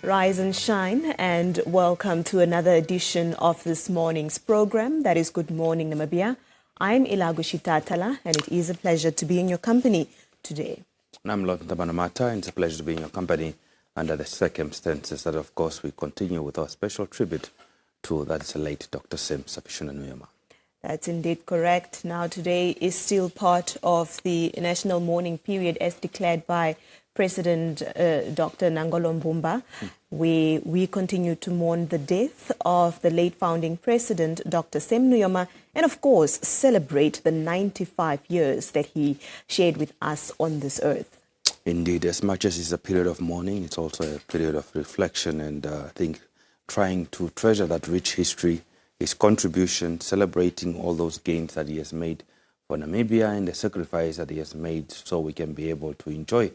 Rise and shine, and welcome to another edition of this morning's program, that is Good Morning Namibia. I'm Ilagu Shitatala, and it is a pleasure to be in your company today. And I'm Lord Ntabanamata, and it's a pleasure to be in your company under the circumstances that, of course, we continue with our special tribute to that late Dr. Nujoma. That's indeed correct. Now, today is still part of the national mourning period as declared by President Dr. Nangolo Mbumba, where we continue to mourn the death of the late founding president, Dr. Nujoma, and of course celebrate the 95 years that he shared with us on this earth. Indeed, as much as it's a period of mourning, it's also a period of reflection, and I think trying to treasure that rich history, his contribution, celebrating all those gains that he has made for Namibia and the sacrifice that he has made so we can be able to enjoy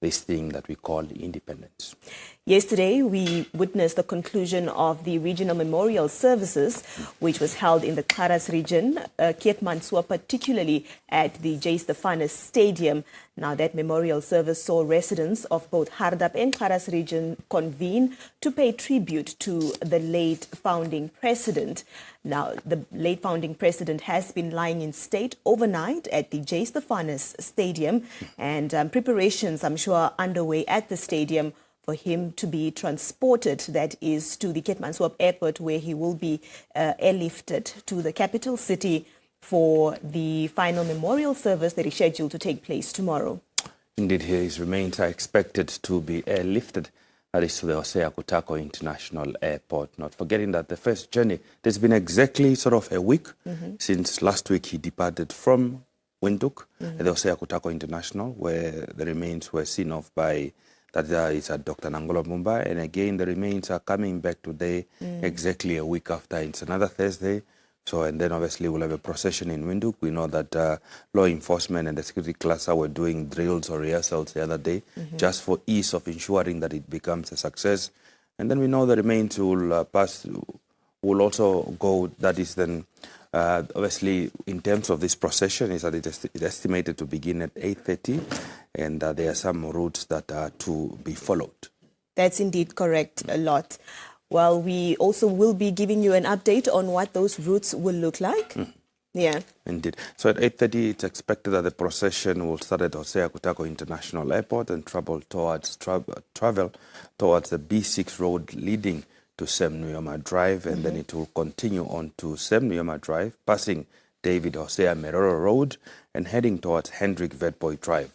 this thing that we call independence. Yesterday, we witnessed the conclusion of the regional memorial services, which was held in the Karas region, Keetmanshoop, particularly at the J. Stephanus Stadium. Now, that memorial service saw residents of both Roundup and Karas region convene to pay tribute to the late founding president. Now, the late founding president has been lying in state overnight at the J. Stephanus Stadium, and preparations, I'm sure, are underway at the stadium for him to be transported, that is, to the Keetmanshoop airport, where he will be airlifted to the capital city for the final memorial service that is scheduled to take place tomorrow. Indeed, his remains are expected to be airlifted, that is, to the Hosea Kutako International Airport. Not forgetting that the first journey, there's been exactly sort of a week since last week he departed from Windhoek, the Hosea Kutako International, where the remains were seen off by is at Dr. Nangolo Mbumba, and again the remains are coming back today, exactly a week after. It's another Thursday, so and then obviously we'll have a procession in Windhoek. We know that law enforcement and the security cluster were doing drills or rehearsals the other day, just for ease of ensuring that it becomes a success. And then we know the remains will also go, that is then obviously, in terms of this procession, is that it's estimated to begin at 8:30, and there are some routes that are to be followed. That's indeed correct, a lot. Well, we also will be giving you an update on what those routes will look like. Yeah. Indeed. So at 8:30, it's expected that the procession will start at Hosea Kutako International Airport and travel towards the B6 road leading to Nujoma Drive, and then it will continue on to Nujoma Drive, passing David Hosea Meroro Road and heading towards Hendrik Vetboy Drive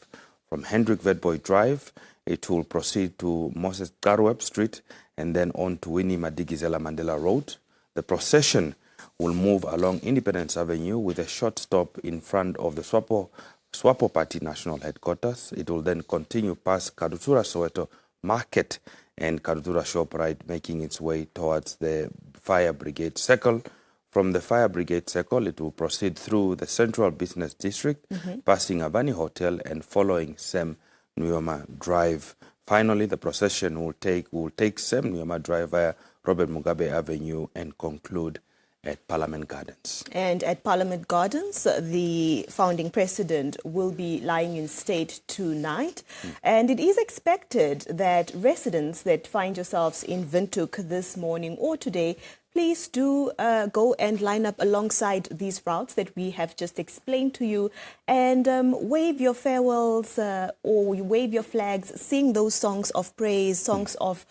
From Hendrik Vetboy Drive, it will proceed to Moses Garweb Street and then on to Winnie Madikizela Mandela Road. The procession will move along Independence Avenue with a short stop in front of the Swapo Party National Headquarters. It will then continue past Kadutura Soweto Market and Kadutura ShopRite, making its way towards the Fire Brigade Circle. From the Fire Brigade Circle, it will proceed through the Central Business District, passing Avani Hotel and following Sam Nujoma Drive. Finally, the procession will take Sam Nujoma Drive via Robert Mugabe Avenue and conclude at Parliament Gardens. And at Parliament Gardens, the founding president will be lying in state tonight. And it is expected that residents that find yourselves in Windhoek this morning or today, please do go and line up alongside these routes that we have just explained to you and wave your farewells or wave your flags, sing those songs of praise, songs of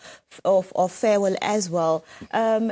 farewell as well,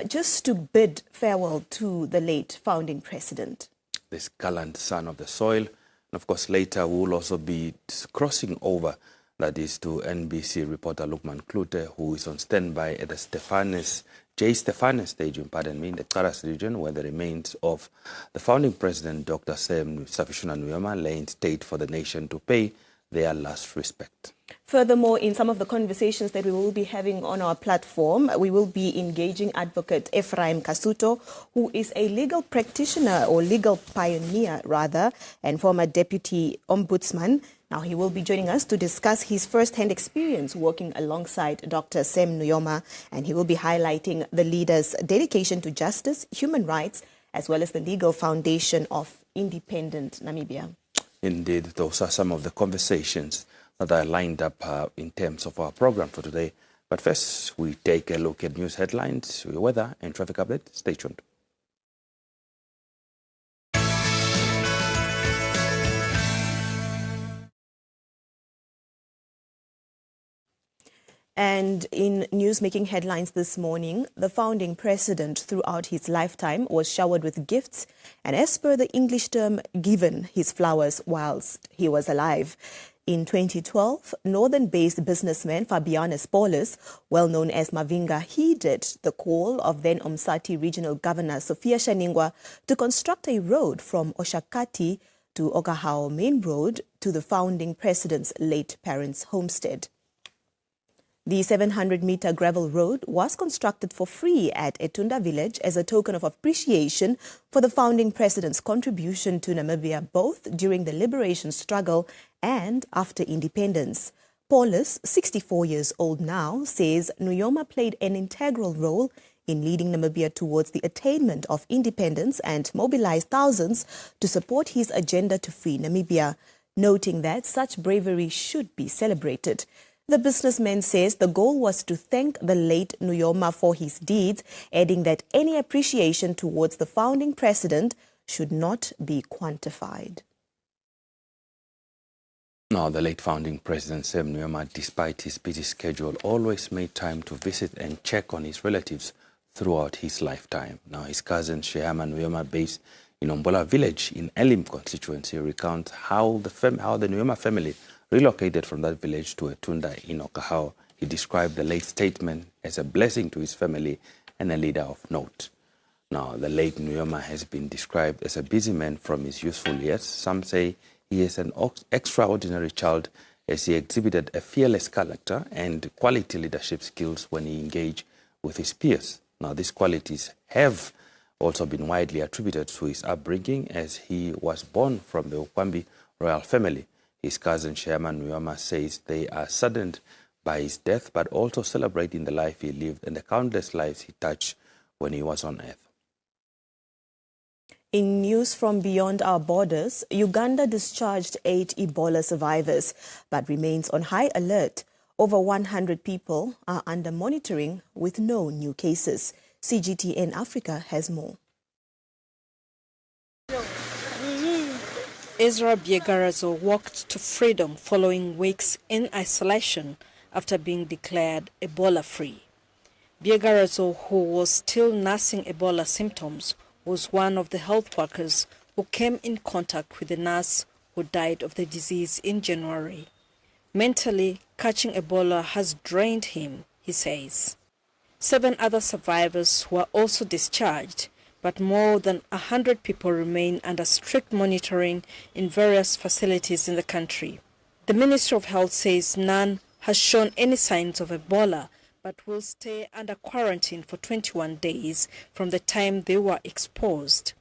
just to bid farewell to the late founding president. This gallant son of the soil. And of course, later we will also be crossing over, that is to NBC reporter Lukman Klute, who is on standby at the J. Stephanus Stadium, in the Karas region, where the remains of the founding president, Dr. Sam Safishuna Nujoma, lay in state for the nation to pay their last respect. Furthermore, in some of the conversations that we will be having on our platform, we will be engaging Advocate Ephraim Kasuto, who is a legal practitioner or legal pioneer, rather, and former deputy ombudsman. Now, he will be joining us to discuss his first-hand experience working alongside Dr. Sam Nujoma, and he will be highlighting the leader's dedication to justice, human rights, as well as the legal foundation of independent Namibia. Indeed, those are some of the conversations that are lined up in terms of our program for today. But first, we take a look at news headlines, weather, and traffic update. Stay tuned. And in news-making headlines this morning, the founding president throughout his lifetime was showered with gifts and, as per the English term, given his flowers whilst he was alive. In 2012, northern-based businessman Fabianus Paulus, well known as Mavinga, heeded the call of then Umsati Regional Governor Sophia Shaningwa to construct a road from Oshakati to Okahao Main Road to the founding president's late parents' homestead. The 700-meter gravel road was constructed for free at Etunda village as a token of appreciation for the founding president's contribution to Namibia both during the liberation struggle and after independence. Paulus, 64 years old now, says Nujoma played an integral role in leading Namibia towards the attainment of independence and mobilized thousands to support his agenda to free Namibia, noting that such bravery should be celebrated. The businessman says the goal was to thank the late Nujoma for his deeds, adding that any appreciation towards the founding president should not be quantified. Now, the late founding president, Sam Nujoma, despite his busy schedule, always made time to visit and check on his relatives throughout his lifetime. Now, his cousin, Shehaman Nujoma, based in Ovamboland village in Elim constituency, recounts how the Nujoma family relocated from that village to Etunda in Okahao. He described the late statesman as a blessing to his family and a leader of note. Now, the late Nujoma has been described as a busy man from his youthful years. Some say he is an extraordinary child as he exhibited a fearless character and quality leadership skills when he engaged with his peers. Now, these qualities have also been widely attributed to his upbringing as he was born from the Okwambi royal family. His cousin Shehaman Nujoma says they are saddened by his death, but also celebrating the life he lived and the countless lives he touched when he was on earth. In news from beyond our borders, Uganda discharged 8 Ebola survivors, but remains on high alert. Over 100 people are under monitoring with no new cases. CGTN Africa has more. Ezra Biegarazo walked to freedom following weeks in isolation after being declared Ebola-free. Biegarazo, who was still nursing Ebola symptoms, was one of the health workers who came in contact with the nurse who died of the disease in January. Mentally, catching Ebola has drained him, he says. 7 other survivors were also discharged, but more than 100 people remain under strict monitoring in various facilities in the country. The Ministry of Health says none has shown any signs of Ebola, but will stay under quarantine for 21 days from the time they were exposed.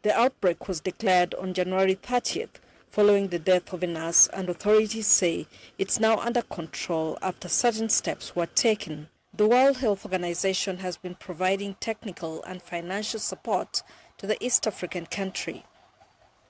The outbreak was declared on January 30th, following the death of a nurse, and authorities say it's now under control after certain steps were taken. The World Health Organization has been providing technical and financial support to the East African country.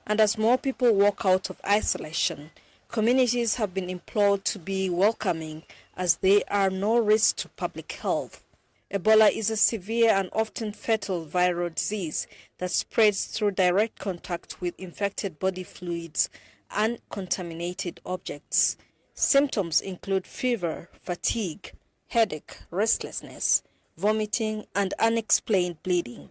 And as more people walk out of isolation, communities have been implored to be welcoming as they are no risk to public health. Ebola is a severe and often fatal viral disease that spreads through direct contact with infected body fluids and contaminated objects. Symptoms include fever, fatigue, headache, restlessness, vomiting, and unexplained bleeding.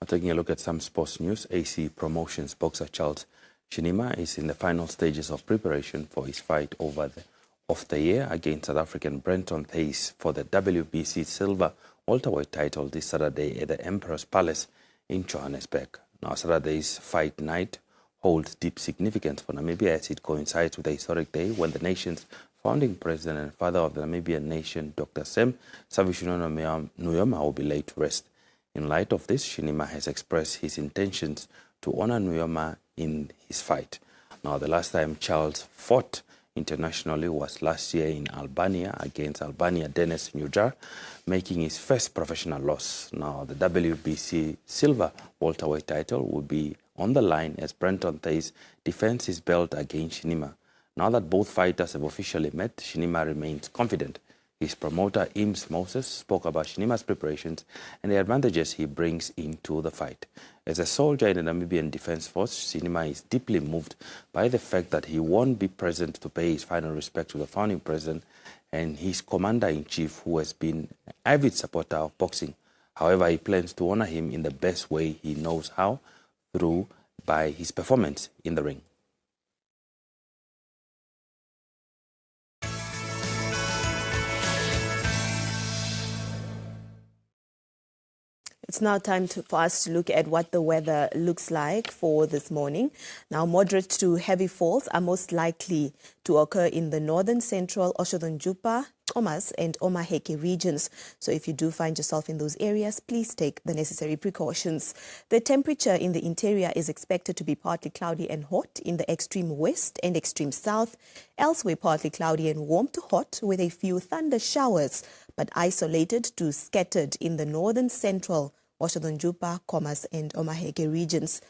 Taking a look at some sports news, AC Promotions boxer Charles Shinima is in the final stages of preparation for his fight of the year against South African Brenton Hayes for the WBC Silver welterweight title this Saturday at the Emperor's Palace in Johannesburg. Now, Saturday's fight night holds deep significance for Namibia as it coincides with a historic day when the nation's founding president and father of the Namibian nation, Dr. Sam Nujoma, will be laid to rest. In light of this, Shinima has expressed his intentions to honor Nujoma in his fight. Now, the last time Charles fought internationally was last year in Albania against Albania Dennis Nujar, making his first professional loss. Now, the WBC Silver welterweight title will be on the line as Brenton Hayes defends his belt against Shinima. Now that both fighters have officially met, Shinima remains confident. His promoter, Eames Moses, spoke about Shinima's preparations and the advantages he brings into the fight. As a soldier in the Namibian Defense Force, Shinima is deeply moved by the fact that he won't be present to pay his final respect to the founding president and his commander-in-chief, who has been an avid supporter of boxing. However, he plans to honor him in the best way he knows how, through by his performance in the ring. It's now time for us to look at what the weather looks like for this morning. Now, moderate to heavy falls are most likely to occur in the northern, central, Oshodonjupa, Omas and Omaheke regions. So if you do find yourself in those areas, please take the necessary precautions. The temperature in the interior is expected to be partly cloudy and hot in the extreme west and extreme south. Elsewhere, partly cloudy and warm to hot with a few thunder showers, but isolated to scattered in the northern, central, Oshodonjupa, Khomas and Omaheke regions.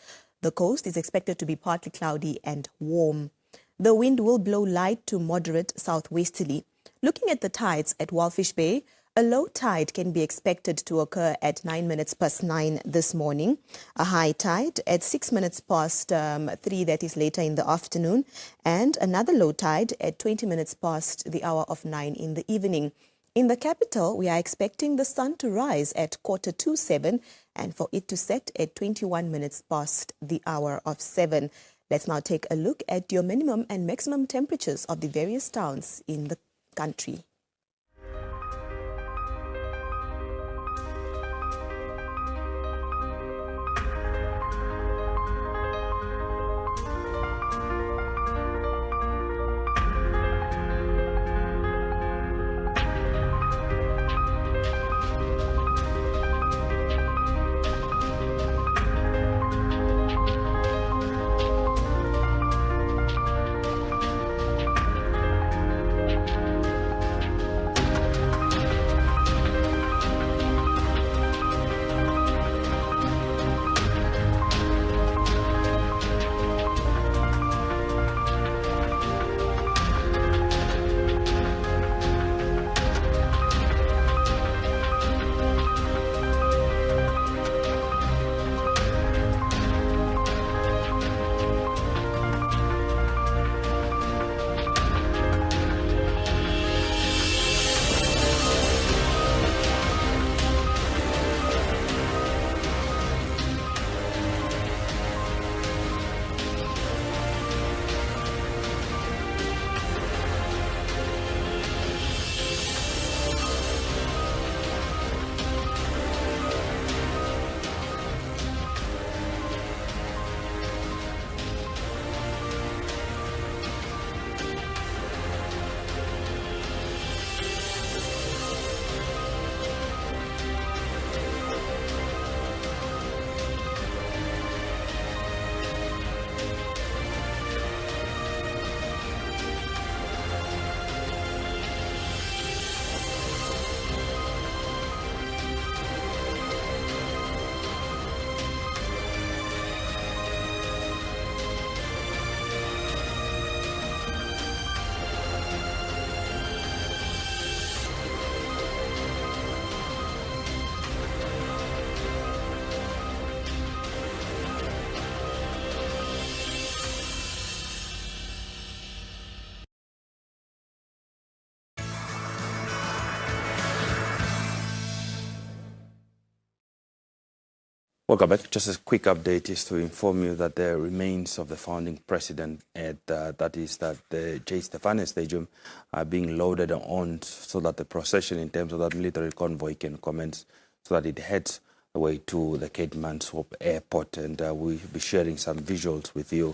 The coast is expected to be partly cloudy and warm. The wind will blow light to moderate southwesterly. Looking at the tides at Walfish Bay, a low tide can be expected to occur at 9:09 this morning, a high tide at 3, that is later in the afternoon, and another low tide at 20 the hour of 9 in the evening. In the capital, we are expecting the sun to rise at 7:15 and for it to set at 21 the hour of 7. Let's now take a look at your minimum and maximum temperatures of the various towns in the country. Welcome back. Just a quick update is to inform you that the remains of the founding president at the J. Stefane Stadium are being loaded on so that the procession in terms of that military convoy can commence, so that it heads away to the Keetmanshoop airport, and we'll be sharing some visuals with you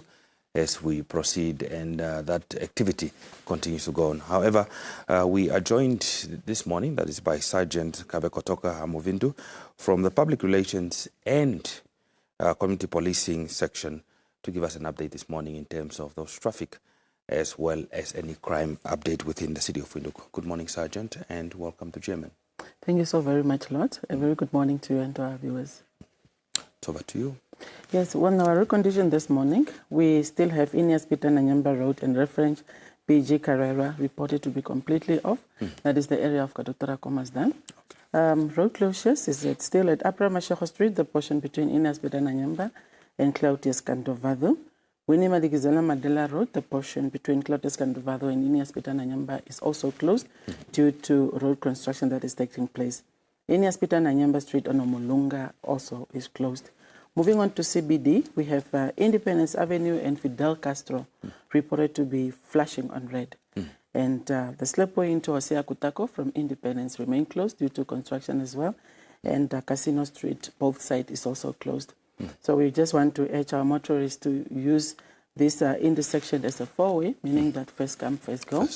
as we proceed, and that activity continues to go on. However, we are joined this morning, that is by Sergeant Kavekotoka Hamuvindu from the Public Relations and Community Policing section to give us an update this morning in terms of those traffic as well as any crime update within the city of Windhoek. Good morning, Sergeant, and welcome to German. Thank you so very much, Lord. A very good morning to you and to our viewers. It's over to you. Yes, on our road condition this morning, we still have Inias-Nanyamba Road and reference BG Carrera reported to be completely off. That is the area of Kutako. Road closures is still at Upper Mashego Street, the portion between Inias-Nanyamba and Claudius Candovado. Winnie Madikizela Mandela Road, the portion between Claudius Candovado and Inias-Nanyamba is also closed due to road construction that is taking place. Inias-Nanyamba Street on Omolunga also is closed. Moving on to CBD, we have Independence Avenue and Fidel Castro reported to be flashing on red. And the slipway into Hosea Kutako from Independence remain closed due to construction as well. And Casino Street, both sides, is also closed. So we just want to urge our motorists to use this intersection as a four-way, meaning that first come, first go.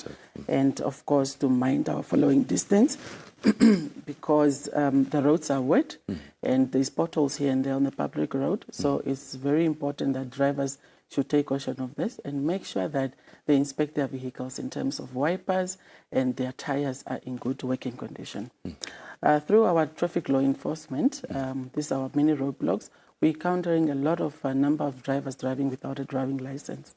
And of course, to mind our following distance because the roads are wet and there's potholes here and there on the public road. So it's very important that drivers should take caution of this and make sure that they inspect their vehicles in terms of wipers and their tires are in good working condition. Through our traffic law enforcement, these are our mini roadblocks, we're encountering a lot of number of drivers driving without a driving license.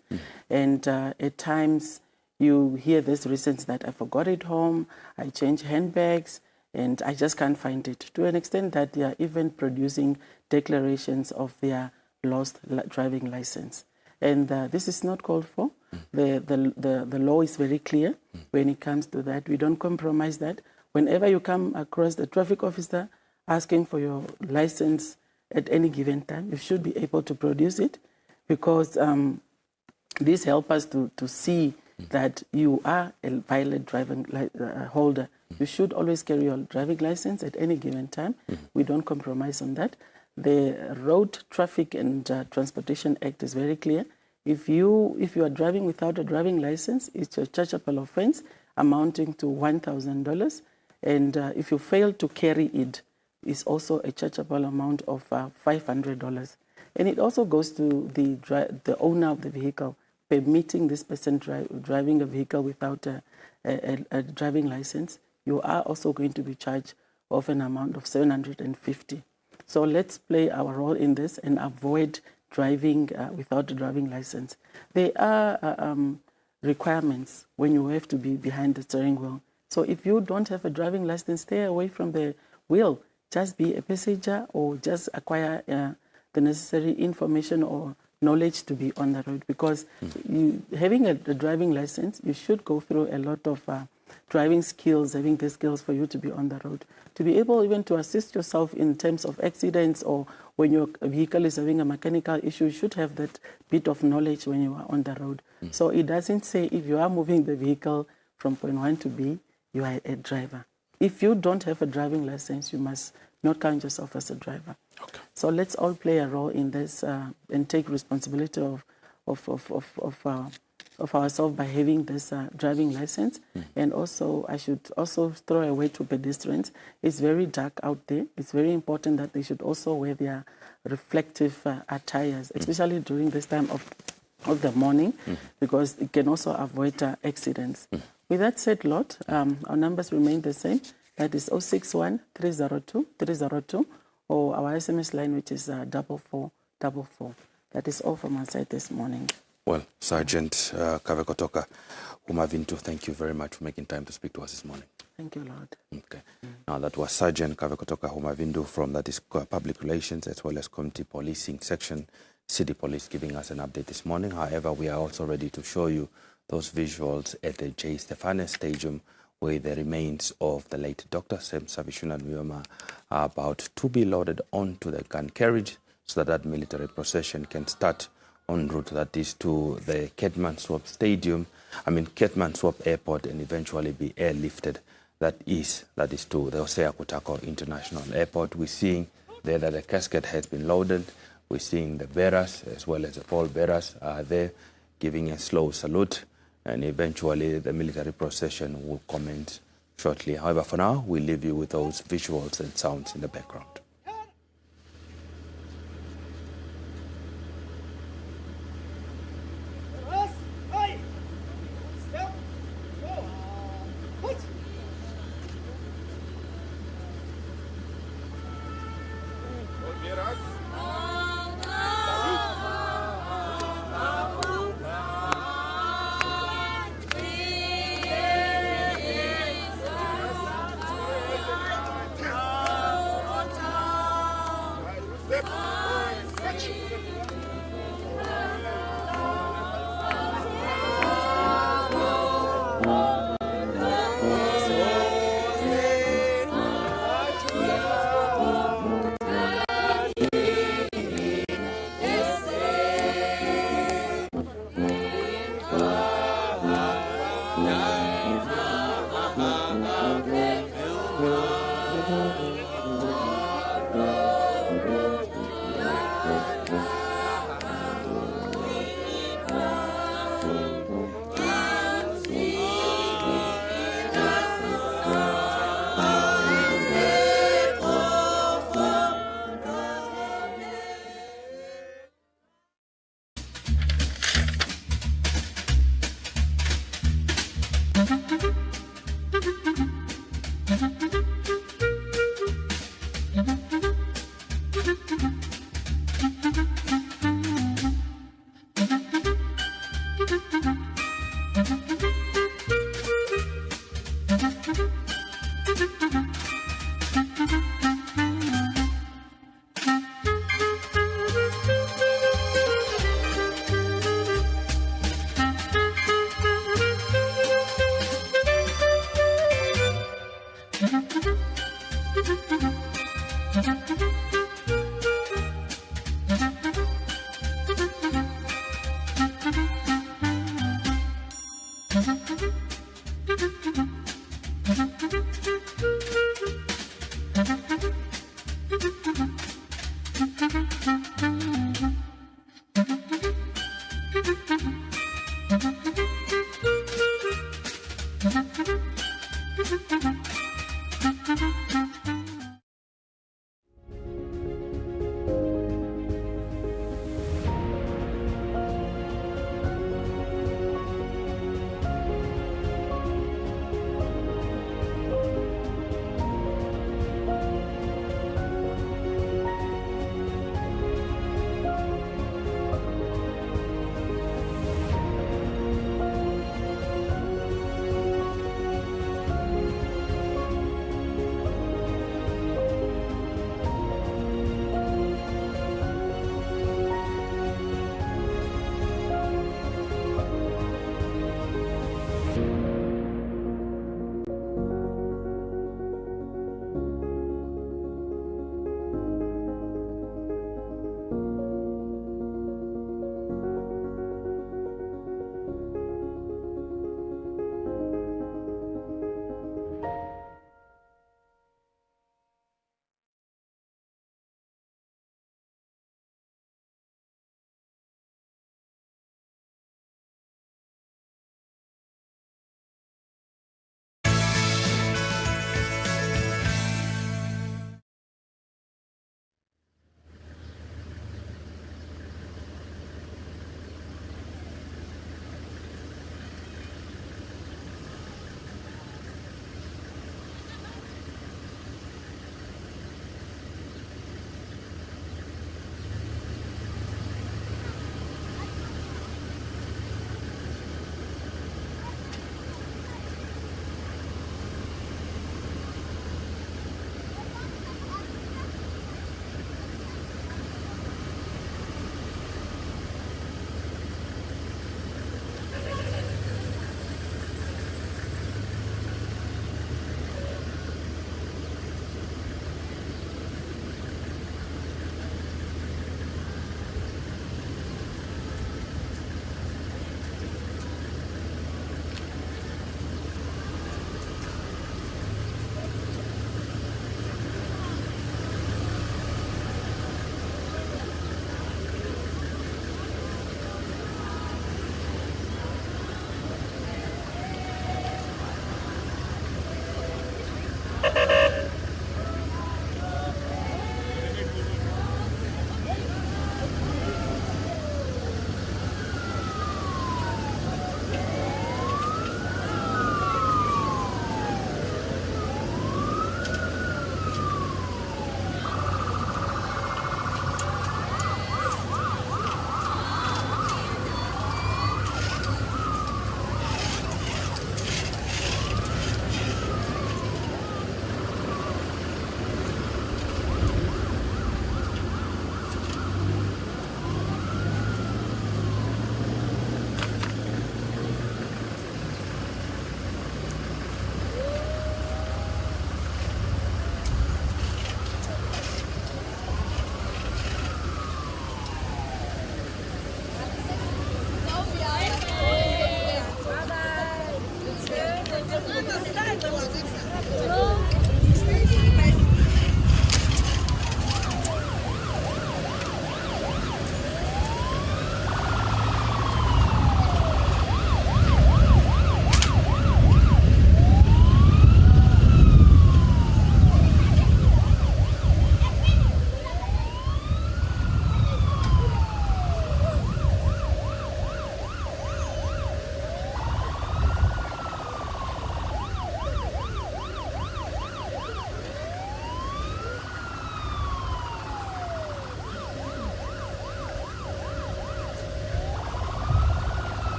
And at times you hear this reasons that I forgot it home, I changed handbags, and I just can't find it, to an extent that they are even producing declarations of their lost driving license. And this is not called for. The law is very clear when it comes to that. We don't compromise that. Whenever you come across the traffic officer asking for your license at any given time, you should be able to produce it, because this helps us to see that you are a valid driving holder. You should always carry your driving license at any given time. We don't compromise on that. The Road Traffic and Transportation Act is very clear. If you are driving without a driving license, it's a chargeable offense amounting to $1,000. And if you fail to carry it, it's also a chargeable amount of $500. And it also goes to the owner of the vehicle, permitting this person driving a vehicle without a driving license. You are also going to be charged of an amount of $750. So let's play our role in this and avoid driving without a driving license. There are requirements when you have to be behind the steering wheel. So if you don't have a driving license, stay away from the wheel. Just be a passenger or just acquire the necessary information or knowledge to be on the road, because having a driving license, you should go through a lot of driving skills, having the skills for you to be on the road, to be able even to assist yourself in terms of accidents, or when your vehicle is having a mechanical issue, you should have that bit of knowledge when you are on the road. So it doesn't say if you are moving the vehicle from point 1 to B, you are a driver. If you don't have a driving license, you must not count yourself as a driver. Okay. So let's all play a role in this and take responsibility of ourselves by having this driving license. And also, I should also throw away to pedestrians. It's very dark out there. It's very important that they should also wear their reflective attires, especially during this time of the morning, because it can also avoid accidents. With that said, Lord, our numbers remain the same. That is 061-302-302, or our SMS line, which is 4444. That is all from our side this morning. Well, Sergeant Kavekotoka Humavintu, thank you very much for making time to speak to us this morning. Thank you, Lord. Okay. Now, that was Sergeant Kavekotoka Humavintu from that is Public Relations as well as Community Policing section, City Police, giving us an update this morning. However, we are also ready to show you those visuals at the J. Stefane Stadium, where the remains of the late Dr. Sam Savishuna Nujoma are about to be loaded onto the gun carriage so that military procession can start en route, that is to the Keetmanshoop Airport, and eventually be airlifted. That is to the Hosea Kutako International Airport. We're seeing there that the casket has been loaded. We're seeing the bearers as well as the pallbearers are there giving a slow salute, and eventually the military procession will commence shortly. However, for now, we leave you with those visuals and sounds in the background.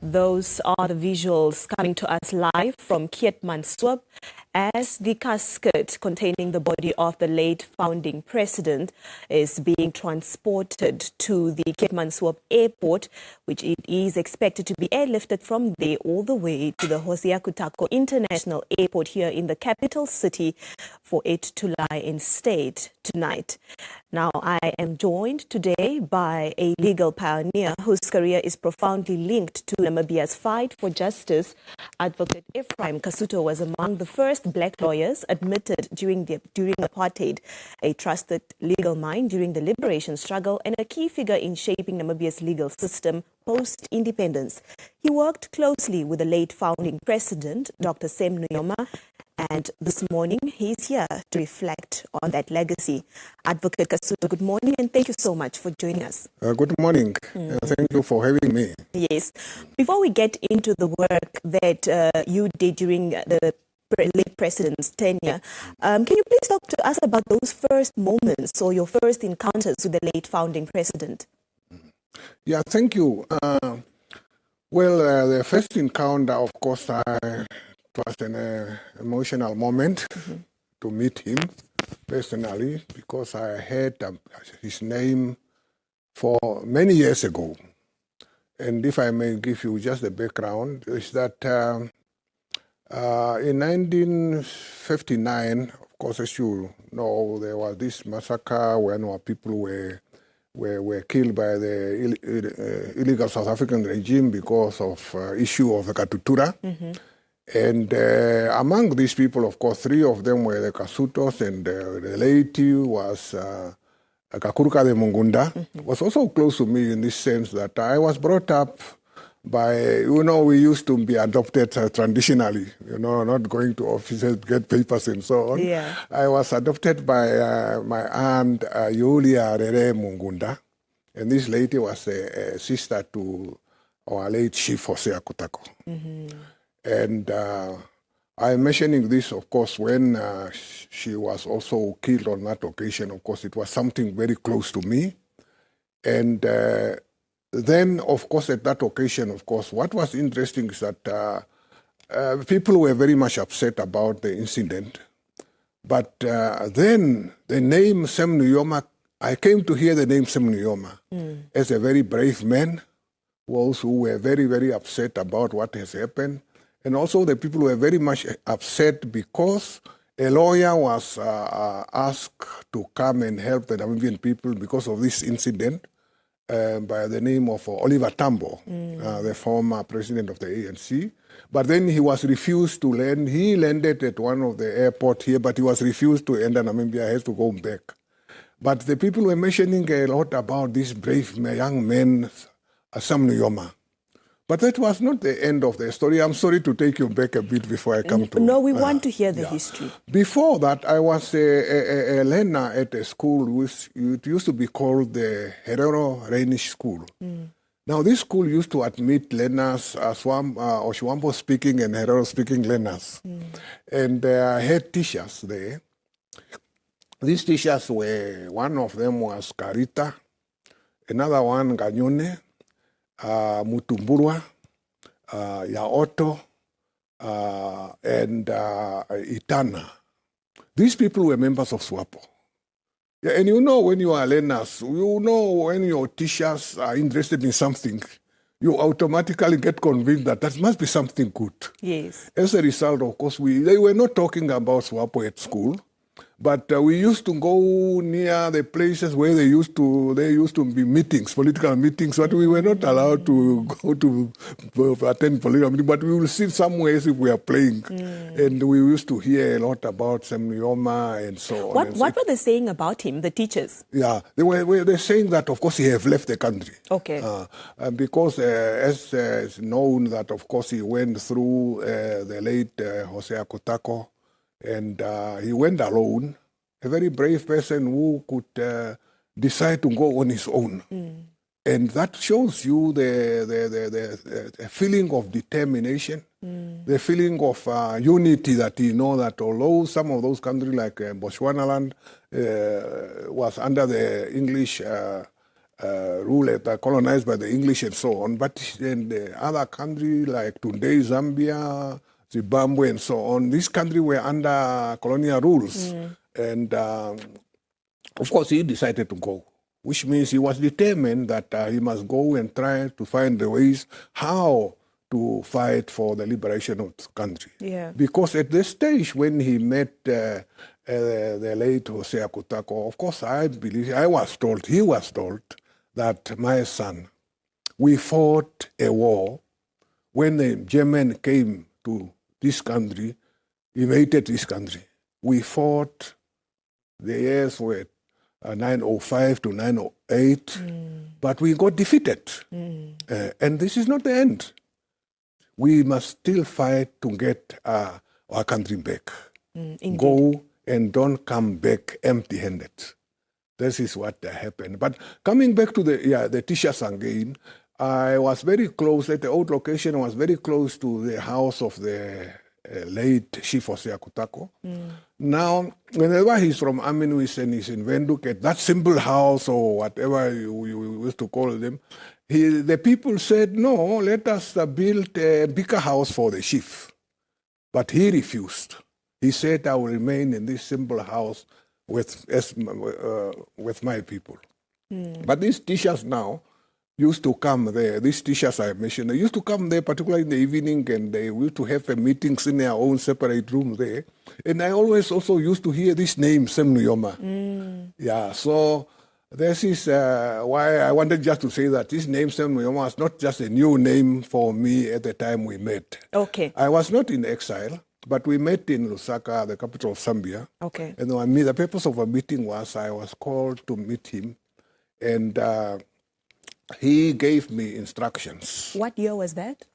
Those are the visuals coming to us live from Keetmanshoop as the casket containing the body of the late founding president is being transported to the Keetmanshoop airport, which it is expected to be airlifted from there all the way to the Hosea Kutako International Airport here in the capital city for it to lie in state tonight. Now, I am joined today by a legal pioneer whose career is profoundly linked to Namibia's fight for justice. Advocate Ephraim Kasuto was among the first black lawyers admitted during apartheid, a trusted legal mind during the liberation struggle and a key figure in shaping Namibia's legal system post-independence. He worked closely with the late founding president, Dr. Sam Nujoma, and this morning he's here to reflect on that legacy. Advocate Kasuto, good morning and thank you so much for joining us. Good morning. Thank you for having me. Yes. Before we get into the work that you did during the late president's tenure, can you please talk to us about those first moments or your first encounters with the late founding president? Yeah, thank you. The first encounter, of course, it was an emotional moment to meet him personally because I heard his name for many years ago. And if I may give you just the background, is that in 1959, of course, as you know, there was this massacre when people were killed by the illegal South African regime because of issue of the Katutura. And among these people, of course, three of them were the Kasutos, and the lady was Kakuruka de Mungunda, was also close to me in this sense that I was brought up by, we used to be adopted traditionally, not going to offices, get papers and so on. Yeah. I was adopted by my aunt, Yulia Rere Mungunda, and this lady was a sister to our late chief, Hosea Kutako. And I'm mentioning this, of course, when she was also killed on that occasion. Of course, it was something very close to me. And then, of course, at that occasion, of course, what was interesting is that people were very much upset about the incident. But then the name Sam Nujoma, I came to hear the name Sam Nujoma as a very brave man, who were very, very upset about what has happened. And also the people were very much upset because a lawyer was asked to come and help the Namibian people because of this incident by the name of Oliver Tambo, the former president of the ANC. But then he was refused to land. He landed at one of the airports here, but he was refused to enter Namibia. He has to go back. But the people were mentioning a lot about this brave young man, Sam Nujoma. But that was not the end of the story. I'm sorry to take you back a bit before I come to... No, we want to hear the history. Before that, I was a learner at a school which it used to be called the Meroro Rhenish School. Now, this school used to admit learners, Oshuambo speaking and Meroro speaking learners. And I had teachers there. These teachers were, one of them was Karita, another one Ganyone, Mutumburwa, Yaoto, and Itana. These people were members of Swapo. Yeah, and when you are learners, when your teachers are interested in something, you automatically get convinced that that must be something good. Yes. As a result, of course, they were not talking about Swapo at school. But we used to go near the places where there used to be meetings, political meetings, but we were not allowed to go to attend political meetings. But we will sit somewhere if we are playing. And we used to hear a lot about Sam Nujoma and so on. What were they saying about him, the teachers? Yeah, they're saying that, of course, he have left the country. Okay. Because as it's known that, of course, he went through the late Hosea Kutako, and he went alone, a very brave person who could decide to go on his own. And that shows you the feeling of determination, the feeling of unity that that although some of those countries like Botswanaland was under the English ruled, colonized by the English and so on. But in the other countries like today, Zambia, Zimbabwe, and so on, these countries were under colonial rules. And of course, he decided to go, which means he was determined that he must go and try to find the ways how to fight for the liberation of the country. Yeah. Because at this stage, when he met the late Hosea Kutako, of course, I believe, he was told that, my son, we fought a war when the German came to this country, invaded this country. We fought, the years were 905 to 908, but we got defeated. And this is not the end. We must still fight to get our country back. Go and don't come back empty-handed. This is what happened. But coming back to the teachers again, I was very close, at the old location, I was very close to the house of the late Chief Hosea Kutako. Now, whenever he's from Aminuis and he's in Windhoek, at that simple house or whatever you used to call them, the people said, no, let us build a bigger house for the chief. But he refused. He said, I will remain in this simple house with my people. But these teachers now used to come there. These teachers I mentioned, they used to come there, particularly in the evening, and they used to have meetings in their own separate room there. And I always also used to hear this name, Sam Nujoma. Yeah, so this is why I wanted just to say that this name, Sam Nujoma, was not just a new name for me at the time we met. Okay. I was not in exile, but we met in Lusaka, the capital of Zambia. Okay. And the purpose of a meeting was I was called to meet him, and he gave me instructions. What year was that?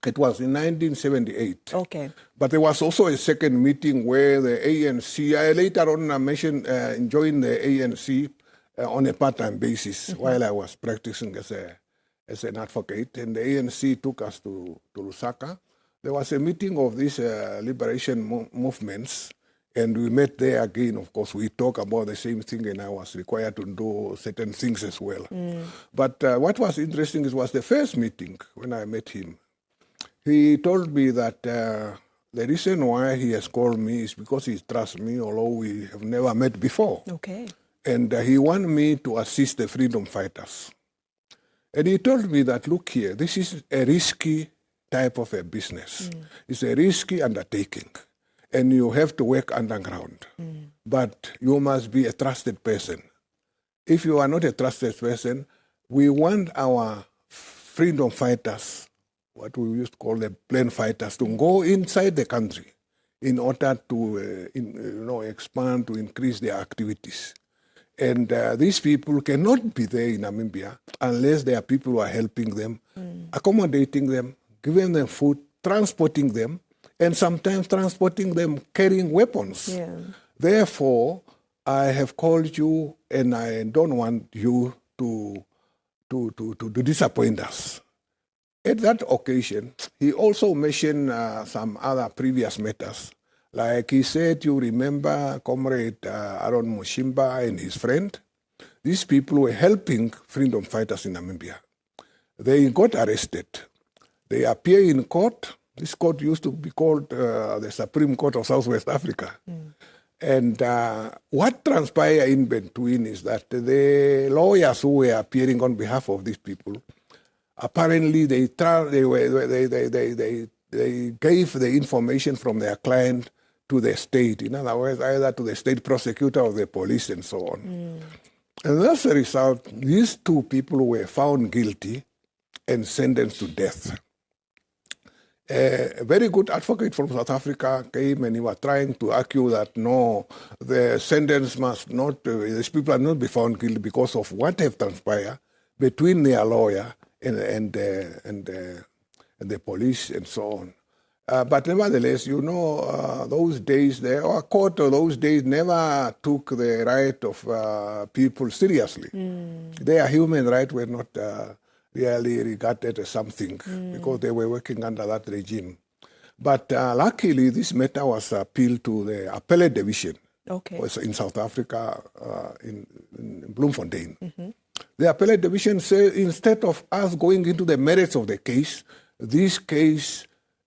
It was in 1978. Okay. But there was also a second meeting where the ANC, I later on mentioned joined the ANC on a part-time basis while I was practicing as an advocate. And the ANC took us to Lusaka. There was a meeting of these liberation movements, and we met there again. Of course, we talked about the same thing, and I was required to do certain things as well. But what was interesting was the first meeting when I met him. He told me that the reason why he has called me is because he trusts me, although we have never met before. Okay. And he wanted me to assist the freedom fighters. And he told me that, look here, this is a risky type of a business. It's a risky undertaking. And you have to work underground. But you must be a trusted person. If you are not a trusted person, we want our freedom fighters, what we used to call the plain fighters, to go inside the country in order to expand, to increase their activities. And these people cannot be there in Namibia unless there are people who are helping them, accommodating them, giving them food, transporting them, and sometimes transporting them carrying weapons. Yeah. Therefore, I have called you, and I don't want you to disappoint us. At that occasion, he also mentioned some other previous matters. Like he said, you remember Comrade Aaron Mushimba and his friend? These people were helping freedom fighters in Namibia. They got arrested. They appear in court. This court used to be called the Supreme Court of Southwest Africa. And what transpired in between is that the lawyers who were appearing on behalf of these people, apparently they gave the information from their client to the state. In other words, either to the state prosecutor or the police and so on. And as a result, these two people were found guilty and sentenced to death. A very good advocate from South Africa came and he was trying to argue that no, the sentence must not, these people are not be found guilty because of what have transpired between their lawyer and the police and so on. But nevertheless, those days, our court those days never took the right of people seriously. Their human rights were not really regarded as something because they were working under that regime. But luckily, this matter was appealed to the appellate division in South Africa, in Bloemfontein. The appellate division said instead of us going into the merits of the case, this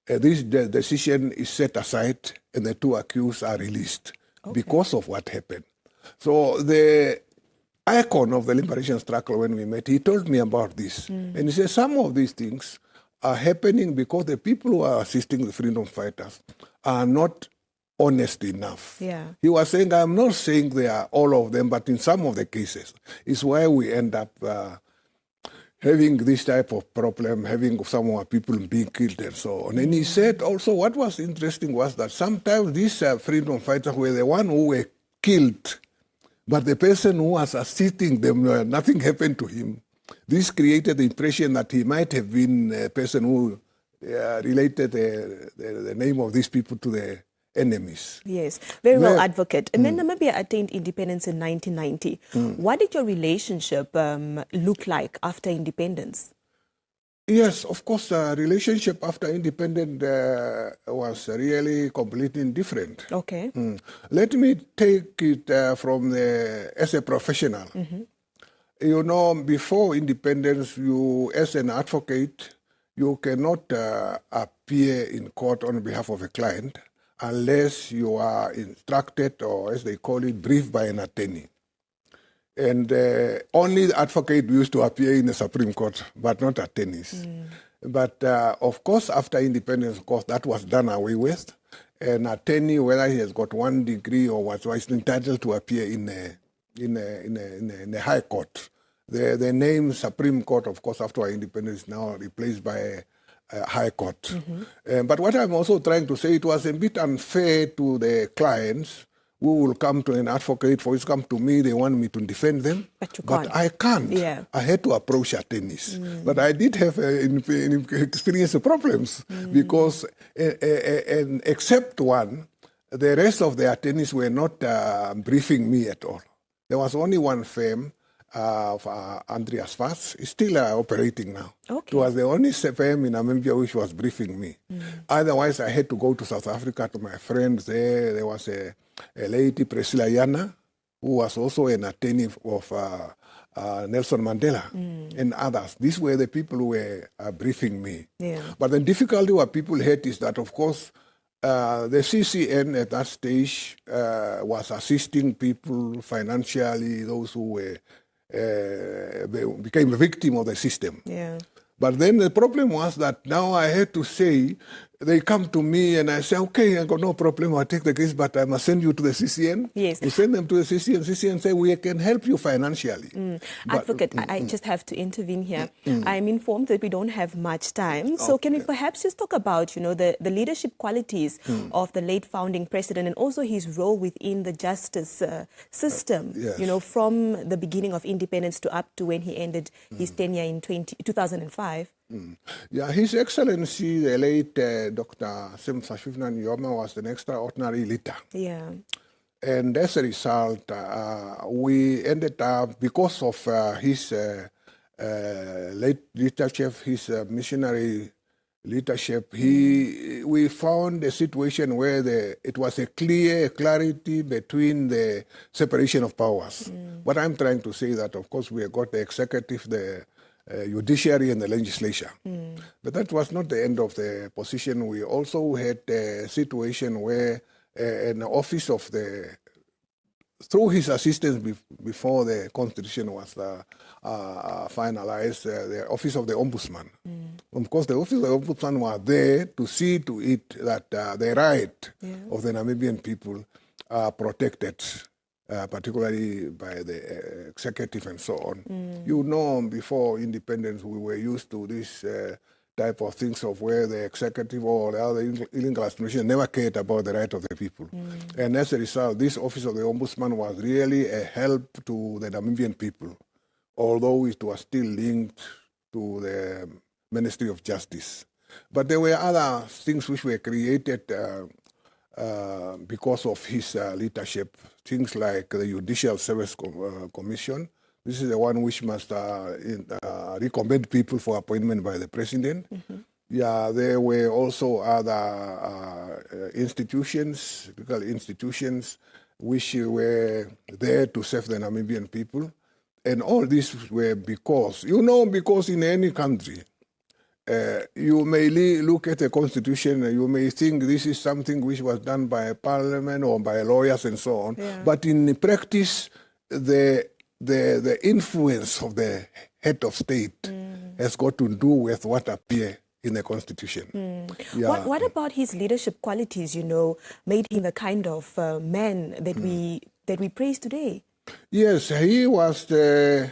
decision is set aside and the two accused are released because of what happened. So the icon of the liberation struggle, when we met, he told me about this. And he said some of these things are happening because the people who are assisting the freedom fighters are not honest enough. Yeah. He was saying, I'm not saying they are all of them, but in some of the cases, it's why we end up having this type of problem, having some of our people being killed and so on. And he said also what was interesting was that sometimes these freedom fighters were the one who were killed, but the person who was assisting them, nothing happened to him. This created the impression that he might have been a person who related the name of these people to the enemies. Yes, very well, Advocate. And then Namibia attained independence in 1990. What did your relationship look like after independence? Yes, of course, the relationship after independence was really completely different. Okay. Let me take it as a professional. You know, before independence, you, as an advocate, you cannot appear in court on behalf of a client unless you are instructed, or as they call it, briefed by an attorney. And only the advocate used to appear in the Supreme Court, but not attorneys. But of course, after independence, of course, that was done away with. An attorney, whether he has got 1 degree or what, was entitled to appear in a high court. The name Supreme Court, of course, after our independence, is now replaced by a high court. But what I'm also trying to say, it was a bit unfair to the clients who will come to an advocate, for instance, come to me, they want me to defend them. But you can't. But I can't. Yeah. I had to approach attorneys. But I did have experience problems because, except one, the rest of the attorneys were not briefing me at all. There was only one firm, Andreas Vaz, is still operating now. Okay. It was the only firm in Namibia which was briefing me. Otherwise, I had to go to South Africa to my friends there. There was a lady, Priscilla Yana, who was also an attorney of Nelson Mandela and others. These were the people who were briefing me. Yeah. But the difficulty what people had is that, of course, the CCN at that stage was assisting people financially, those who were became a victim of the system. Yeah. But then the problem was that now I had to say, they come to me and I say, okay, I got no problem, I'll take the case, but I must send you to the CCN. Yes. You send them to the CCN, CCN say, we can help you financially. Advocate, I just have to intervene here. I'm informed that we don't have much time. So can we perhaps just talk about, you know, the leadership qualities of the late founding president and also his role within the justice system, yes. you know, from the beginning of independence to up to when he ended his tenure in 2005? Yeah, His Excellency, the late Dr. Nujoma was an extraordinary leader. Yeah. And as a result, we ended up, because of his late leadership, his missionary leadership, we found a situation where it was a clarity between the separation of powers. What I'm trying to say that, of course, we have got the executive, the judiciary and the legislature. But that was not the end of the position. We also had a situation where an office of through his assistance before the constitution was finalized, the office of the ombudsman. Of course, the office of the ombudsman was there to see to it that the right of the Namibian people are protected. Particularly by the executive and so on. You know, before independence, we were used to this type of things of where the executive or the other illegal administration never cared about the right of the people. And as a result, this office of the ombudsman was really a help to the Namibian people, although it was still linked to the Ministry of Justice. But there were other things which were created because of his leadership, things like the Judicial Service Commission. This is the one which must recommend people for appointment by the president. Yeah, there were also other institutions, legal institutions, which were there to serve the Namibian people. And all this were because in any country, you may look at a constitution and you may think this is something which was done by a parliament or by lawyers and so on. Yeah. But in practice, the influence of the head of state has got to do with what appears in the constitution. Yeah. What about his leadership qualities, made him the kind of man that we praise today? Yes, he was, as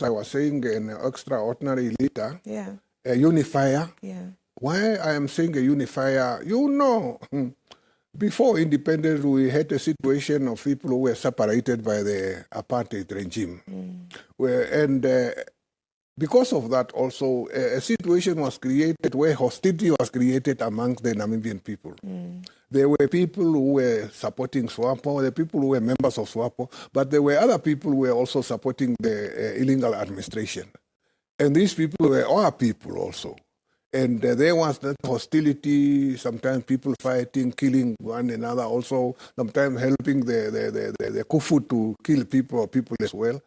I was saying, an extraordinary leader, a unifier. Yeah. Why I am saying a unifier, before independence, we had a situation of people who were separated by the apartheid regime. Because of that also, a situation was created where hostility was created amongst the Namibian people. There were people who were supporting Swapo, the people who were members of Swapo, but there were other people who were also supporting the illegal administration. And these people were our people also. And there was that hostility, sometimes people fighting, killing one another also, sometimes helping the Kufu to kill people or people as well.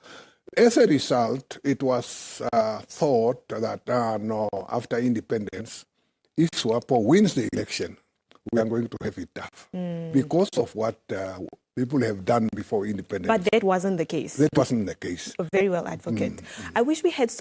As a result, it was thought that after independence, if Swapo wins the election, we are going to have it tough because of what people have done before independence. But that wasn't the case. That wasn't the case. Very well, Advocate. I wish we had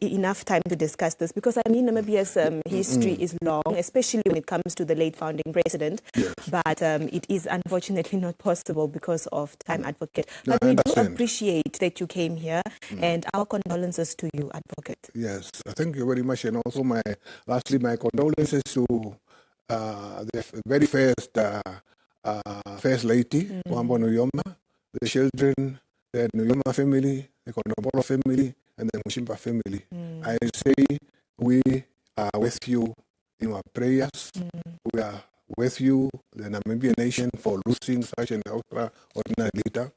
enough time to discuss this because, Namibia's history is long, especially when it comes to the late founding president. Yes. But it is unfortunately not possible because of time, Advocate. But we do appreciate that you came here and our condolences to you, Advocate. Yes, thank you very much. And also lastly, my condolences to the very first lady, Nujoma, the children, the Nujoma family, the Konobolo family, and the Mushimba family. I say we are with you in our prayers. We are with you, the Namibian nation, for losing such an extraordinary leader.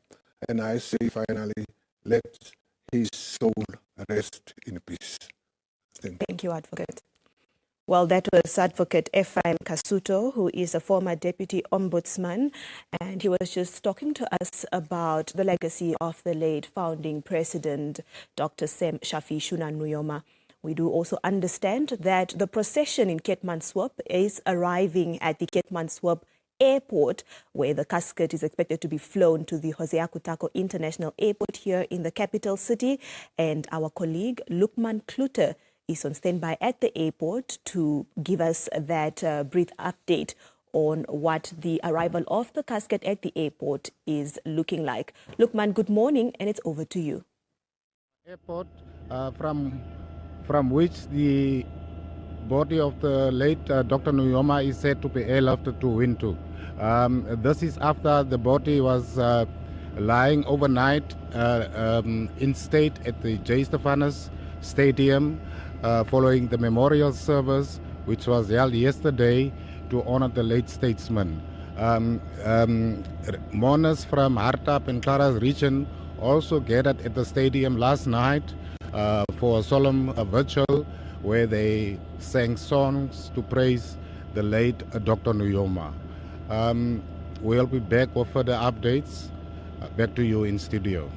And I say finally, let his soul rest in peace. Thank you, Advocate. Well, that was Advocate Ephraim Kasuto, who is a former Deputy Ombudsman, and he was just talking to us about the legacy of the late founding President, Dr. Sam Shafi Shuna Nujoma. We do also understand that the procession in Keetmanshoop is arriving at the Keetmanshoop Airport, where the casket is expected to be flown to the Hosea Kutako International Airport here in the capital city. And our colleague, Lukman Klute, is on standby at the airport to give us that brief update on what the arrival of the casket at the airport is looking like. Lukman, good morning, and it's over to you. Airport from which the body of the late Dr. Nujoma is said to be airlifted to Windhoek. This is after the body was lying overnight in state at the J. Stephanus Stadium, following the memorial service which was held yesterday to honor the late statesman. Mourners from Hartap and Claras region also gathered at the stadium last night for a solemn vigil where they sang songs to praise the late Dr. Nujoma. We'll be back with further updates. Back to you in studio.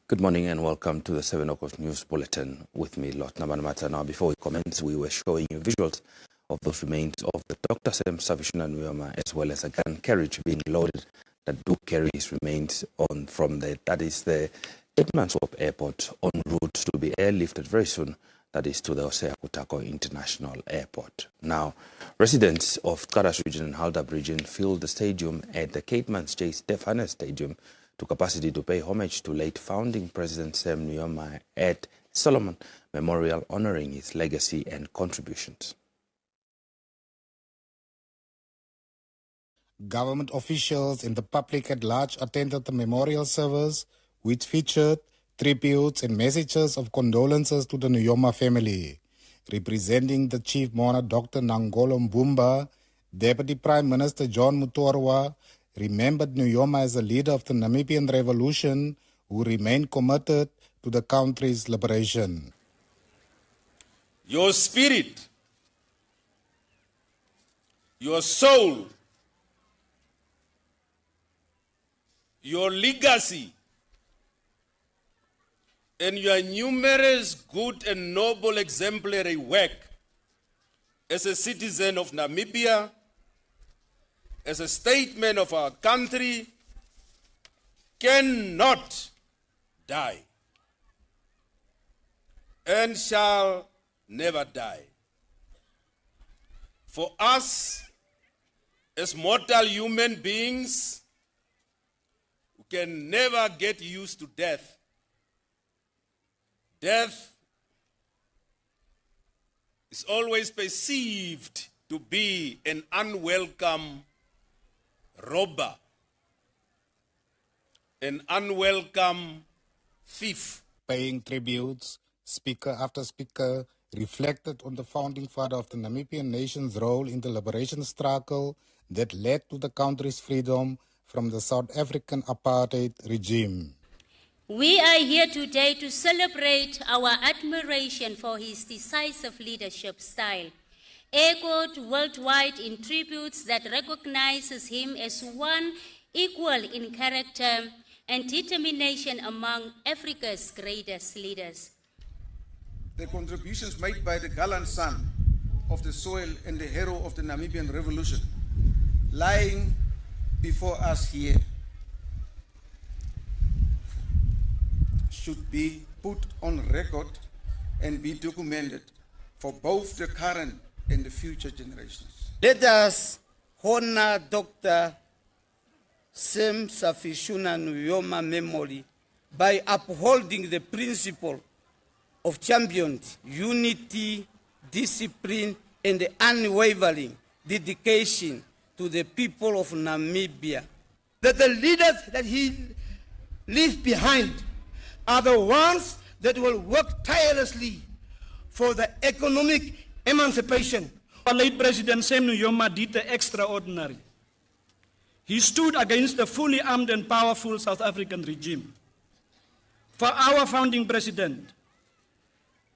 Good morning and welcome to the 7 o'clock news bulletin with me, Lot Nabanamata. Now, before we commence, we were showing you visuals of those remains of the Dr. Sem Savishuna Nujoma, as well as a gun carriage being loaded that do carry his remains on from the Keetmanshoop airport en route to be airlifted very soon, that is to the Hosea Kutako International Airport. Now, residents of Karas region and Haldab region filled the stadium at the Keetmanshoop Stephanus Stadium to capacity to pay homage to late founding President Sem Nujoma at Solomon Memorial, honoring his legacy and contributions. Government officials and the public at large attended the memorial service, which featured tributes and messages of condolences to the Nujoma family. Representing the chief mourner, Dr. Nangolo Mbumba, Deputy Prime Minister John Mutorwa remembered Nujoma as a leader of the Namibian revolution who remained committed to the country's liberation. Your spirit, your soul, your legacy, and your numerous good and noble exemplary work as a citizen of Namibia, as a statesman of our country, cannot die and shall never die. For us, as mortal human beings, who can never get used to death, death is always perceived to be an unwelcome robber, an unwelcome thief. Paying tributes, speaker after speaker reflected on the founding father of the Namibian nation's role in the liberation struggle that led to the country's freedom from the South African apartheid regime. We are here today to celebrate our admiration for his decisive leadership style, echoed worldwide in tributes that recognizes him as one equal in character and determination among Africa's greatest leaders. The contributions made by the gallant son of the soil and the hero of the Namibian revolution lying before us here should be put on record and be documented for both the current and the future generations. Let us honor Dr. Sem Savishuna Nujoma memory by upholding the principle of championed unity, discipline, and the unwavering dedication to the people of Namibia. That the leaders that he leaves behind are the ones that will work tirelessly for the economic emancipation. Our late President Sem Nujoma did the extraordinary. He stood against the fully armed and powerful South African regime. For our founding president,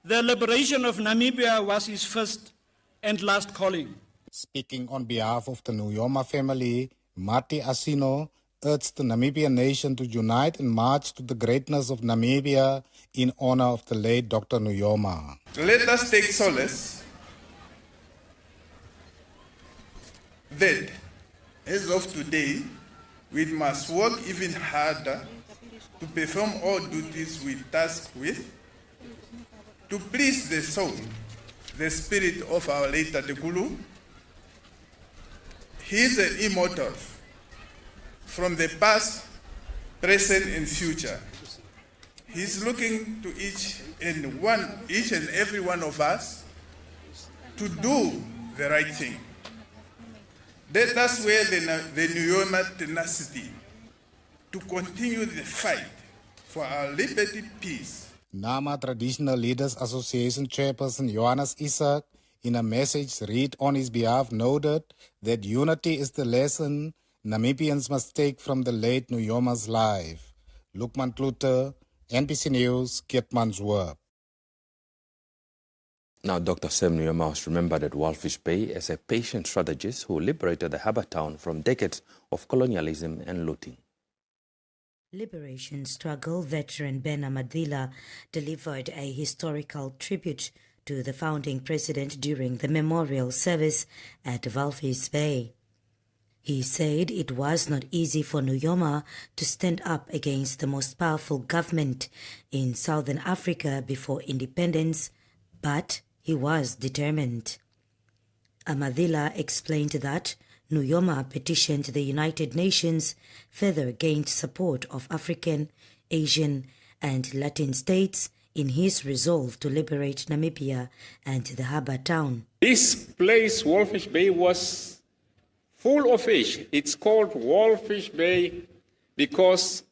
the liberation of Namibia was his first and last calling. Speaking on behalf of the Nujoma family, Mati Asino urged the Namibian nation to unite and march to the greatness of Namibia in honor of the late Dr. Nujoma. Let us take solace that as of today, we must work even harder to perform all duties we tasked with, to please the soul, the spirit of our late Tatekulu. He is an immortal from the past, present, and future. He's looking to each and every one of us to do the right thing. That's where the Nujoma tenacity to continue the fight for our liberty, peace. Nama Traditional Leaders Association chairperson Johannes Isaac, in a message read on his behalf, noted that unity is the lesson Namibians must take from the late Nujoma's life. Lukman Klute, NBC News, Keetmanshoop. Now, Dr. Sem Nujoma was remembered at Walfish Bay as a patient strategist who liberated the harbour town from decades of colonialism and looting. Liberation struggle veteran Ben Amadila delivered a historical tribute to the founding president during the memorial service at Walvis Bay. He said it was not easy for Nujoma to stand up against the most powerful government in Southern Africa before independence, but he was determined. Amadila explained that Nujoma petitioned the United Nations, further gained support of African, Asian and Latin states in his resolve to liberate Namibia and the harbour town. This place, Walvis Bay, was full of fish. It's called Walvis Bay because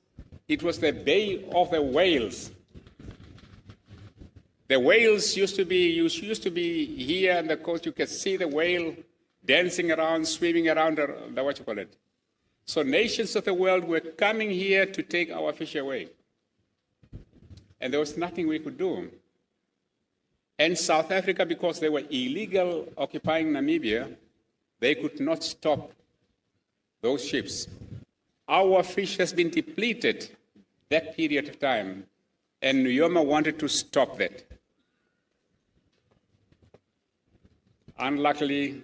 it was the Bay of the Whales. The whales used to be here on the coast. You could see the whale dancing around, swimming around the what you call it. So nations of the world were coming here to take our fish away. And there was nothing we could do. And South Africa, because they were illegal occupying Namibia, they could not stop those ships. Our fish has been depleted that period of time, and Nujoma wanted to stop that. Unluckily,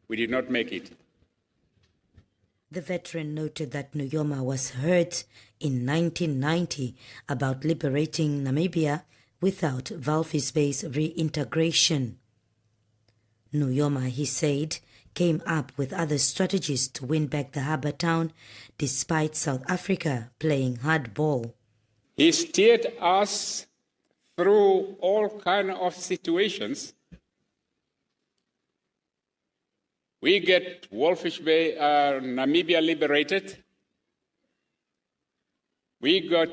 we did not make it. The veteran noted that Nujoma was heard in 1990 about liberating Namibia without Walvis Bay's reintegration. Nujoma, he said, came up with other strategies to win back the harbour town despite South Africa playing hardball. He steered us through all kinds of situations. We get Walvis Bay, Namibia liberated. We got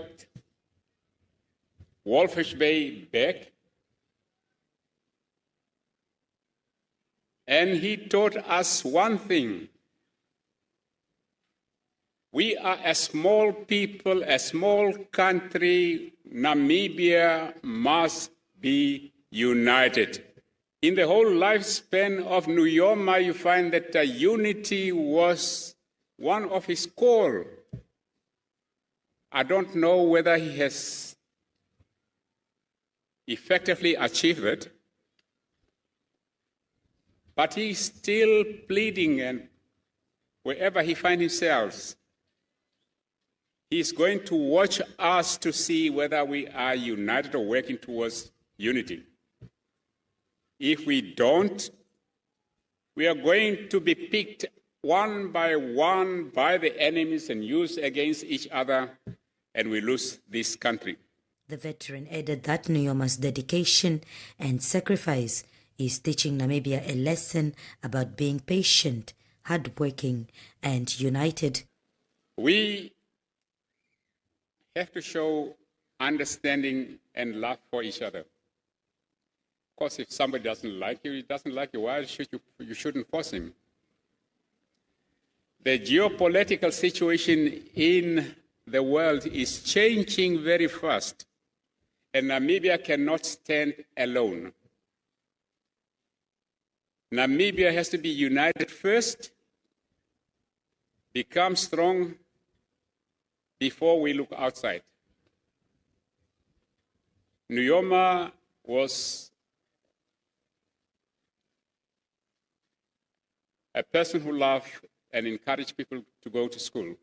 Walvis Bay back. And he taught us one thing. We are a small people, a small country. Namibia must be united. In the whole lifespan of Nujoma, you find that unity was one of his core. I don't know whether he has effectively achieved it, but he's still pleading, and wherever he finds himself, he's going to watch us to see whether we are united or working towards unity. If we don't, we are going to be picked one by the enemies and used against each other, and we lose this country. The veteran added that Nujoma's dedication and sacrifice is teaching Namibia a lesson about being patient, hardworking, and united. We have to show understanding and love for each other. Of course, if somebody doesn't like you, why should you shouldn't force him. The geopolitical situation in the world is changing very fast, and Namibia cannot stand alone. Namibia has to be united first, become strong before we look outside. Nujoma was a person who loved and encouraged people to go to school.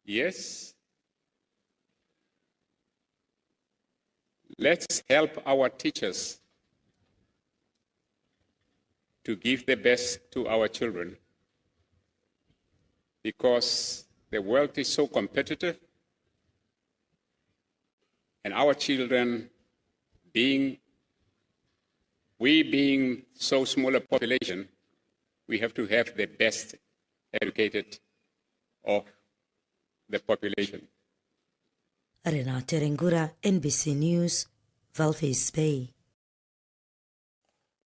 Yes, let's help our teachers to give the best to our children, because the world is so competitive, and our children being so small a population, we have to have the best educated of the population. Renate Rengura, NBC News, Walvis Bay.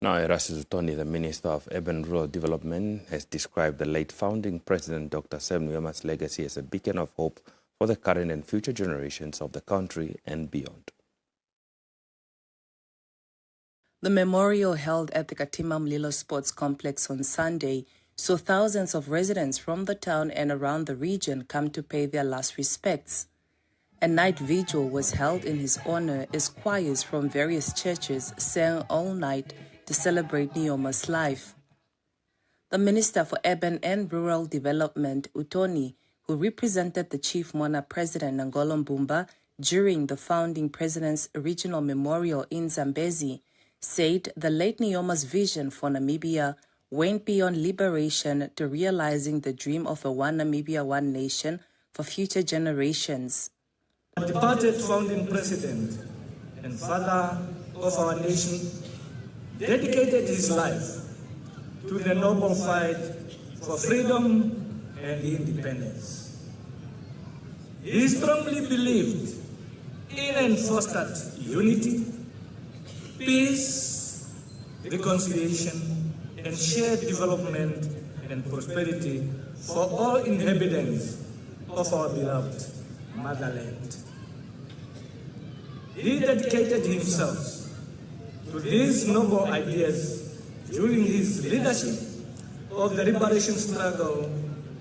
Now, Erastus Utoni, the Minister of Urban Rural Development, has described the late founding President Dr. Sam Nujoma's legacy as a beacon of hope for the current and future generations of the country and beyond. The memorial held at the Katima Mlilo Sports Complex on Sunday saw thousands of residents from the town and around the region come to pay their last respects. A night vigil was held in his honor as choirs from various churches sang all night to celebrate Nujoma's life. The Minister for Urban and Rural Development, Utoni, who represented the Chief Mona President Ngolo Mbumba during the founding president's regional memorial in Zambezi, said the late Nujoma's vision for Namibia went beyond liberation to realizing the dream of a one Namibia, one nation for future generations. The departed founding president and father of our nation dedicated his life to the noble fight for freedom and independence. He strongly believed in and fostered unity, peace, reconciliation, and shared development and prosperity for all inhabitants of our beloved motherland. He dedicated himself to these noble ideas during his leadership of the liberation struggle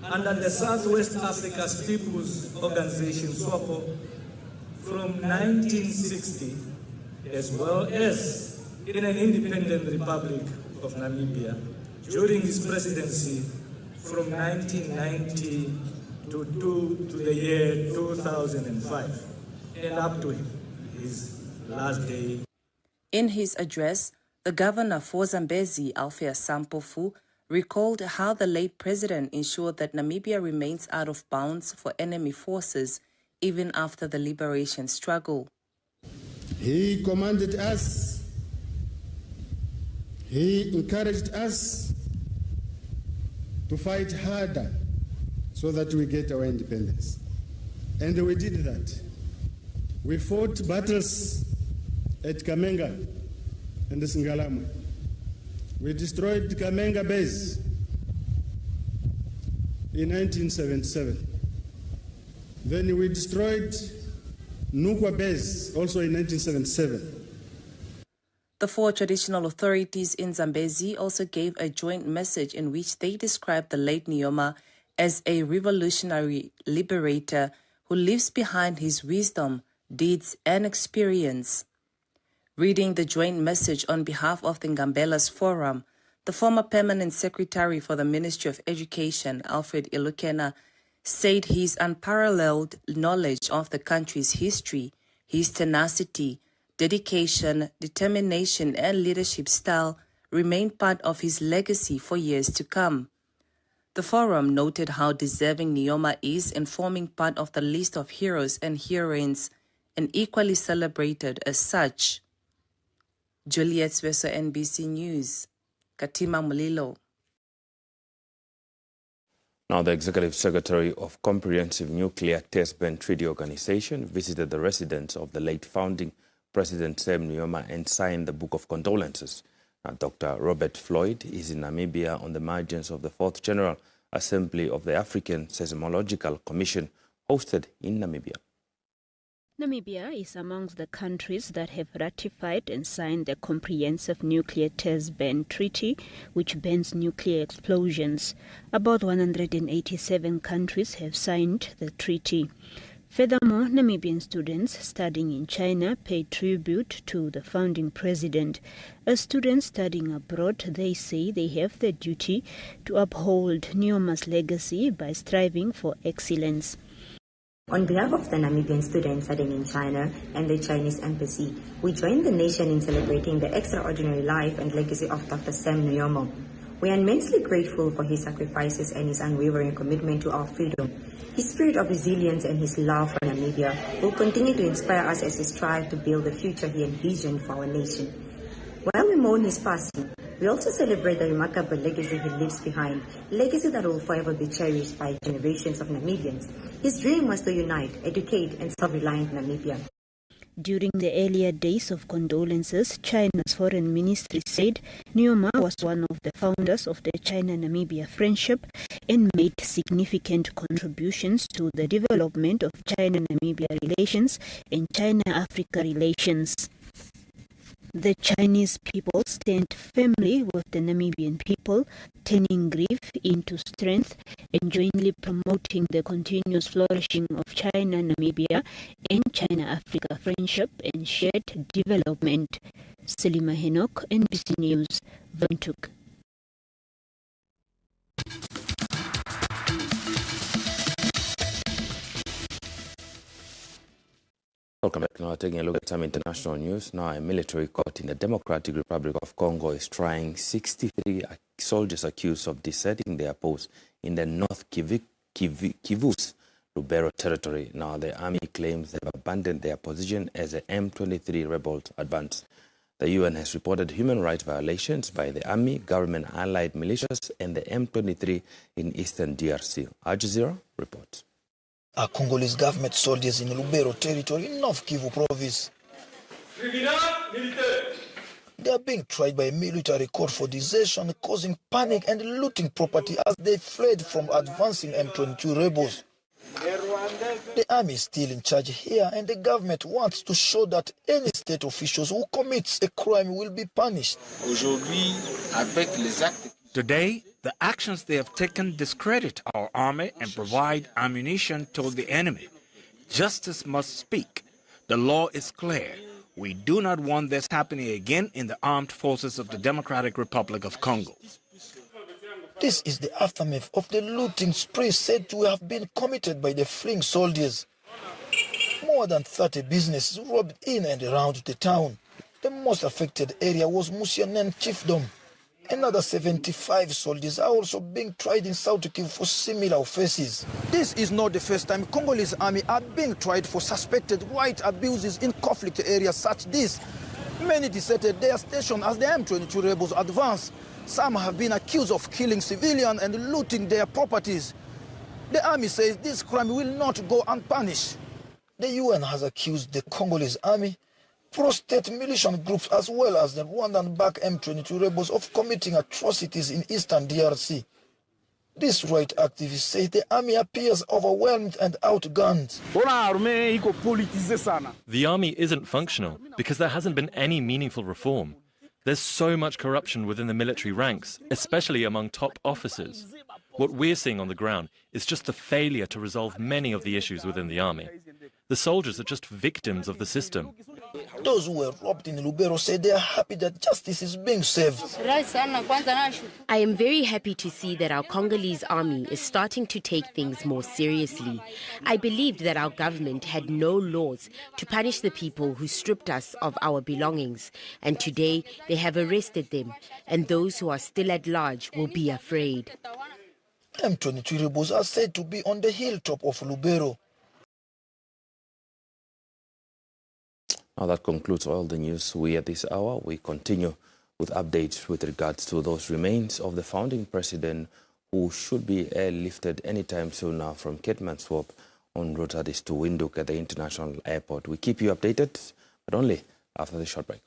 under the Southwest Africa's People's Organization, Swapo, from 1960, as well as in an independent Republic of Namibia during his presidency from 1990 to the year 2005 and up to his last day. In his address, the governor for Zambezi, Alfea Sampofu, recalled how the late president ensured that Namibia remains out of bounds for enemy forces even after the liberation struggle. He commanded us, he encouraged us to fight harder so that we get our independence. And we did that. We fought battles at Kamenga and Singalamo. We destroyed Kamenga base in 1977. Then we destroyed Nukwa base also in 1977. The four traditional authorities in Zambezi also gave a joint message in which they described the late Nujoma as a revolutionary liberator who leaves behind his wisdom, deeds, and experience. Reading the joint message on behalf of the Ngambela's Forum, the former permanent secretary for the Ministry of Education, Alfred Ilukena, said his unparalleled knowledge of the country's history, his tenacity, dedication, determination, and leadership style remained part of his legacy for years to come. The forum noted how deserving Nujoma is in forming part of the list of heroes and heroines, and equally celebrated as such. Juliet Sveso, NBC News. Katima Mulilo. Now, the Executive Secretary of Comprehensive Nuclear Test Ban Treaty Organization visited the residence of the late founding President Sam Nujoma and signed the Book of Condolences. Now, Dr. Robert Floyd is in Namibia on the margins of the 4th General Assembly of the African Seismological Commission hosted in Namibia. Namibia is amongst the countries that have ratified and signed the Comprehensive Nuclear Test Ban Treaty, which bans nuclear explosions. About 187 countries have signed the treaty. Furthermore, Namibian students studying in China pay tribute to the founding president. As students studying abroad, they say they have the duty to uphold Nujoma's legacy by striving for excellence. On behalf of the Namibian students studying in China and the Chinese embassy, we join the nation in celebrating the extraordinary life and legacy of Dr. Sam Nujoma. We are immensely grateful for his sacrifices and his unwavering commitment to our freedom. His spirit of resilience and his love for Namibia will continue to inspire us as we strive to build the future he envisioned for our nation. While we mourn his passing, we also celebrate the remarkable legacy he leaves behind, a legacy that will forever be cherished by generations of Namibians. His dream was to unite, educate, and self-reliant Namibia. During the earlier days of condolences, China's foreign ministry said Nujoma was one of the founders of the China-Namibia friendship and made significant contributions to the development of China-Namibia relations and China-Africa relations. The Chinese people stand firmly with the Namibian people, turning grief into strength and jointly promoting the continuous flourishing of China-Namibia and China-Africa friendship and shared development. Selima Henok, NBC News, Windhoek. Welcome back. Now taking a look at some international news. Now a military court in the Democratic Republic of Congo is trying 63 soldiers accused of deserting their post in the North Kivu's Lubero territory. Now the army claims they've abandoned their position as the M23 rebels advance. The UN has reported human rights violations by the army, government-allied militias and the M23 in eastern DRC. Al Jazeera reports. Congolese government soldiers in Lubero territory in North Kivu province. They are being tried by a military court for desertion, causing panic and looting property as they fled from advancing M23 rebels. The army is still in charge here, and the government wants to show that any state officials who commits a crime will be punished. Today, the actions they have taken discredit our army and provide ammunition to the enemy. Justice must speak. The law is clear. We do not want this happening again in the armed forces of the Democratic Republic of Congo. This is the aftermath of the looting spree said to have been committed by the fleeing soldiers. More than 30 businesses robbed in and around the town. The most affected area was Musianen Chiefdom. Another 75 soldiers are also being tried in South Kivu for similar offenses. This is not the first time Congolese army are being tried for suspected right abuses in conflict areas such this. Many deserted their station as the M23 rebels advance. Some have been accused of killing civilians and looting their properties. The army says this crime will not go unpunished. The UN has accused the Congolese army, pro-state militant groups as well as the Rwandan-backed M23 rebels of committing atrocities in eastern DRC. This right activist says the army appears overwhelmed and outgunned. The army isn't functional because there hasn't been any meaningful reform. There's so much corruption within the military ranks, especially among top officers. What we're seeing on the ground is just the failure to resolve many of the issues within the army. The soldiers are just victims of the system. Those who were robbed in Lubero say they are happy that justice is being served. I am very happy to see that our Congolese army is starting to take things more seriously. I believed that our government had no laws to punish the people who stripped us of our belongings, and today they have arrested them, and those who are still at large will be afraid. M23 rebels are said to be on the hilltop of Lubero. Now that concludes all the news we at this hour. We continue with updates with regards to those remains of the founding president who should be airlifted anytime soon now from Keetmanshoop en route to Windhoek at the international airport. We keep you updated, but only after the short break.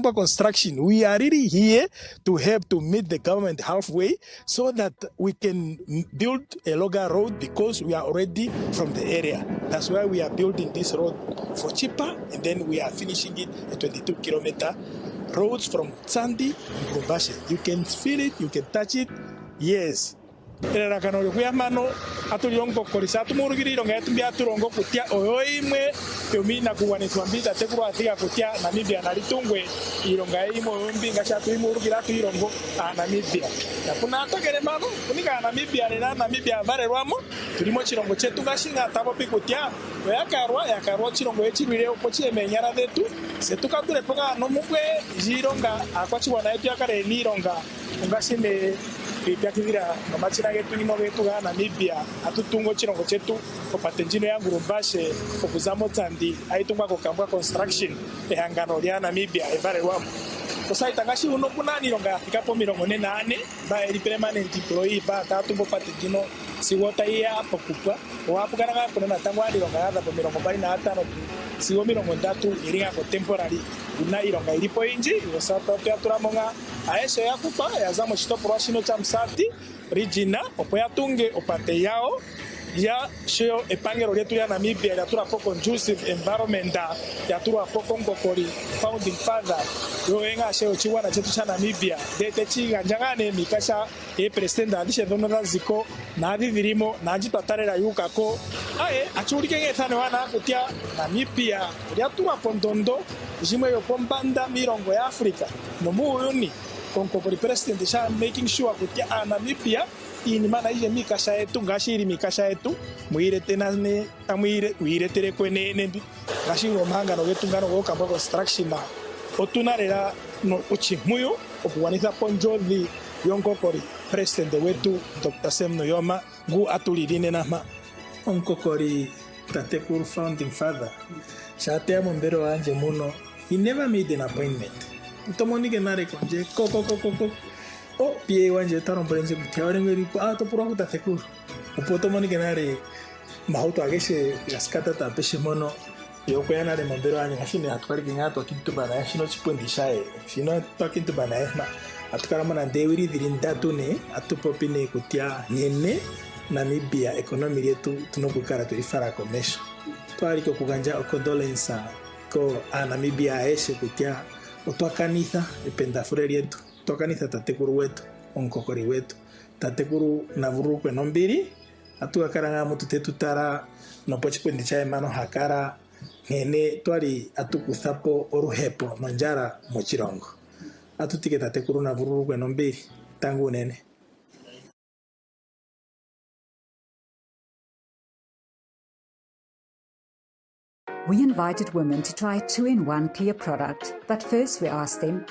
Construction, we are really here to help to meet the government halfway so that we can build a longer road because we are already from the area. That's why we are building this road for cheaper, and then we are finishing it a 22-kilometer roads from Tsandi and Gumbashe. You can feel it, you can touch it, yes. Era kanoro kuyamano atuliongo kolisa tumurugiriro ngatumbia turongo kutia oyoimwe tomina kuwane twambita tekuru atia kutia Namibia nalitungwe ironga imo mbinga chatu imurugira tuirongo Namibia napuna tokere mano kunika Namibia na Namibia bare rwamo tulimo chirongo chetu gashinga tabo pikutia yakarwa chirongo echirwire okochi emenyara detu setuka turepoka no mukwe jironga akwachi wana yetu yakare nironga ungashine Piakigira kamachina yetu ino yetu ga Namibia atutungo chirongo chetu opatenjino ya Gurumbashe okuzamo Tsandi aitunga kokambwa construction ehangano lya Namibia evare wamo osaitangashi uno kunani longa afikapo 48 ba eri permanent employee ba tatumbo patenjino siwota ya pokupwa wapugana kuna tangwa longa ya 25 siwo 30 iringa ko temporary una ironga ilipo inji wasata tuyaturamonga aesho yakupa yazamo chitoporo shino cha msati regina opoyatunge opate yao ya shio epangelo letu ya Namibia ya tura po conducive environment ya tura po ngokori founding father yo enga shio chiwana chetu cha Namibia dete chiga njangane mikasha president alishe dono ziko na vivirimo na jipatarera yukako ae achulike ngethane wana kutia Namibia ya tura pondondo jimwe yo pombanda mirongo ya Africa no muuyuni konkokori president sha making sure kutia Namibia ini mana ije mikasha yetu ngashiri mikasha yetu muire tenane tamuire uire tere kwenene ngashiro manga no getu ngano goka kwa construction na otunarera no uchimuyo okuwanisa ponjodhi yonkokori president wetu Dr. Sem Nujoma ngu atulirine nama onkokori tatekuru founding father shate amombero wanje muno. He never made an appointment utomonike nare konje koko o pie wanje tarombrenje kutiaorengeri to pura kutatekuru upotomonike nare mahuto ageshe yaskata tapeshe mono yoko yana de mombero anye ngashine atwari kingato kintu bana shino chipundishae shino tokintu bana esma atukara mana dewiri dirinda tune atupopine kutia nene Namibia economy yetu tunokukara tulifara komesho twari ko kuganja condolence ko Namibia aeshe kutia otwakanitha ependafureri yetu twakanitha tatekuru wetu onkokori wetu tatekuru navuru kwenombiri atuakaranga mutu tetutara no pochipwendi cha emano hakara ngene twari atukuthapo oruhepo nonjara mochirongo atutike tatekuru navuru kwenombiri tangu nene. We invited women to try a 2-in-1 clear product, but first we asked them,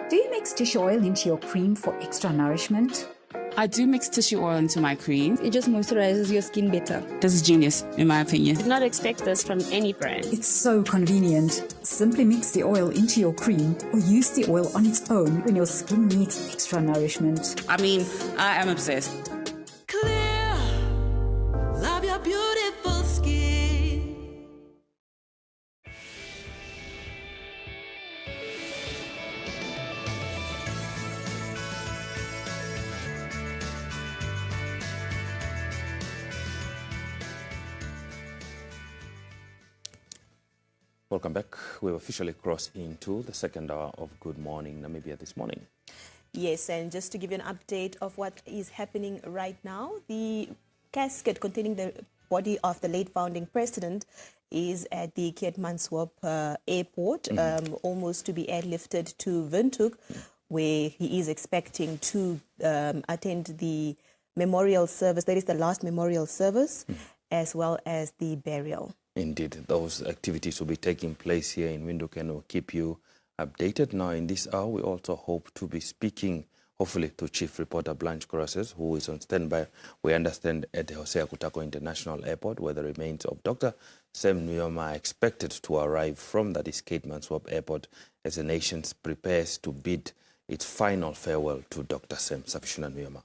do you mix tissue oil into your cream for extra nourishment? I do mix tissue oil into my cream. It just moisturizes your skin better. This is genius, in my opinion. You did not expect this from any brand. It's so convenient. Simply mix the oil into your cream or use the oil on its own when your skin needs extra nourishment. I mean, I am obsessed. Clear, love your beautiful skin. Welcome back. We've officially crossed into the second hour of Good Morning Namibia this morning. Yes, and just to give you an update of what is happening right now, the casket containing the body of the late founding president is at the Keetmanshoop airport, almost to be airlifted to Windhoek, where he is expecting to attend the memorial service. That is the last memorial service, as well as the burial. Indeed, those activities will be taking place here in Windhoek and we'll keep you updated. Now, in this hour, we also hope to be speaking, hopefully, to Chief Reporter Blanche Crosses, who is on standby, we understand, at the Hosea Kutako International Airport, where the remains of Dr. Sem Nujoma are expected to arrive from that is Keetmanshoop Airport as the nation prepares to bid its final farewell to Dr. Sem Nujoma.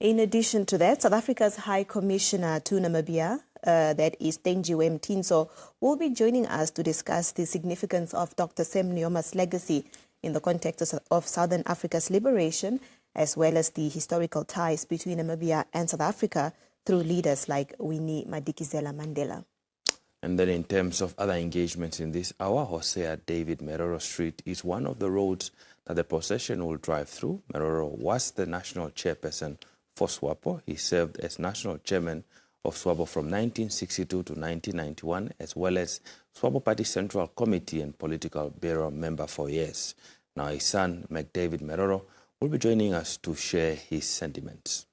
In addition to that, South Africa's High Commissioner to Namibia, that is Tenjiwe Mtinso, will be joining us to discuss the significance of Dr. Sem Nujoma's legacy in the context of Southern Africa's liberation, as well as the historical ties between Namibia and South Africa through leaders like Winnie Madikizela Mandela. And then in terms of other engagements in this hour, Hosea David Meroro Street is one of the roads that the procession will drive through. Meroro was the national chairperson for Swapo. He served as national chairman of Swapo from 1962 to 1991, as well as Swapo Party Central Committee and Political Bureau member for years. Now his son, McDavid Meroro, will be joining us to share his sentiments.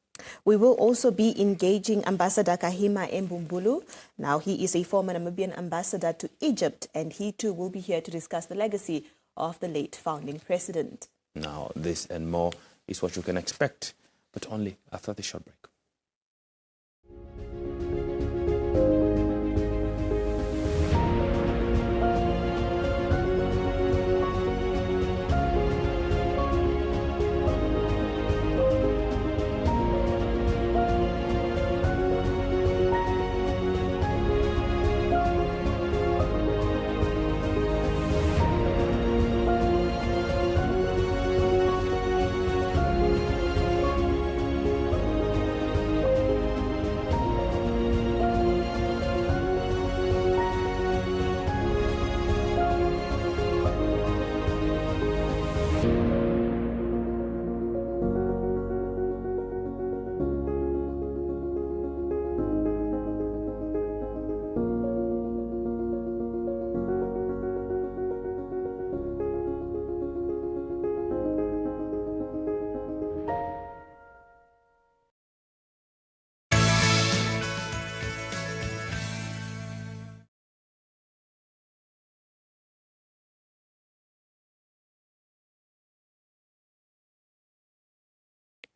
We will also be engaging Ambassador Kahima Mbumbulu. Now he is a former Namibian ambassador to Egypt, and he too will be here to discuss the legacy of the late founding president. Now this and more is what you can expect, but only after the short break.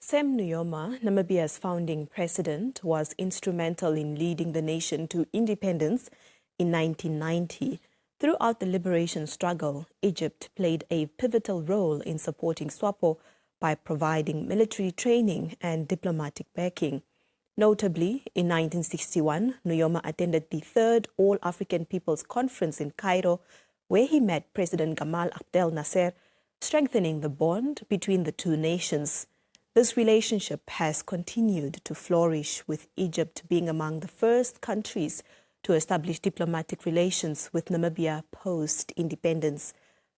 Sam Nujoma, Namibia's founding president, was instrumental in leading the nation to independence in 1990. Throughout the liberation struggle, Egypt played a pivotal role in supporting Swapo by providing military training and diplomatic backing. Notably, in 1961, Nujoma attended the Third All-African People's Conference in Cairo, where he met President Gamal Abdel Nasser, strengthening the bond between the two nations. This relationship has continued to flourish, with Egypt being among the first countries to establish diplomatic relations with Namibia post-independence.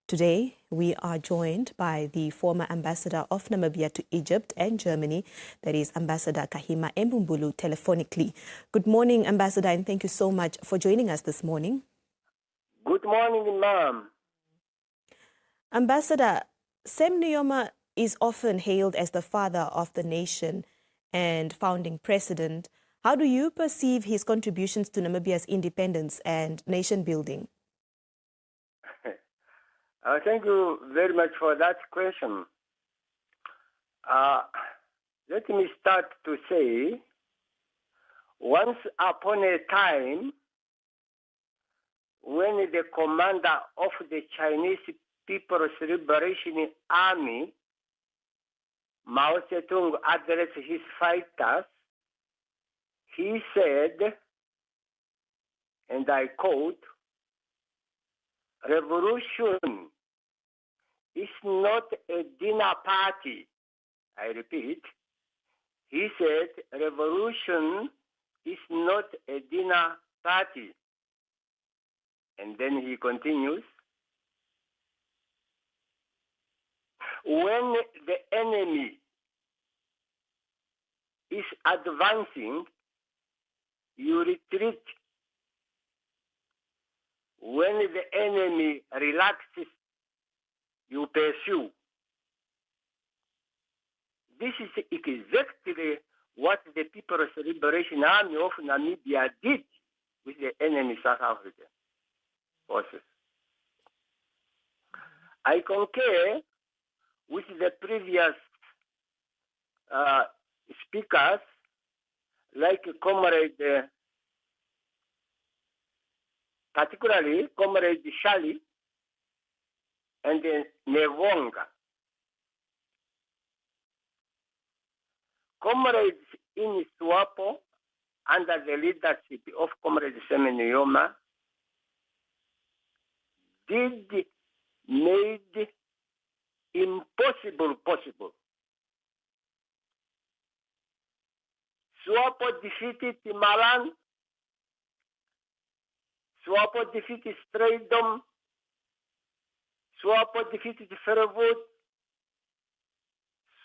Today, we are joined by the former ambassador of Namibia to Egypt and Germany, that is Ambassador Kahima Embumbulu, telephonically. Good morning, Ambassador, and thank you so much for joining us this morning. Good morning, ma'am. Ambassador, Sam Nujoma is often hailed as the father of the nation and founding president. How do you perceive his contributions to Namibia's independence and nation building? Thank you very much for that question. Let me start to say, once upon a time, when the commander of the Chinese People's Liberation Army, Mao Zedong, addressed his fighters, he said, and I quote, "Revolution is not a dinner party." I repeat, he said, "Revolution is not a dinner party." And then he continues, "When the enemy is advancing, you retreat. When the enemy relaxes, you pursue." This is exactly what the People's Liberation Army of Namibia did with the enemy South African forces. I concur with the previous speakers, like Comrade, particularly Comrade Shali and Nevonga. Comrades in Swapo, under the leadership of Comrade Sam Nujoma, made impossible possible. Swapo defeated Malan, Swapo defeated Straydom, Swapo defeated Fairwood,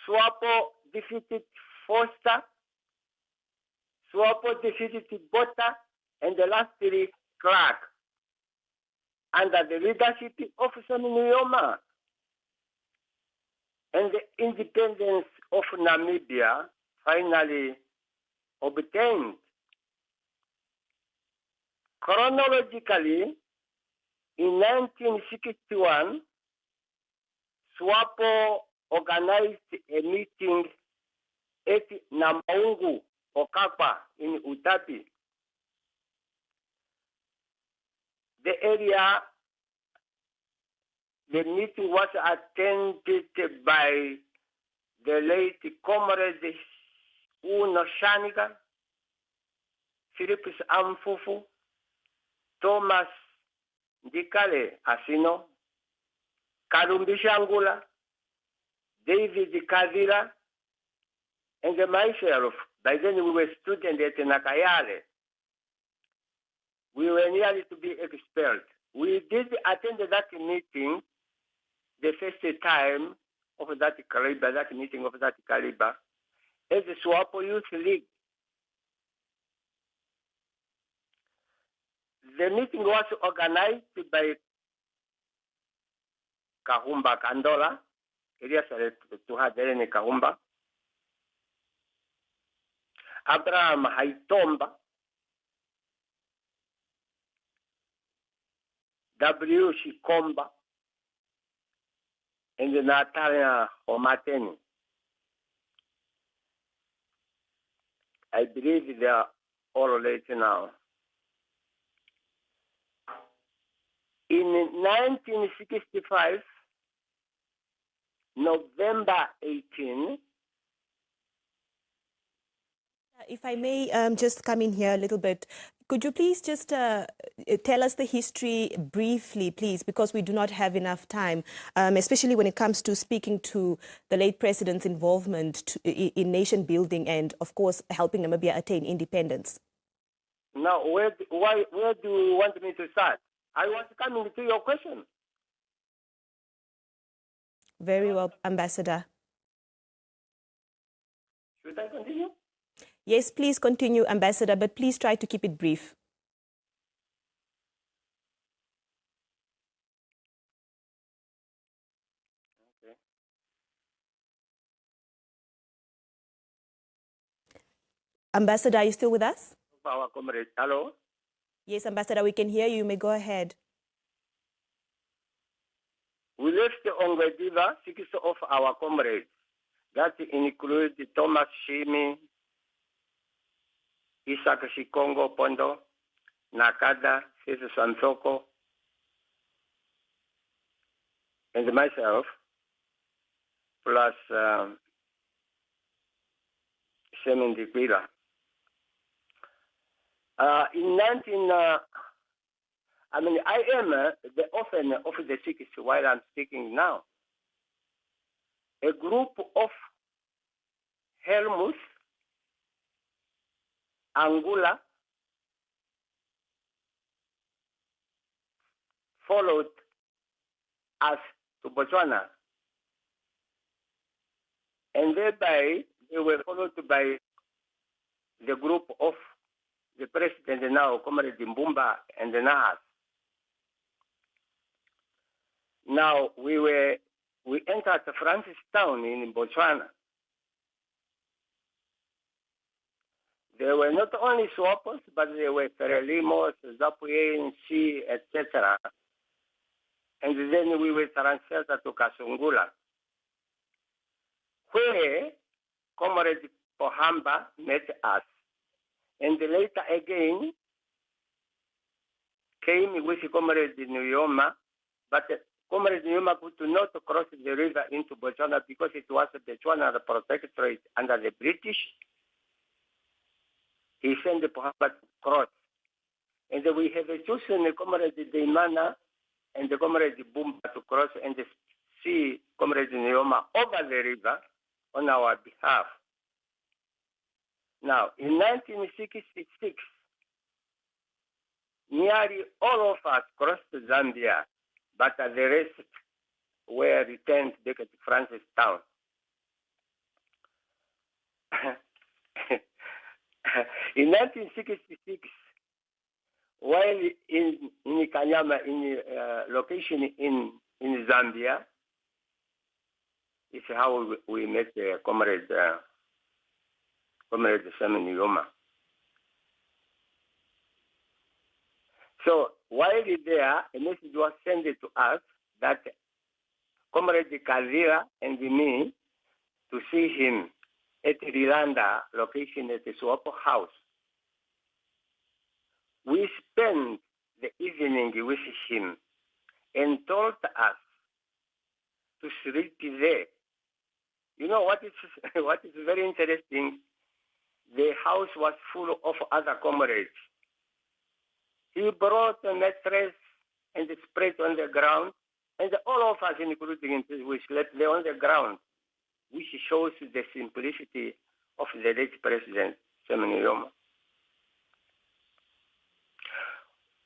Swapo defeated Foster, Swapo defeated Bota, and the last three, Clark, under the leadership of Sam Nujoma. And the independence of Namibia finally obtained. Chronologically, in 1961, Swapo organized a meeting at Namaungu, Okapa, in Utapi. The area, the meeting was attended by the late Comrade Uno Shaniga, Philippus Amfufu, Thomas Ndikale Asino, Kalumbi Shangula, David Kavira, and myself. By then we were students at Nakayale. We were nearly to be expelled. We did attend that meeting the first time of that caliber, that meeting of that caliber, as the Swapo Youth League. The meeting was organized by Kahumba Kandola, Elias Tuhaderene Kahumba, Abraham Haitomba, W. Shikomba, and Natalia Omateni. I believe they are all late now. In 1965, November 18, if I may just come in here a little bit, could you please just tell us the history briefly, please, because we do not have enough time, especially when it comes to speaking to the late president's involvement in nation building and, of course, helping Namibia attain independence. Now, where do you want me to start? I was coming to your question. Very well, Ambassador. Should I continue? Yes, please continue, Ambassador, but please try to keep it brief. Okay. Ambassador, are you still with us? Our comrade, hello? Yes, Ambassador, we can hear you. You may go ahead. We left Ongwediva, 6 of our comrades. That includes Thomas Shimi, Isaac Shikongo Pondo, Nakada, Cesar Santoko, and myself, plus Semen Dikwila. I am the orphan of the 6th while I'm speaking now. A group of Helmus, Angola, followed us to Botswana. And thereby, they were followed by the group of the president now, Comrade Mbumba and the Nahas. Now, we entered Francistown in Botswana. There were not only Swapos, but there were Ferelimos, Zapuyen, C, etc. And then we were transferred to Kasungula, where Comrade Pohamba met us. And later again came with Comrade Nujoma, but Comrade Nujoma could not cross the river into Botswana because it was the Botswana protectorate under the British. He sent the Pohamba to cross. And we have chosen Comrade Deimana and the Comrade Bumba to cross and see Comrade Nujoma over the river on our behalf. Now, in 1966, nearly all of us crossed Zambia, but the rest were returned back to Francistown. In 1966, while in Kanyama, in location in Zambia, is how we met Comrade Simon Nujoma. So while there, a message was sent to us that Comrade Kazira and me to see him at Rilanda location at the Swapo house. We spent the evening with him and told us to sleep there. You know what is very interesting? The house was full of other comrades. He brought a mattress and spread on the ground, and all of us, including him, we slept there on the ground, which shows the simplicity of the late President, Simon Nujoma.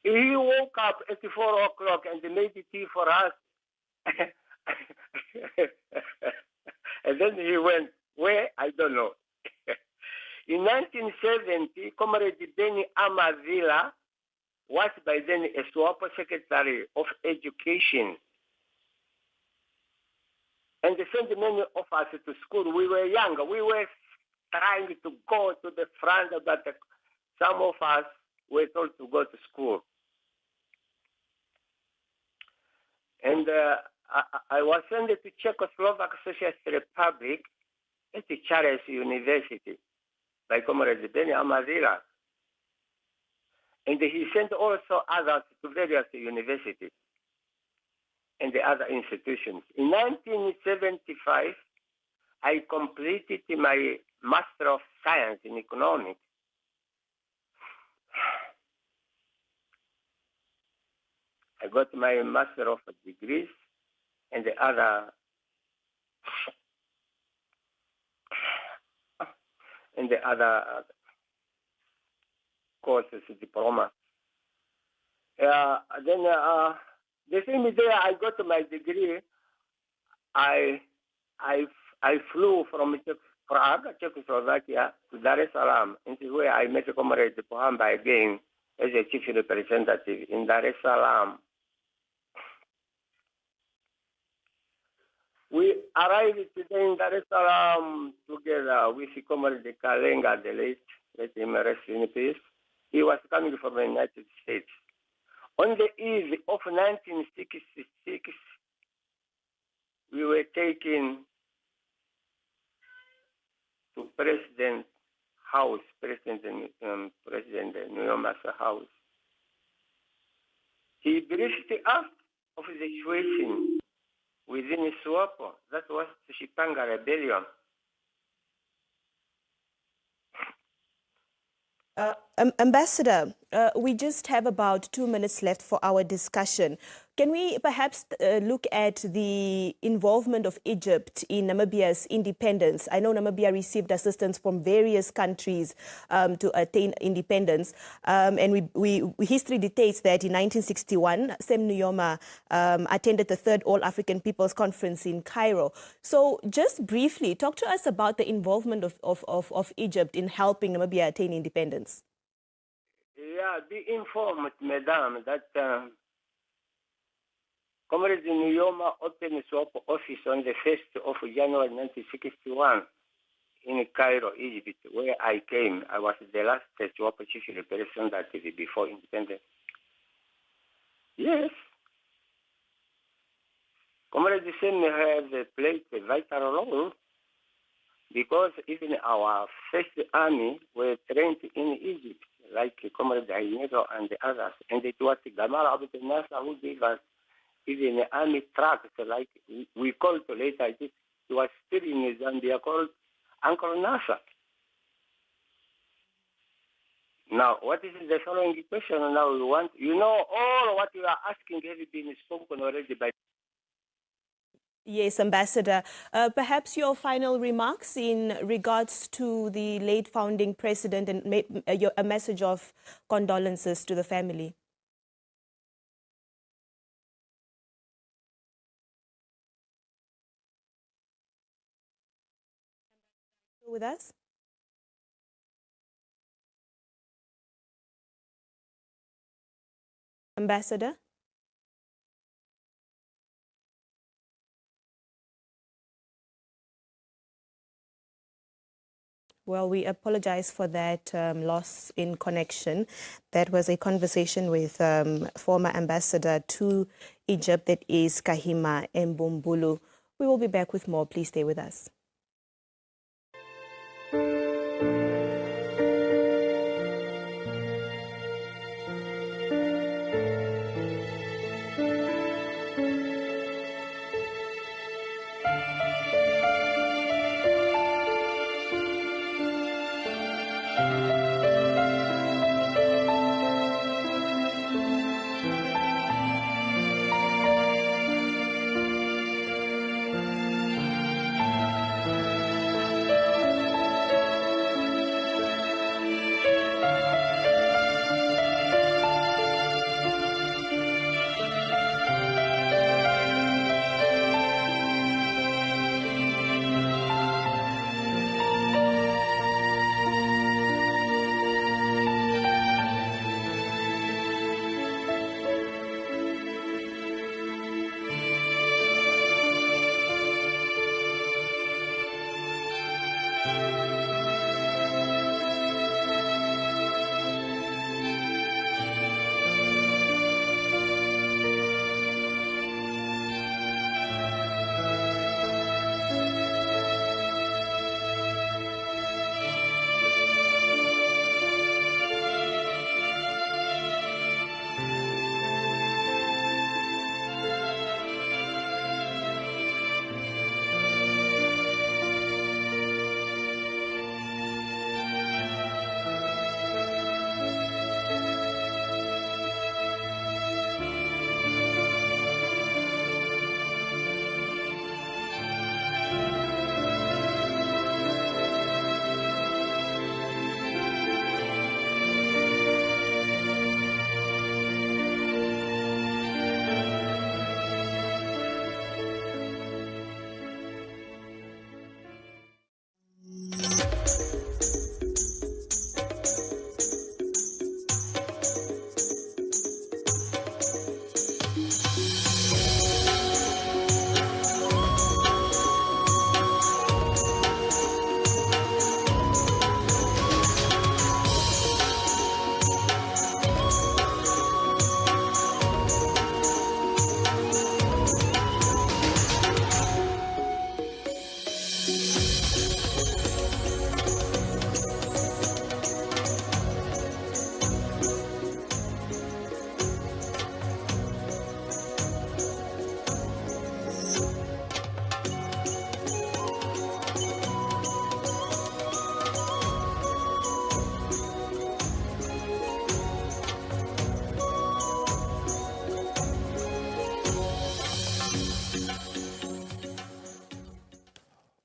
He woke up at 4 o'clock and made tea for us. And then he went, where? I don't know. In 1970, Comrade Benny Amazila was by then a Swapo Secretary of Education. And they sent many of us to school. We were young. We were trying to go to the front, but some of us were told to go to school. And I was sent to Czechoslovak Socialist Republic at the Charles University. by Comrade Ben Amadila. And he sent also others to various universities and the other institutions. In 1975, I completed my Master of Science in Economics. I got my Master of Degrees and the other courses, diploma. Then the same day I got my degree, I flew from Prague, Czechoslovakia, to Dar es Salaam. And this is where I met Comrade Pohamba again as a chief representative in Dar es Salaam. We arrived today in Dar es Salaam together with Comrade Kalenga, the late, let him rest in peace. He was coming from the United States. On the eve of 1966, we were taken to President House, President Nuyoma's house. He briefed us of the situation within Swapo. That was the Shipanga rebellion. Ambassador, we just have about 2 minutes left for our discussion. Can we perhaps look at the involvement of Egypt in Namibia's independence? I know Namibia received assistance from various countries to attain independence. And history dictates that in 1961, Sam Nujoma attended the Third All-African People's Conference in Cairo. So just briefly, talk to us about the involvement of Egypt in helping Namibia attain independence. Yeah, be informed, Madam, that Comrade Nujoma opened Swapo office on the 1st of January 1961 in Cairo, Egypt, where I came. I was the last Swapo chief representative before independence. Yes. Comrade Sam has played a vital role because even our first army were trained in Egypt, like Comrade Ainero and the others. And it was Gamal Abdel Nasser who gave us even army trucks, like we called later. It was still in Zambia called Uncle Nasser. Now, what is the following question now we want? You know, all what you are asking has been spoken already by... Yes, Ambassador. Perhaps your final remarks in regards to the late founding president and a message of condolences to the family. With us? Ambassador? Well, we apologize for that loss in connection. That was a conversation with former ambassador to Egypt, that is Kahima Mbumbulu. We will be back with more. Please stay with us.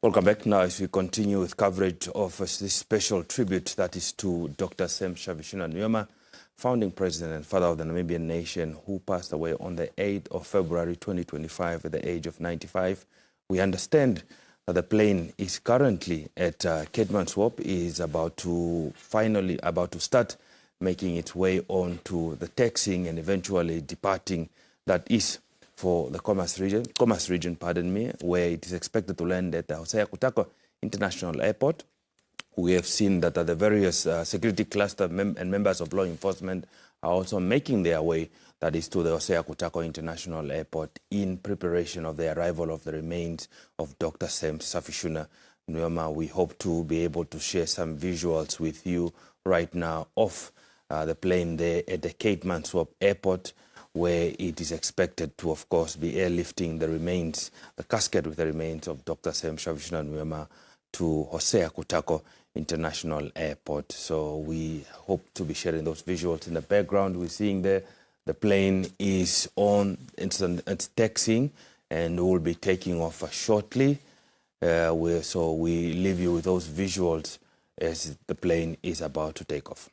Welcome back now as we continue with coverage of this special tribute that is to Dr. Sam Shavishuna Nujoma, founding president and father of the Namibian nation, who passed away on the 8th of February 2025 at the age of 95. We understand that the plane is currently at Keetmanshoop, is about to start making its way on to the taxiing and eventually departing. That is for the Commerce region, where it is expected to land at the Hosea Kutako International Airport. We have seen that the various security cluster and members of law enforcement are also making their way, that is to the Hosea Kutako International Airport, in preparation of the arrival of the remains of Dr. Sam Shavishuna Nujoma. We hope to be able to share some visuals with you right now of the plane there at the Keetmanshoop Airport, where it is expected to, of course, be airlifting the remains, the casket with the remains of Dr. Sam Shavishuna Nujoma to Hosea Kutako International Airport. So we hope to be sharing those visuals. In the background, we're seeing there the plane is on, it's taxiing, and will be taking off shortly. So we leave you with those visuals as the plane is about to take off.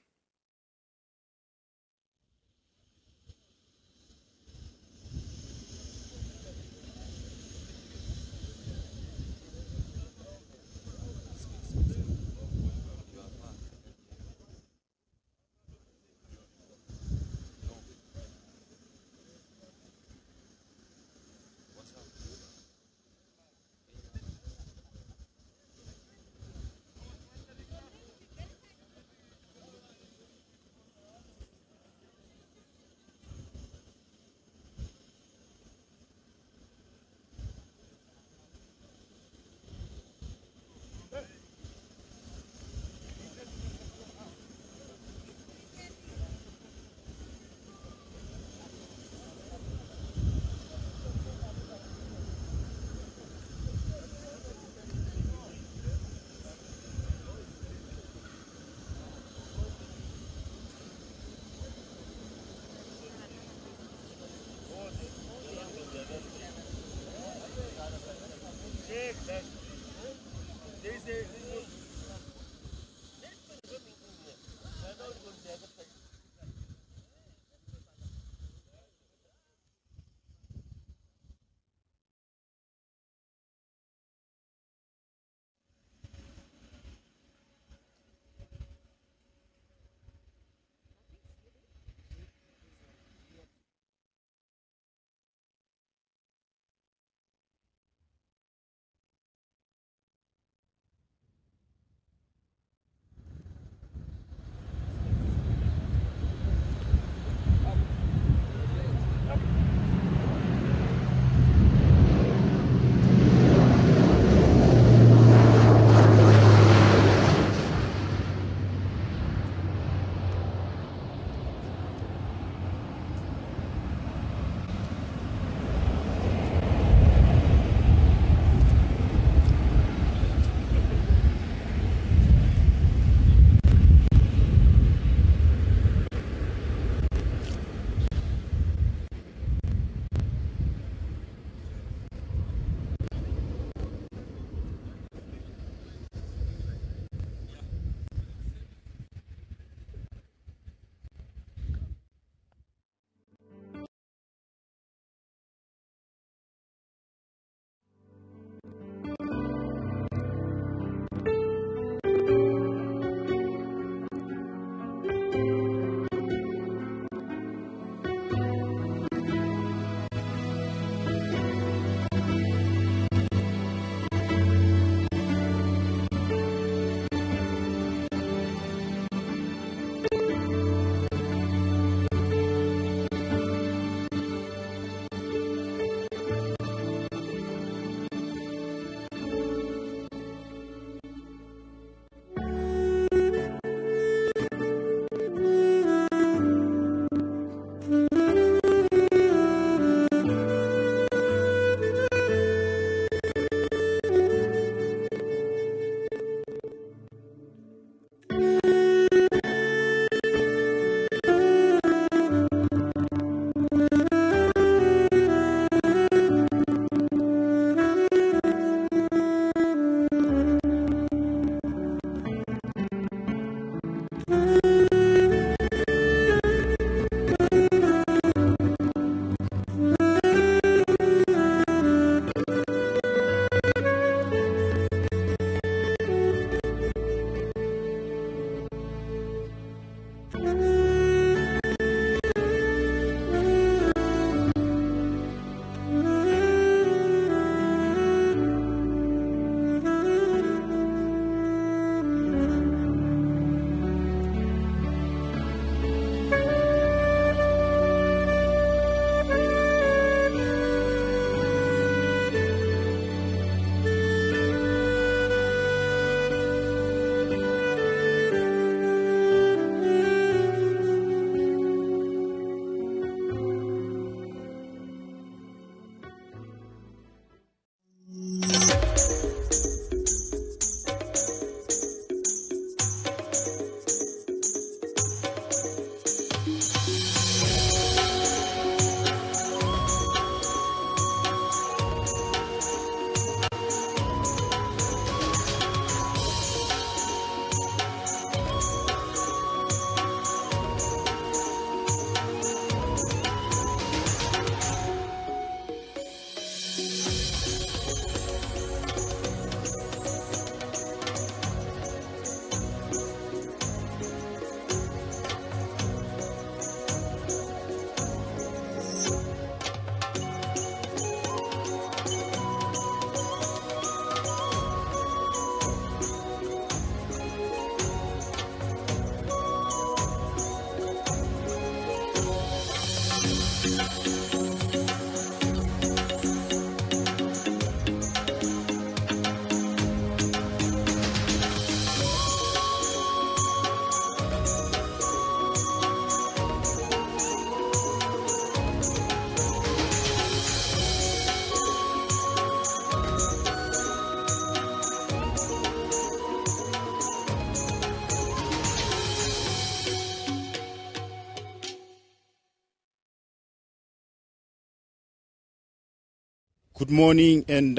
Good morning, and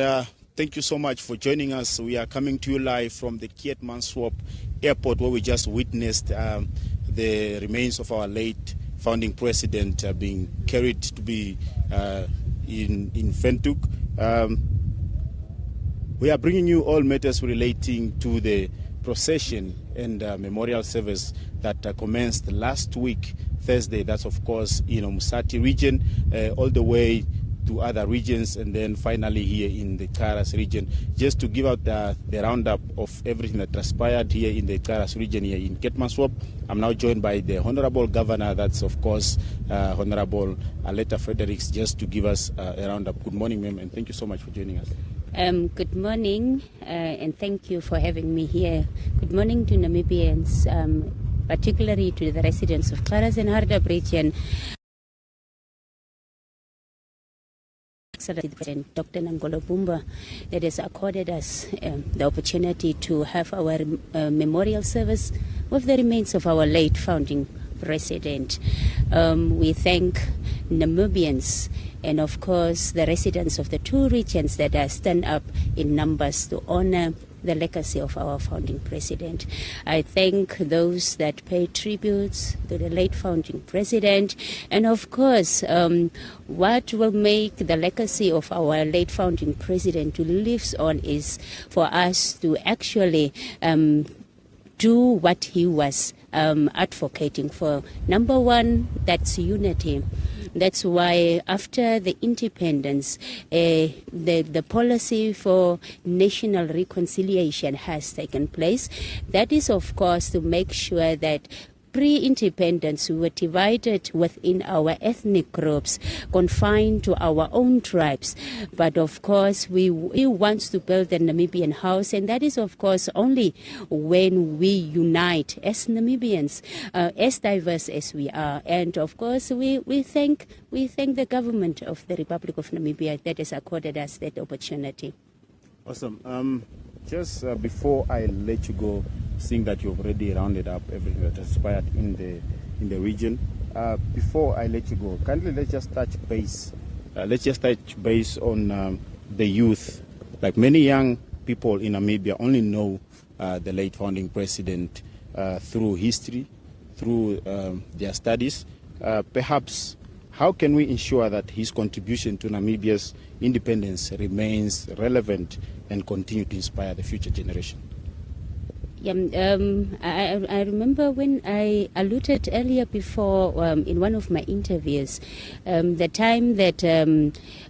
thank you so much for joining us. We are coming to you live from the Keetmanshoop airport, where we just witnessed the remains of our late founding president being carried to be in Windhoek. We are bringing you all matters relating to the procession and memorial service that commenced last week, Thursday. That's, of course, in Musati region, all the way to other regions, and then finally here in the Karas region. Just to give out the roundup of everything that transpired here in the Karas region, here in Keetmanshoop. I'm now joined by the Honorable Governor, that's of course Honorable Aleta Fredericks, just to give us a roundup. Good morning, ma'am, and thank you so much for joining us. Good morning, and thank you for having me here. Good morning to Namibians, particularly to the residents of Karas and Hardap region. President Dr. Nangolo Bumba, that has accorded us the opportunity to have our memorial service with the remains of our late founding president. We thank Namibians and, of course, the residents of the two regions that are stand up in numbers to honor the legacy of our founding president. I thank those that pay tributes to the late founding president. And of course, what will make the legacy of our late founding president to live on is for us to actually do what he was advocating for. Number one, that's unity. That's why after the independence, the policy for national reconciliation has taken place. That is, of course, to make sure that pre-independence we were divided within our ethnic groups, confined to our own tribes. But of course, we want to build a Namibian house, and that is, of course, only when we unite as Namibians, as diverse as we are. And of course, we thank the government of the Republic of Namibia that has accorded us that opportunity. Awesome. Just before I let you go, seeing that you've already rounded up everything that transpired in the region, before I let you go, kindly let's just touch base. On the youth. Like many young people in Namibia only know the late founding president through history, through their studies. Perhaps, how can we ensure that his contribution to Namibia's independence remains relevant and continue to inspire the future generation? Yeah, I remember when I alluded earlier before in one of my interviews, the time that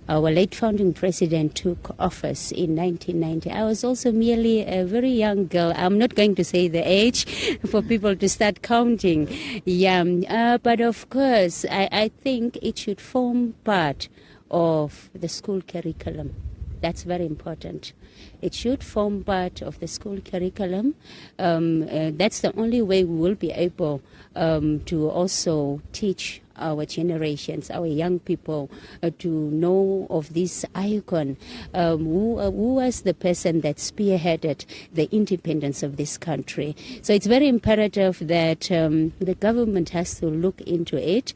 our late founding president took office in 1990. I was also merely a very young girl. I'm not going to say the age for people to start counting. Yeah, but of course, I think it should form part of the school curriculum. That's very important. It should form part of the school curriculum. That's the only way we will be able to also teach our generations, our young people, to know of this icon who was the person that spearheaded the independence of this country. So it's very imperative that the government has to look into it,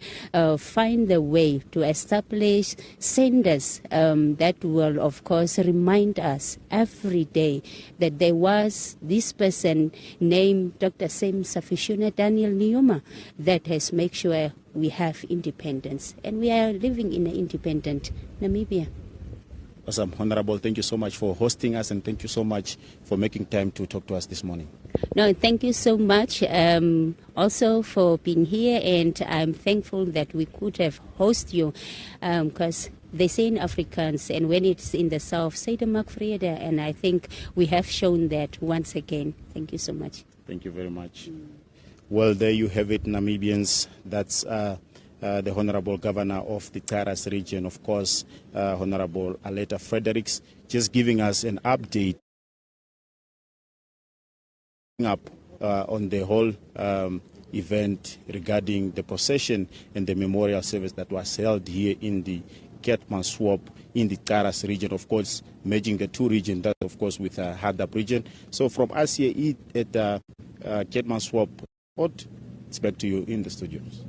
find the way to establish centers that will, of course, remind us every day that there was this person named Dr. Sem Safishuna Daniel Nujoma that has made sure we have independence, and we are living in an independent Namibia. Awesome. Honorable, thank you so much for hosting us, and thank you so much for making time to talk to us this morning. No, thank you so much also for being here, and I'm thankful that we could have hosted you because they say in Afrikaans, and when it's in the South, say the Mark Vrede, and I think we have shown that once again. Thank you so much. Thank you very much. Well, there you have it, Namibians. That's the Honorable Governor of the Karas region, of course, Honorable Aleta Fredericks, just giving us an update on the whole event regarding the procession and the memorial service that was held here in the Keetmanshoop in the Karas region, of course, merging the two regions, that of course with Hardap region. So from us here at Keetmanshoop, it's back to you in the studios.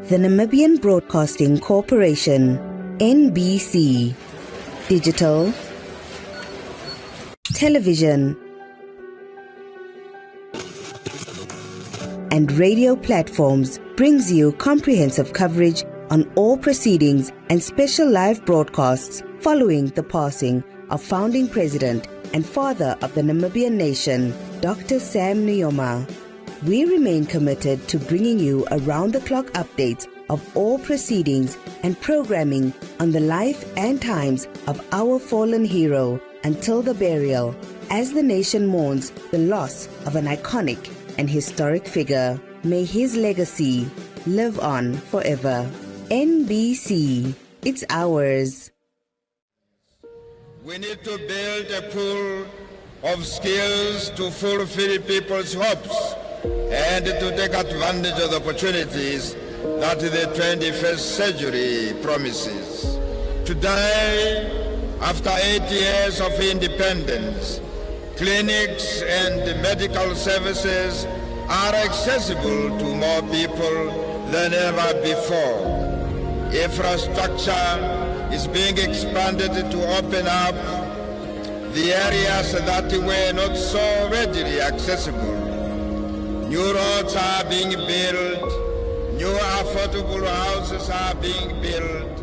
The Namibian Broadcasting Corporation, NBC, digital, television, and radio platforms brings you comprehensive coverage on all proceedings and special live broadcasts following the passing of founding president and father of the Namibian nation, Dr. Sam Nujoma. We remain committed to bringing you around-the-clock updates of all proceedings and programming on the life and times of our fallen hero until the burial, as the nation mourns the loss of an iconic and historic figure. May his legacy live on forever. NBC, it's ours. We need to build a pool of skills to fulfill people's hopes and to take advantage of the opportunities that the 21st century promises. Today, after 8 years of independence, clinics and medical services are accessible to more people than ever before. Infrastructure is being expanded to open up the areas that were not so readily accessible. New roads are being built, new affordable houses are being built,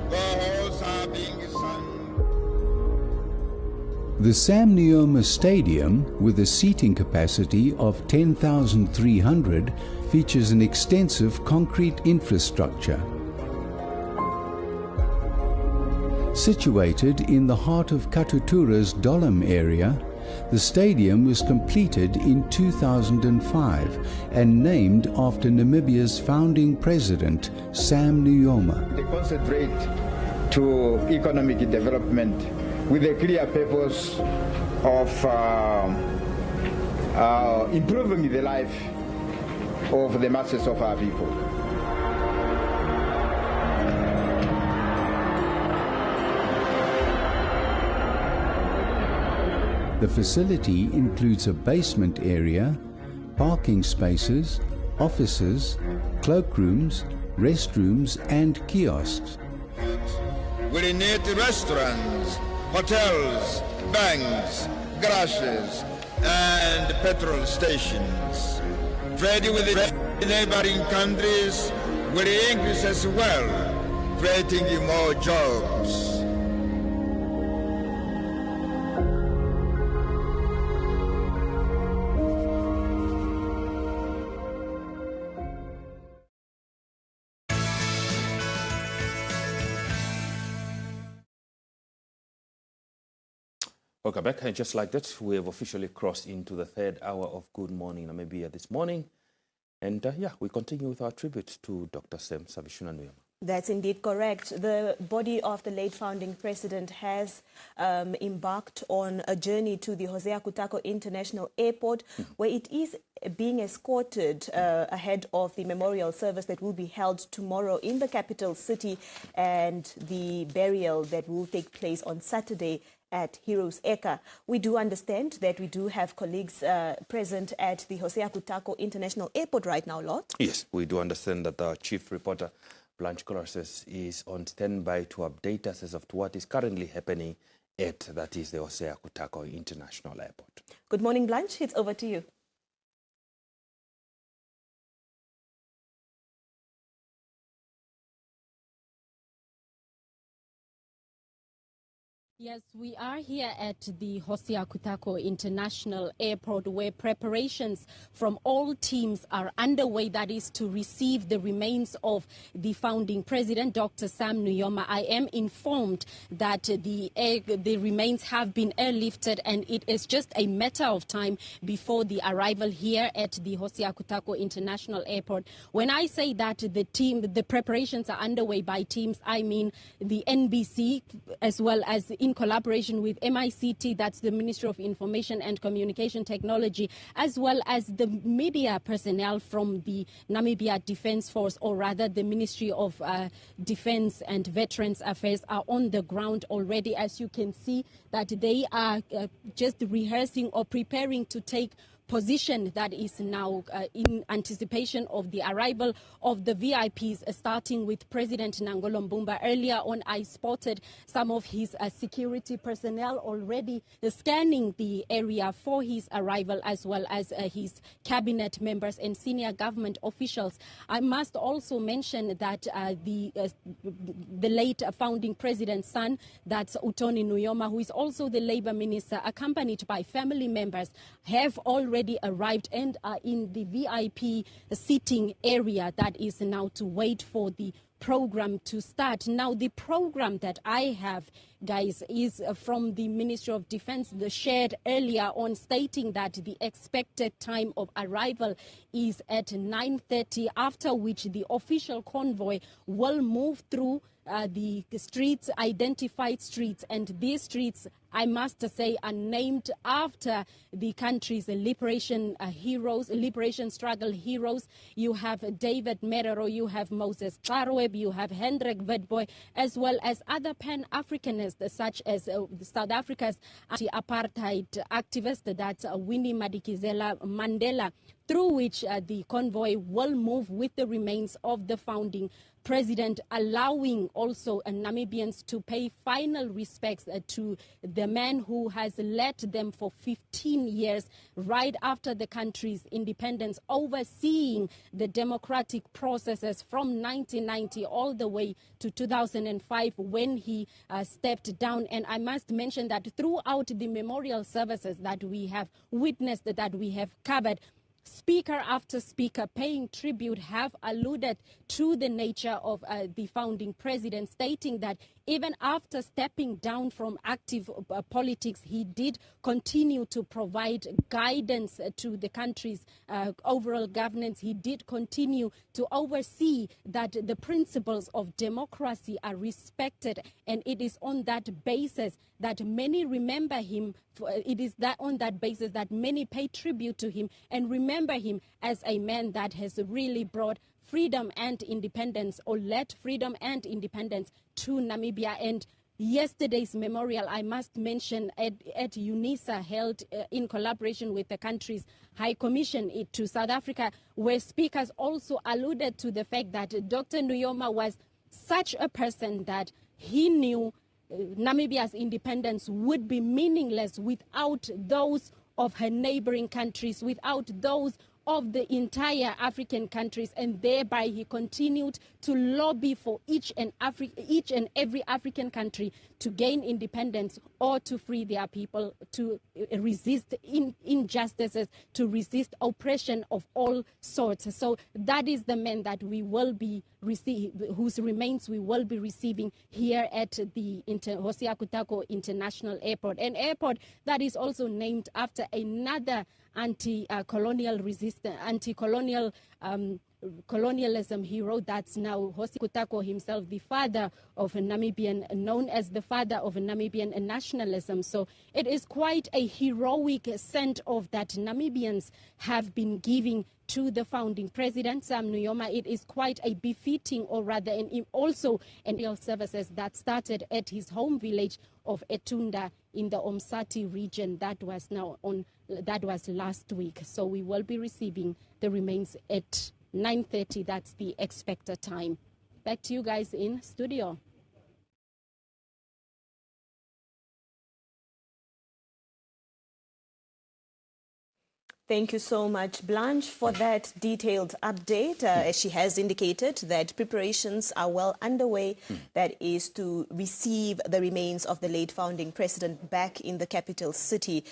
boreholes are being sunk. The Sam Nujoma Stadium, with a seating capacity of 10,300, features an extensive concrete infrastructure. Situated in the heart of Katutura's Dolam area, the stadium was completed in 2005 and named after Namibia's founding president, Sam Nujoma. They concentrate to economic development with a clear purpose of improving the life of the masses of our people. The facility includes a basement area, parking spaces, offices, cloakrooms, restrooms and kiosks. We need restaurants, hotels, banks, garages and petrol stations. Trade with the neighboring countries will increase as well, creating more jobs. Welcome back, and just like that, we have officially crossed into the third hour of Good Morning Namibia this morning. And we continue with our tribute to Dr. Sam Nujoma. That's indeed correct. The body of the late founding president has embarked on a journey to the Hosea Kutako International Airport, where it is being escorted ahead of the memorial service that will be held tomorrow in the capital city and the burial that will take place on Saturday at Heroes Eka. We do understand that we do have colleagues present at the Hosea Kutako International Airport right now, Lord. Yes, we do understand that our chief reporter, Blanche Colossus, is on standby to update us as of to what is currently happening at, that is, the Hosea Kutako International Airport. Good morning, Blanche. It's over to you. Yes, we are here at the Hosea Kutako International Airport, where preparations from all teams are underway, that is to receive the remains of the founding president, Dr. Sam Nujoma. I am informed that the remains have been airlifted, and it is just a matter of time before the arrival here at the Hosea Kutako International Airport. When I say that the preparations are underway by teams, I mean the NBC, as well as in collaboration with MICT, that's the Ministry of Information and Communication Technology, as well as the media personnel from the Namibia Defence Force, or rather the Ministry of Defence and Veterans Affairs, are on the ground already. As you can see, that they are just rehearsing or preparing to take position that is now in anticipation of the arrival of the VIPs, starting with President Nangolo Mbumba. Earlier on, I spotted some of his security personnel already scanning the area for his arrival, as well as his cabinet members and senior government officials. I must also mention that the late founding president's son, that's Utoni Nujoma, who is also the labor minister, accompanied by family members, have already arrived and are in the VIP seating area that is now to wait for the program to start. Now, the program that I have, guys, is from the Ministry of Defense, shared earlier on, stating that the expected time of arrival is at 9:30, after which the official convoy will move through the streets, identified streets, and these streets, I must say, are named after the country's liberation heroes, liberation struggle heroes. You have David Meroro, you have Moses Charweb, you have Hendrik Witbooi, as well as other Pan-Africanists such as South Africa's anti-apartheid activist, that's Winnie Madikizela Mandela, through which the convoy will move with the remains of the founding president, allowing also Namibians to pay final respects to the man who has led them for 15 years, right after the country's independence, overseeing the democratic processes from 1990 all the way to 2005 when he stepped down. And I must mention that throughout the memorial services that we have witnessed, that we have covered, speaker after speaker paying tribute have alluded to the nature of the founding president, stating that even after stepping down from active politics, he did continue to provide guidance to the country's overall governance. He did continue to oversee that the principles of democracy are respected, and it is on that basis that many remember him. It is that on that basis that many pay tribute to him and remember him as a man that has really brought freedom and independence, or led freedom and independence to Namibia. And yesterday's memorial, I must mention, at UNISA, held in collaboration with the country's High Commission to South Africa, where speakers also alluded to the fact that Dr. Nujoma was such a person that he knew Namibia's independence would be meaningless without those of her neighboring countries, without those of the entire African countries, and thereby he continued to lobby for each and every African country to gain independence or to free their people, to resist injustices, to resist oppression of all sorts. So that is the man that we will be whose remains we will be receiving here at the Hosea Kutako International Airport, an airport that is also named after another anti-colonial colonialism hero, that's now Hosea Kutako himself, the father of Namibian, known as the father of Namibian nationalism. So it is quite a heroic send-off that Namibians have been giving to the founding president, Sam Nujoma. It is quite a befitting, or rather also real services that started at his home village of Etunda in the Omsati region. That was last week. So we will be receiving the remains at 9:30. That's the expected time. Back to you guys in studio. Thank you so much, Blanche, for that detailed update. As she has indicated that preparations are well underway, that is to receive the remains of the late founding president back in the capital city.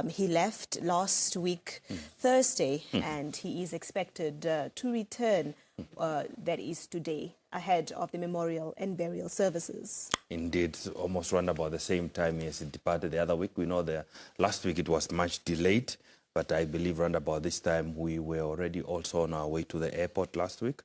He left last week, Thursday, and he is expected to return, that is today, ahead of the memorial and burial services. Indeed, almost round about the same time as it departed the other week. We know that last week it was much delayed, but I believe round about this time we were already also on our way to the airport last week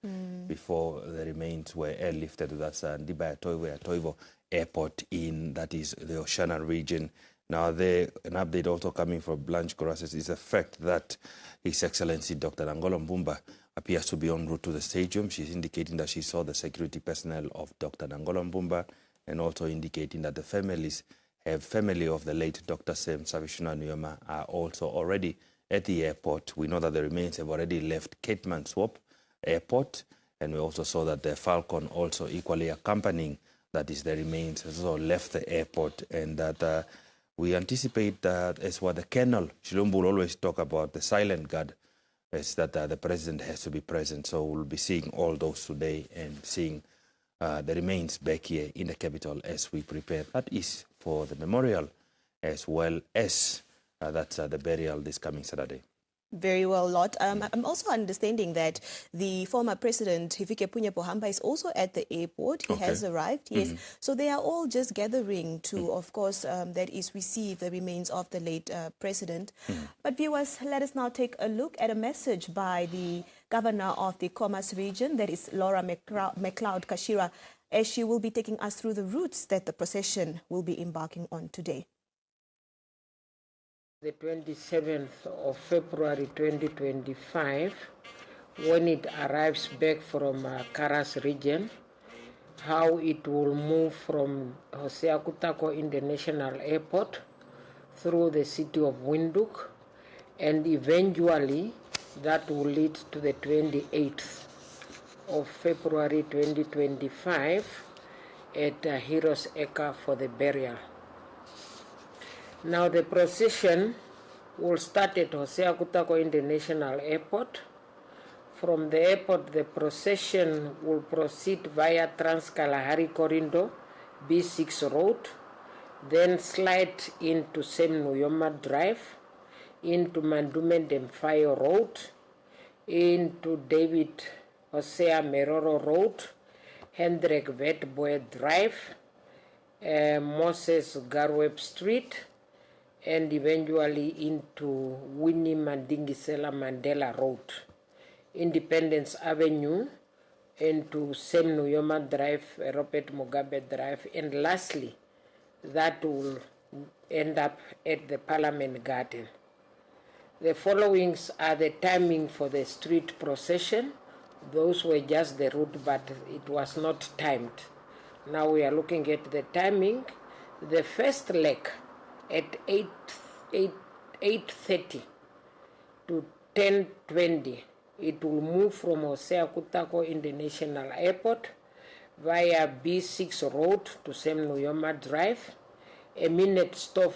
before the remains were airlifted. That's Ndibaya Toivo Airport that is the Oshana region. Now, an update also coming from Blanche Coraces is the fact that His Excellency Dr. Nangolo Mbumba appears to be en route to the stadium. She's indicating that she saw the security personnel of Dr. Nangolo Mbumba, and also indicating that the family of the late Dr. Sam Savishuna Nujoma are also already at the airport. We know that the remains have already left Keetmanshoop airport, and we also saw that the Falcon also equally accompanying, that is the remains, has also left the airport, and that we anticipate that, as what the Colonel Shilombu will always talk about, the silent guard, is that the president has to be present. So we'll be seeing all those today and seeing the remains back here in the capital as we prepare. That is for the memorial, as well as that's the burial this coming Saturday. Very well, Lot. I'm also understanding that the former president, Hifikepunye Pohamba, is also at the airport. He has arrived, yes. So they are all just gathering to, of course, that is, receive the remains of the late president. But viewers, let us now take a look at a message by the governor of the Khomas region, that is Laura McLeod Kashira, as she will be taking us through the routes that the procession will be embarking on today. The 27th of February 2025, when it arrives back from Karas region, how it will move from Hosea Kutako International Airport through the city of Windhoek, and eventually that will lead to the 28th of February 2025 at Heroes Eka for the burial. Now the procession will start at Hosea Kutako International Airport. From the airport, the procession will proceed via Trans-Kalahari Corridor, B6 Road, then slide into Sam Nujoma Drive, into Mandume Demfayo Road, into David Hosea Meroro Road, Hendrik Wetboy Drive, Moses Garweb Street, and eventually into Winnie Madikizela Mandela Road, Independence Avenue, into Sam Nujoma Drive, Robert Mugabe Drive, and lastly, that will end up at the Parliament Garden. The followings are the timing for the street procession. Those were just the route, but it was not timed. Now we are looking at the timing. The first leg at 8:30 to 10:20, it will move from Hosea Kutako International Airport via B6 Road to Sam Nujoma Drive, a minute stop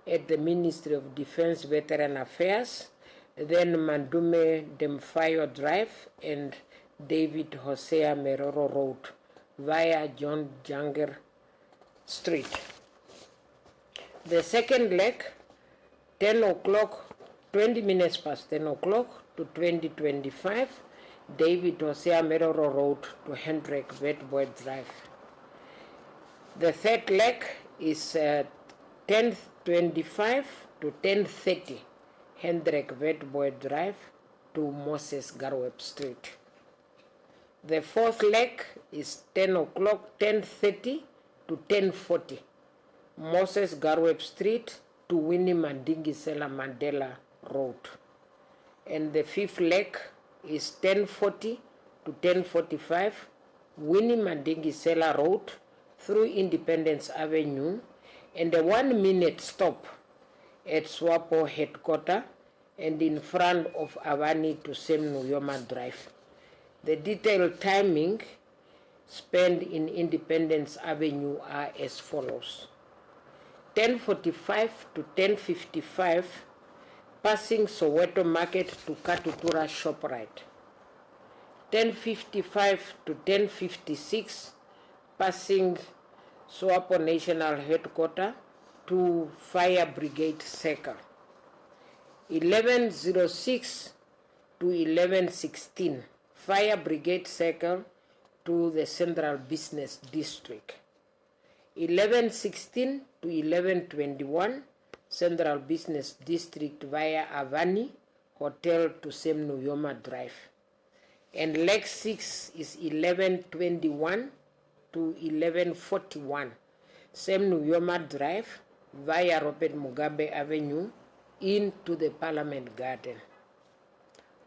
at the Ministry of Defense Veteran Affairs, then Mandume Demfayo Drive and David Hosea Meroro Road via John Janger Street. The second leg, 10 o'clock, 20 minutes past 10 o'clock to 20:25, David Hosea Meroro Road to Hendrik Wetboy Drive. The third leg is 10:25 to 10:30, Hendrik Wetboy Drive to Moses Garweb Street. The fourth leg is 10 o'clock, 10:30 to 10:40, Moses Garweb Street to Winnie Madikizela Mandela Road. And the fifth leg is 10:40 to 10:45, Winnie Madikizela Road through Independence Avenue, and a 1 minute stop at Swapo headquarters and in front of Avani to Sam Nujoma Drive. The detailed timing spent in Independence Avenue are as follows: 10:45 to 10:55, passing Soweto Market to Katutura Shoprite. 10:55 to 10:56, passing Swapo National Headquarters to Fire Brigade Circle. 11:06 to 11:16, Fire Brigade Circle to the Central Business District. 11:16 to 11:21, Central Business District via Avani Hotel to Sam Nujoma Drive. And leg 6 is 11:21 to 11:41, Sam Nujoma Drive via Robert Mugabe Avenue into the Parliament Garden.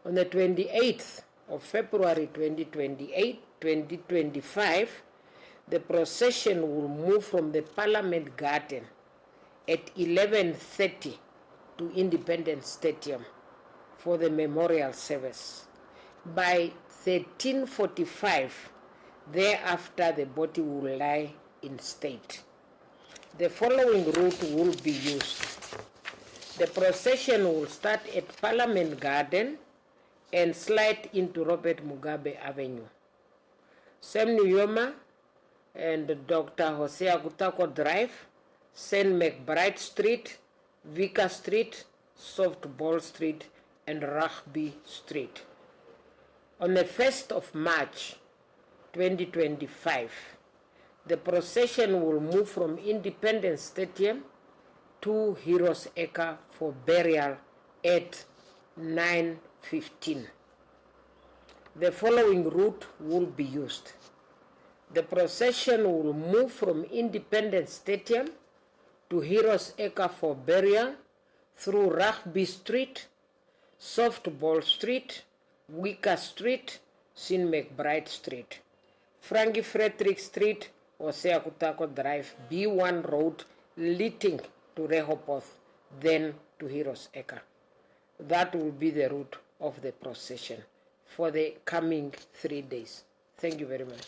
On the 28th of February 2025, the procession will move from the Parliament Garden at 11:30 to Independence Stadium for the memorial service. By 1345, thereafter the body will lie in state. The following route will be used. The procession will start at Parliament Garden and slide into Robert Mugabe Avenue. Sam Nujoma and Dr. Hosea Kutako Drive, St. McBride Street, Vika Street, Softball Street, and Rugby Street. On the 1st of March 2025, the procession will move from Independence Stadium to Heroes Acre for burial at 9:15. The following route will be used. The procession will move from Independence Stadium to Heroes Acre for burial through Rugby Street, Softball Street, Wicker Street, St. McBride Street, Frankie Frederick Street, Hosea Kutako Drive, B1 Road leading to Rehoboth, then to Heroes Acre. That will be the route of the procession for the coming 3 days. Thank you very much.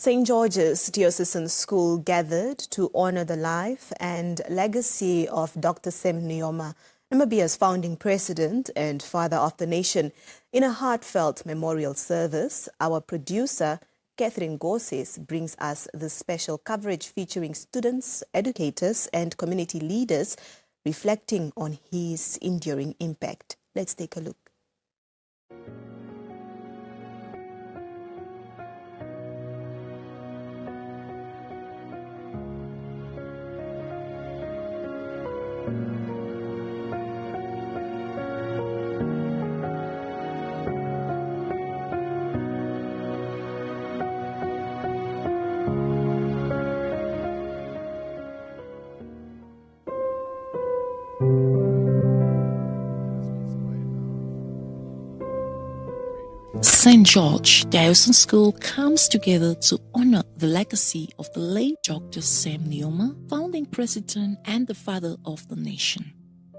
St. George's Diocesan School gathered to honor the life and legacy of Dr. Sam Nujoma, Namibia's founding president and father of the nation. In a heartfelt memorial service, our producer, Catherine Gosses, brings us the special coverage featuring students, educators and community leaders reflecting on his enduring impact. Let's take a look. St. George Diocesan School comes together to honor the legacy of the late Dr. Sam Nujoma, founding president and the father of the nation.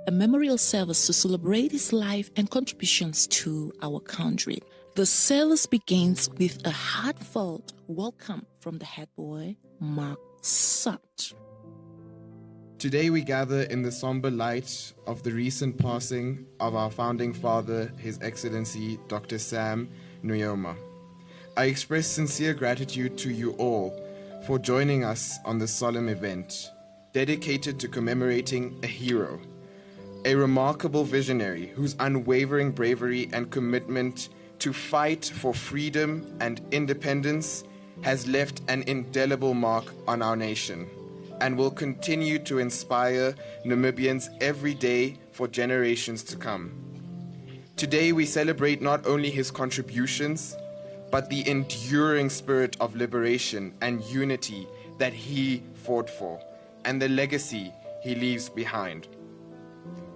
A memorial service to celebrate his life and contributions to our country. The service begins with a heartfelt welcome from the head boy, Mark Sut. Today we gather in the somber light of the recent passing of our founding father, His Excellency Dr. Sam Nujoma. I express sincere gratitude to you all for joining us on this solemn event, dedicated to commemorating a hero, a remarkable visionary whose unwavering bravery and commitment to fight for freedom and independence has left an indelible mark on our nation, and will continue to inspire Namibians every day for generations to come. Today we celebrate not only his contributions, but the enduring spirit of liberation and unity that he fought for, and the legacy he leaves behind.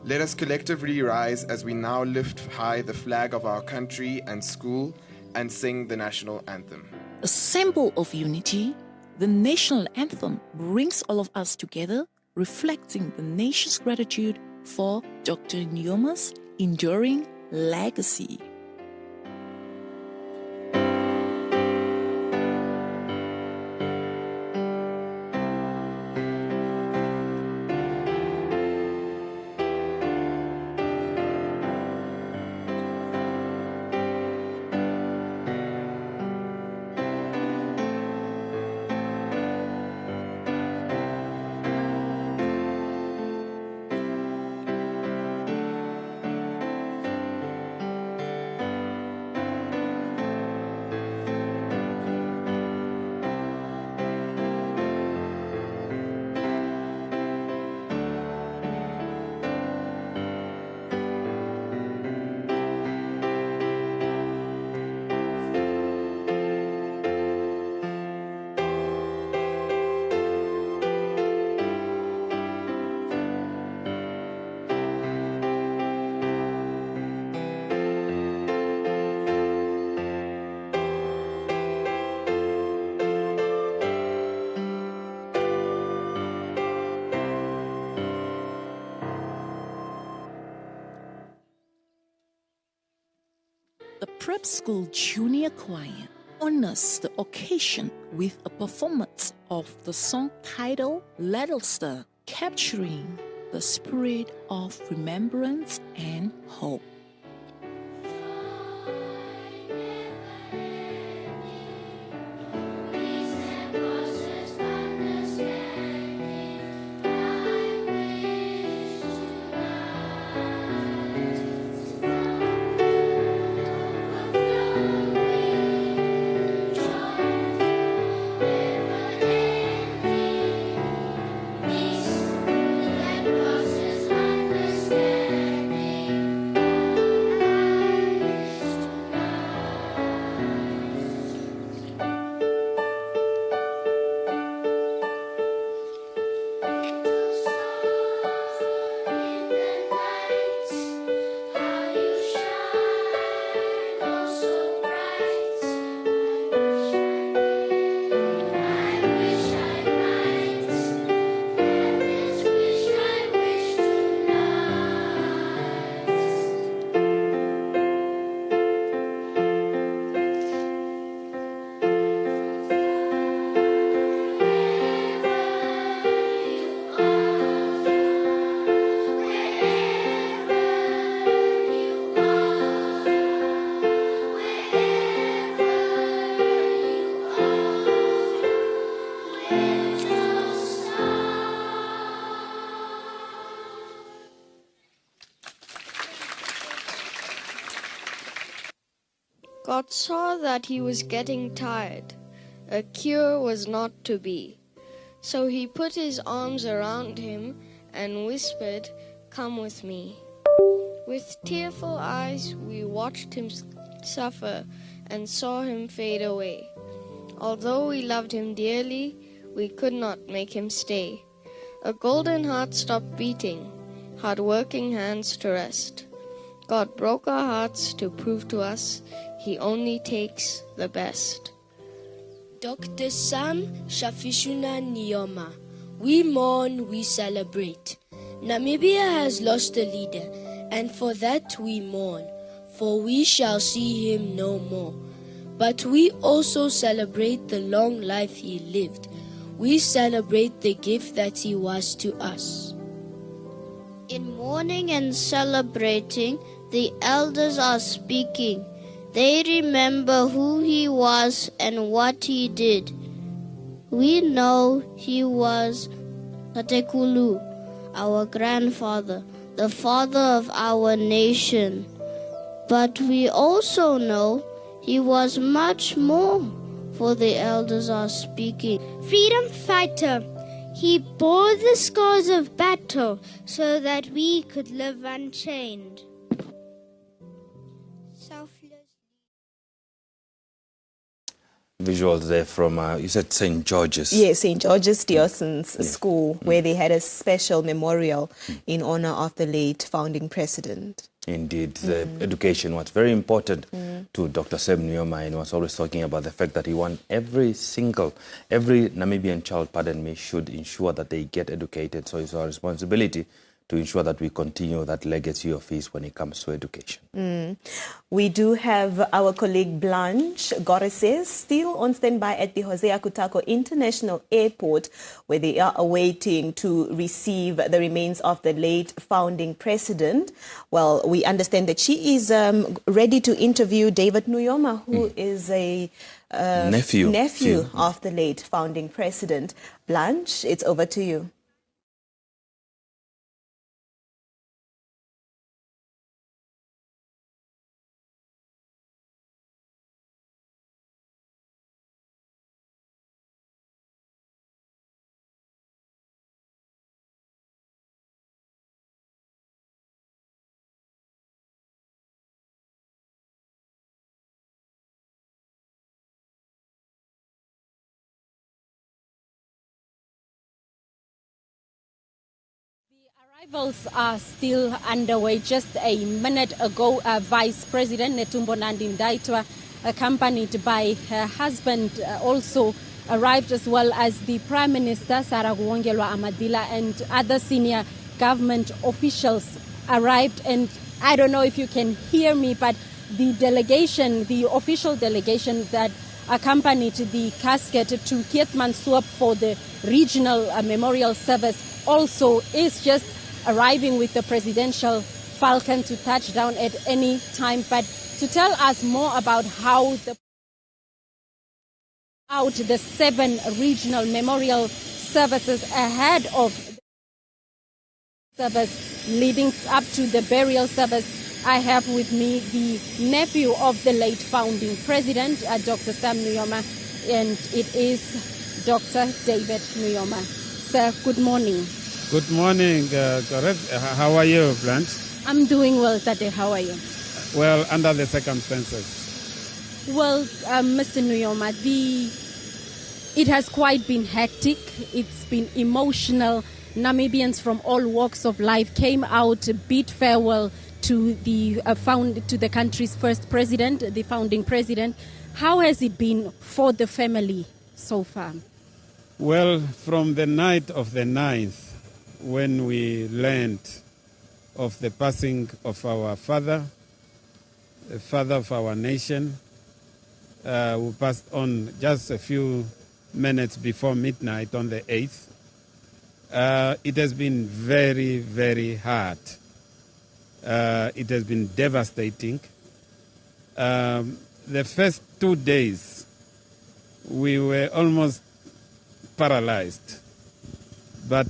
Let us collectively rise as we now lift high the flag of our country and school and sing the national anthem. A symbol of unity, the national anthem brings all of us together, reflecting the nation's gratitude for Dr. Nujoma's enduring legacy. The Prep School Junior Choir honors the occasion with a performance of the song titled Little Star, capturing the spirit of remembrance and hope. God saw that he was getting tired. A cure was not to be. So he put his arms around him and whispered, "Come with me." With tearful eyes, we watched him suffer and saw him fade away. Although we loved him dearly, we could not make him stay. A golden heart stopped beating, hard-working hands to rest. God broke our hearts to prove to us he only takes the best. Dr. Sam Shafishuna Nujoma. We mourn, we celebrate. Namibia has lost a leader, and for that we mourn, for we shall see him no more. But we also celebrate the long life he lived. We celebrate the gift that he was to us. In mourning and celebrating, the elders are speaking. They remember who he was and what he did. We know he was Tatekulu, our grandfather, the father of our nation. But we also know he was much more, for the elders are speaking. Freedom fighter, he bore the scars of battle so that we could live unchained. Visuals there from, you said St. George's. Yes, St. George's Diocesan School, where they had a special memorial in honor of the late founding president. Indeed, the education was very important to Dr. Sam Nujoma, and was always talking about the fact that he want every Namibian child, should ensure that they get educated. So it's our responsibility to ensure that we continue that legacy of his when it comes to education. We do have our colleague Blanche Goreses still on standby at the Hosea Kutako International Airport, where they are awaiting to receive the remains of the late founding president. Well, we understand that she is ready to interview David Nujoma, who is a nephew of the late founding president. Blanche, it's over to you. Arrivals are still underway. Just a minute ago, Vice President Netumbo Nandi-Ndaitwah, accompanied by her husband, also arrived, as well as the Prime Minister, Sarah Amadila, and other senior government officials arrived. And I don't know if you can hear me, but the delegation, the official delegation that accompanied the casket to Keetmanshoop for the regional memorial service also is just arriving with the presidential falcon to touch down at any time. But to tell us more about how the 7 regional memorial services ahead of the service leading up to the burial service, I have with me the nephew of the late founding president, Dr. Sam Nujoma, and it is Dr. David Nujoma. Sir, good morning. Good morning, correct. How are you, Blanche? I'm doing well, Tate. How are you? Well, under the circumstances. Well, Mr. Nujoma, it has quite been hectic. It's been emotional. Namibians from all walks of life came out to bid farewell to the country's first president, the founding president. How has it been for the family so far? Well, from the night of the 9th, when we learned of the passing of our father, the father of our nation, who passed on just a few minutes before midnight on the 8th, it has been very, very hard. It has been devastating. The first 2 days, we were almost paralyzed. But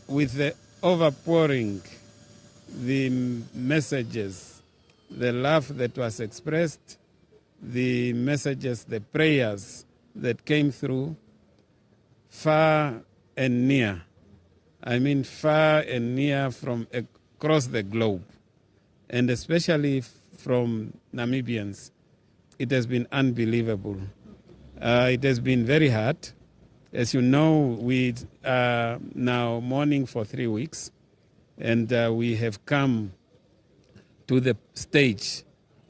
with the overpouring, the messages, the love that was expressed, the messages, the prayers that came through far and near. I mean far and near from across the globe, and especially from Namibians. It has been unbelievable. It has been very hard. As you know, we are now mourning for 3 weeks, and we have come to the stage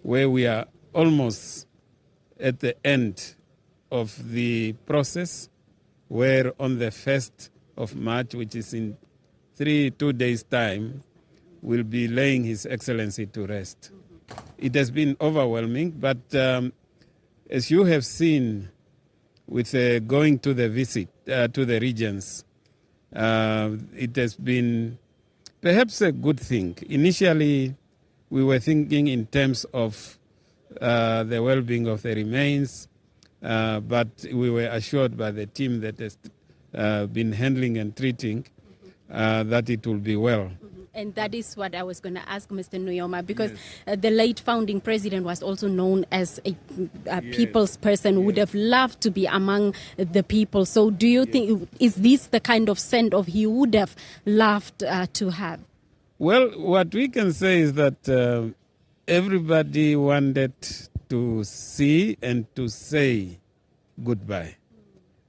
where we are almost at the end of the process, where on the 1st of March, which is in 2 days' time, we'll be laying His Excellency to rest. It has been overwhelming, but as you have seen with going to the visit to the regions, it has been perhaps a good thing. Initially, we were thinking in terms of the well-being of the remains, but we were assured by the team that has been handling and treating that it will be well. And that is what I was going to ask Mr. Nujoma, because the late founding president was also known as a people's person who would have loved to be among the people. So do you think, is this the kind of scent of he would have loved to have? Well, what we can say is that everybody wanted to see and to say goodbye.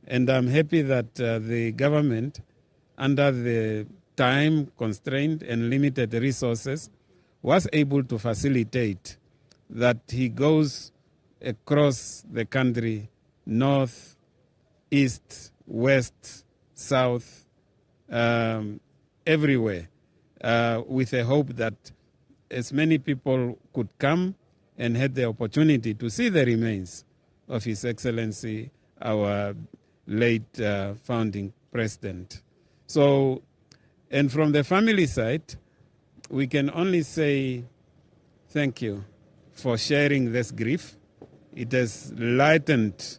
And I'm happy that the government, under the time constraint and limited resources, was able to facilitate that he goes across the country, north, east, west, south, everywhere, with a hope that as many people could come and had the opportunity to see the remains of His Excellency, our late founding president. So, and from the family side, we can only say thank you for sharing this grief. It has lightened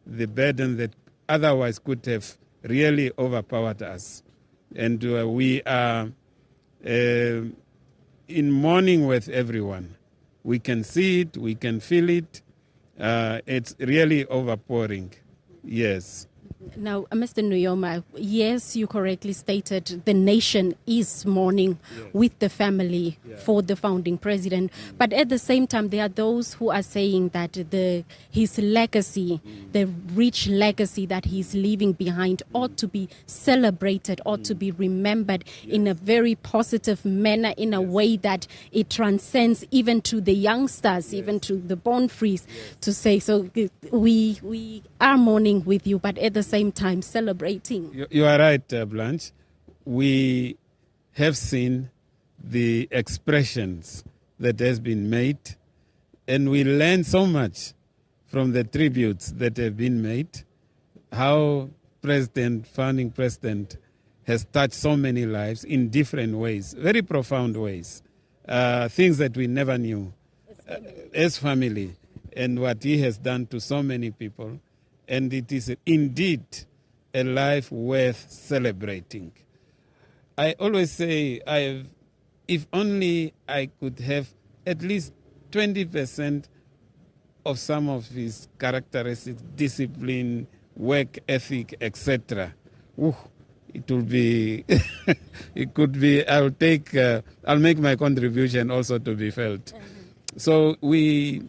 the burden that otherwise could have really overpowered us. And we are in mourning with everyone. We can see it, we can feel it. It's really overpouring, yes. Now, Mr. Nujoma, yes, you correctly stated the nation is mourning with the family for the founding president. But at the same time, there are those who are saying that his legacy, the rich legacy that he's leaving behind, ought to be celebrated, ought to be remembered in a very positive manner, in a way that it transcends even to the youngsters, even to the born-frees, to say, so we are mourning with you, but at the same time celebrating. You are right, Blanche. We have seen the expressions that has been made, and we learn so much from the tributes that have been made, how founding president has touched so many lives in different ways, very profound ways, things that we never knew as family, and what he has done to so many people. And it is indeed a life worth celebrating. I always say, if only I could have at least 20% of some of his characteristics, discipline, work ethic, etc. It will be, it could be, I'll make my contribution also to be felt. So we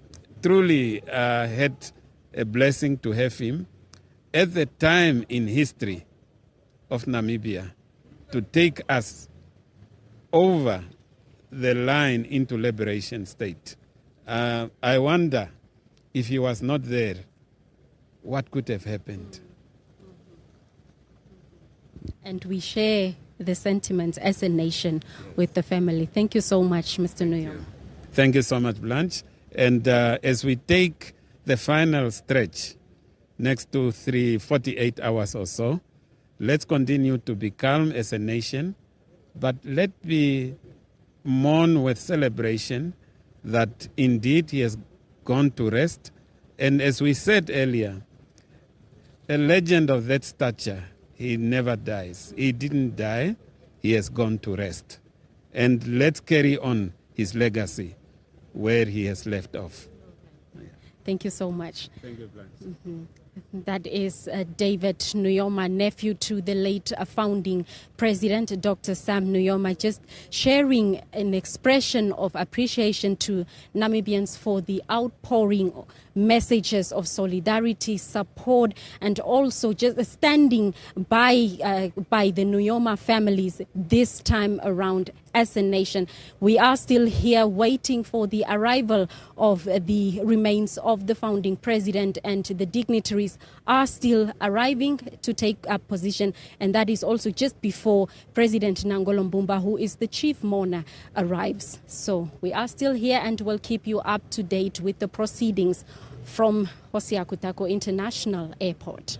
truly had a blessing to have him at the time in history of Namibia to take us over the line into liberation state. I wonder if he was not there, what could have happened? And we share the sentiments as a nation with the family. Thank you so much, Mr. Nujoma. Thank you so much, Blanche. And as we take the final stretch, next to 48 hours or so, let's continue to be calm as a nation, but let me mourn with celebration that indeed he has gone to rest. And as we said earlier, a legend of that stature, he never dies. He didn't die, he has gone to rest. And let's carry on his legacy where he has left off. Thank you so much. Thank you, Blanche. That is David Nujoma, nephew to the late founding president, Dr. Sam Nujoma, just sharing an expression of appreciation to Namibians for the outpouring messages of solidarity, support, and also just standing by the Nujoma families this time around as a nation. We are still here waiting for the arrival of the remains of the founding president, and the dignitaries are still arriving to take up position, and that is also just before President Nangolo Mbumba, who is the chief mourner, arrives. So we are still here and will keep you up to date with the proceedings from Hosea Kutako International Airport.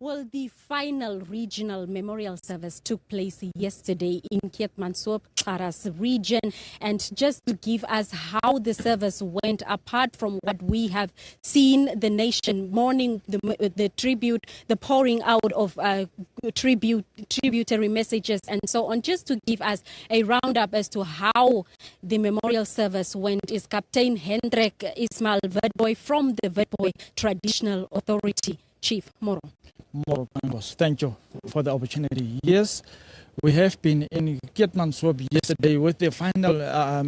Well, the final regional memorial service took place yesterday in Keetmanshoop, Xaras region. And just to give us how the service went, apart from what we have seen, the nation mourning, the tribute, the pouring out of tributary messages and so on, just to give us a roundup as to how the memorial service went, is Captain Hendrik Ismail Witbooi from the Witbooi Traditional Authority. Chief Moro. Moro, thank you for the opportunity. Yes, we have been in Keetmanshoop yesterday with the final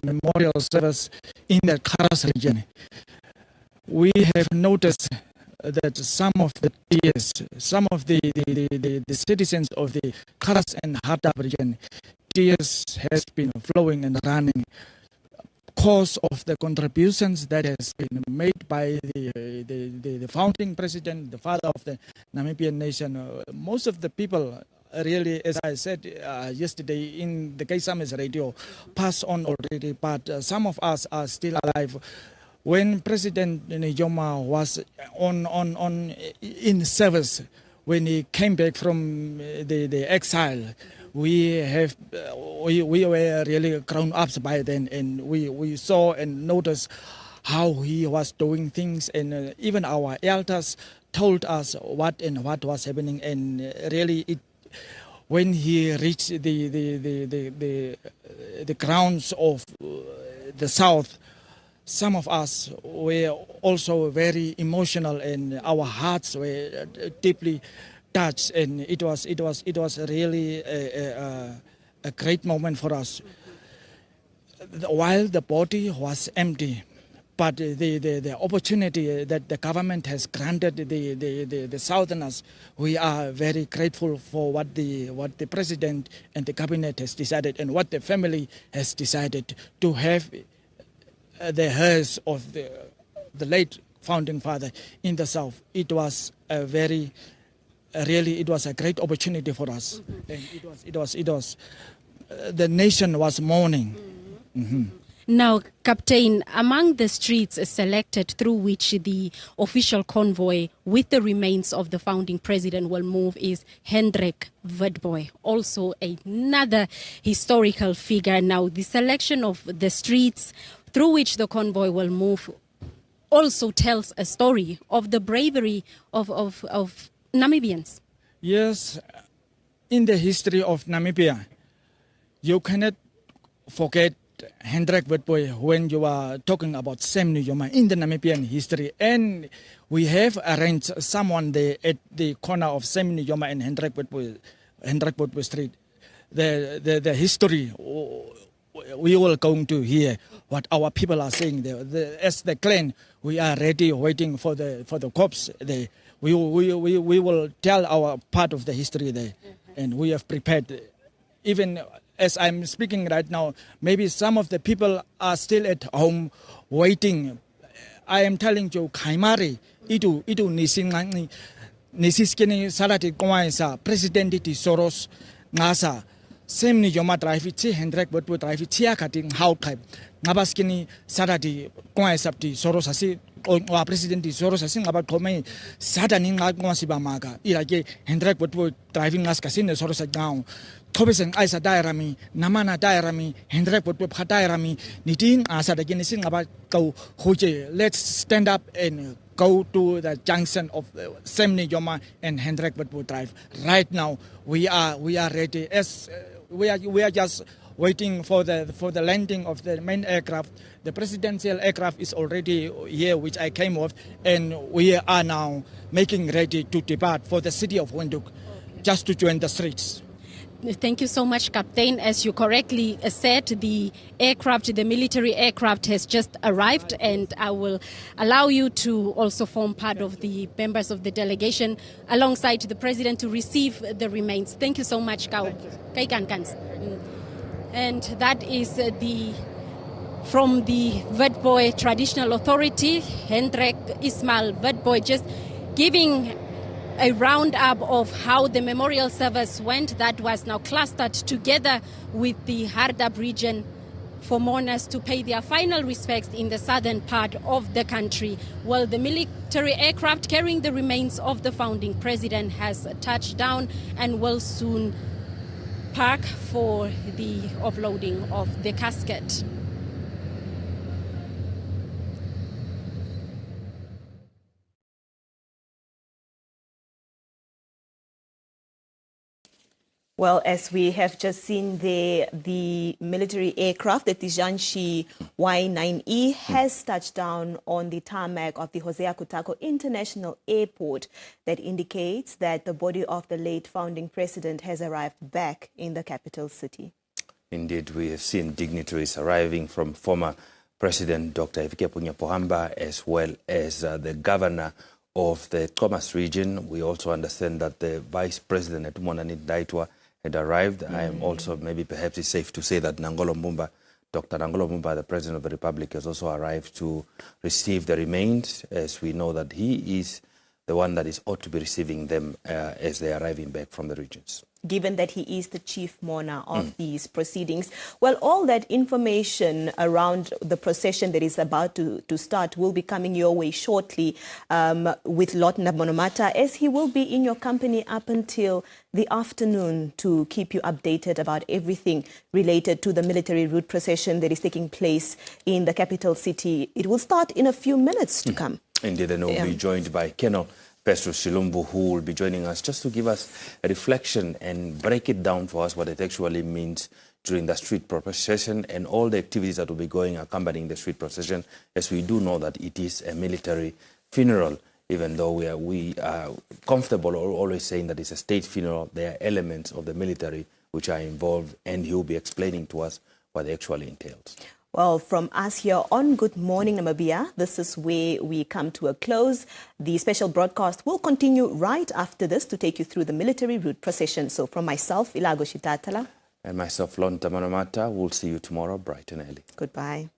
memorial service in the Xaras region. We have noticed that some of the tears, some of the citizens of the Xaras and Roundup region, tears has been flowing and running. Cause of the contributions that has been made by the founding president, the father of the Namibian nation. Most of the people really, as I said yesterday in the KSAM's radio, passed on already, but some of us are still alive. When President Nujoma was in service, when he came back from the exile, we were really grown up by then, and we saw and noticed how he was doing things, and even our elders told us what was happening, and really when he reached the grounds of the south, some of us were also very emotional, and our hearts were deeply touched, and it was really a great moment for us. While the body was empty, but the opportunity that the government has granted the Southerners, we are very grateful for what the president and the cabinet has decided, and what the family has decided to have the heirs of the late founding father in the south. It was a very it was a great opportunity for us. And it was the nation was mourning. Now, Captain, among the streets selected through which the official convoy with the remains of the founding president will move is Hendrik Witbooi, also another historical figure. Now, the selection of the streets through which the convoy will move also tells a story of the bravery of Namibians. Yes, in the history of Namibia, you cannot forget Hendrik Witbooi when you are talking about Sam Nujoma in the Namibian history. And we have arranged someone there at the corner of Sam Nujoma and Hendrik Witbooi Street. The history, we will going to hear what our people are saying there. As the clan, we are ready, waiting for the corpse there. We will tell our part of the history there, and we have prepared. Even as I'm speaking right now, maybe some of the people are still at home waiting. I am telling you, Kaimari, itu nisingani nisiskini salati koaisa President Soros ngasa Sam Nujoma drive it Hendrik Witbooi drive it kating how kai ngabaskini salati koaisa Soros asi wa President Soros asi ngabat komai sadani ngasiba maga irage Hendrik Witbooi driving ngas kasin Soros now Tobeseng Isa diarami, Namana diarami, Hendrik Witbooi diarami, Nitin Asa the Guinness about go Hoje. Let's stand up and go to the junction of Sam Nujoma and Hendrik Witbooi Drive. Right now we are ready. As we are just waiting for the landing of the main aircraft. The presidential aircraft is already here, which I came with, and we are now making ready to depart for the city of Windhoek, just to join the streets. Thank you so much, Captain. As you correctly said, the military aircraft has just arrived, and I will allow you to also form part of the members of the delegation alongside the president to receive the remains. Thank you so much, Kau. And that is from the Witbooi Traditional Authority, Hendrik Ismail Witbooi, just giving a roundup of how the memorial service went that was now clustered together with the Roundup region for mourners to pay their final respects in the southern part of the country. Well, the military aircraft carrying the remains of the founding president has touched down and will soon park for the offloading of the casket. Well, as we have just seen there, the military aircraft, the Tijanshi Y9E, has touched down on the tarmac of the Hosea Kutako International Airport. That indicates that the body of the late founding president has arrived back in the capital city. Indeed, we have seen dignitaries arriving from former President Dr. Pohamba, as well as the governor of the Thomas region. We also understand that the Vice President at Monanit Daitwa had arrived. I am also, maybe perhaps it's safe to say that Nangolo Mumba, Dr. Nangolo Mumba, the President of the Republic, has also arrived to receive the remains, as we know that he is the one that is ought to be receiving them as they are arriving back from the regions. Given that he is the chief mourner of these proceedings. Well, all that information around the procession that is about to start will be coming your way shortly with Lotna Monomata, as he will be in your company up until the afternoon to keep you updated about everything related to the military route procession that is taking place in the capital city. It will start in a few minutes to come. Indeed, and we'll be joined by Colonel Petrus Shilumbu, who will be joining us just to give us a reflection and break it down for us what it actually means during the street procession and all the activities that will be going accompanying the street procession, as we do know that it is a military funeral. Even though we are comfortable always saying that it's a state funeral, there are elements of the military which are involved, and he'll be explaining to us what it actually entails. Well, from us here on Good Morning Namibia, this is where we come to a close. The special broadcast will continue right after this to take you through the military route procession. So from myself, Ilago Shitatala. And myself, Lonta Manomata, we'll see you tomorrow bright and early. Goodbye.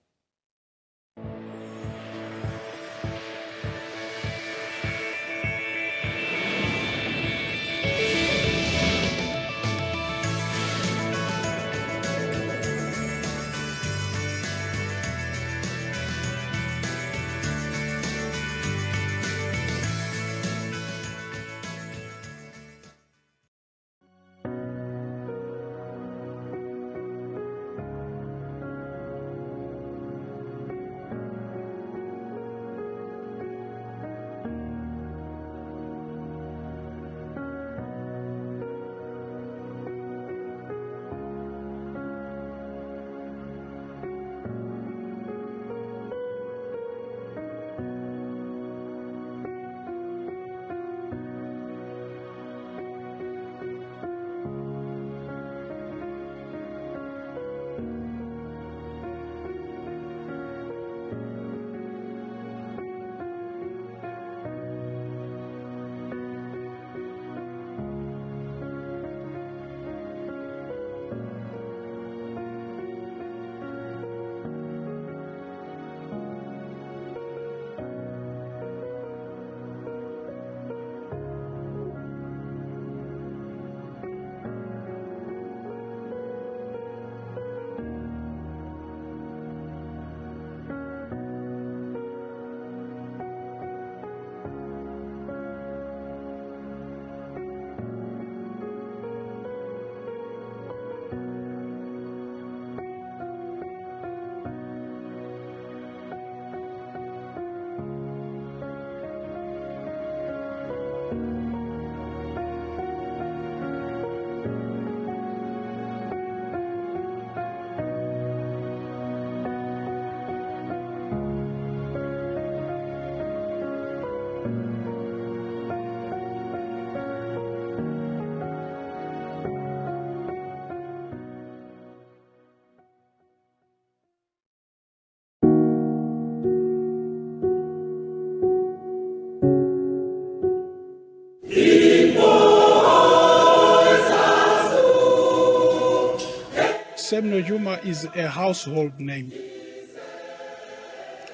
Sam Nujoma is a household name.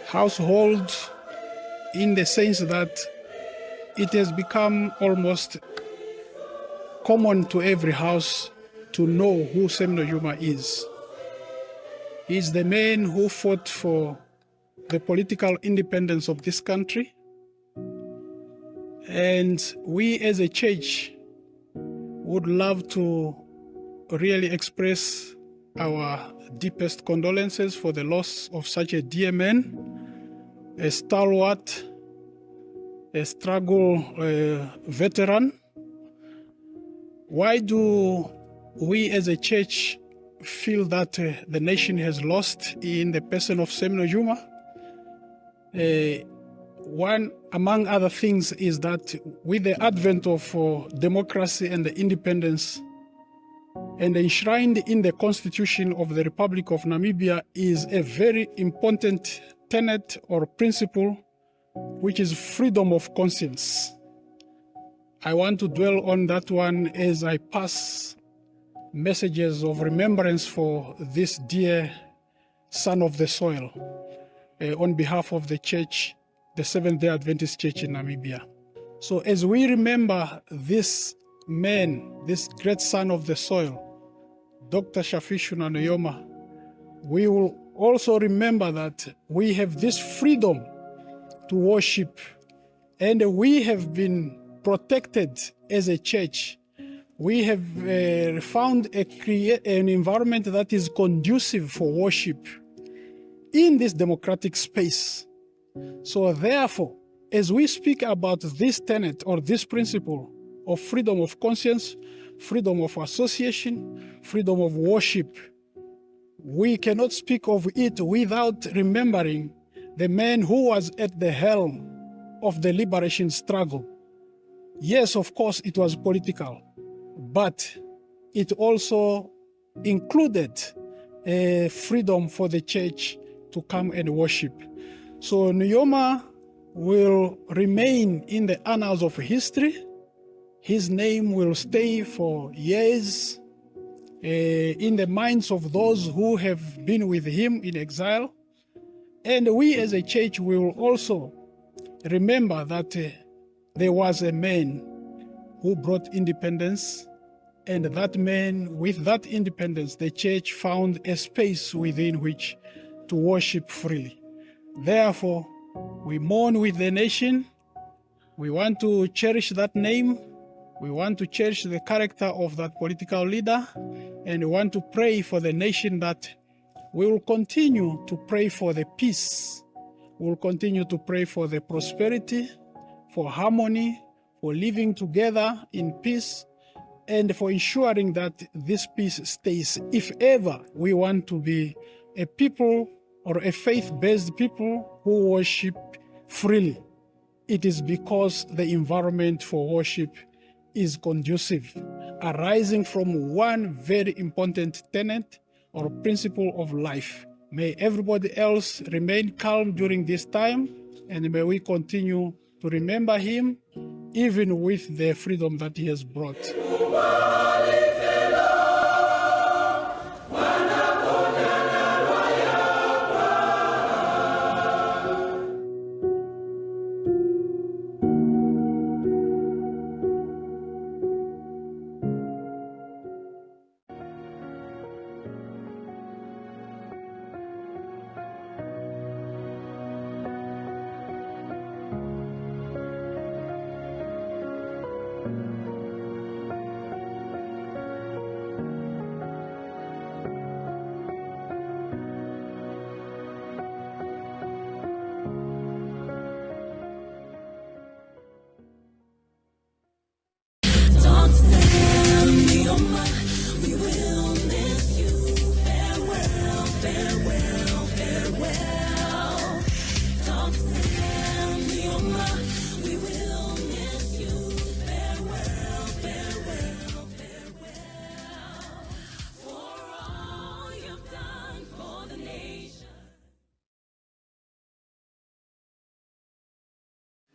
Household in the sense that it has become almost common to every house to know who Sam Nujoma is. He's the man who fought for the political independence of this country. And we as a church would love to really express our deepest condolences for the loss of such a dear man, a stalwart, a struggle veteran. Why do we as a church feel that the nation has lost in the person of Sam Nujoma? One, among other things, is that with the advent of democracy and the independence, and enshrined in the Constitution of the Republic of Namibia, is a very important tenet or principle, which is freedom of conscience. I want to dwell on that one as I pass messages of remembrance for this dear son of the soil on behalf of the church, the Seventh-day Adventist Church in Namibia. So as we remember this man, this great son of the soil, Dr. Shafishuna Nujoma, we will also remember that we have this freedom to worship, and we have been protected as a church. We have found an environment that is conducive for worship in this democratic space. So therefore, as we speak about this tenet or this principle of freedom of conscience, freedom of association, freedom of worship, we cannot speak of it without remembering the man who was at the helm of the liberation struggle. Yes, of course, it was political, but it also included freedom for the church to come and worship. So Nujoma will remain in the annals of history. His name will stay for years in the minds of those who have been with him in exile. And we as a church will also remember that there was a man who brought independence, and that man, with that independence, the church found a space within which to worship freely. Therefore, we mourn with the nation. We want to cherish that name. We want to cherish the character of that political leader, and we want to pray for the nation that we will continue to pray for the peace. We will continue to pray for the prosperity, for harmony, for living together in peace, and for ensuring that this peace stays. If ever we want to be a people or a faith-based people who worship freely, it is because the environment for worship is conducive, arising from one very important tenet or principle of life. May everybody else remain calm during this time, and may we continue to remember him, even with the freedom that he has brought.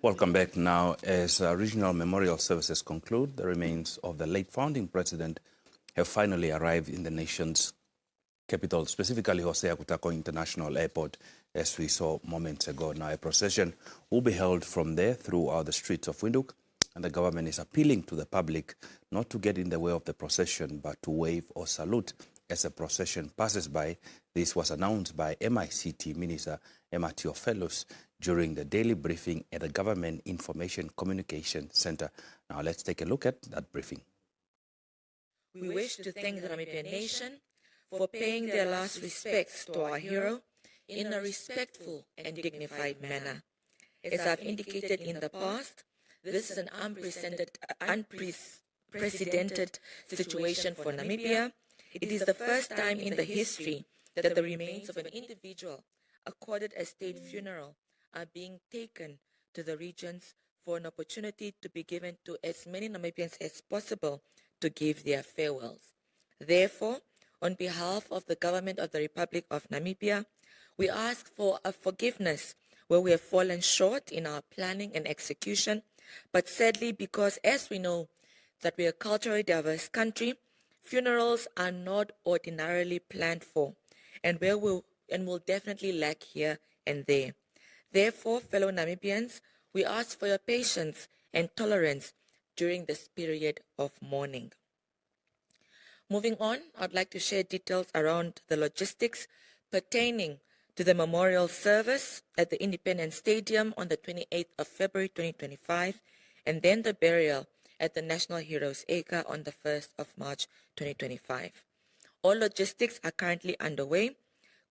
Welcome back now. As regional memorial services conclude, the remains of the late founding president have finally arrived in the nation's capital, specifically Hosea Kutako International Airport, as we saw moments ago. Now, a procession will be held from there throughout the streets of Windhoek, and the government is appealing to the public not to get in the way of the procession, but to wave or salute as a procession passes by. This was announced by MICT Minister Emma Theophilus during the daily briefing at the Government Information Communication Center. Now let's take a look at that briefing. We wish to thank the Namibian nation for paying their last respects to our hero in a respectful and dignified manner. As I've indicated in the past, this is an unprecedented situation for Namibia. It is the first time in the history that the remains of an individual accorded a state funeral are being taken to the regions for an opportunity to be given to as many Namibians as possible to give their farewells. Therefore, on behalf of the government of the Republic of Namibia, we ask for a forgiveness where we have fallen short in our planning and execution, but sadly, because as we know that we are a culturally diverse country, funerals are not ordinarily planned for, and will definitely lack here and there. Therefore, fellow Namibians, we ask for your patience and tolerance during this period of mourning. Moving on, I'd like to share details around the logistics pertaining to the memorial service at the Independence Stadium on the 28th of February 2025, and then the burial at the National Heroes Acre on the 1st of March 2025. All logistics are currently underway.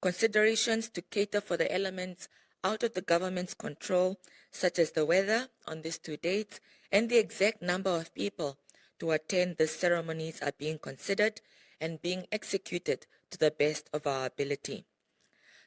Considerations to cater for the elements out of the government's control, such as the weather on these two dates and the exact number of people to attend the ceremonies, are being considered and being executed to the best of our ability.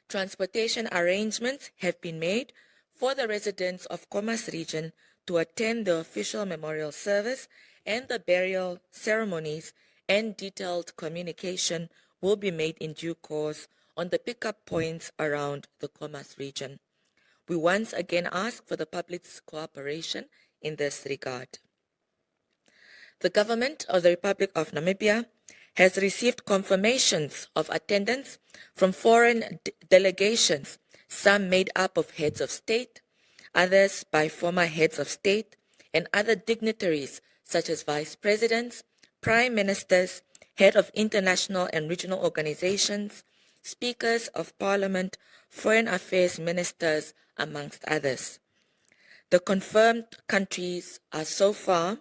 Transportation arrangements have been made for the residents of Khomas region to attend the official memorial service and the burial ceremonies, and detailed communication will be made in due course on the pickup points around the Khomas region. We once again ask for the public's cooperation in this regard. The government of the Republic of Namibia has received confirmations of attendance from foreign delegations, some made up of heads of state, others by former heads of state, and other dignitaries such as vice presidents, prime ministers, head of international and regional organizations, speakers of parliament, foreign affairs ministers, amongst others. The confirmed countries are so far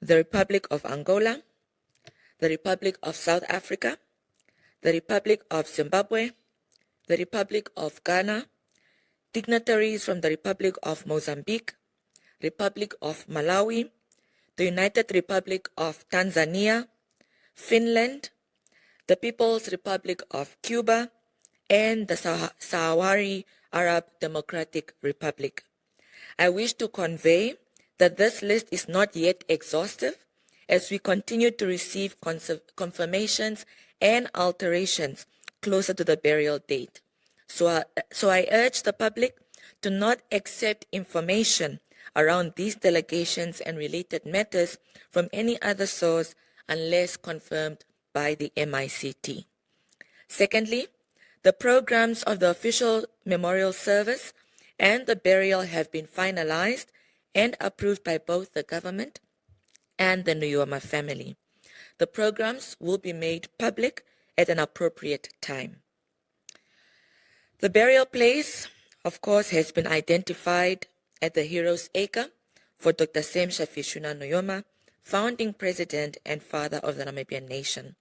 the Republic of Angola, the Republic of South Africa, the Republic of Zimbabwe, the Republic of Ghana, dignitaries from the Republic of Mozambique, Republic of Malawi, the United Republic of Tanzania, Finland, the People's Republic of Cuba, and the Sahrawi Arab Democratic Republic. I wish to convey that this list is not yet exhaustive, as we continue to receive confirmations and alterations closer to the burial date. So I urge the public to not accept information around these delegations and related matters from any other source unless confirmed by the MICT. Secondly, the programs of the official memorial service and the burial have been finalized and approved by both the government and the Nujoma family. The programs will be made public at an appropriate time. The burial place, of course, has been identified at the Heroes Acre for Dr. Sam Shafishuna Nujoma, founding president and father of the Namibian nation.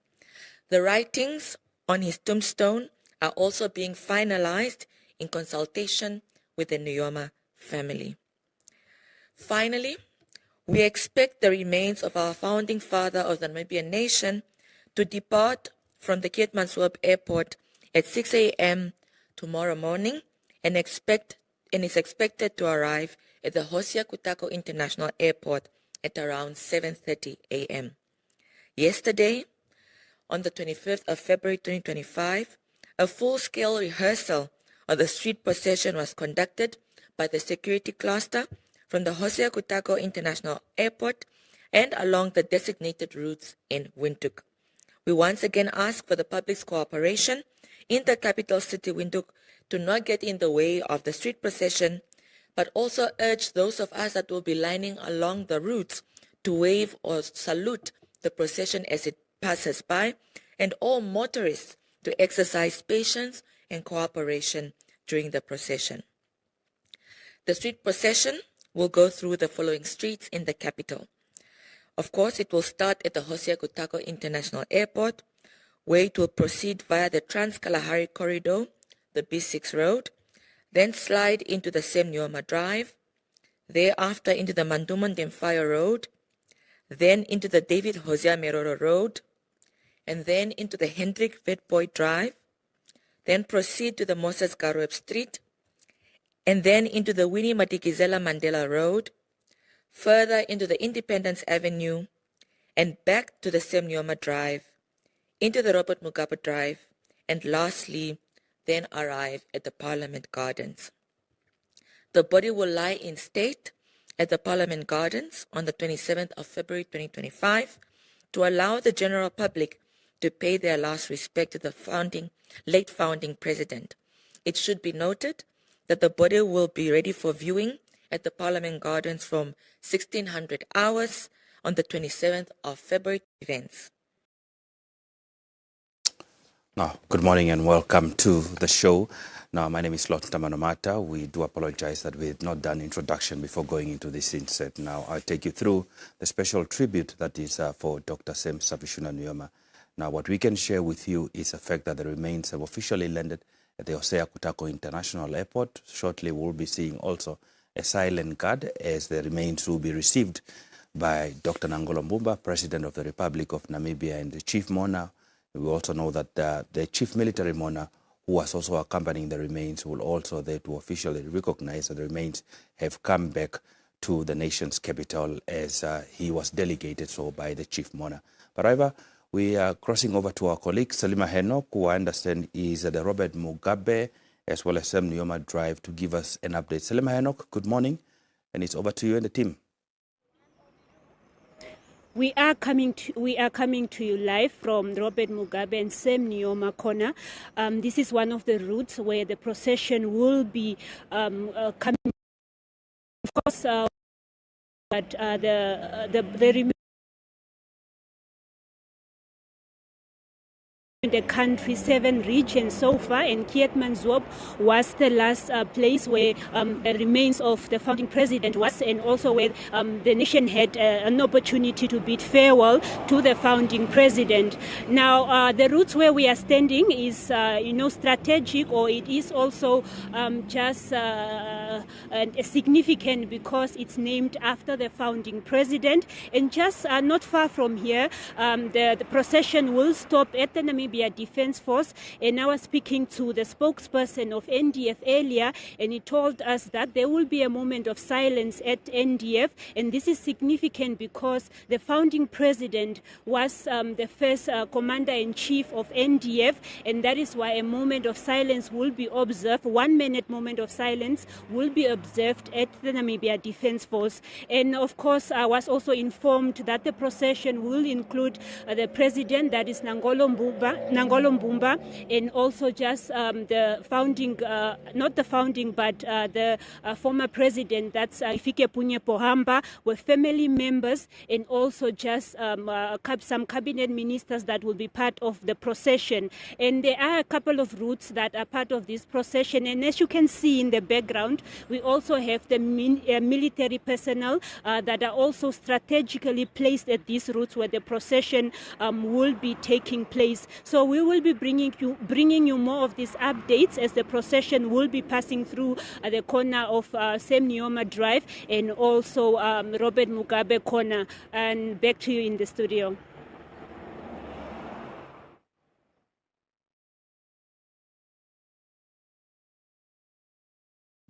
The writings on his tombstone are also being finalized in consultation with the Nujoma family. Finally, we expect the remains of our founding father of the Namibian nation to depart from the Keetmanshoop airport at 6 a.m. tomorrow morning and is expected to arrive at the Hosea Kutako International Airport at around 7:30 a.m. Yesterday, on the 25th of February 2025, a full-scale rehearsal of the street procession was conducted by the security cluster from the Hosea Kutako International Airport and along the designated routes in Windhoek. We once again ask for the public's cooperation in the capital city Windhoek to not get in the way of the street procession, but also urge those of us that will be lining along the routes to wave or salute the procession as it passes by, and all motorists to exercise patience and cooperation during the procession. The street procession will go through the following streets in the capital. Of course, it will start at the Hosea Kutako International Airport, where it will proceed via the Trans-Kalahari Corridor, the B6 Road, then slide into the Sam Nujoma Drive, thereafter into the Manduman Demfire Road, then into the David Hosea Meroro Road, and then into the Hendrik Witbooi Drive, then proceed to the Moses Garweb Street, and then into the Winnie Madikizela Mandela Road, further into the Independence Avenue, and back to the Sam Nujoma Drive, into the Robert Mugabe Drive, and lastly, then arrive at the Parliament Gardens. The body will lie in state at the Parliament Gardens on the 27th of February 2025 to allow the general public to pay their last respect to the late founding president. It should be noted that the body will be ready for viewing at the Parliament Gardens from 1600 hours on the 27th of February events. Now, good morning and welcome to the show. Now, my name is Lot Tamanamata. We do apologize that we had not done introduction before going into this inset. Now, I'll take you through the special tribute that is for Dr. Sam Shafishuna Nujoma. Now, what we can share with you is the fact that the remains have officially landed at the Hosea Kutako International Airport. Shortly, we'll be seeing also a silent guard as the remains will be received by Dr. Nangolo Mbumba, President of the Republic of Namibia, and the Chief Mourner. We also know that the Chief Military Mourner, who was also accompanying the remains, will also there to officially recognize that the remains have come back to the nation's capital as he was delegated so by the Chief Mourner. But however, we are crossing over to our colleague Salima Henok, who I understand is at the Robert Mugabe as well as Sam Nujoma Drive to give us an update. Salima Henok, good morning, and it's over to you and the team. We are coming to you live from Robert Mugabe and Sam Nujoma corner. This is one of the routes where the procession will be coming. Of course, but the the country 7 regions so far, and Keetmanshoop was the last place where the remains of the founding president was, and also where the nation had an opportunity to bid farewell to the founding president. Now, the routes where we are standing is, strategic, or it is also just significant because it's named after the founding president. And just not far from here, the procession will stop at the Namibia Defence Force, and I was speaking to the spokesperson of NDF earlier, and he told us that there will be a moment of silence at NDF, and this is significant because the founding president was the first commander-in-chief of NDF, and that is why a moment of silence will be observed. 1 minute moment of silence will be observed at the Namibia Defence Force. And of course, I was also informed that the procession will include the president, that is Nangolo Mbumba, and also just the founding, not the founding, but the former president, that's Hifikepunye Pohamba, with family members, and also just some cabinet ministers that will be part of the procession. And there are a couple of routes that are part of this procession, and as you can see in the background, we also have the military personnel that are also strategically placed at these routes where the procession will be taking place. So we will be bringing you more of these updates as the procession will be passing through the corner of Sam Nujoma Drive and also Robert Mugabe corner. And back to you in the studio.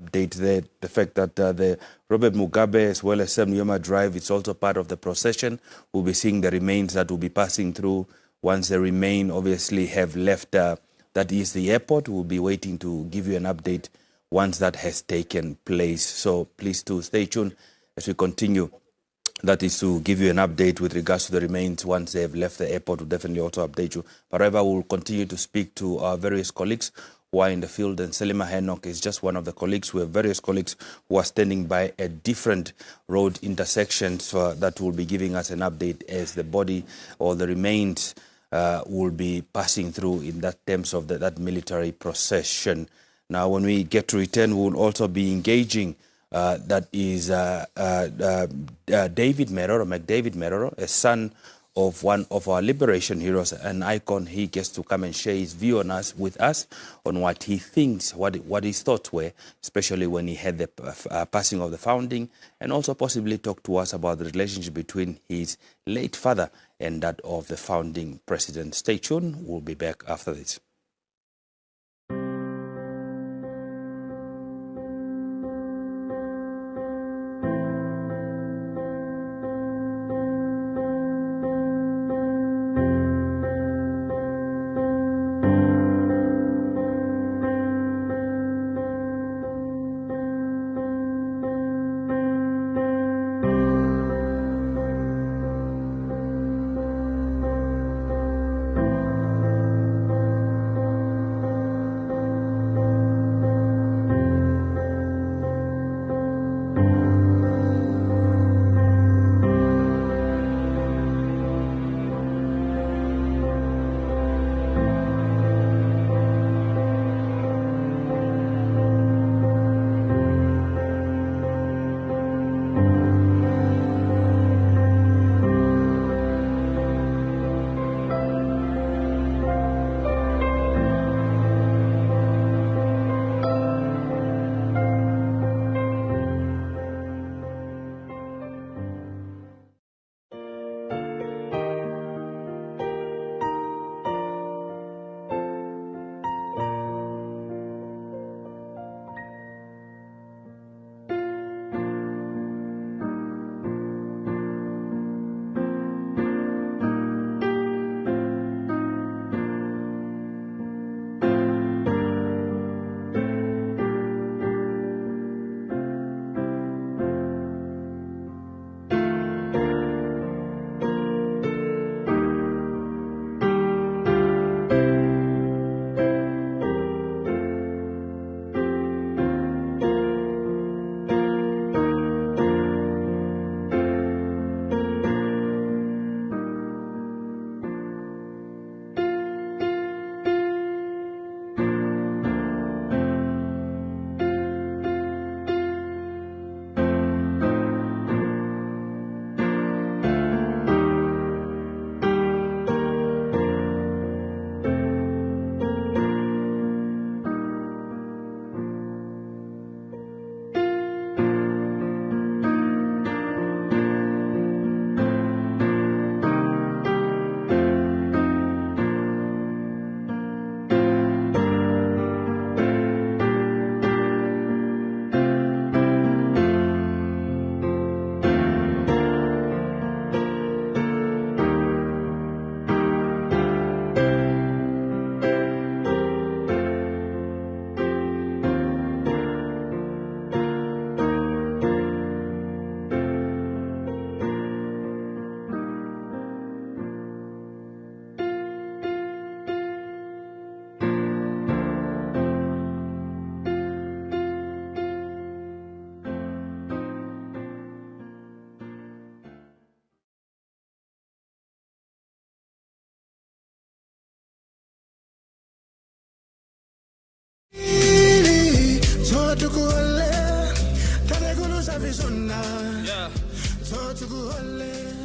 Update the fact that the Robert Mugabe as well as Sam Nujoma Drive, it's also part of the procession. We'll be seeing the remains that will be passing through. Once the remain obviously have left, that is the airport, we'll be waiting to give you an update once that has taken place. So please do stay tuned as we continue. That is to give you an update with regards to the remains. Once they have left the airport, we'll definitely also update you. But however, we'll continue to speak to our various colleagues who are in the field, and Salima Henok is just one of the colleagues. We have various colleagues who are standing by at different road intersections that will be giving us an update as the body or the remains will be passing through in that terms of that military procession. Now, when we get to return, we will also be engaging that is David Meroro, McDavid Meroro, a son of one of our liberation heroes, an icon. He gets to come and share his view with us on what he thinks, what his thoughts were, especially when he had the passing of the founding, and also possibly talk to us about the relationship between his late father and that of the founding president. Stay tuned. We'll be back after this.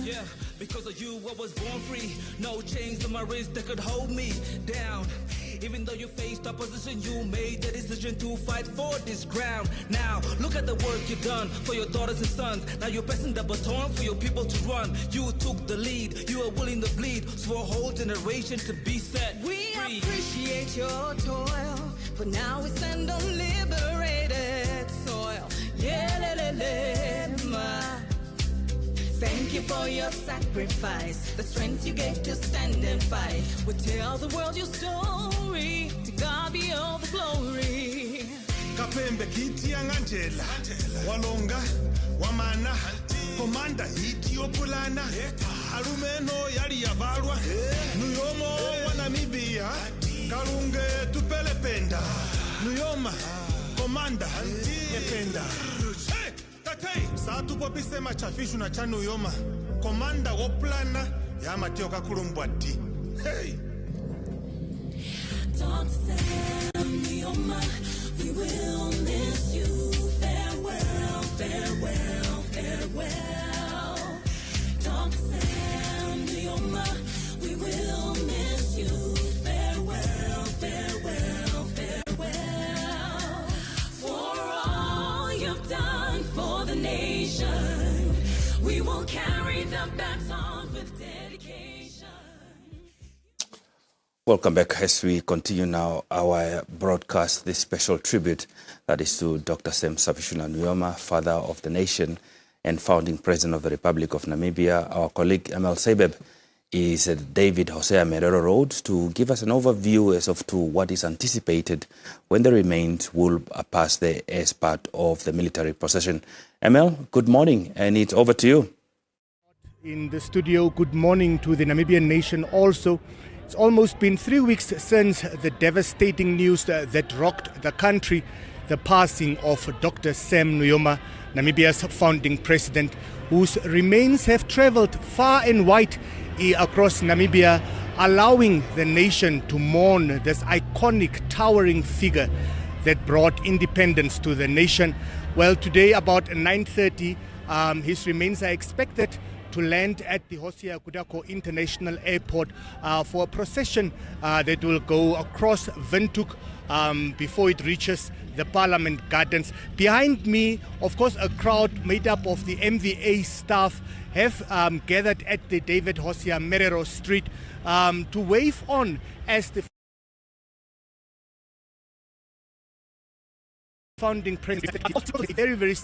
Yeah, because of you I was born free. No chains on my wrist that could hold me down. Even though you faced opposition, you made the decision to fight for this ground. Now, look at the work you've done for your daughters and sons. Now you're passing the baton for your people to run. You took the lead, you are willing to bleed, so for a whole generation to be set We free. appreciate your toil, for now we stand on liberated soil. Thank you for your sacrifice, the strength you gave to stand and fight. We tell the world your story, to God be all the glory. Kapembe kiti angandela, walonga, wamana, komanda hiti opulana, alumeno yali yavalwa, Nujoma wa Namibia, kalunge tupelependa, Nujoma, komanda yependa. Satu popise machafishu na cha Nujoma, komanda woplana ya matio kakulumbwati. Hey! Dr. Sam Nujoma, we will miss you. Farewell, farewell, farewell. Dr. Sam Nujoma, we will miss you. Farewell, farewell, farewell. For all you've done for the nation, we will carry the baton with dedication. Welcome back as we continue now our broadcast, this special tribute that is to Dr. Sam Nujoma, father of the nation and founding president of the Republic of Namibia. Our colleague Emel Sebeb is at David Hosea Meroro Road to give us an overview as of to what is anticipated when the remains will pass there as part of the military procession. Emel, good morning, and it's over to you. In the studio, good morning to the Namibian nation also. It's almost been 3 weeks since the devastating news that rocked the country, the passing of Dr. Sam Nujoma, Namibia's founding president, whose remains have traveled far and wide across Namibia, allowing the nation to mourn this iconic, towering figure that brought independence to the nation. Well, today about 9:30, his remains are expected to land at the Hosea Kutako International Airport for a procession that will go across Windhoek before it reaches the Parliament Gardens. Behind me, of course, a crowd made up of the MVA staff have gathered at the David Hosea Meroro Street to wave on as the founding president. Very, very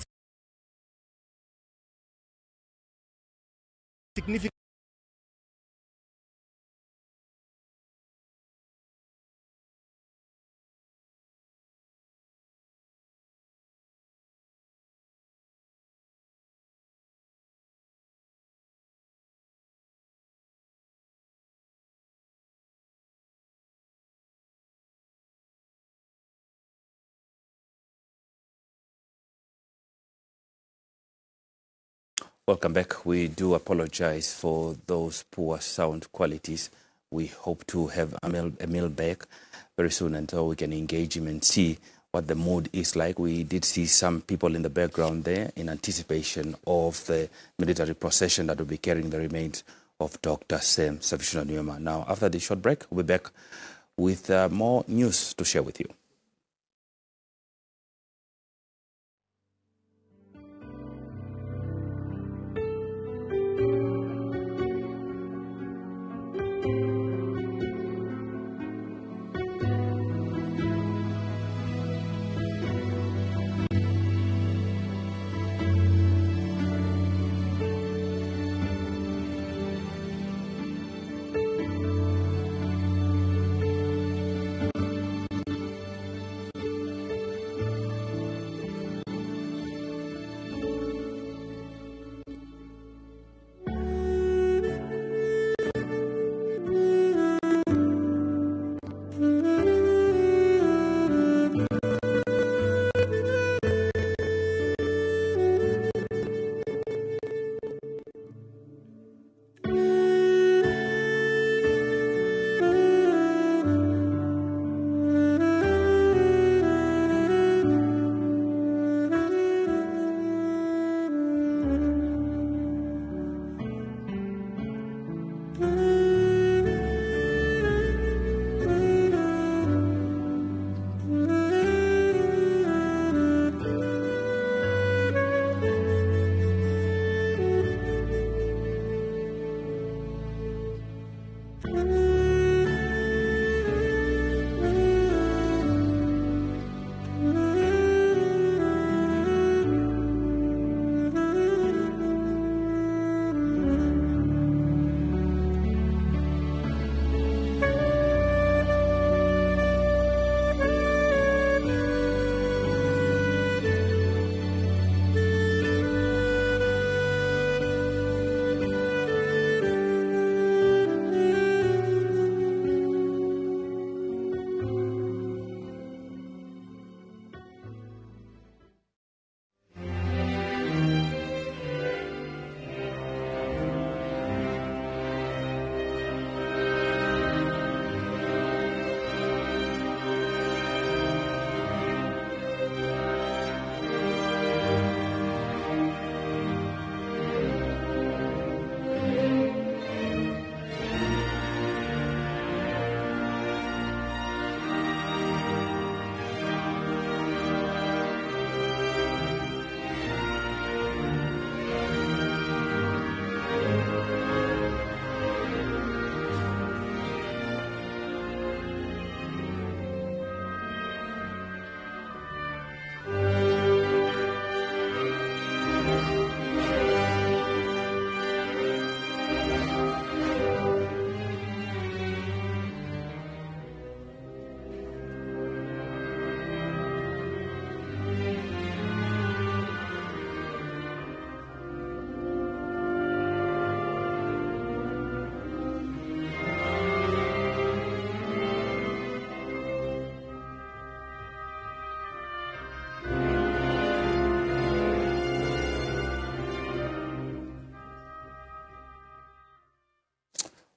significant. Welcome back. We do apologize for those poor sound qualities. We hope to have Emil back very soon until we can engage him and see what the mood is like. We did see some people in the background there in anticipation of the military procession that will be carrying the remains of Dr. Sam Nujoma. Now, after this short break, we'll be back with more news to share with you.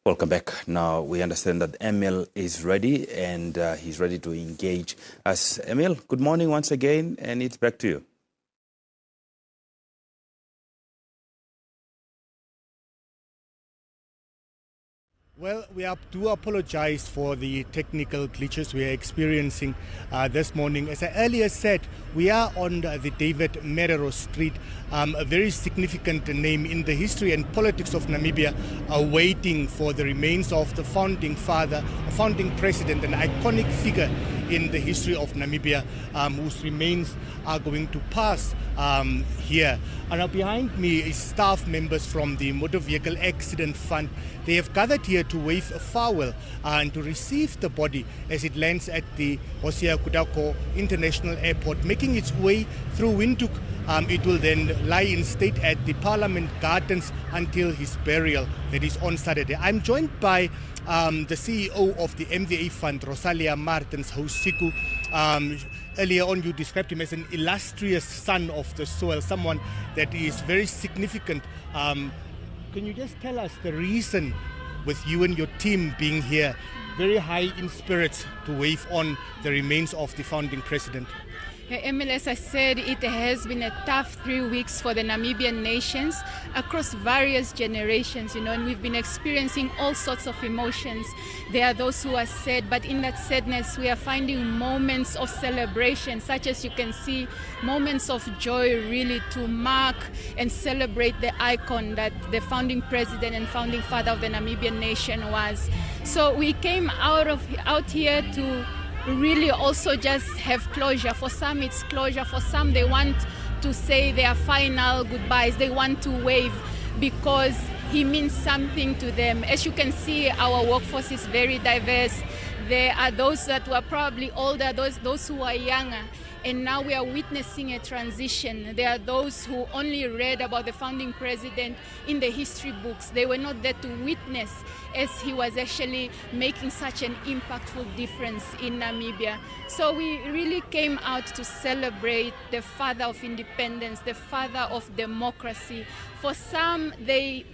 Welcome back. Now, we understand that Emil is ready and he's ready to engage us. Emil, good morning once again, and it's back to you. Well, we do apologize for the technical glitches we are experiencing this morning. As I earlier said, we are on the David Meroro Street, a very significant name in the history and politics of Namibia, waiting for the remains of the founding father, a founding president, an iconic figure in the history of Namibia, whose remains are going to pass here. And now behind me is staff members from the Motor Vehicle Accident Fund. They have gathered here to wave a farewell and to receive the body as it lands at the Hosea Kutako International Airport, making its way through Windhoek. It will then lie in state at the Parliament Gardens until his burial, that is on Saturday. I'm joined by the CEO of the MVA Fund, Rosalia Martins Housiku. Earlier on, you described him as an illustrious son of the soil, someone that is very significant. Can you just tell us the reason with you and your team being here, very high in spirits, to wave on the remains of the founding president? Emil, as I said, it has been a tough 3 weeks for the Namibian nations across various generations, and we've been experiencing all sorts of emotions. There are those who are sad, but in that sadness, we are finding moments of celebration, such as you can see, moments of joy really to mark and celebrate the icon that the founding president and founding father of the Namibian nation was. So we came out here to really also just have closure. For some it's closure, for some they want to say their final goodbyes, they want to wave because he means something to them. As you can see, our workforce is very diverse. There are those that were probably older, those who are younger, and now we are witnessing a transition. There are those who only read about the founding president in the history books. They were not there to witness as he was actually making such an impactful difference in Namibia. So we really came out to celebrate the father of independence, the father of democracy. For some, they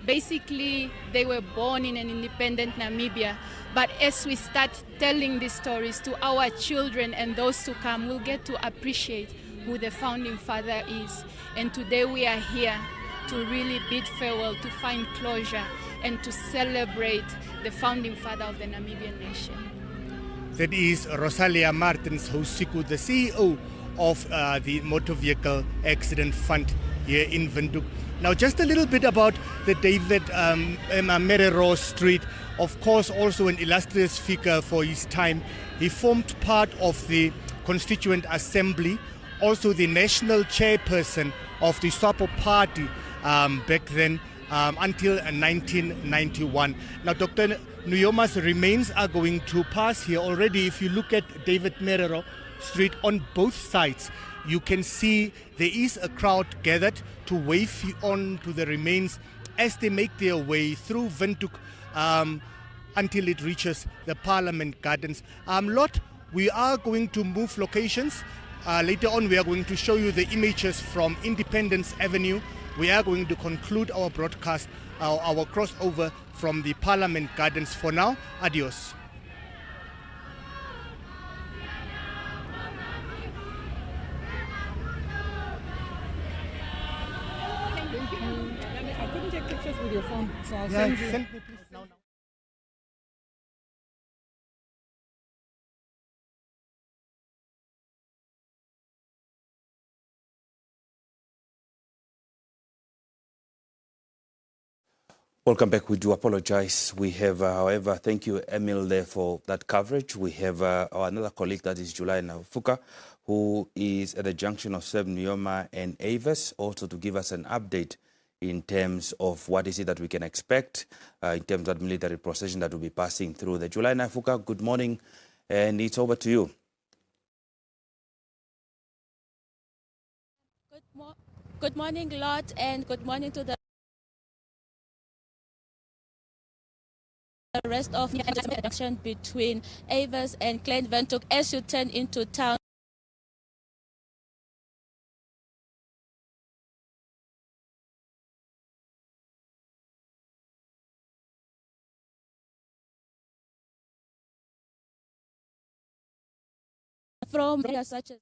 were born in an independent Namibia. But as we start telling these stories to our children and those to come, we'll get to appreciate who the founding father is. And today we are here to really bid farewell, to find closure, and to celebrate the founding father of the Namibian nation. That is Rosalia Martins Housiku, the CEO of the Motor Vehicle Accident Fund here in Windhoek. Now, just a little bit about the David Meroro Street. Of course, also an illustrious figure for his time. He formed part of the Constituent Assembly, also the national chairperson of the Swapo party back then until 1991. Now, Dr. Nujoma's remains are going to pass here already. If you look at David Meroro Street on both sides, you can see there is a crowd gathered to wave on to the remains as they make their way through Windhoek until it reaches the Parliament Gardens. Lot, we are going to move locations. Later on, we are going to show you the images from Independence Avenue. We are going to conclude our broadcast, our crossover from the Parliament Gardens. For now, adios. I couldn't take pictures with your phone, so I'll Send you. me please now. Welcome back. We do apologize. We have, however, thank you, Emil, there for that coverage. We have another colleague, that is July Nafuka, who is at the junction of Nujoma and Avas, also to give us an update in terms of what is it that we can expect in terms of military procession that will be passing through. The July Nafuka, good morning, and it's over to you. Good morning, Lot, and good morning to the rest of the junction between Avas and Windhoek as you turn into town. from areas such as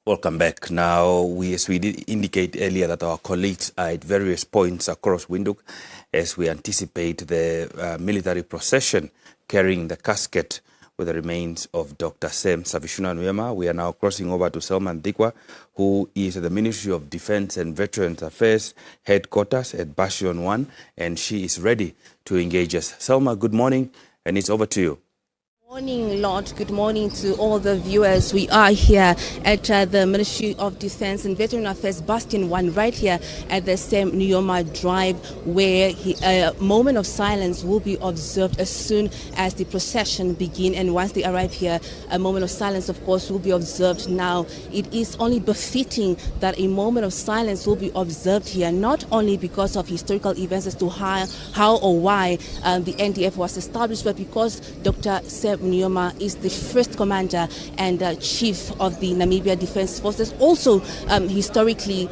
Welcome back. Now, as we did indicate earlier that our colleagues are at various points across Windhoek as we anticipate the military procession carrying the casket with the remains of Dr. Sam Savishuna Nujoma. We are now crossing over to Selma Ndikwa, who is at the Ministry of Defense and Veterans Affairs headquarters at Bastion 1, and she is ready to engage us. Selma, good morning, and it's over to you. Good morning, Lord. Good morning to all the viewers. We are here at the Ministry of Defense and Veteran Affairs Bastion 1, right here at the Sam Nujoma Drive, where a moment of silence will be observed as soon as the procession begins. And once they arrive here, a moment of silence, of course, will be observed now. It is only befitting that a moment of silence will be observed here, not only because of historical events as to how or why the NDF was established, but because Dr. Sam Nujoma is the first commander and chief of the Namibia Defense Forces. Also, historically,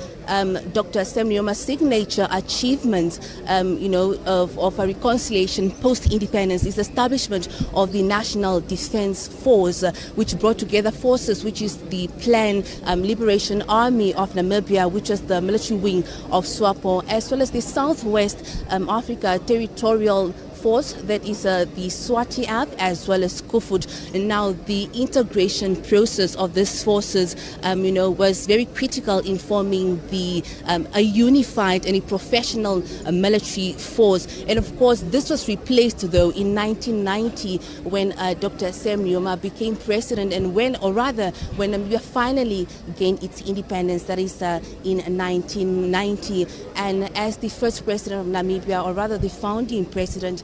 Dr. Sam Nujoma's signature achievement, of a reconciliation post-independence is the establishment of the National Defense Force, which brought together forces, which is the Plan Liberation Army of Namibia, which is the military wing of Swapo, as well as the Southwest Africa Territorial force, that is the Swati app as well as Kufud. And now the integration process of these forces, was very critical in forming a unified and a professional military force. And of course, this was replaced though in 1990 when Dr. Sam Nujoma became president, and when Namibia finally gained its independence, that is in 1990. And as the first president of Namibia, or rather the founding president,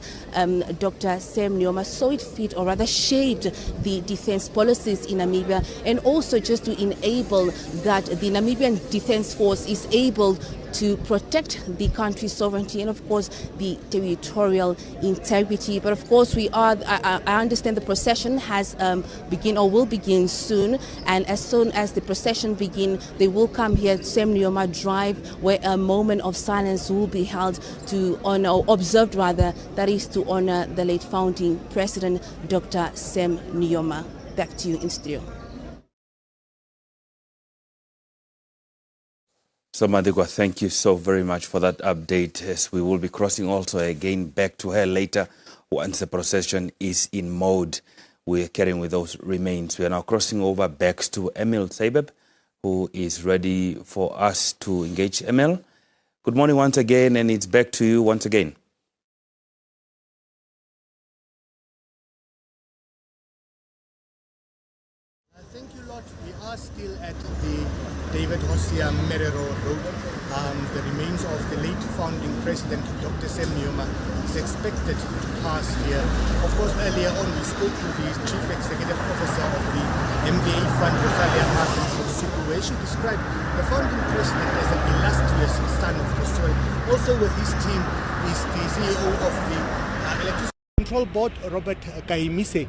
Dr. Sam Nujoma saw it fit, or rather shaped the defense policies in Namibia, and also just to enable that the Namibian Defense Force is able to protect the country's sovereignty and of course the territorial integrity. But of course I understand the procession has begin or will begin soon, and as soon as the procession begin, they will come here to Sam Nujoma Drive, where a moment of silence will be held to honor, or observed rather, that is to honor the late founding president, Dr. Sam Nujoma. Back to you in studio. So Madikwa, thank you so very much for that update. Yes, we will be crossing also again back to her later once the procession is in mode. We are carrying with those remains. We are now crossing over back to Emil Sabeb, who is ready for us to engage. Emil, good morning once again, and it's back to you once again. Thank you, Lord. We are still at the David Hosea Meroro Road. The remains of the late founding president, Dr. Sam Nujoma, is expected to pass here. Of course, earlier on we spoke to the Chief Executive Officer of the MDA Fund, where she described the founding president as an illustrious son of the soil. Also with his team is the CEO of the Electricity Control Board, Robert Kaimise,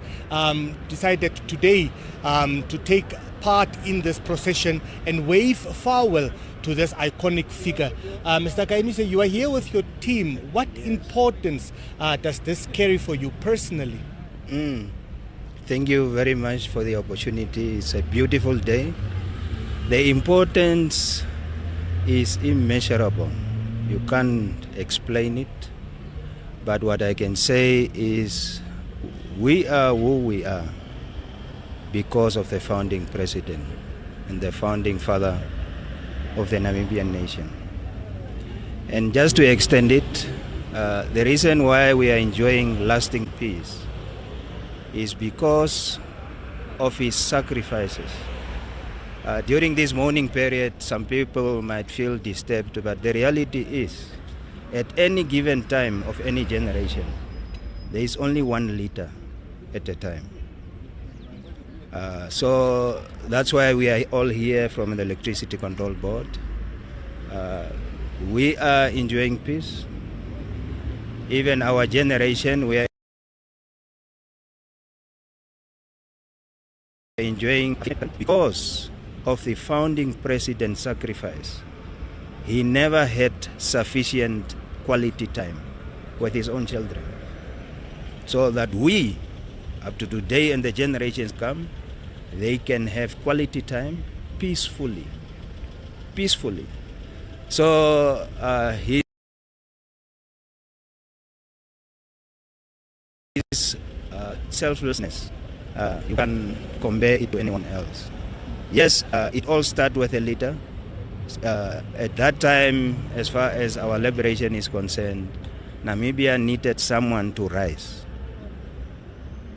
decided today to take part in this procession and wave farewell to this iconic figure. Mr. Kaimise, you are here with your team. What importance does this carry for you personally? Thank you very much for the opportunity. It's a beautiful day. The importance is immeasurable. You can't explain it. But what I can say is we are who we are because of the founding president and the founding father of the Namibian nation. And just to extend it, the reason why we are enjoying lasting peace is because of his sacrifices. During this mourning period, some people might feel disturbed, but the reality is, at any given time of any generation, there is only one leader at a time. So that's why we are all here from the Electricity Control Board. We are enjoying peace. Even our generation, we are enjoying because of the founding president's sacrifice. He never had sufficient quality time with his own children. So that we, up to today and the generations come, they can have quality time peacefully. Peacefully. So his selflessness, you can compare it to anyone else. Yes, it all starts with a leader. At that time, as far as our liberation is concerned, Namibia needed someone to rise.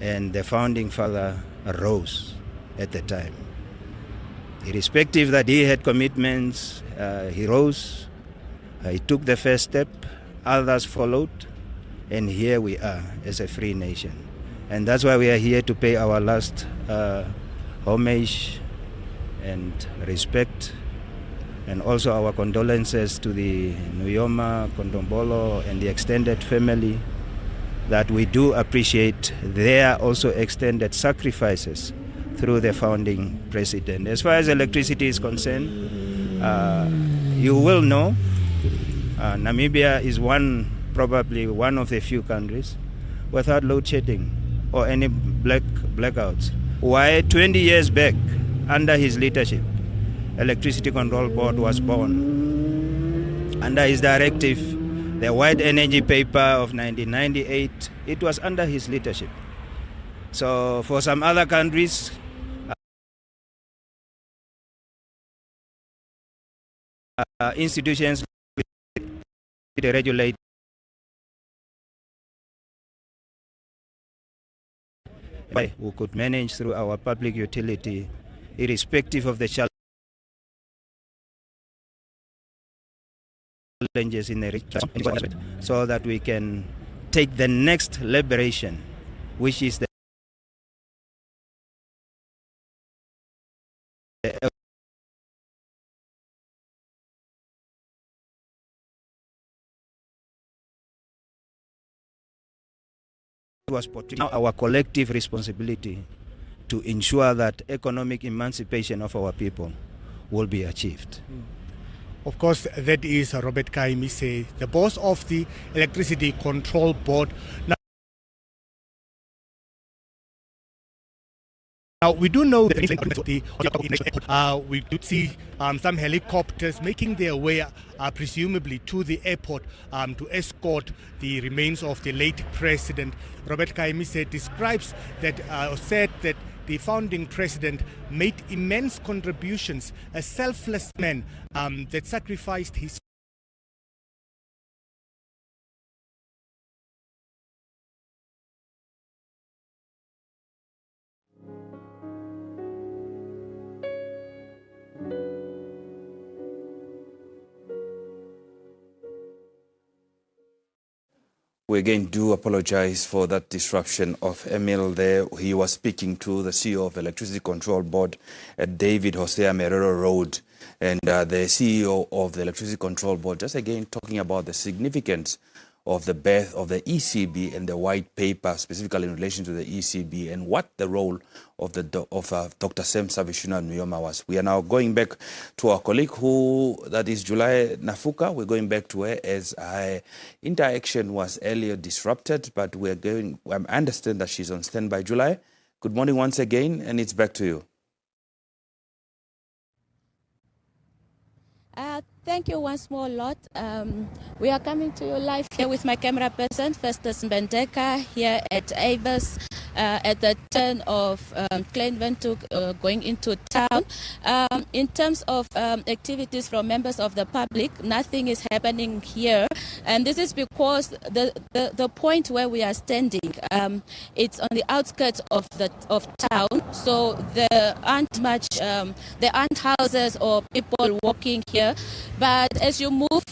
And the founding father rose at the time. Irrespective that he had commitments, he rose, he took the first step, others followed, and here we are as a free nation. And that's why we are here to pay our last homage and respect, and also our condolences to the Nujoma, Kondombolo, and the extended family, that we do appreciate their also extended sacrifices through the founding president. As far as electricity is concerned, you will know Namibia is probably one of the few countries without load shedding or any blackouts. Why 20 years back, under his leadership, Electricity Control Board was born. Under his directive, The White Energy Paper of 1998, it was under his leadership. So for some other countries, institutions regulate who could manage through our public utility, irrespective of the challenges in the region, so that we can take the next liberation, which is the was our collective responsibility to ensure that economic emancipation of our people will be achieved. Of course, that is Robert Kaimise, the boss of the Electricity Control Board. Now, we do know that we do see some helicopters making their way, presumably, to the airport to escort the remains of the late president. Robert Kaimise describes that, said that the founding president made immense contributions, a selfless man that sacrificed his We again do apologize for that disruption of Emil there. He was speaking to the CEO of Electricity Control Board at David Hosea Meroro Road, and the CEO of the Electricity Control Board just again talking about the significance of the birth of the ECB and the white paper, specifically in relation to the ECB, and what the role of Dr. Sam Savishuna Nujoma was. We are now going back to our colleague, that is July Nafuka. We're going back to her as her interaction was earlier disrupted, but I understand that she's on standby. July, good morning once again, and it's back to you. Thank you once more, Lot. We are coming to you live here with my camera person, Festus Mbendeka, here at Avas, at the turn of Klein Windhoek going into town. In terms of activities from members of the public, nothing is happening here, and this is because the point where we are standing, it's on the outskirts of town, so there aren't houses or people walking here. But as you move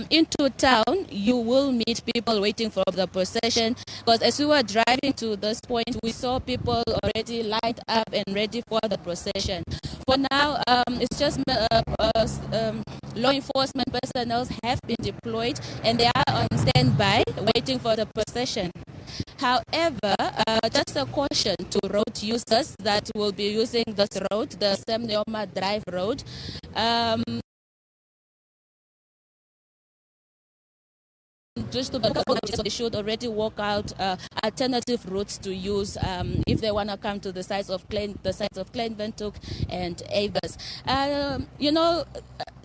into town, you will meet people waiting for the procession, because as we were driving to this point, we saw people already lined up and ready for the procession. For now, it's just law enforcement personnel have been deployed and they are on standby waiting for the procession. However, just a caution to road users that will be using this road, the Sam Nujoma Drive Road. Just to they should already work out alternative routes to use if they want to come to the sites of Klein Windhoek and Avas.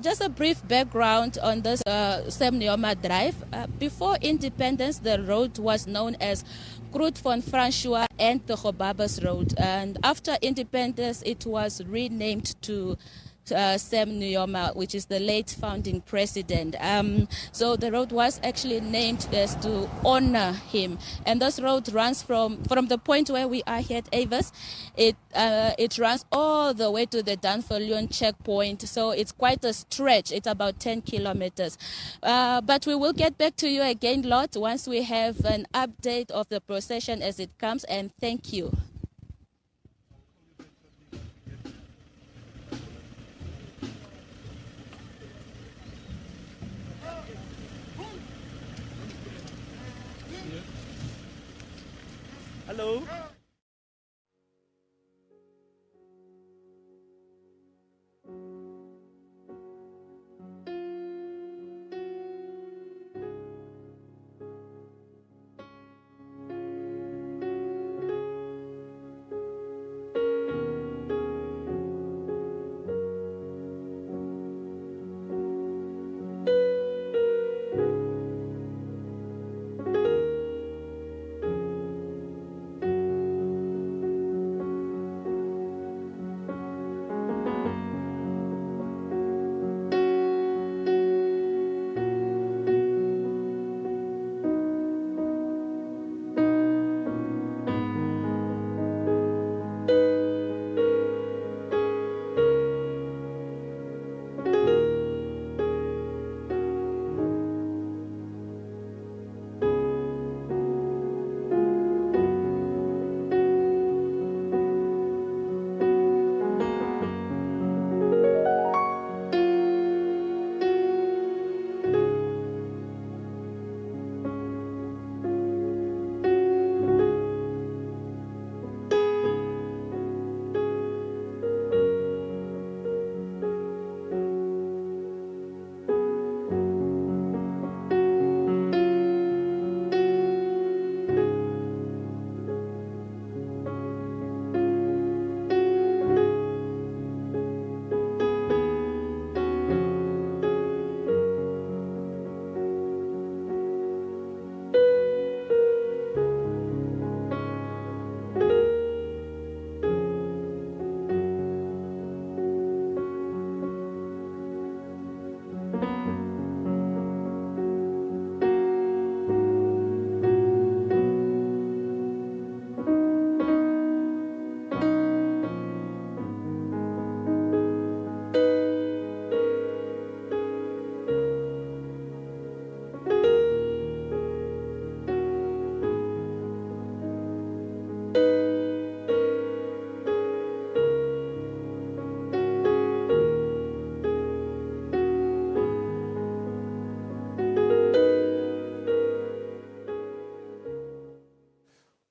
Just a brief background on this Sam Nujoma Drive. Before independence, the road was known as Groot van Francois and the Gobabas Road, and after independence, it was renamed to Sam Nujoma, which is the late founding president. So the road was actually named as to honor him. And this road runs from the point where we are here at Avas. It runs all the way to the Dunfermline checkpoint. So it's quite a stretch. It's about 10 kilometers. But we will get back to you again, Lot, once we have an update of the procession as it comes. And thank you. Hello.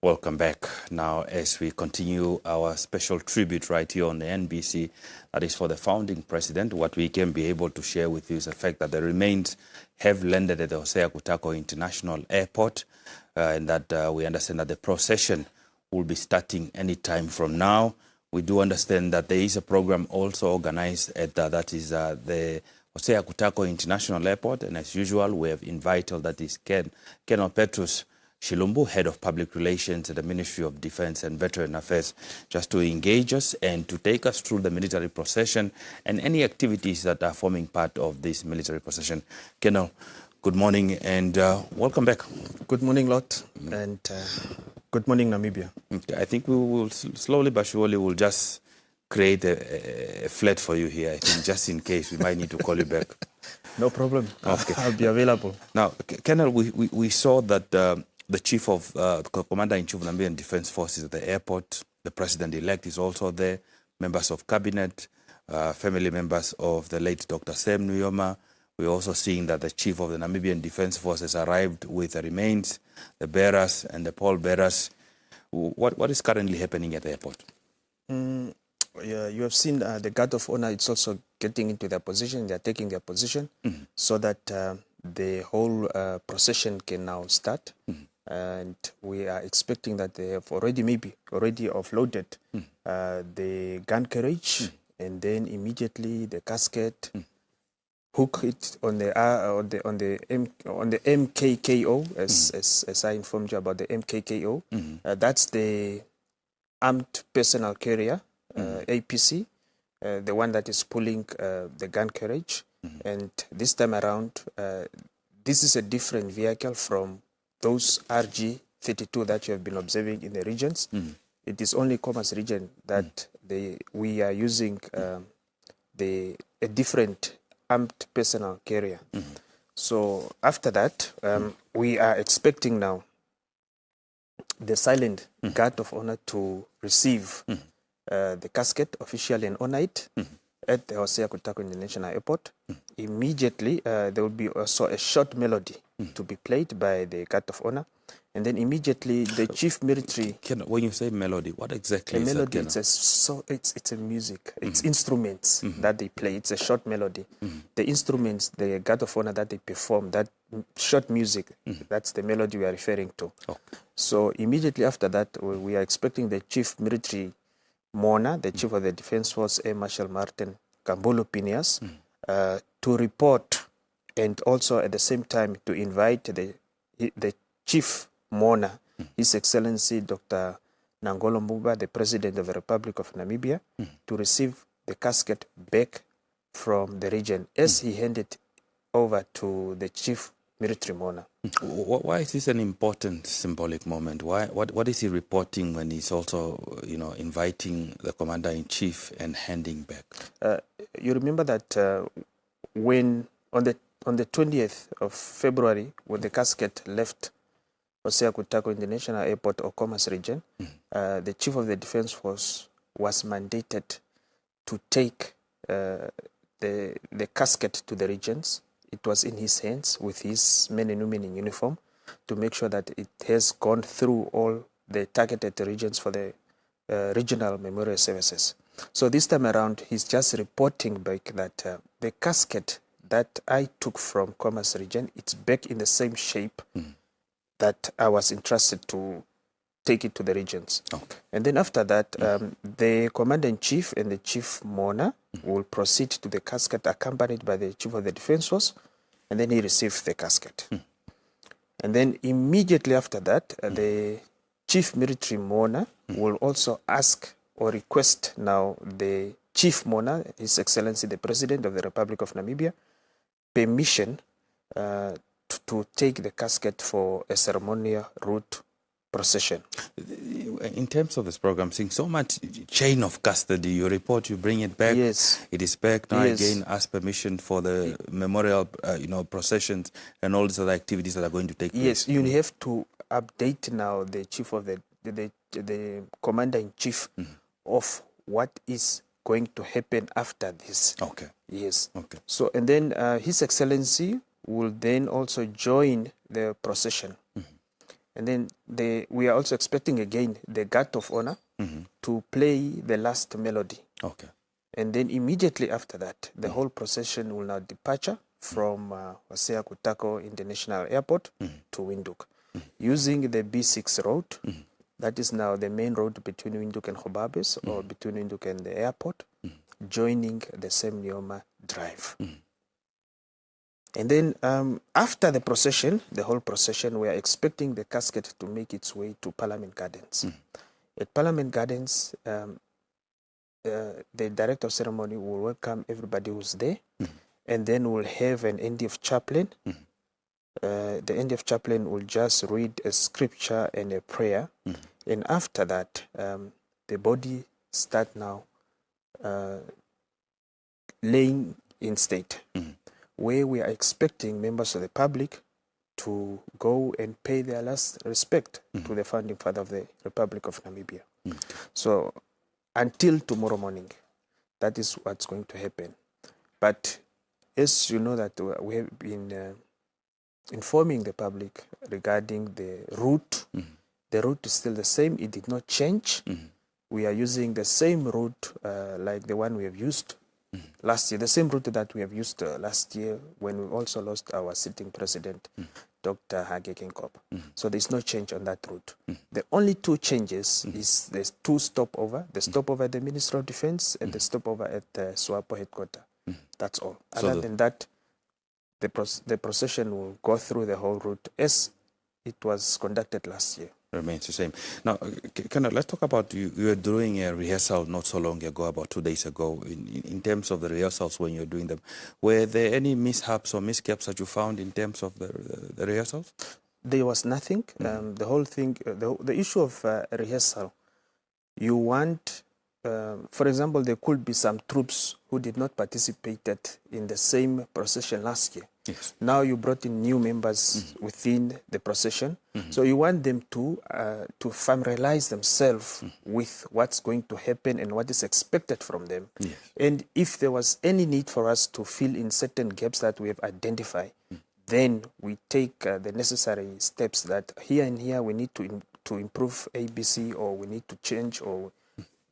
Welcome back. Now, as we continue our special tribute right here on the NBC, that is for the founding president, what we can be able to share with you is the fact that the remains have landed at the Hosea Kutako International Airport, and that we understand that the procession will be starting any time from now. We do understand that there is a program also organized at the Hosea Kutako International Airport, and as usual, we have invited, that is Colonel Petrus Shilumbu, Head of Public Relations at the Ministry of Defense and Veteran Affairs, just to engage us and to take us through the military procession and any activities that are forming part of this military procession. Colonel, good morning and welcome back. Good morning, Lot, and good morning, Namibia. Okay, I think we will slowly but surely will just create a flat for you here, I think, just in case we might need to call you back. No problem. Okay. I'll be available. Now, Colonel, we saw that the Chief of Commander-in-Chief of Namibian Defense Forces at the airport, the President-elect is also there, members of Cabinet, family members of the late Dr. Sam Nujoma. We're also seeing that the Chief of the Namibian Defense Forces arrived with the remains, the bearers and the pallbearers. What is currently happening at the airport? Yeah, you have seen the Guard of Honor, it's also getting into their position. They're taking their position so that the whole procession can now start. And we are expecting that they have already offloaded the gun carriage, and then immediately the casket, hook it on the MKKO, as I informed you about the MKKO. That's the armed personnel carrier, APC, the one that is pulling the gun carriage. And this time around, this is a different vehicle from those RG-32 that you have been observing in the regions. It is only Commerce region that we are using a different armed personnel carrier. So after that, we are expecting now the silent Guard of Honor to receive the casket officially and honor it at the Hosea Kutako International Airport. Immediately, there will be also a short melody to be played by the Guard of Honor. And then immediately, the chief military... When you say melody, what exactly is melody, that? it's a music. It's instruments that they play. It's a short melody. The instruments, the Guard of Honor that they perform, that short music, that's the melody we are referring to. So immediately after that, we are expecting the chief military mourner, the Chief of the Defense Force, Air Marshal Martin Kambulu Pinias, to report, and also at the same time to invite the chief mourner, His Excellency Dr. Nangolo Mbuba, the President of the Republic of Namibia, to receive the casket back from the region as he handed over to the chief military mourner. Why is this an important symbolic moment? What is he reporting when he's also, inviting the commander-in-chief and handing back? You remember that when on the 20th of February, when the casket left Hosea Kutako International Airport or Commerce region, the Chief of the Defense Force was mandated to take the casket to the regions. It was in his hands with his men and women in uniform to make sure that it has gone through all the targeted regions for the regional memorial services. So this time around, he's just reporting back that the casket that I took from Commerce region, it's back in the same shape that I was entrusted to take it to the regions. And then after that, the Commander-in-Chief and the Chief Mourner will proceed to the casket accompanied by the Chief of the Defense Force, and then he receives the casket. And then immediately after that, the Chief Military Mourner will also ask or request now the Chief Mourner, His Excellency the President of the Republic of Namibia, permission to take the casket for a ceremonial route procession. In terms of this program, seeing so much chain of custody, you report, you bring it back. Yes. It is back now. Again, ask permission for the memorial, processions and all these other activities that are going to take place. Yes, you have to update now the chief of the commander-in-chief of what is going to happen after this. Okay. Yes. Okay. So, and then His Excellency will then also join the procession. And then we are also expecting again the guard of honor to play the last melody. Okay. And then immediately after that, the whole procession will now departure from Hosea Kutako International Airport to Windhoek, using the B6 road. That is now the main road between Windhoek and Gobabis, or between Windhoek and the airport, joining the same Nujoma drive. And then after the procession, the whole procession, we are expecting the casket to make its way to Parliament Gardens. At Parliament Gardens, the director of ceremony will welcome everybody who's there, and then we'll have an NDF chaplain. The NDF chaplain will just read a scripture and a prayer, and after that, the body start now laying in state, where we are expecting members of the public to go and pay their last respect to the founding father of the Republic of Namibia. So until tomorrow morning, that is what's going to happen. But as you know that we have been informing the public regarding the route. The route is still the same. It did not change. We are using the same route like the one we have used last year, the same route that we have used last year when we also lost our sitting president, Dr. Hage Geingob. So there's no change on that route. The only two changes is the two stopover, the stopover at the Ministry of Defense and the stopover at the Swapo headquarters. That's all. So Other than that, the procession will go through the whole route as it was conducted last year. Remains the same. Now, let's talk about you were doing a rehearsal not so long ago, about 2 days ago, in terms of the rehearsals when you're doing them. Were there any mishaps or miscaps that you found in terms of the rehearsals? There was nothing. The whole thing, the issue of rehearsal, you want, for example, there could be some troops who did not participate in the same procession last year. Yes. Now you brought in new members within the procession, so you want them to familiarize themselves with what's going to happen and what is expected from them. Yes. And if there was any need for us to fill in certain gaps that we have identified, then we take the necessary steps that here and here we need to improve ABC, or we need to change, or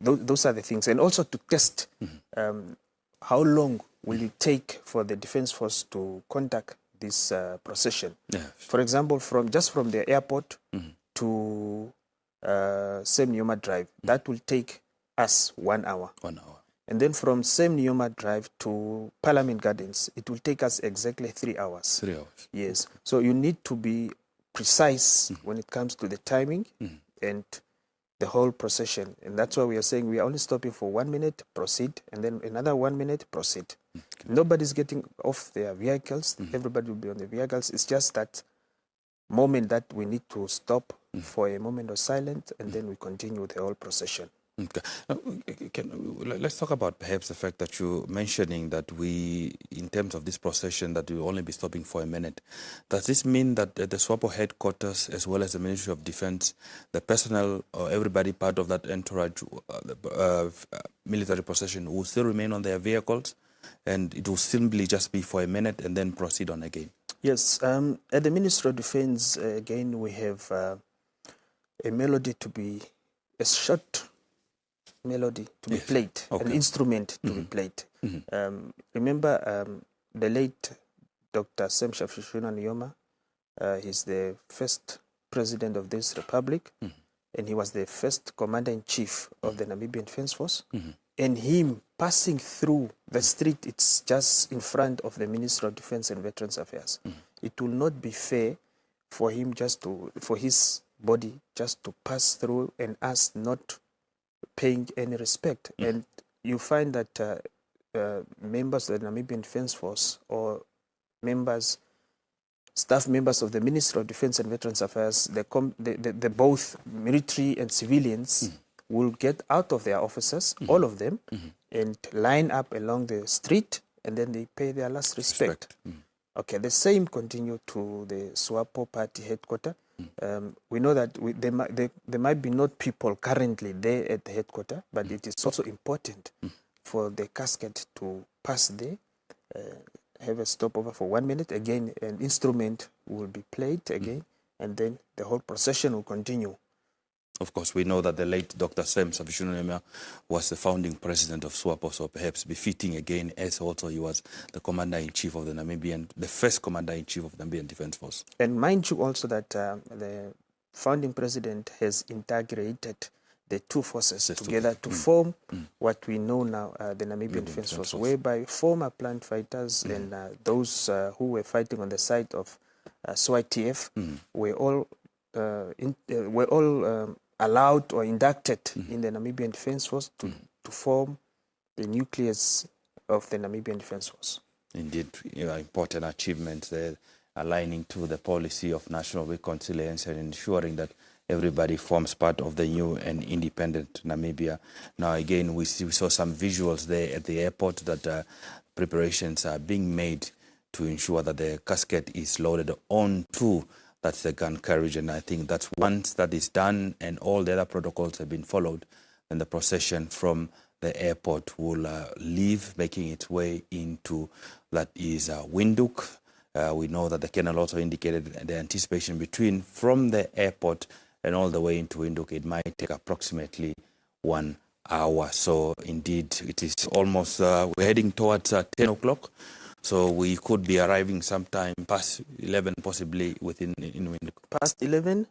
those are the things. And also to test how long will it take for the Defense Force to conduct this procession. Yes. For example, from the airport to same Nujoma Drive, that will take us 1 hour. 1 hour. And then from same Nujoma Drive to Parliament Gardens, it will take us exactly 3 hours. 3 hours. Yes. So you need to be precise when it comes to the timing and the whole procession. And that's why we are saying we are only stopping for 1 minute, proceed, and then another 1 minute, proceed. Nobody's getting off their vehicles. Everybody will be on the vehicles. It's just that moment that we need to stop for a moment of silence, and then we continue with the whole procession. Okay. Let's talk about perhaps the fact that you're mentioning that we, in terms of this procession, that we will only be stopping for a minute. Does this mean that the Swapo headquarters, as well as the Ministry of Defense, the personnel, or everybody part of that entourage, military procession, will still remain on their vehicles, and it will simply just be for a minute and then proceed on again? Yes. At the Ministry of Defense, again, we have a melody to be, a short melody to be played, an instrument to be played. Remember the late Dr. Sam Shafishuna Nujoma, he's the first president of this republic, and he was the first commander-in-chief of the Namibian Defense Force. And him passing through the street, it's just in front of the Ministry of Defense and Veterans Affairs. It will not be fair for him for his body just to pass through and us not paying any respect. And you find that members of the Namibian Defense Force, or staff members of the Ministry of Defense and Veterans Affairs, the both military and civilians, will get out of their offices, all of them, and line up along the street, and then they pay their last respect. Okay, the same continue to the Swapo party headquarters. We know that there might be not people currently there at the headquarters, but it is also important for the casket to pass there, have a stopover for 1 minute. Again, an instrument will be played again, and then the whole procession will continue. Of course, we know that the late Dr. Sam Shafishuna was the founding president of Swapo, so perhaps befitting again, as also he was the commander-in-chief of the first commander-in-chief of the Namibian Defense Force. And mind you also that the founding president has integrated the two forces together to form what we know now, the Namibian Defense Force, whereby former plant fighters and those who were fighting on the side of SWATF were all allowed or inducted in the Namibian Defense Force to form the nucleus of the Namibian Defense Force. Indeed, important achievements there, aligning to the policy of national reconciliation and ensuring that everybody forms part of the new and independent Namibia. Now, again, we saw some visuals there at the airport that preparations are being made to ensure that the casket is loaded onto the gun carriage, and I think that's once that is done and all the other protocols have been followed, then the procession from the airport will leave, making its way into that is Windhoek. We know that the Colonel also indicated the anticipation from the airport and all the way into Windhoek, it might take approximately 1 hour. So indeed, it is almost, we're heading towards 10 o'clock. So we could be arriving sometime past 11, possibly in Windhoek. Past 11,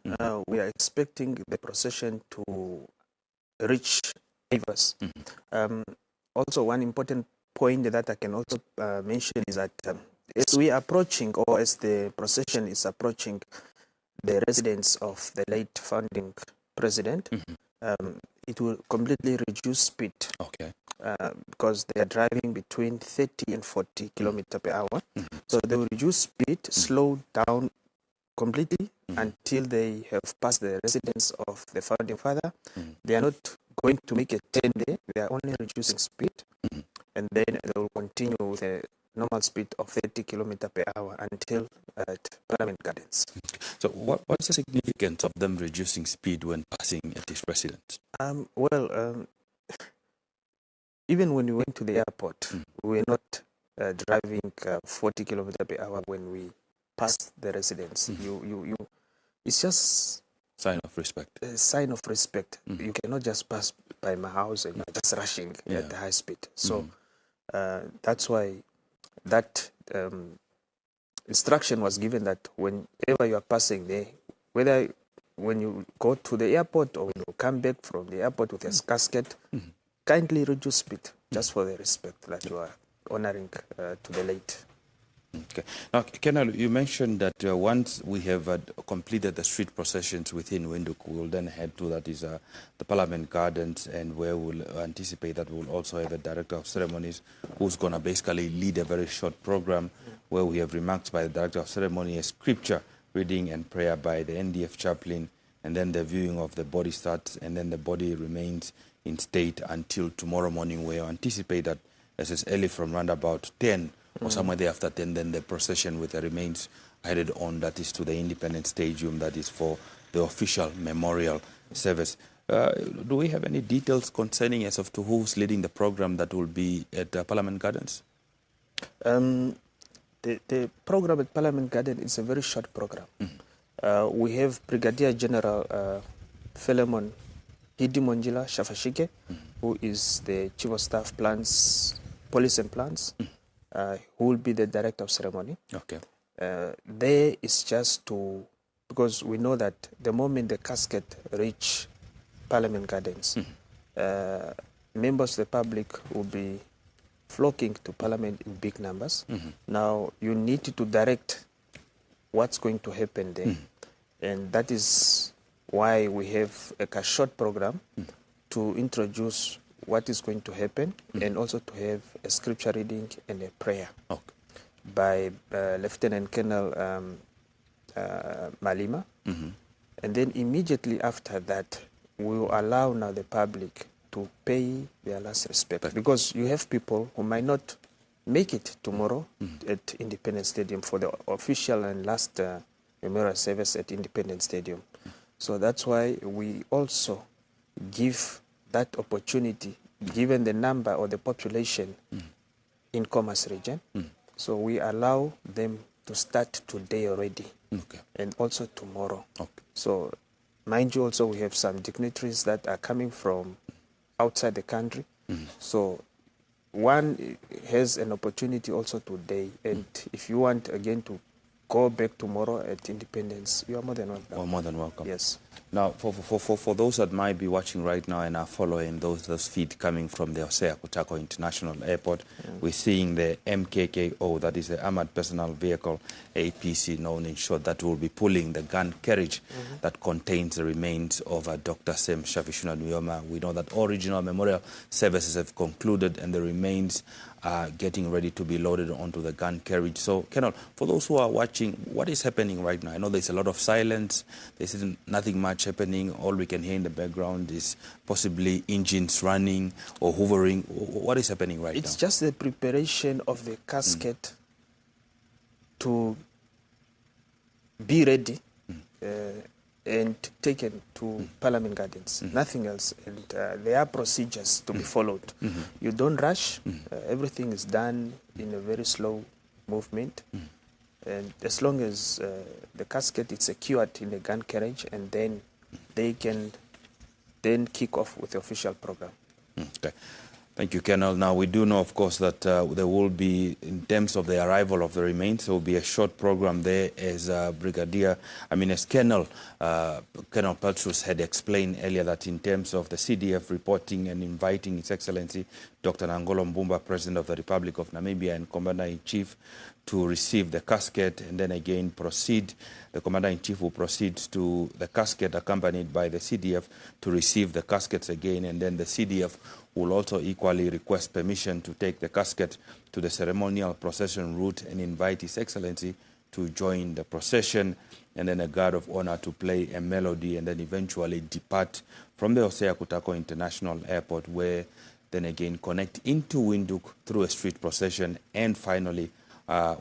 we are expecting the procession to reach Avas. Also, one important point that I can also mention is that as we are approaching, or as the procession is approaching the residence of the late founding president, it will completely reduce speed. Okay. Because they are driving between 30 and 40 kilometers per hour. So they will reduce speed, slow down completely until they have passed the residence of the founding father. They are not going to make a 10 there. They are only reducing speed. And then they will continue with a normal speed of 30 kilometers per hour until at Parliament Gardens. So what's the significance of them reducing speed when passing at his residence? Even when we went to the airport, we were not driving 40 kilometers per hour when we passed the residence. It's just sign of respect. A sign of respect. You cannot just pass by my house and you're just rushing at high speed. So that's why that instruction was given that whenever you are passing there, whether when you go to the airport or when you come back from the airport with a casket, kindly reduce speed, just for the respect that you are honoring to the late. Okay. Now, Colonel, you mentioned that once we have completed the street processions within Windhoek, we will then head to the Parliament Gardens, and where we'll anticipate that we'll also have a director of ceremonies who's going to basically lead a very short program where we have remarks by the director of ceremony, a scripture reading and prayer by the NDF chaplain, and then the viewing of the body starts, and then the body remains in state until tomorrow morning, where you anticipate that as early from around about 10 or somewhere there after 10, then the procession with the remains headed on, that is to the Independence Stadium, that is for the official memorial service. Do we have any details concerning as of to who's leading the program that will be at Parliament Gardens? The program at Parliament Garden is a very short program. We have Brigadier General Philemon Hidimonjila Shafashike, who is the Chief of Staff Plans, Police and Plans, who will be the Director of Ceremony. Okay. There is just because we know that the moment the casket reach Parliament Gardens, members of the public will be flocking to Parliament in big numbers. Now, you need to direct what's going to happen there. And that is why we have a short program to introduce what is going to happen and also to have a scripture reading and a prayer by Lieutenant Colonel Malima. And then immediately after that, we will allow now the public to pay their last respect, because you have people who might not make it tomorrow at Independence Stadium for the official and last memorial service at Independence Stadium. So that's why we also give that opportunity, given the number or the population in Commerce region. So we allow them to start today already, and also tomorrow. So, mind you, also we have some dignitaries that are coming from outside the country. So, one has an opportunity also today, and if you want again to go back tomorrow at Independence, you are more than welcome. Well, more than welcome. Yes. Now, for those that might be watching right now and are following those feed coming from the Hosea Kutako International Airport, we're seeing the MKKO, that is the Armored Personnel Vehicle, APC, known in short, that will be pulling the gun carriage that contains the remains of Dr. Sem Shafishuna Nujoma. We know that all regional memorial services have concluded and the remains are getting ready to be loaded onto the gun carriage. So, Colonel, for those who are watching, what is happening right now? I know there's a lot of silence. There's nothing much happening. All we can hear in the background is possibly engines running or hovering. What is happening right now? It's just the preparation of the casket to be ready and taken to Parliament Gardens. Nothing else. And there are procedures to be followed. You don't rush. Everything is done in a very slow movement. And as long as the casket is secured in the gun carriage, and then they can then kick off with the official program. Okay. Thank you, Colonel. Now, we do know, of course, that there will be, in terms of the arrival of the remains, there will be a short program there as Colonel Peltrus had explained earlier that in terms of the CDF reporting and inviting His Excellency Dr. Nangolo Mbumba, President of the Republic of Namibia and Commander-in-Chief, to receive the casket and then again proceed. The Commander-in-Chief will proceed to the casket accompanied by the CDF to receive the caskets again, and then the CDF will also equally request permission to take the casket to the ceremonial procession route and invite His Excellency to join the procession, and then a guard of honor to play a melody and then eventually depart from the Hosea Kutako International Airport, where then again connect into Windhoek through a street procession, and finally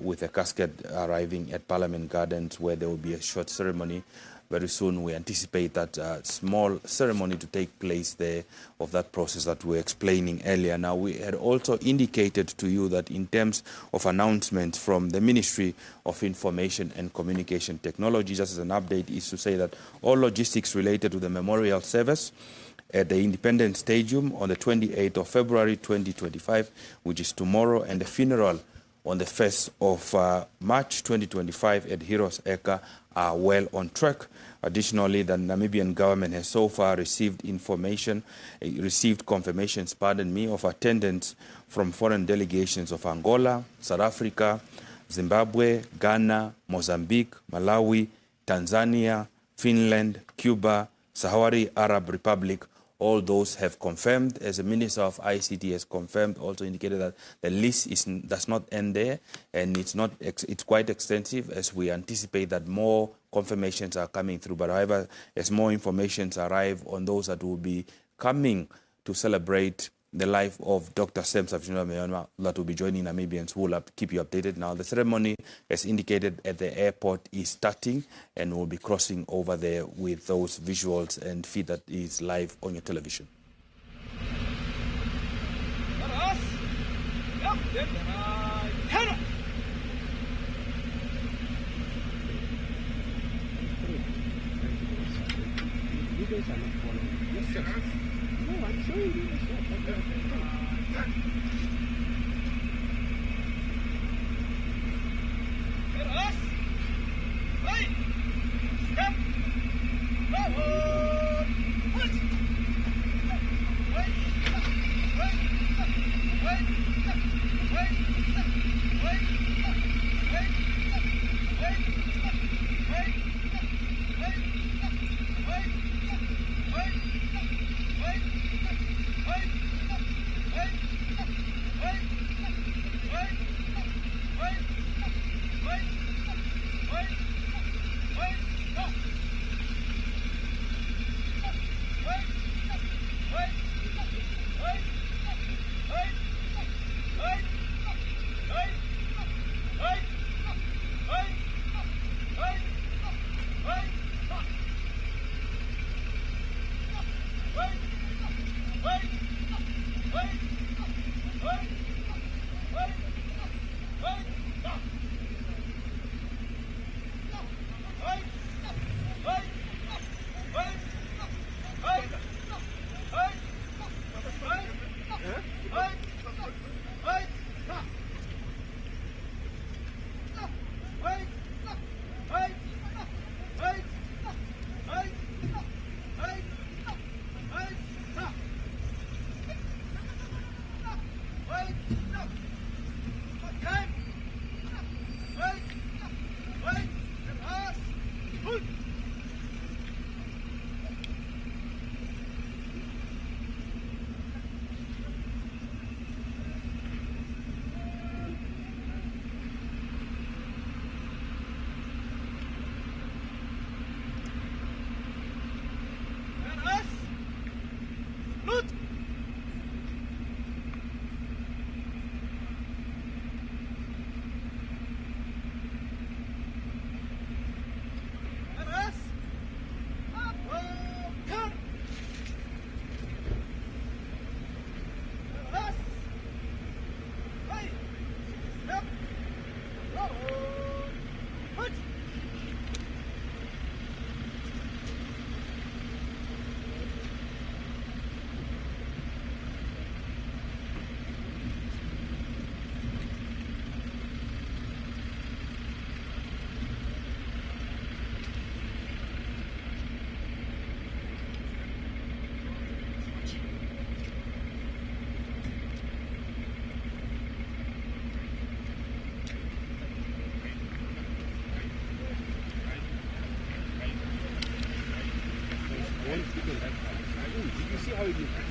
with a casket arriving at Parliament Gardens, where there will be a short ceremony. Very soon we anticipate that small ceremony to take place there of that process that we were explaining earlier. Now, we had also indicated to you that in terms of announcements from the Ministry of Information and Communication Technology, just as an update, is to say that all logistics related to the memorial service at the Independence Stadium on the 28th of February 2025, which is tomorrow, and the funeral on the 1st of March 2025 at Heroes Eka are well on track. Additionally, the Namibian government has so far received confirmations, of attendance from foreign delegations of Angola, South Africa, Zimbabwe, Ghana, Mozambique, Malawi, Tanzania, Finland, Cuba, Sahrawi Arab Republic. All those have confirmed, as the Minister of ICT has confirmed, also indicated that the list does not end there, and it's quite extensive, as we anticipate that more confirmations are coming through. But however, as more information arrive on those that will be coming to celebrate the life of Dr. Sem Shafishuna Nujoma, that will be joining Namibians, who will keep you updated. Now, the ceremony, as indicated at the airport, is starting, and we'll be crossing over there with those visuals and feed that is live on your television. You guys are not following. Yes, sir. No, I'm showing you. Hey! one speaking like that. Did you see how it is?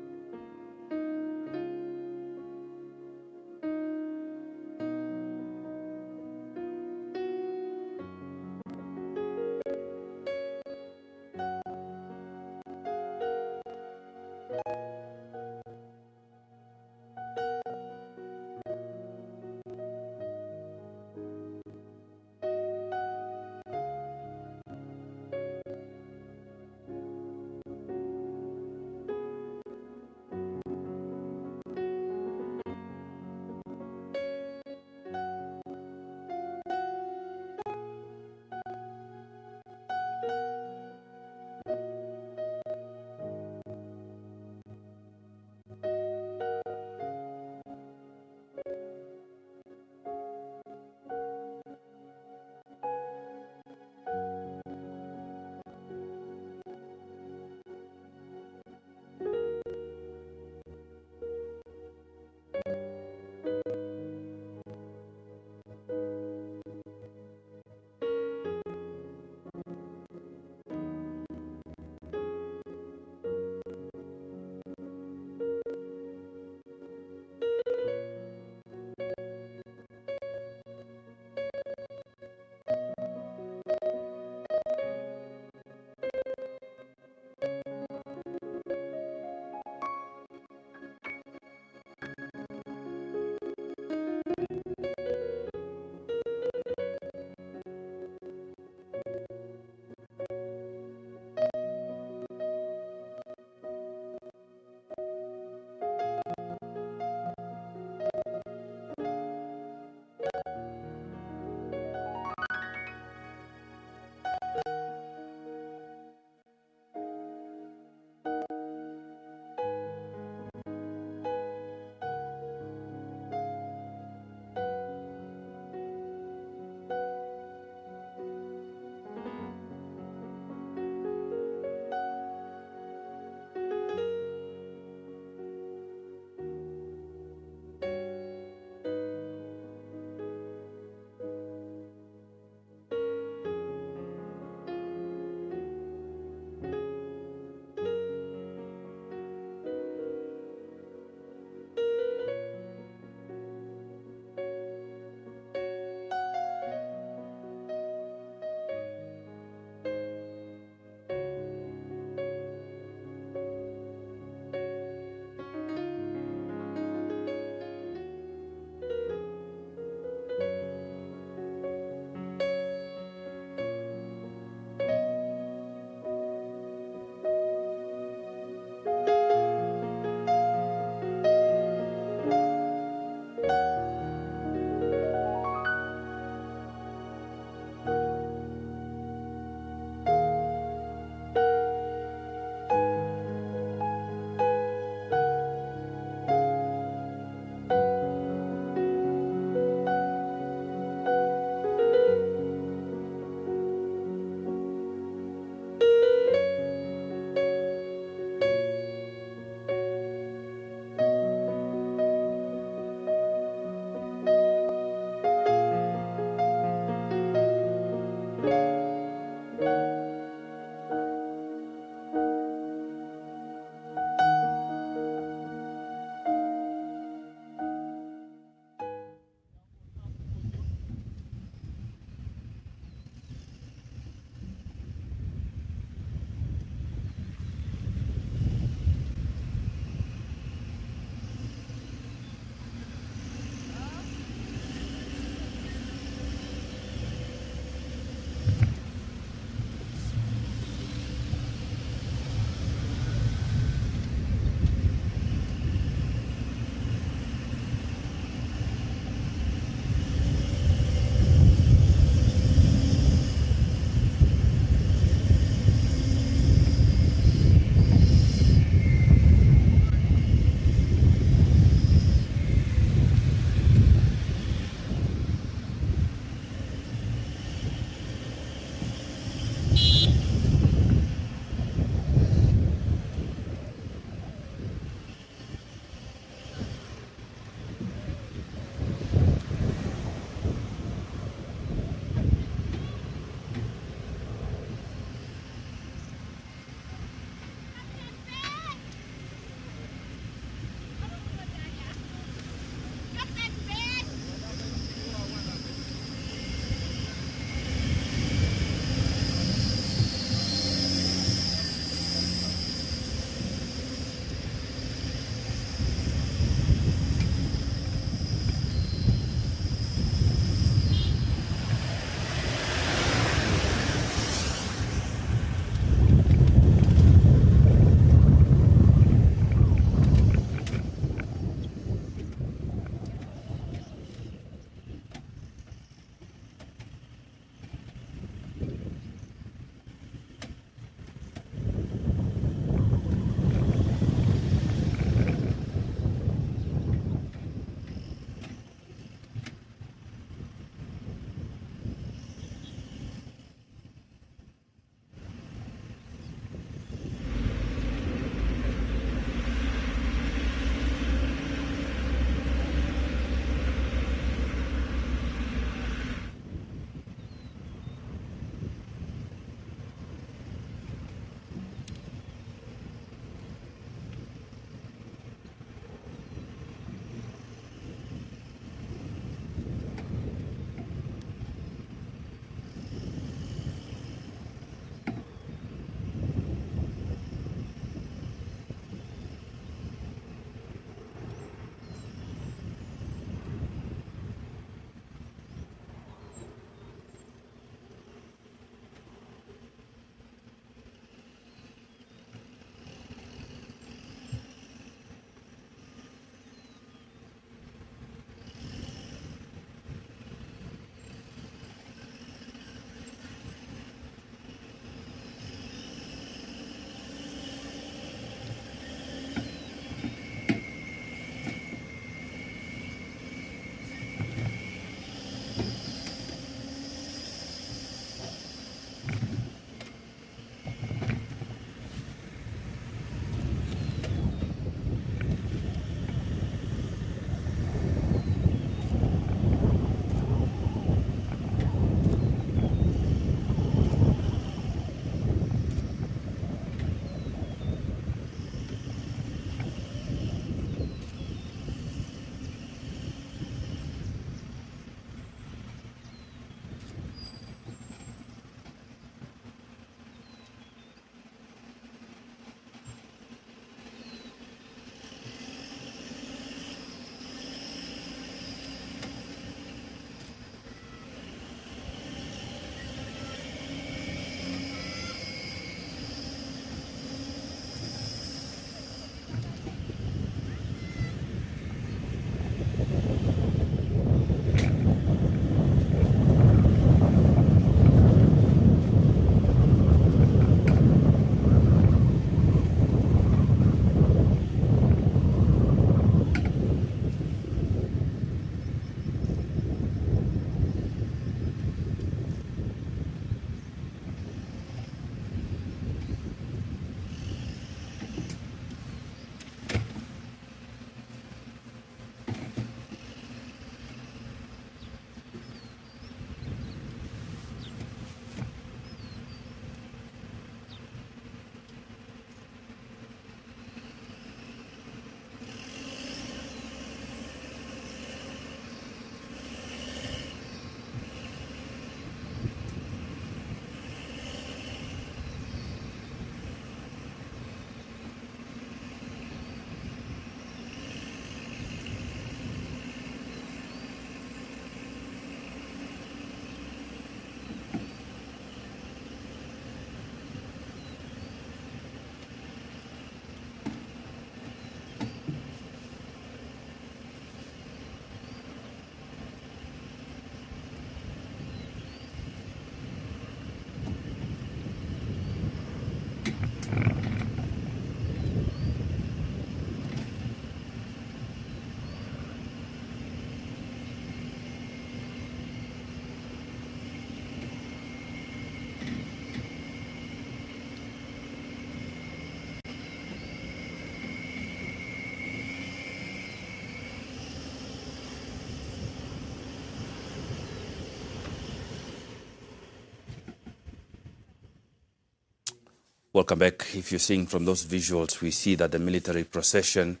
Welcome back. If you're seeing from those visuals, we see that the military procession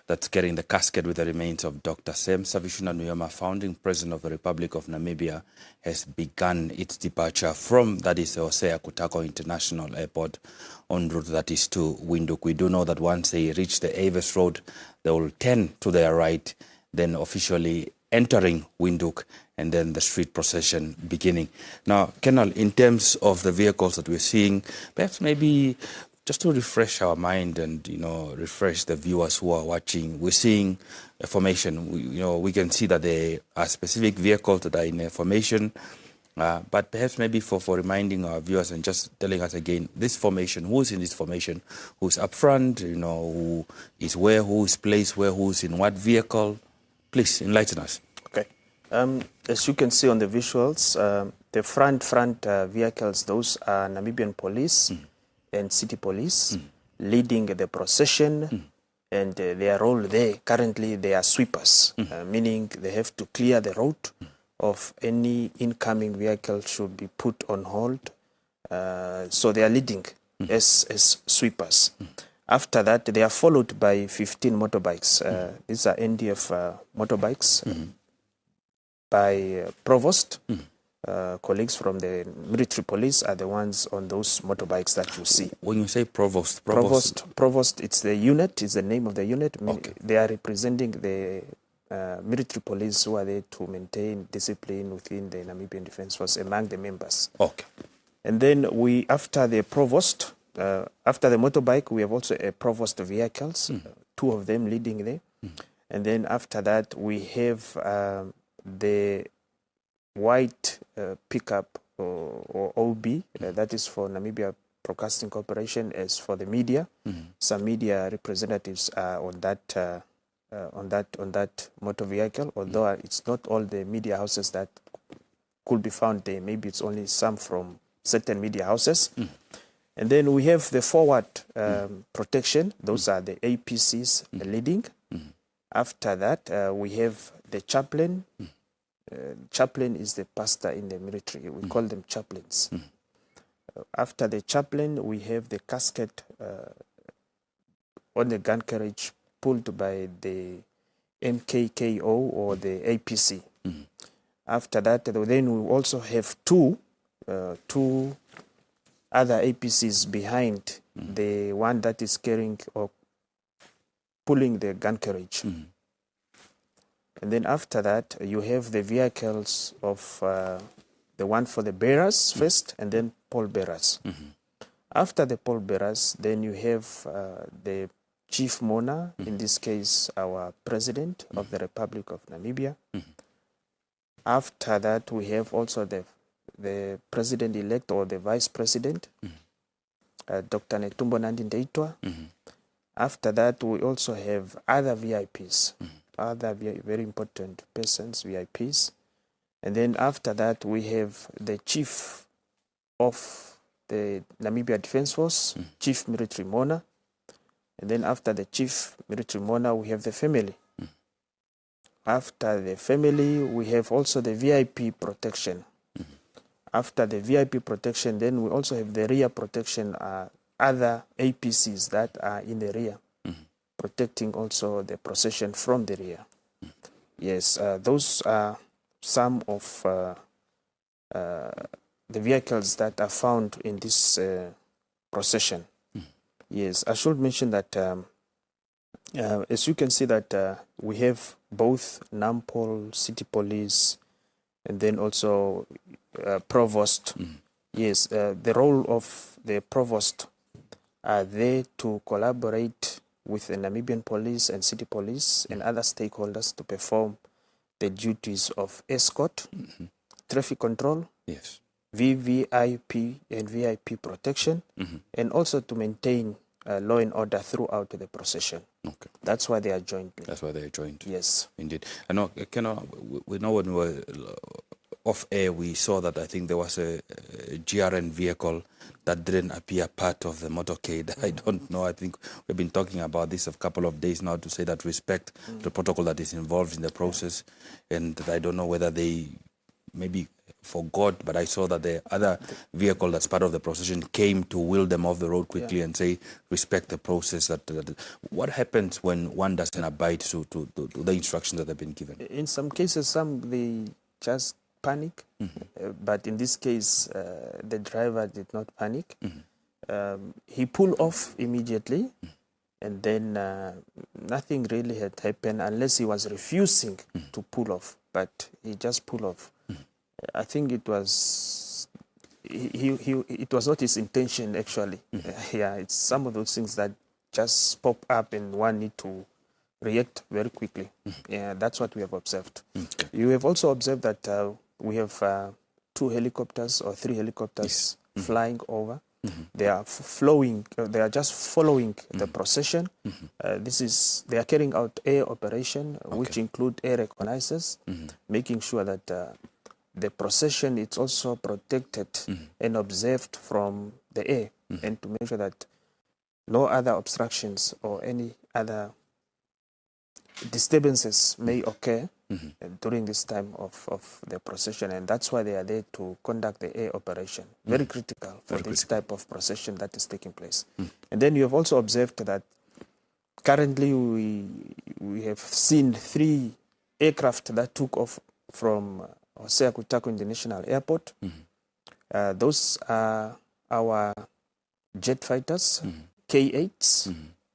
that's carrying the casket with the remains of Dr. Sam Savishuna Nujoma, founding President of the Republic of Namibia, has begun its departure from, that is, Hosea Kutako International Airport en route, that is, to Windhoek. We do know that once they reach the Avas Road, they will turn to their right, then officially entering Windhoek, and then the street procession beginning. Now, Colonel, in terms of the vehicles that we're seeing, perhaps maybe just to refresh our mind and, refresh the viewers who are watching, we're seeing a formation. We can see that there are specific vehicles that are in a formation, but perhaps maybe for reminding our viewers and just telling us again, this formation, who's in this formation, who's up front, who is where, who's placed where, who's in what vehicle. Please enlighten us. Okay. As you can see on the visuals, the front vehicles, those are Namibian police and city police leading the procession, and their role there currently they are sweepers, meaning they have to clear the road of any incoming vehicle should be put on hold. So they are leading as sweepers. After that, they are followed by 15 motorbikes. These are NDF motorbikes by provost. Colleagues from the military police are the ones on those motorbikes that you see. When you say provost, it's the unit, it's the name of the unit. Okay. They are representing the military police who are there to maintain discipline within the Namibian Defence Force among the members. Okay. And then after the provost, after the motorbike, we have also a provost vehicles, two of them leading there. And then after that, we have the white pickup or OB, that is for Namibia Broadcasting Corporation, as for the media. Some media representatives are on that motor vehicle, although it's not all the media houses that could be found there. Maybe it's only some from certain media houses. And then we have the forward protection. Those are the APCs leading. After that, we have the chaplain. Chaplain is the pastor in the military. We call them chaplains. After the chaplain, we have the casket on the gun carriage pulled by the MKKO or the APC. After that, then we also have two other APCs behind the one that is carrying or pulling the gun carriage. And then after that, you have the vehicles of the one for the bearers first, and then pallbearers. After the pallbearers, then you have the chief mourner, in this case, our President of the Republic of Namibia. After that, we have also the President-elect or the Vice President, Dr. Netumbo Nandi-Ndaitwah. After that, we also have other VIPs, other very important persons, VIPs. And then after that, we have the Chief of the Namibia Defence Force, Chief Military Mourner. And then after the Chief Military Mourner, we have the family. After the family, we have also the VIP protection. After the VIP protection, then we also have the rear protection, other APCs that are in the rear, protecting also the procession from the rear. Yes, those are some of the vehicles that are found in this procession. Yes, I should mention that as you can see that we have both NAMPOL, City Police, and then also Provost. Yes, the role of the Provost are there to collaborate with the Namibian Police and City Police and other stakeholders to perform the duties of escort, traffic control, VVIP and VIP protection, and also to maintain law and order throughout the procession. Okay. That's why they are joined. That's why they are joined. Yes. Indeed. I know, we know when we were off air, we saw that I think there was a GRN vehicle that didn't appear part of the motorcade. I don't know. I think we've been talking about this a couple of days now to say that respect the protocol that is involved in the process. And I don't know whether they maybe forgot, but I saw that the other vehicle that's part of the procession came to wheel them off the road quickly and say, respect the process. What happens when one doesn't abide to the instructions that have been given? In some cases, they just panic, but in this case, the driver did not panic. He pulled off immediately, and then nothing really had happened unless he was refusing to pull off, but he just pulled off. I think it was it was not his intention, actually. It's some of those things that just pop up and one need to react very quickly. That's what we have observed. You have also observed that we have 2 helicopters or 3 helicopters flying over. They are flowing. They are just following the procession. They are carrying out air operation, which include air reconnaissance, making sure that the procession is also protected and observed from the air, and to make sure that no other obstructions or any other disturbances may occur during this time of the procession, and that's why they are there to conduct the air operation. Very critical for this type of procession that is taking place. And then you have also observed that currently we have seen 3 aircraft that took off from Hosea Kutako International Airport. Those are our jet fighters, K-8s,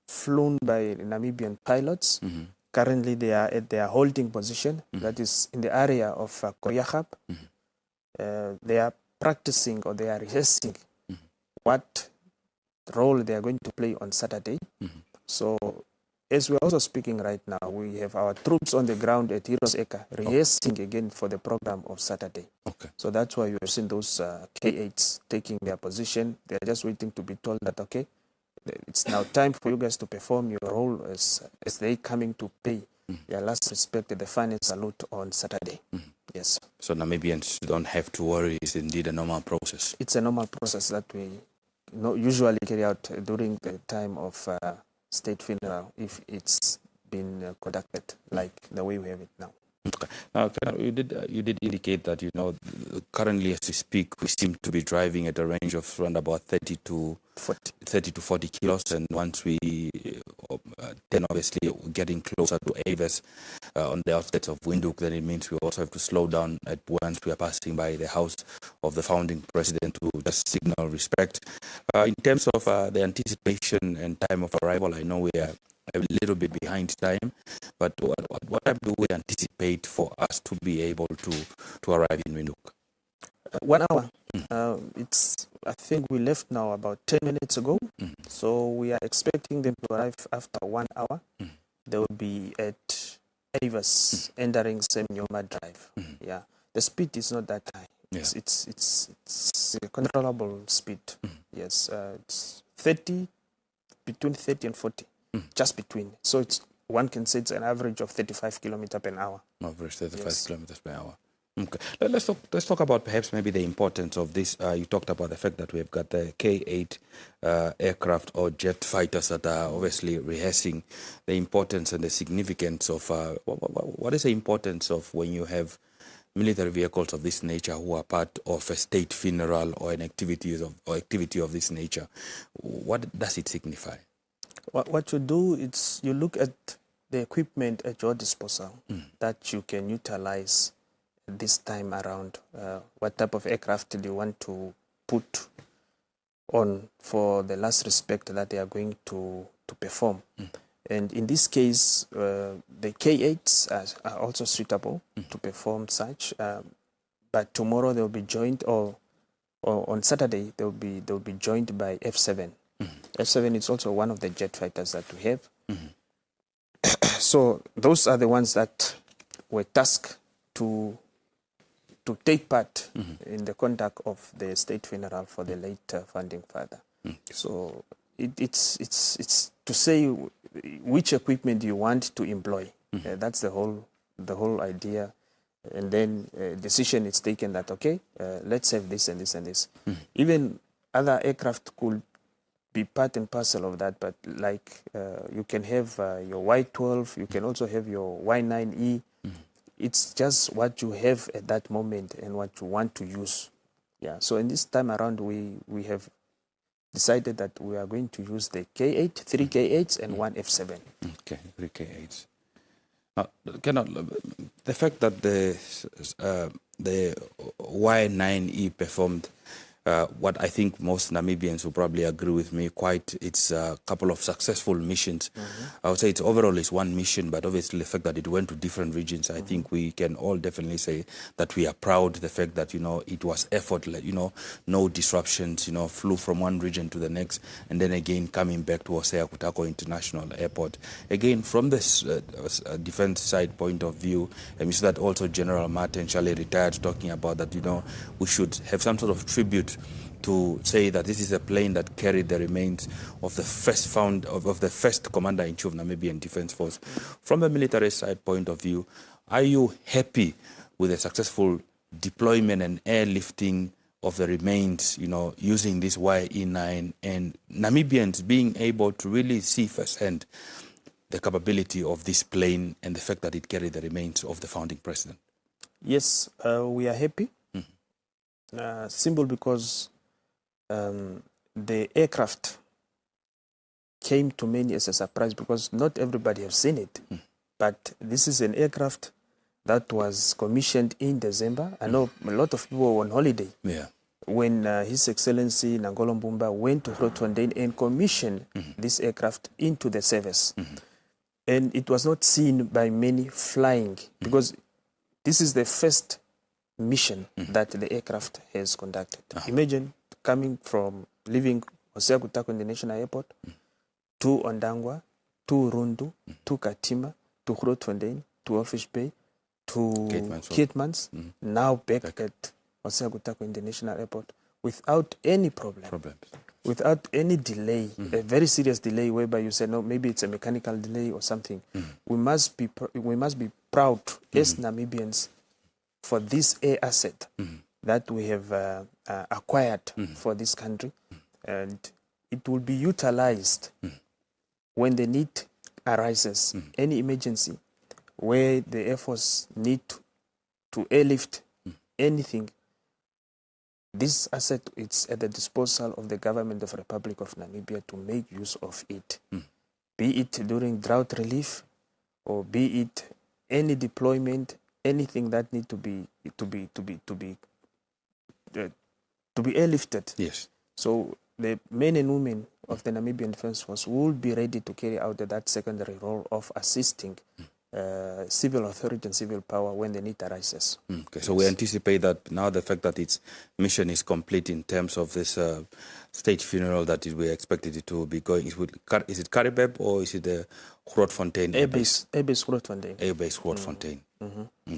flown by Namibian pilots. Currently, they are at their holding position, that is in the area of Koryachap. They are practicing, or they are rehearsing what role they are going to play on Saturday. So, as we're also speaking right now, we have our troops on the ground at Heroes Eka rehearsing again for the program of Saturday. So that's why you have seen those K-8s taking their position. They're just waiting to be told that, okay, it's now time for you guys to perform your role as they coming to pay their last respect at the final salute on Saturday. Yes. So Namibians don't have to worry. It's indeed a normal process. It's a normal process that we usually carry out during the time of state funeral, if it's been conducted like the way we have it now. Now, you did indicate that, currently as we speak, we seem to be driving at a range of around about 30 to 40 kilos, and once we then obviously getting closer to Avas on the outskirts of Windhoek, then it means we also have to slow down at once we are passing by the house of the founding president to just signal respect. In terms of the anticipation and time of arrival, I know we are a little bit behind time, but what time do we anticipate for us to be able to arrive in Windhoek? 1 hour. I think we left now about 10 minutes ago, so we are expecting them to arrive after 1 hour. They will be at Avas, entering Nujoma Drive. The speed is not that high. It's a controllable speed. Yes, it's between 30 and 40. Just between. So one can say it's an average of 35 kilometers per hour. Average 35 kilometers per hour. Okay. Let's talk about perhaps maybe the importance of this. You talked about the fact that we've got the K-8 aircraft or jet fighters that are obviously rehearsing. The importance and the significance of what is the importance of when you have military vehicles of this nature who are part of a state funeral or an activity of this nature? What does it signify? What you do is you look at the equipment at your disposal that you can utilize this time around. What type of aircraft do you want to put on for the last respect that they are going to perform? And in this case, the K-8s are also suitable to perform such. But tomorrow they will be joined, or on Saturday they will be joined by F-7. F-7 is also one of the jet fighters that we have. So those are the ones that were tasked to take part in the conduct of the state funeral for the late founding father. So it's to say which equipment you want to employ. That's the whole idea. And then a decision is taken that, okay, let's have this and this and this. Even other aircraft could be part and parcel of that, but like you can have your Y-12, you can also have your Y-9E. it's just what you have at that moment and what you want to use. Yeah. So in this time around, we have decided that we are going to use the K8, 3 K8s and 1 F7. Okay, 3 K8s. The fact that the Y9E performed what I think most Namibians will probably agree with me it's a couple of successful missions. I would say overall it's one mission, but obviously the fact that it went to different regions, I think we can all definitely say that we are proud. The fact that, it was effortless, no disruptions, flew from one region to the next, and then again coming back to Hosea Kutako International Airport. Again, from this defense side point of view, you see that also General Martin Shale retired talking about that, we should have some sort of tribute to say that this is a plane that carried the remains of the first commander-in-chief of Namibian Defense Force. From a military side point of view, are you happy with the successful deployment and airlifting of the remains, using this YE9, and Namibians being able to really see firsthand the capability of this plane and the fact that it carried the remains of the founding president? Yes, we are happy. Simple because the aircraft came to many as a surprise because not everybody has seen it. But this is an aircraft that was commissioned in December. I know a lot of people were on holiday when His Excellency Nangolo Mbumba went to Grootfontein and commissioned this aircraft into the service. And it was not seen by many flying because this is the first mission that the aircraft has conducted. Imagine leaving Hosea Kutako International Airport to Ondangwa, to Rundu, to Katima, to Grootfontein, to Office Bay, to Keetmans, now back at Hosea Kutako International Airport without any problems, without any delay, a very serious delay whereby you say, no, maybe it's a mechanical delay or something. We must be proud as Namibians for this air asset that we have acquired for this country, and it will be utilized when the need arises, any emergency where the Air Force need to airlift anything. This asset is at the disposal of the government of the Republic of Namibia to make use of it, be it during drought relief or be it any deployment, anything that need to be airlifted. Yes. So the men and women of the Namibian Defense Force will be ready to carry out that secondary role of assisting civil authority and civil power when the need arises. Okay, so we anticipate that now the fact that its mission is complete in terms of this state funeral that we expected it to be going. Is it Karibeb or is it the Grootfontein? Airbase Grootfontein. Airbase Grootfontein.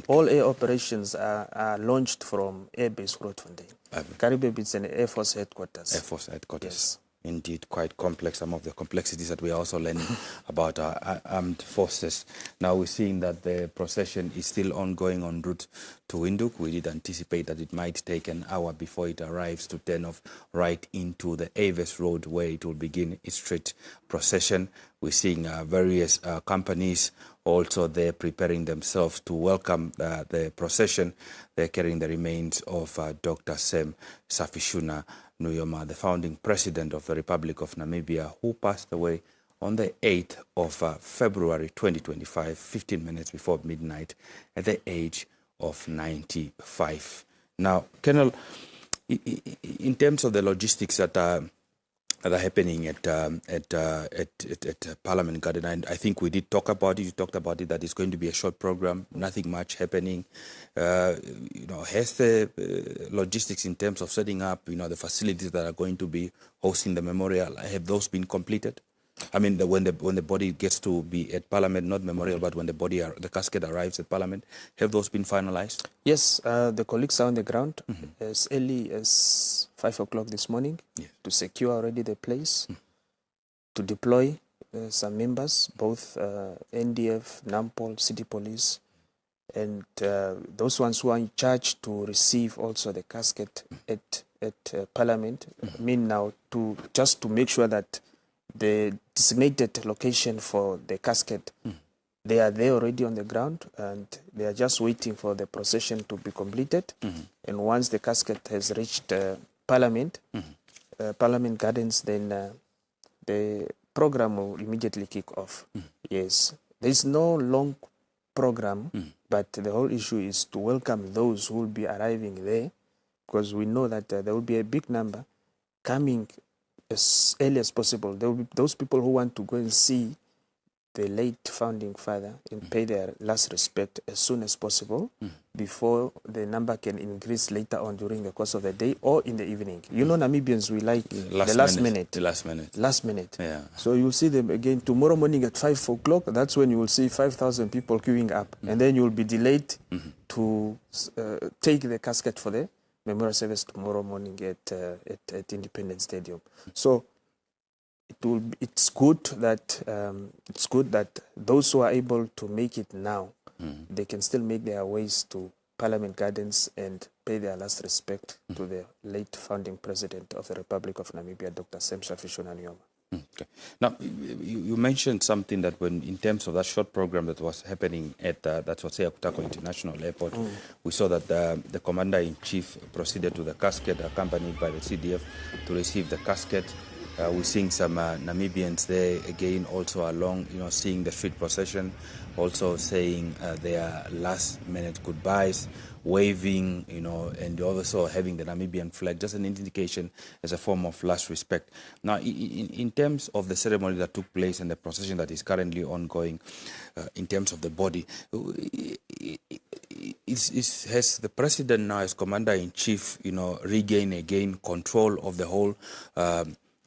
All air operations are launched from Airbase Grootfontein. Karibeb is an Air Force headquarters. Air Force headquarters. Yes. Indeed, quite complex, some of the complexities that we are also learning about our armed forces. Now we're seeing that the procession is still ongoing en route to Windhoek. We did anticipate that it might take an hour before it arrives to turn off right into the Avas Road where it will begin its street procession. We're seeing various companies also there preparing themselves to welcome the procession. They're carrying the remains of Dr. Sam Safishuna Nujoma, the founding president of the Republic of Namibia, who passed away on the 8th of February 2025, 15 minutes before midnight, at the age of 95. Now, Colonel, in terms of the logistics that are happening at Parliament Garden, and I think we did talk about it. You talked about it, that it's going to be a short program, nothing much happening. Has the logistics in terms of setting up, the facilities that are going to be hosting the memorial, have those been completed? I mean, when the body gets to be at Parliament, not memorial, but when the casket arrives at Parliament, have those been finalized? Yes, the colleagues are on the ground as early as 5 o'clock this morning to secure already the place, to deploy some members, both NDF, NAMPOL, City Police, and those ones who are in charge to receive also the casket at Parliament. I mean now to make sure that the designated location for the casket They are there already on the ground, and they are just waiting for the procession to be completed. And once the casket has reached Parliament, Parliament Gardens, then the program will immediately kick off. Yes, there is no long program, but the whole issue is to welcome those who will be arriving there, because we know that there will be a big number coming as early as possible. There will be those people who want to go and see the late founding father and pay their last respect as soon as possible before the number can increase later on during the course of the day or in the evening. You know, Namibians, we like the last minute. The last minute. Last minute. Yeah. So you'll see them again tomorrow morning at 5 o'clock. That's when you will see 5,000 people queuing up. And then you will be delayed to take the casket for the memorial service tomorrow morning at Independence Stadium. So it's good that those who are able to make it now, they can still make their ways to Parliament Gardens and pay their last respect to the late founding president of the Republic of Namibia, Dr. Sam Nujoma. Okay. Now, you mentioned something that when, in terms of that short program that was happening at that Hosea Kutako International Airport, we saw that the commander-in-chief proceeded to the casket, accompanied by the CDF, to receive the casket. We're seeing some Namibians there again, also along, seeing the street procession, also saying their last-minute goodbyes, waving, and also having the Namibian flag, just an indication as a form of last respect. Now, in terms of the ceremony that took place and the procession that is currently ongoing, in terms of the body, has the president now, as commander-in-chief, regained again control of the whole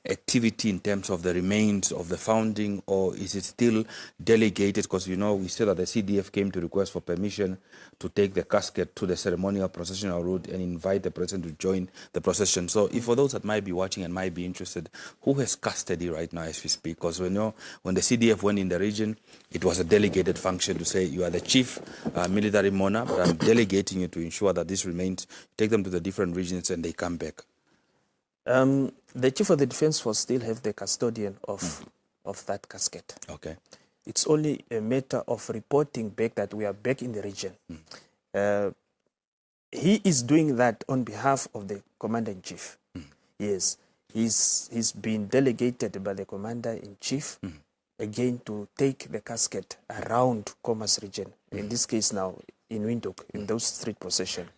activity in terms of the remains of the founding, or is it still delegated? Because we said that the CDF came to request for permission to take the casket to the ceremonial processional route and invite the president to join the procession. So if for those that might be watching and might be interested, who has custody right now as we speak? Because we know when the CDF went in the region, it was a delegated function to say, you are the chief military monarch, but I'm delegating you to ensure that this remains, take them to the different regions and they come back. The chief of the defense force still have the custodian of that casket. Okay. It's only a matter of reporting back that we are back in the region. He is doing that on behalf of the commander-in-chief. Yes, he's been delegated by the commander-in-chief again to take the casket around Khomas region. In this case now in Windhoek, in those street procession.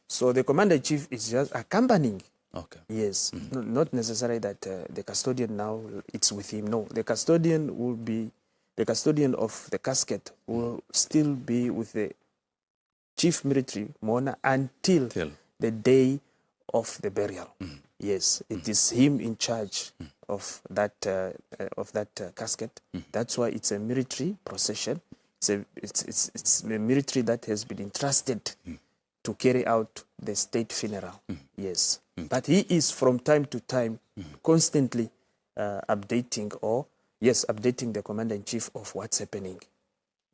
So the commander-in-chief is just accompanying. Okay. Yes, not necessarily that the custodian now it's with him. No, the custodian of the casket will still be with the chief military monarch until the day of the burial. Yes, it is him in charge of that casket. That's why it's a military procession. It's a military that has been entrusted to carry out the state funeral. Yes. But he is from time to time constantly updating the commander-in-chief of what's happening.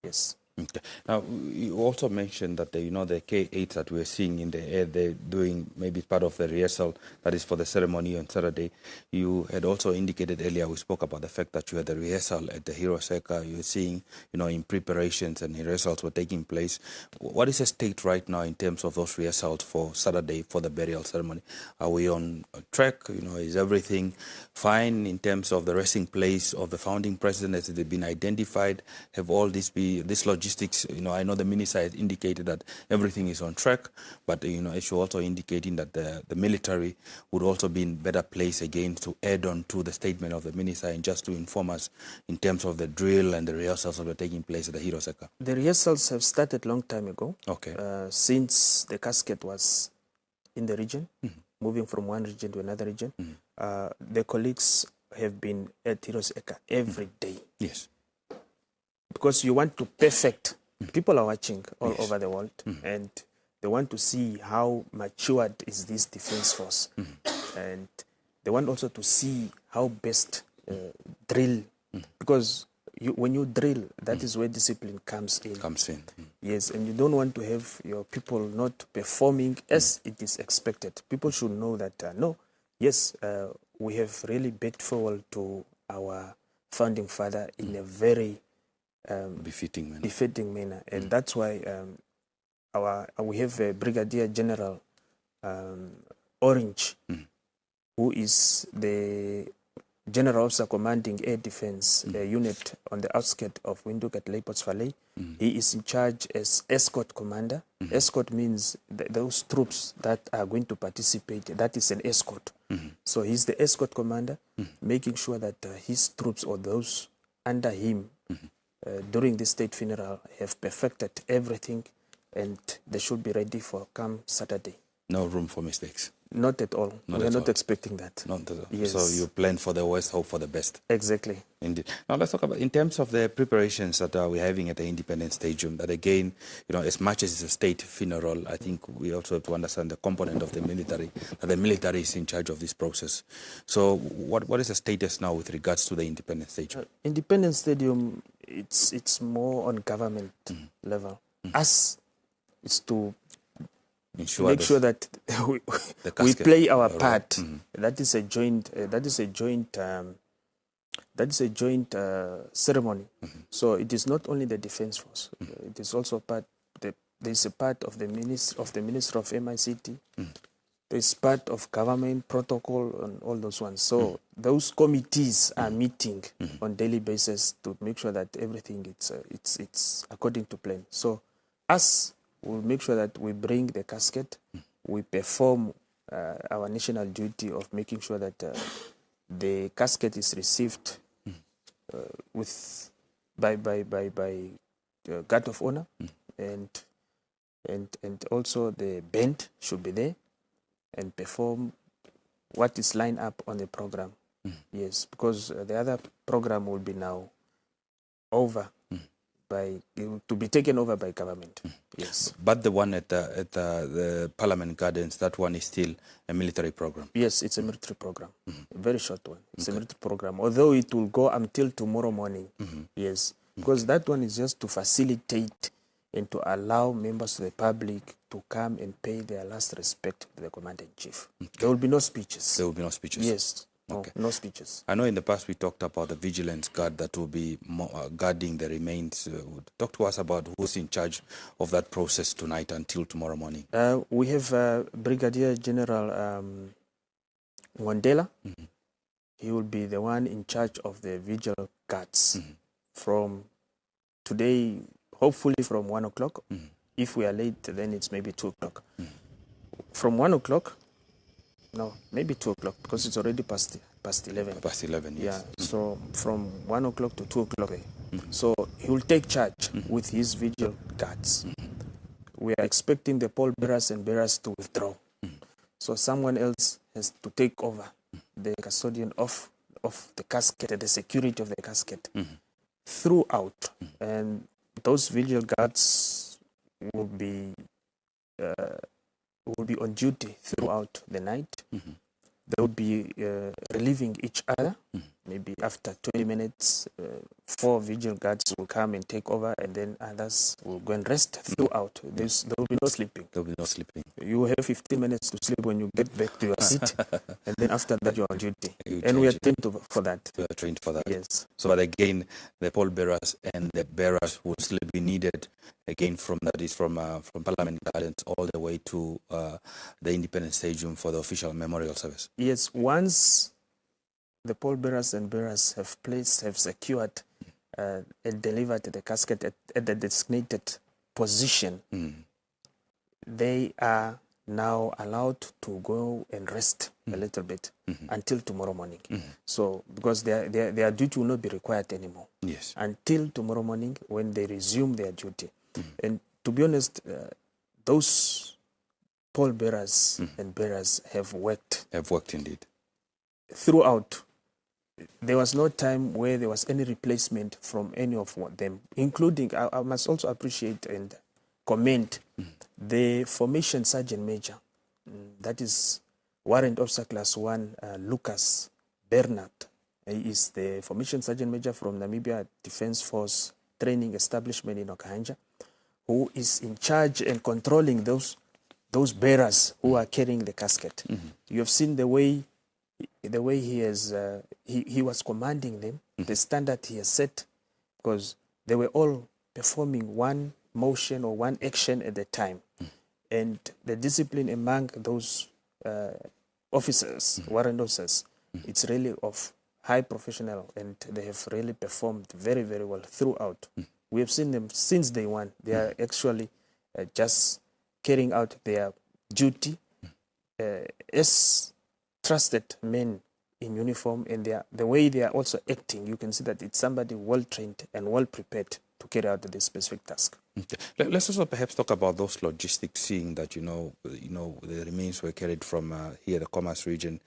Yes. Okay. Now, you also mentioned that the K8 that we're seeing in the air, they're doing maybe part of the rehearsal that is for the ceremony on Saturday. You had also indicated earlier, we spoke about the fact that you had the rehearsal at the Hero Seka. You're seeing, in preparations and rehearsals were taking place. What is the state right now in terms of those rehearsals for Saturday for the burial ceremony? Are we on track? Is everything fine in terms of the resting place of the founding president? Has it been identified? Have all this logistics, I know the minister has indicated that everything is on track, but it's also indicating that the military would also be in better place again to add on to the statement of the minister and just to inform us in terms of the drill and the rehearsals that were taking place at the Hero Seka. The rehearsals have started long time ago. Okay. Since the casket was in the region, moving from one region to another region, the colleagues have been at Hero Seka every day. Yes. Because you want to perfect. People are watching all over the world, and they want to see how matured is this defense force. And they want also to see how best drill. Because when you drill, that is where discipline comes in. Yes, and you don't want to have your people not performing as it is expected. People should know that, we have really baked forward to our founding father in a very befitting manner. And that's why we have a Brigadier General Orange, who is the General Officer commanding Air Defense unit on the outskirts of Windhoek at Leipold's Valley. He is in charge as escort commander. Escort means those troops that are going to participate, that is an escort. So he's the escort commander, making sure that his troops or those under him during the state funeral have perfected everything, and they should be ready for come Saturday. No room for mistakes. Not at all. We are not expecting that. Not at all. Yes. So you plan for the worst, hope for the best. Exactly. Indeed. Now let's talk about, in terms of the preparations that we're having at the Independence Stadium, that again, as much as it's a state funeral, I think we also have to understand the component of the military, that the military is in charge of this process. So what is the status now with regards to the Independence Stadium? Independence Stadium, it's more on government level. Us, it's to make sure that we play our part. That is a joint. Ceremony. So it is not only the defense force. It is also part. There is a part of the Minister of MICT. There is part of government protocol and all those ones. So those committees are meeting on daily basis to make sure that everything it's according to plan. So us. We'll make sure that we bring the casket, we perform our national duty of making sure that the casket is received by guard of honor, and also the band should be there and perform what is lined up on the program. Yes, because the other program will be now over. To be taken over by government. Yes. But the one at the Parliament Gardens, that one is still a military program? Yes, it's a military program. A very short one. It's a military program, although it will go until tomorrow morning. Yes, because that one is just to facilitate and to allow members of the public to come and pay their last respect to the Commander-in-Chief. There will be no speeches. There will be no speeches? Yes. No speeches. I know in the past we talked about the vigilance guard that will be guarding the remains. Talk to us about who's in charge of that process tonight until tomorrow morning. We have Brigadier General Wandela. He will be the one in charge of the vigil guards from today, hopefully from 1 o'clock. If we are late, then it's maybe 2 o'clock. From 1 o'clock, no, maybe 2 o'clock, because it's already past 11. Past 11, yes. Yeah, so from 1 o'clock to 2 o'clock. So he will take charge with his vigil guards. We are expecting the pallbearers and bearers to withdraw. So someone else has to take over the custodian of the casket, the security of the casket throughout. And those vigil guards will be on duty throughout the night. They will be relieving each other. Maybe after 20 minutes, 4 vigil guards will come and take over, and then others will go and rest throughout. There will be no sleeping. There will be no sleeping. You have 15 minutes to sleep when you get back to your seat, and then after that you are on duty. And we are trained for that. We are trained for that. Yes. So, but again, the pallbearers and the bearers will still be needed. Again, from Parliament Gardens all the way to the Independence Stadium for the official memorial service. Yes, once the pallbearers and bearers have secured and delivered the casket at the designated position, they are now allowed to go and rest a little bit until tomorrow morning. So, because their duty will not be required anymore. Yes. Until tomorrow morning when they resume their duty. And to be honest, those pallbearers and bearers have worked. Have worked indeed. Throughout. There was no time where there was any replacement from any of them, including, I must also appreciate and commend the Formation Sergeant Major, that is Warrant Officer Class 1, Lucas Bernard. He is the Formation Sergeant Major from Namibia Defense Force Training Establishment in Okahanja, who is in charge and controlling those bearers who are carrying the casket. You have seen the way he has he was commanding them, the standard he has set, because they were all performing one motion or one action at a time. And the discipline among those officers, warrant officers, it's really of high professional, and they have really performed very, very well throughout. We have seen them since day one. They are actually just carrying out their duty as trusted men in uniform, and the way they are also acting, you can see that it's somebody well trained and well prepared to carry out this specific task. Okay. Let's also perhaps talk about those logistics, seeing that the remains were carried from here, the Khomas region,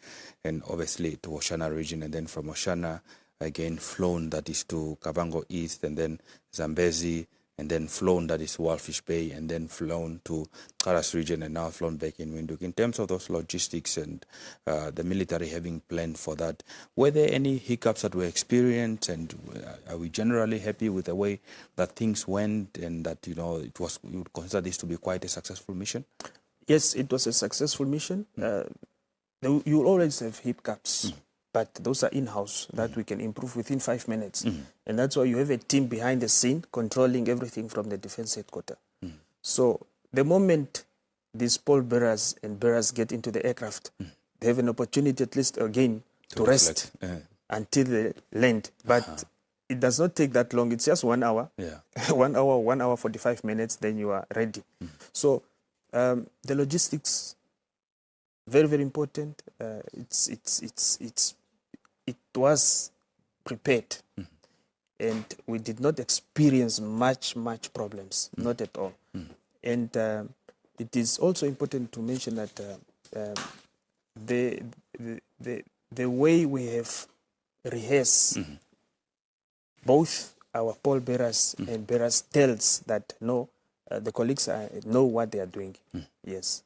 and obviously to Oshana region, and then from Oshana again flown, that is to Kavango East, and then Zambezi, and then flown, that is Walfish Bay, and then flown to Karas region, and now flown back in Windhoek. In terms of those logistics and the military having planned for that, were there any hiccups that were experienced, and are we generally happy with the way that things went, and that you would consider this to be quite a successful mission? Yes, it was a successful mission. You will always have hiccups. But those are in-house that we can improve within 5 minutes. And that's why you have a team behind the scene controlling everything from the defense headquarters. So the moment these pallbearers and bearers get into the aircraft, they have an opportunity at least again to rest until they land. But it does not take that long. It's just 1 hour. 1 hour, 45 minutes, then you are ready. So the logistics, very, very important. It was prepared, and we did not experience much problems, not at all. And it is also important to mention that the way we have rehearsed both our pallbearers and bearers tells that the colleagues know what they are doing. Yes.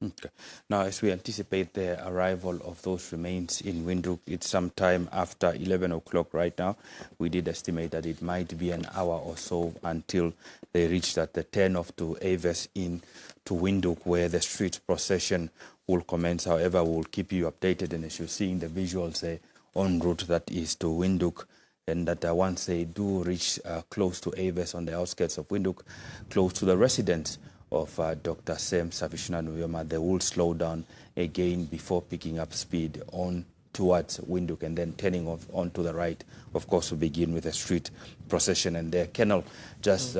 Okay. Now, as we anticipate the arrival of those remains in Windhoek, it's sometime after 11 o'clock right now. We did estimate that it might be an hour or so until they reach at the turn off to Avas in to Windhoek, where the street procession will commence. However, we'll keep you updated, and as you're seeing the visuals there en route that is to Windhoek, and that once they do reach close to Avas on the outskirts of Windhoek, close to the residence of Dr. Sam Savishna Nujoma, they will slow down again before picking up speed on towards Windhoek, and then turning off onto the right. Of course, we begin with a street procession, and there Colonel just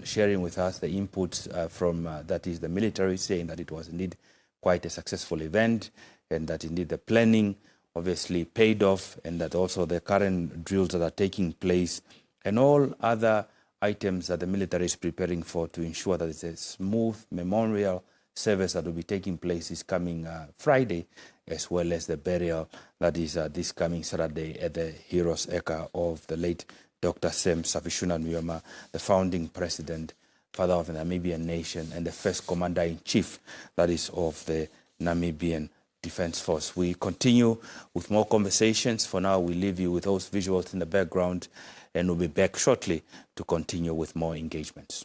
sharing with us the inputs from that is the military, saying that it was indeed quite a successful event, and that indeed the planning obviously paid off, and that also the current drills that are taking place and all other items that the military is preparing for to ensure that it's a smooth memorial service that will be taking place is coming Friday, as well as the burial that is this coming Saturday at the Heroes Eka of the late Dr. Sam Savishuna Nujoma, the founding president, father of the Namibian nation, and the first commander-in-chief, that is, of the Namibian Defense Force. We continue with more conversations. For now, we leave you with those visuals in the background, and we'll be back shortly to continue with more engagements.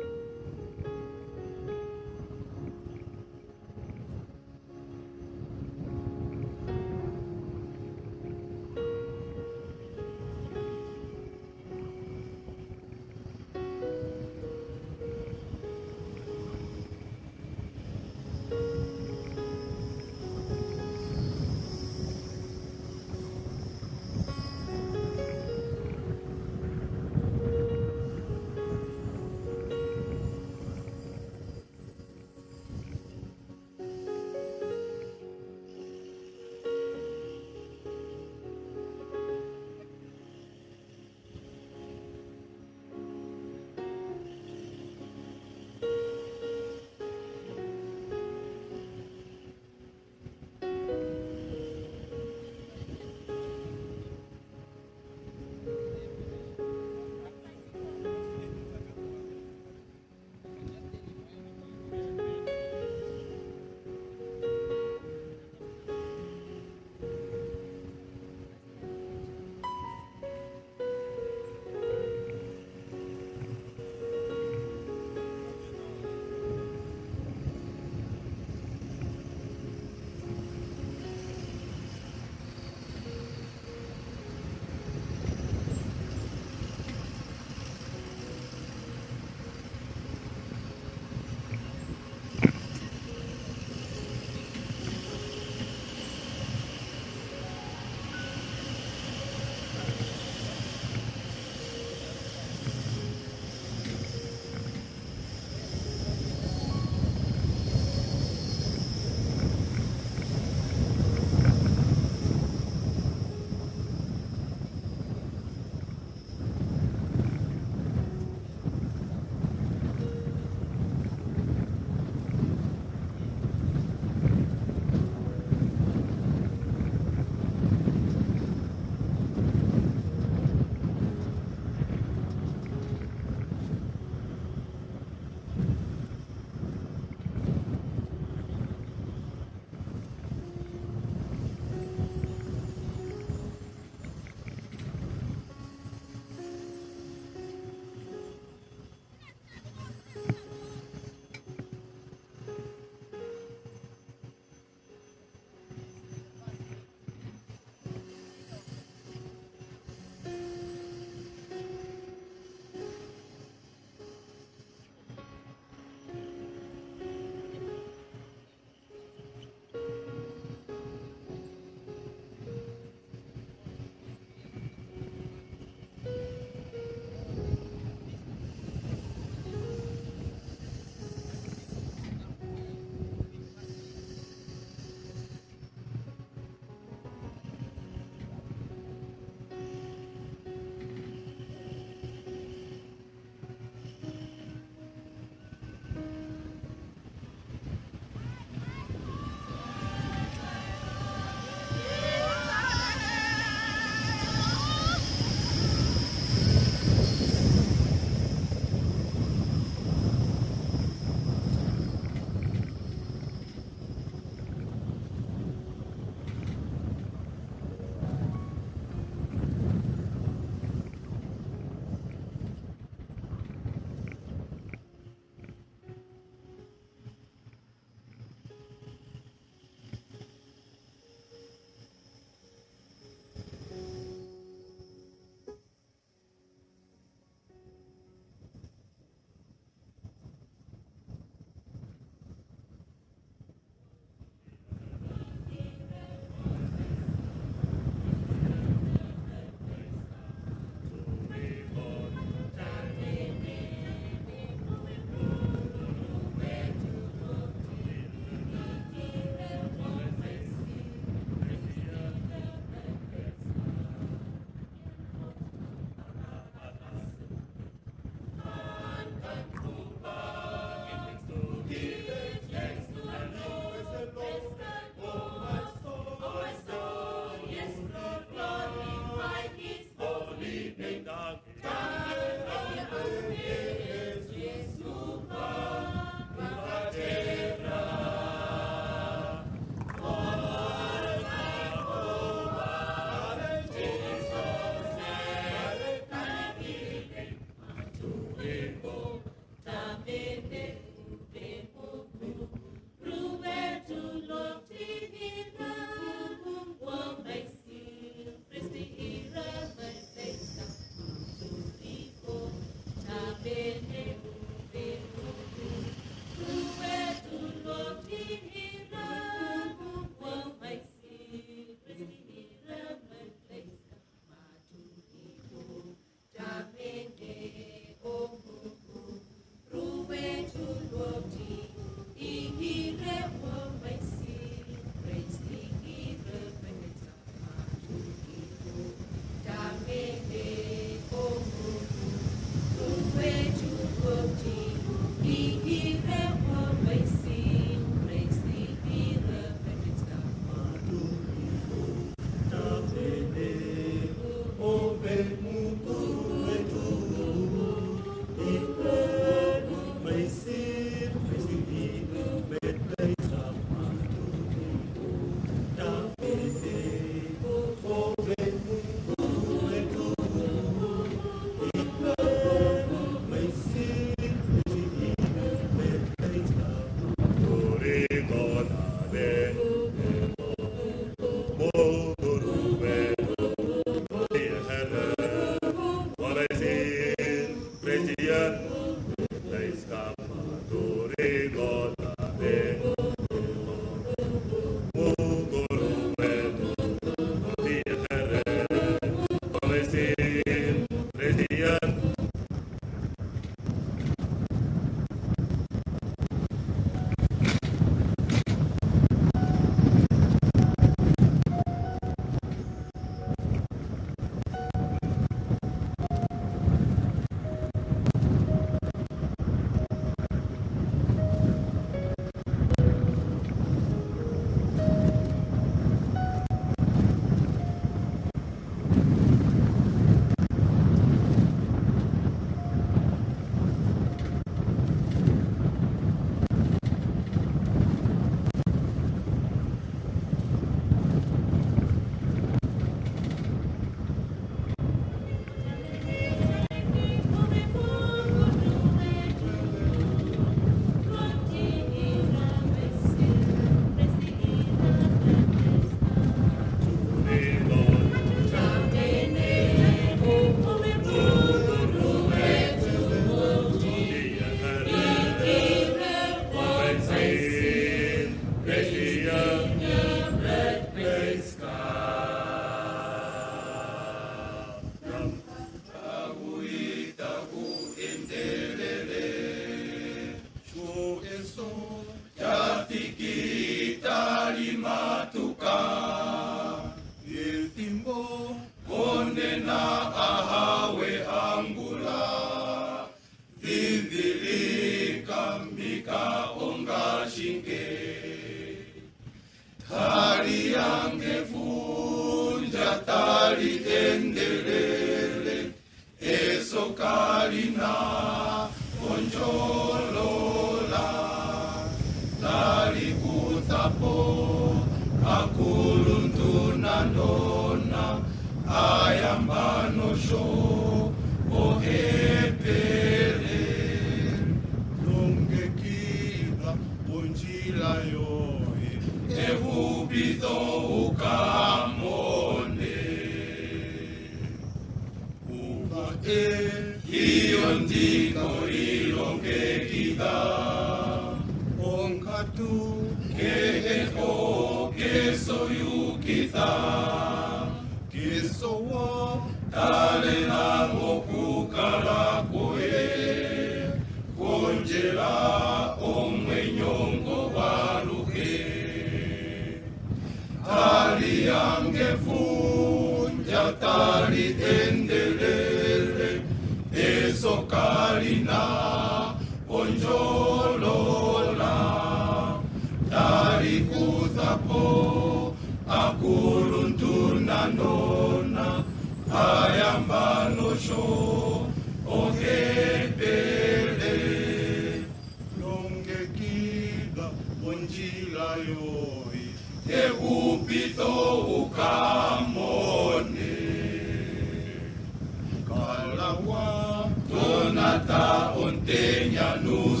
Donata ontenya nus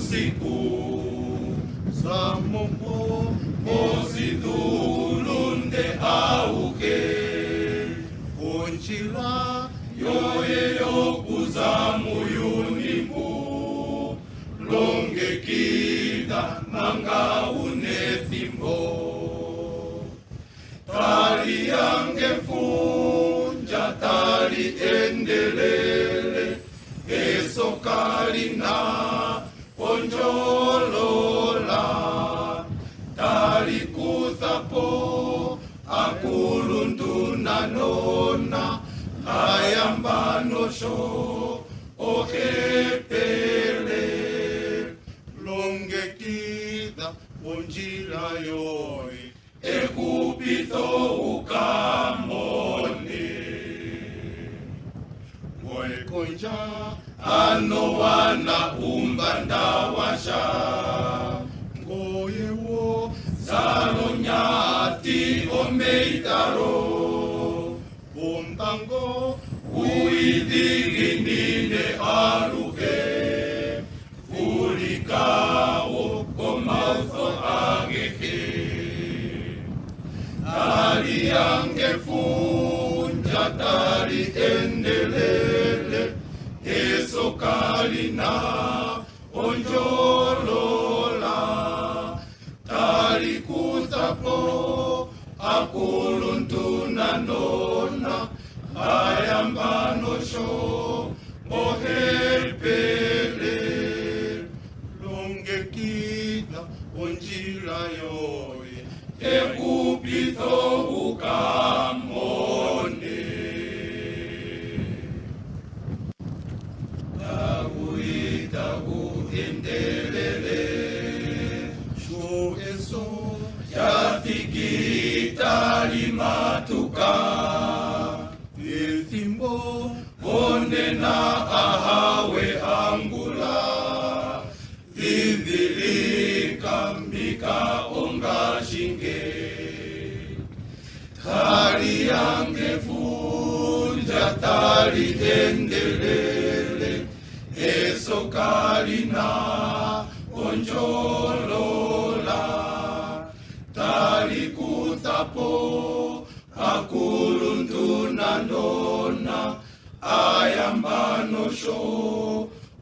longekida manga unethimbo tali yange funja tali endelele esokali na ponjolola tali kuthapo akulunduna nona ayambanosho ohepele longekida ponjila yoi ekupito ukamone wekonja ano wana umbanda washa ngoyewo salonyati omeitaro buntango uidiginine aluge fulikao komauzo agehe tali yange funja tali endelele eso kalina onjolola tali kutapo akuluntuna nona ayambanosho ohepele longekida onjila yoye ekupito ukamone tagu endelele shu eso yafikita limatuka ethimbo onena ahawe angula vidhilika mbika ongashinge tali yange funja tali endelele eso kalina onjolola tali kutapo akulunduna nona ayambanosho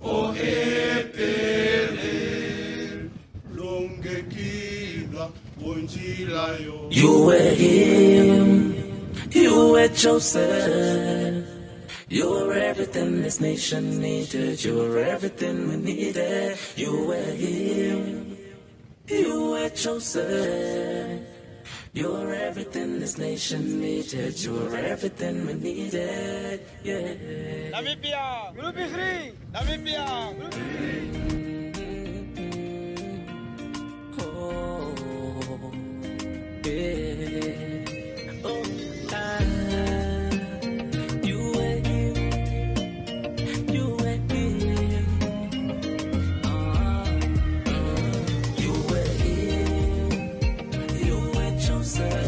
ohepele longekida onjilayo. You were him, you were chosen. You were everything this nation needed. You were everything we needed. You were him, you were chosen. You were everything this nation needed. You were everything we needed. Yeah. Namibia, group free. Namibia, group free. Oh, yeah. Oh, you were here. You were here. You were here. You were chosen.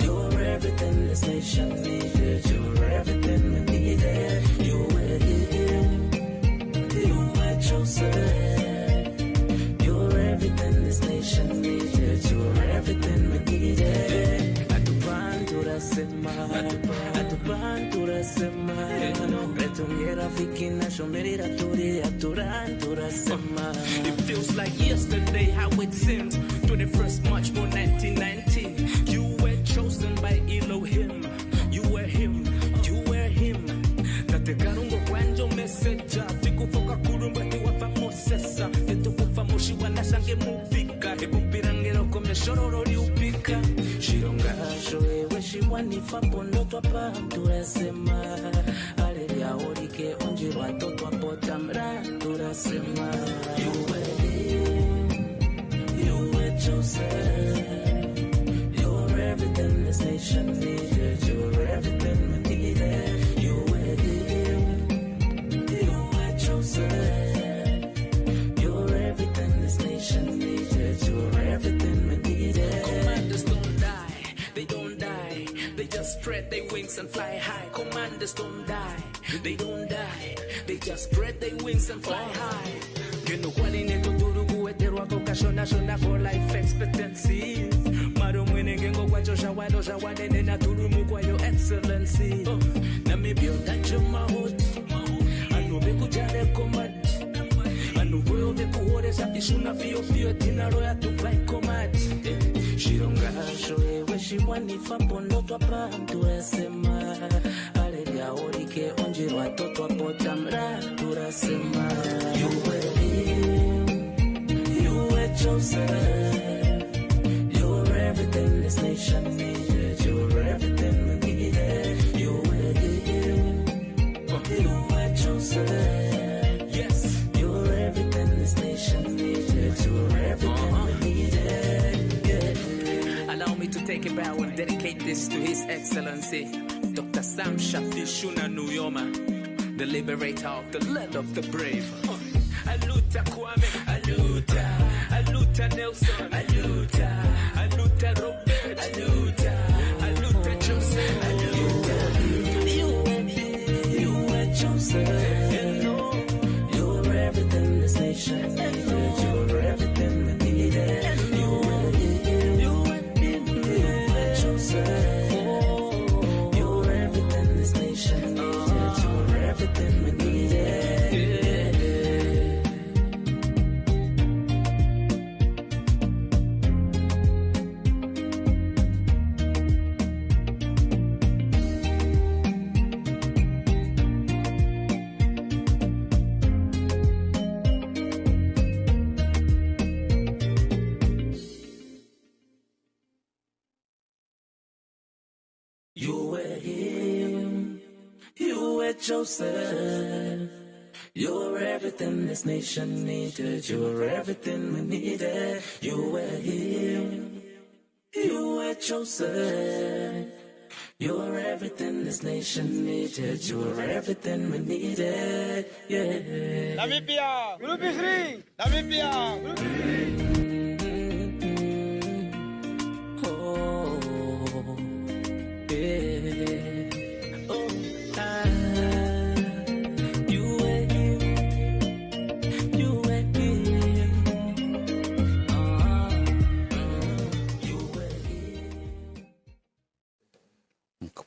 You were everything this nation needed. You were everything we needed. You were here. You were chosen. You were everything this nation needed. You were everything we needed. Atubantura sema, atubantura sema. Retungera fikina shomerira turi aturantura sema. It feels like yesterday how it seems. 21st March 1990. You were chosen by Elohim. You were him. You were him. Tate karungo kwanjo messenger. Fikufoka kurumba tiwa famosesa. Tetu kufamoshi wanashange mupika. Ekupirangero kome shororo liupika. Shironga shoewe shimwanifa pondo twapa turasema. Alelia orike onjirwa totwa potamra turasema. You were him. You were chosen. You were everything this nation needed. You were everything we needed. You were him. You were chosen. You were everything this nation needed. You were everything we needed. Commanders don't die. They don't die. They just spread their wings and fly high. Commanders don't die. They don't die. They just spread their wings and fly high. Shona for life expectancy. Maro mwene gengo kwa josha wado jawane nena turumu kwa your excellency. Namibia ndacho mahot. Anu beku jare komad. Anu boyo beku Shuna fio fio dinaro ya tupai komati Shironga shoe we shimwani fapondo twa pantu esema Alelia orike onje watoto apota mra turasema You were him, you were chosen You're everything this nation needed You're everything we needed You were him, you were chosen Take a bow and dedicate this to His Excellency, Dr. Sam Shafi Shuna Nujoma, the liberator of the land of the brave. Aluta Kwame, Aluta Nelson, Aluta Robert, Aluta Joseph, You were chosen. You're everything this nation needed. You're everything we needed. You're everything this nation needed. You're everything we needed. You were him, you were chosen. You're everything this nation needed. You're everything we needed. You were him, you were chosen. You're everything this nation needed. You're everything we needed. Yeah. Namibia, Group 3. Namibia, Group 3.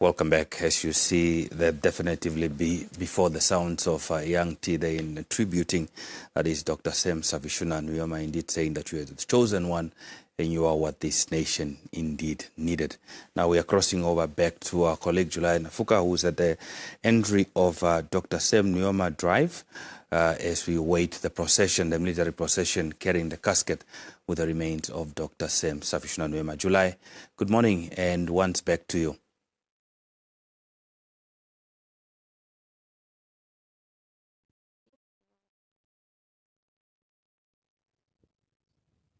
Welcome back. As you see, they'll definitively be before the sounds of Young T there in tributing, that is Dr. Sam Savishuna Nujoma, indeed saying that you are the chosen one and you are what this nation indeed needed. Now we are crossing over back to our colleague July Nafuka, who's at the entry of Dr. Sam Nujoma Drive as we wait the procession, the military procession carrying the casket with the remains of Dr. Sam Savishuna Nujoma. July, good morning and once back to you.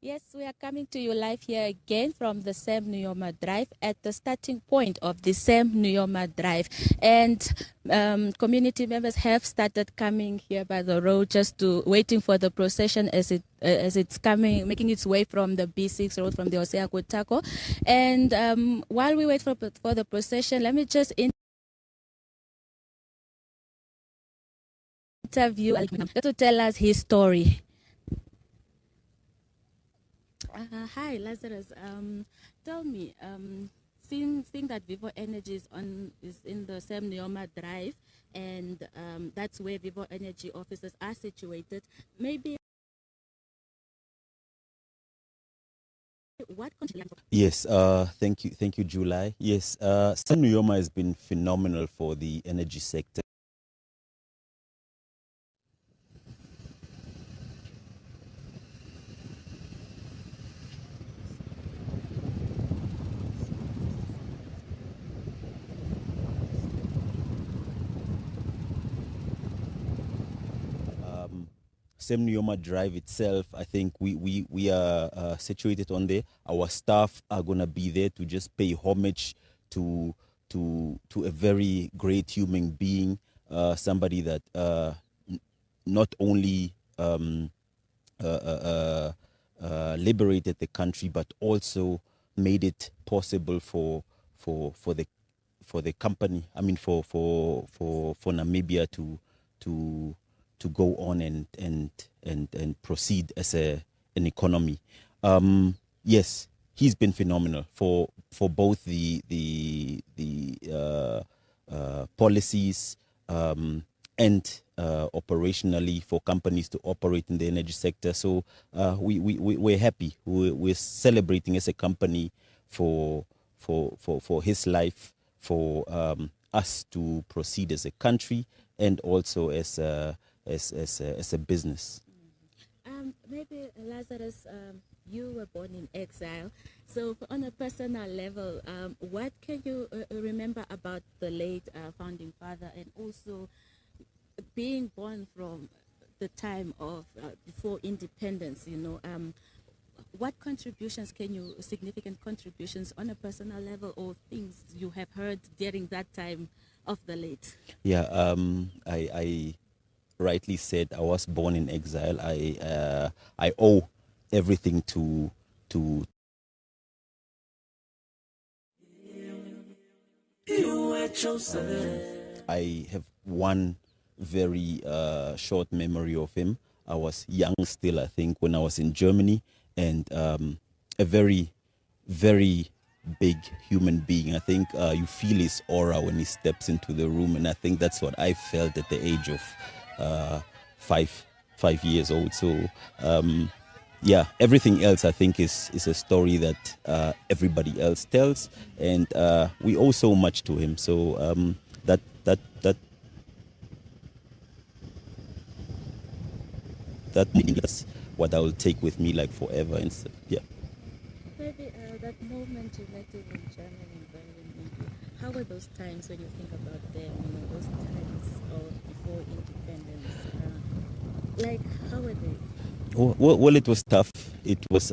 Yes, we are coming to you live here again from the Sam Nujoma Drive at the starting point of the Sam Nujoma Drive. And community members have started coming here by the road just waiting for the procession as it's coming, making its way from the B6 road from the Hosea Kutako. And while we wait for the procession, let me just interview to tell us his story. Hi, Lazarus. Tell me, seeing that Vivo Energy is in the Sam Nujoma Drive, and that's where Vivo Energy offices are situated. Maybe what? Yes. Thank you, July. Yes. Sam Nujoma has been phenomenal for the energy sector. Sam Nujoma Drive itself, I think we are situated on there. Our staff are going to be there to just pay homage to a very great human being, somebody that not only liberated the country, but also made it possible for the company. I mean, for Namibia to go on and proceed as an economy. Yes, he's been phenomenal for both the policies, and operationally for companies to operate in the energy sector. So we're happy. We're celebrating as a company for his life, for us to proceed as a country and also as a business. Maybe Lazarus, you were born in exile. So on a personal level, what can you remember about the late founding father, and also being born from the time of before independence, what contributions significant contributions on a personal level, or things you have heard during that time of the late? Yeah, I rightly said I was born in exile. I owe everything to I have one very short memory of him. I was young still, I think, when I was in Germany, and a very, very big human being. I think you feel his aura when he steps into the room, and I think that's what I felt at the age of 5 years old. So yeah, everything else I think is a story that everybody else tells, and we owe so much to him. So that is what I will take with me like forever and stuff. Yeah. Maybe that moment you met him in Germany, Berlin, how were those times when you think about them? Those times of before independence. How were they? Well, it was tough. It was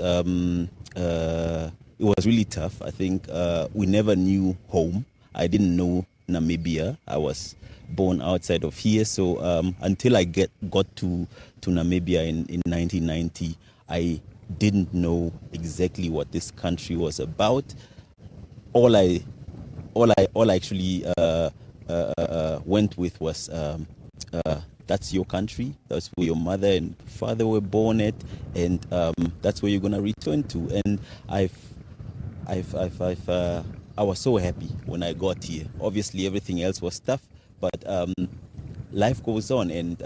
really tough. I think we never knew home. I didn't know Namibia. I was born outside of here, so until I got to Namibia in 1990, I didn't know exactly what this country was about. All I actually went with was that's your country, that's where your mother and father were born at, and that's where you're gonna return to. And I was so happy when I got here. Obviously, everything else was tough, but life goes on. And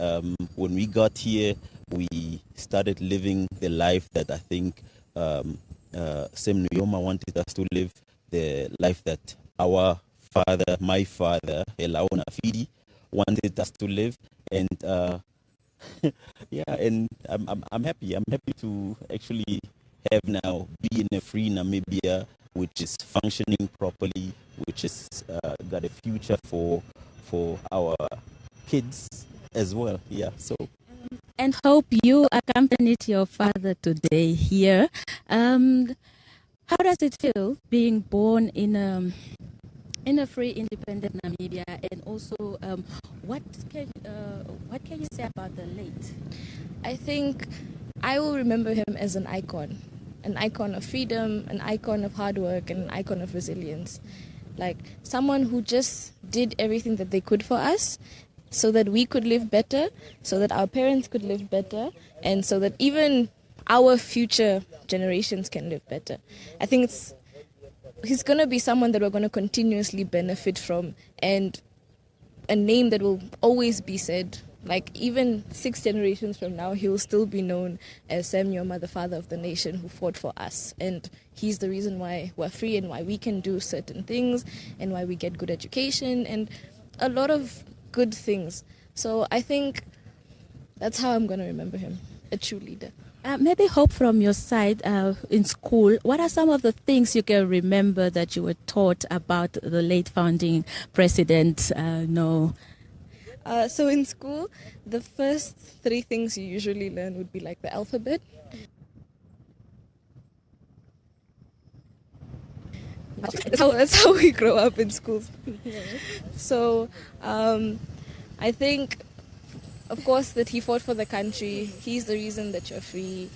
when we got here, we started living the life that I think Sam Nujoma wanted us to live, the life that our father, my father, Elao Nafidi, wanted us to live. And yeah, and I'm happy. I'm happy to actually have now be in a free Namibia, which is functioning properly, which has got a future for our kids as well. Yeah. So. And hope you accompanied your father today here. How does it feel being born in a free, independent Namibia, and also what can you say about the late? I think I will remember him as an icon of freedom, an icon of hard work, and an icon of resilience. Like someone who just did everything that they could for us, so that we could live better, so that our parents could live better, and so that even our future generations can live better. I think he's going to be someone that we're going to continuously benefit from, and a name that will always be said. Like even 6 generations from now, he will still be known as Sam Nujoma, the father of the nation who fought for us. And he's the reason why we're free and why we can do certain things and why we get good education and a lot of good things. So I think that's how I'm going to remember him, a true leader. Maybe hope from your side in school. What are some of the things you can remember that you were taught about the late founding president? So in school, the first 3 things you usually learn would be like the alphabet. That's how we grow up in schools. So I think, of course, that he fought for the country. He's the reason that you're free.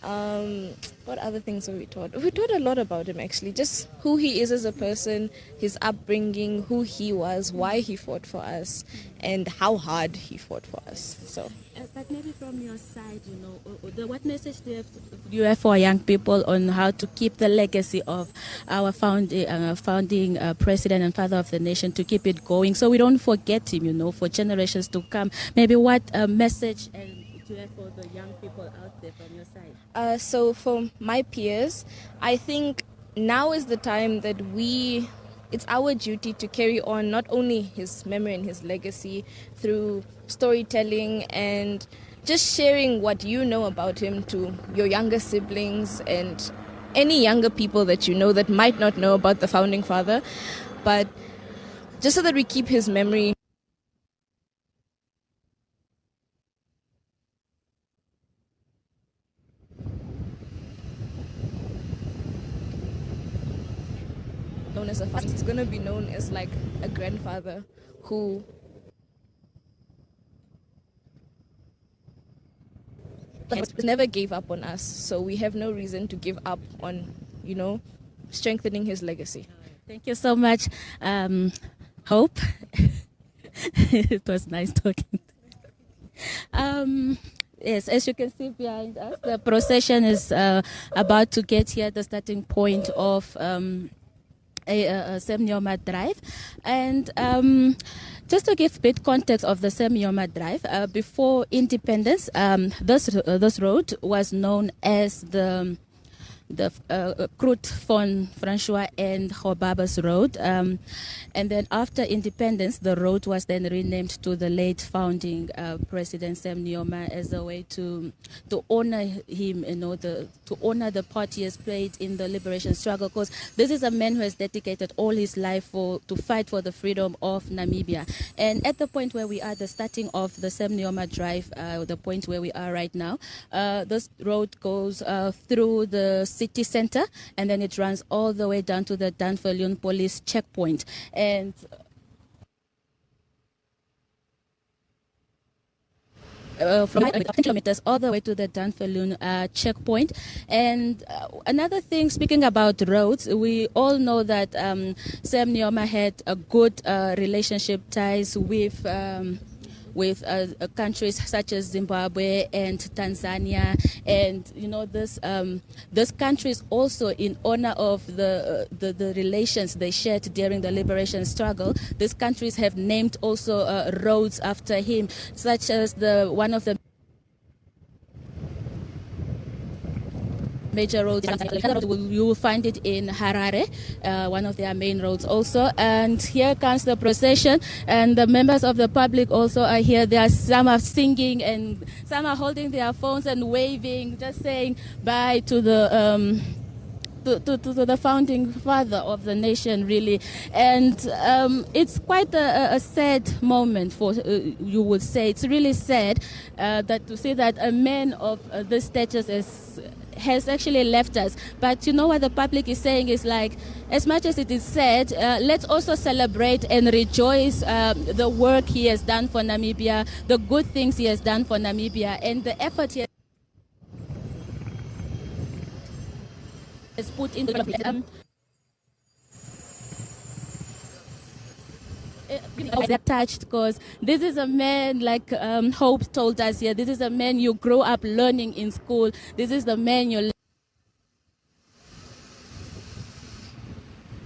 What other things were we taught? We taught a lot about him, actually. Just who he is as a person, his upbringing, who he was, why he fought for us, and how hard he fought for us. So. But maybe from your side, what message do you have for young people on how to keep the legacy of our founding president and father of the nation, to keep it going, so we don't forget him, for generations to come? Maybe what message do you have for the young people out there from your side? So for my peers, I think now is the time that it's our duty to carry on not only his memory and his legacy through storytelling and just sharing what you know about him to your younger siblings and any younger people that you know that might not know about the founding father, but just so that we keep his memory known as a father. It's going to be known as like a grandfather who never gave up on us. So we have no reason to give up on, strengthening his legacy. Thank you so much, Hope. It was nice talking. Yes, as you can see behind us, the procession is about to get here at the starting point of Sam Nujoma Drive. And just to give a bit context of the Sam Nujoma Drive, before independence, this road was known as the Groot von Francois and Gobaba's Road. And then after independence, the road was then renamed to the late founding President Sam Nujoma as a way to honor him, to honor the part he has played in the liberation struggle. Because this is a man who has dedicated all his life to fight for the freedom of Namibia. And at the point where we are, the starting of the Sam Nujoma Drive, the point where we are right now, this road goes through the city center, and then it runs all the way down to the Unveiling police checkpoint. And from 10 kilometers all the way to the Unveiling checkpoint. And another thing, speaking about roads, we all know that Sam Nujoma had a good relationship ties with countries such as Zimbabwe and Tanzania, and this countries also, in honor of the relations they shared during the liberation struggle, these countries have named also roads after him, such as one of the major roads. You will find it in Harare, one of their main roads also. And here comes the procession, and the members of the public also are here. Some are singing and some are holding their phones and waving, just saying bye to the to the founding father of the nation, really. And it's quite a sad moment for, you would say. It's really sad that to see that a man of this status has actually left us. But you know what the public is saying is like, as much as it is sad, let's also celebrate and rejoice the work he has done for Namibia, the good things he has done for Namibia, and the effort he has put into attached, because this is a man, like Hope told us here, this is a man you grow up learning in school. This is the man you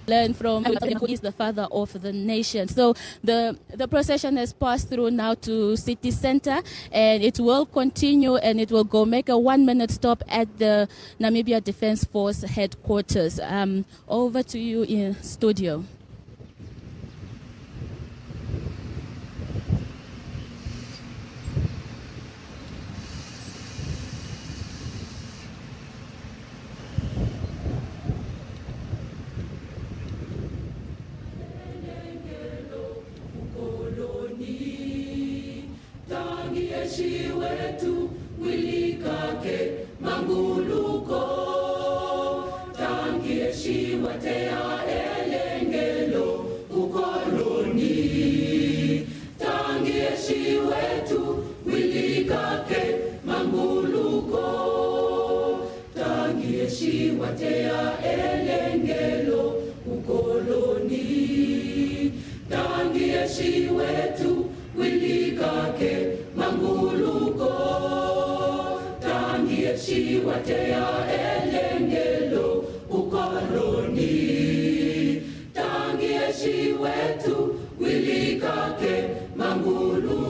learn from, who is the father of the nation. So the procession has passed through now to city center, and it will continue, and it will go make a 1-minute stop at the Namibia Defence Force headquarters. Over to you in studio. shiwatea elengelo ukoloni tangie shiwetu wilikake manguluko tangie shiwatea elengelo ukoloni tangie shiwetu wilikake manguluko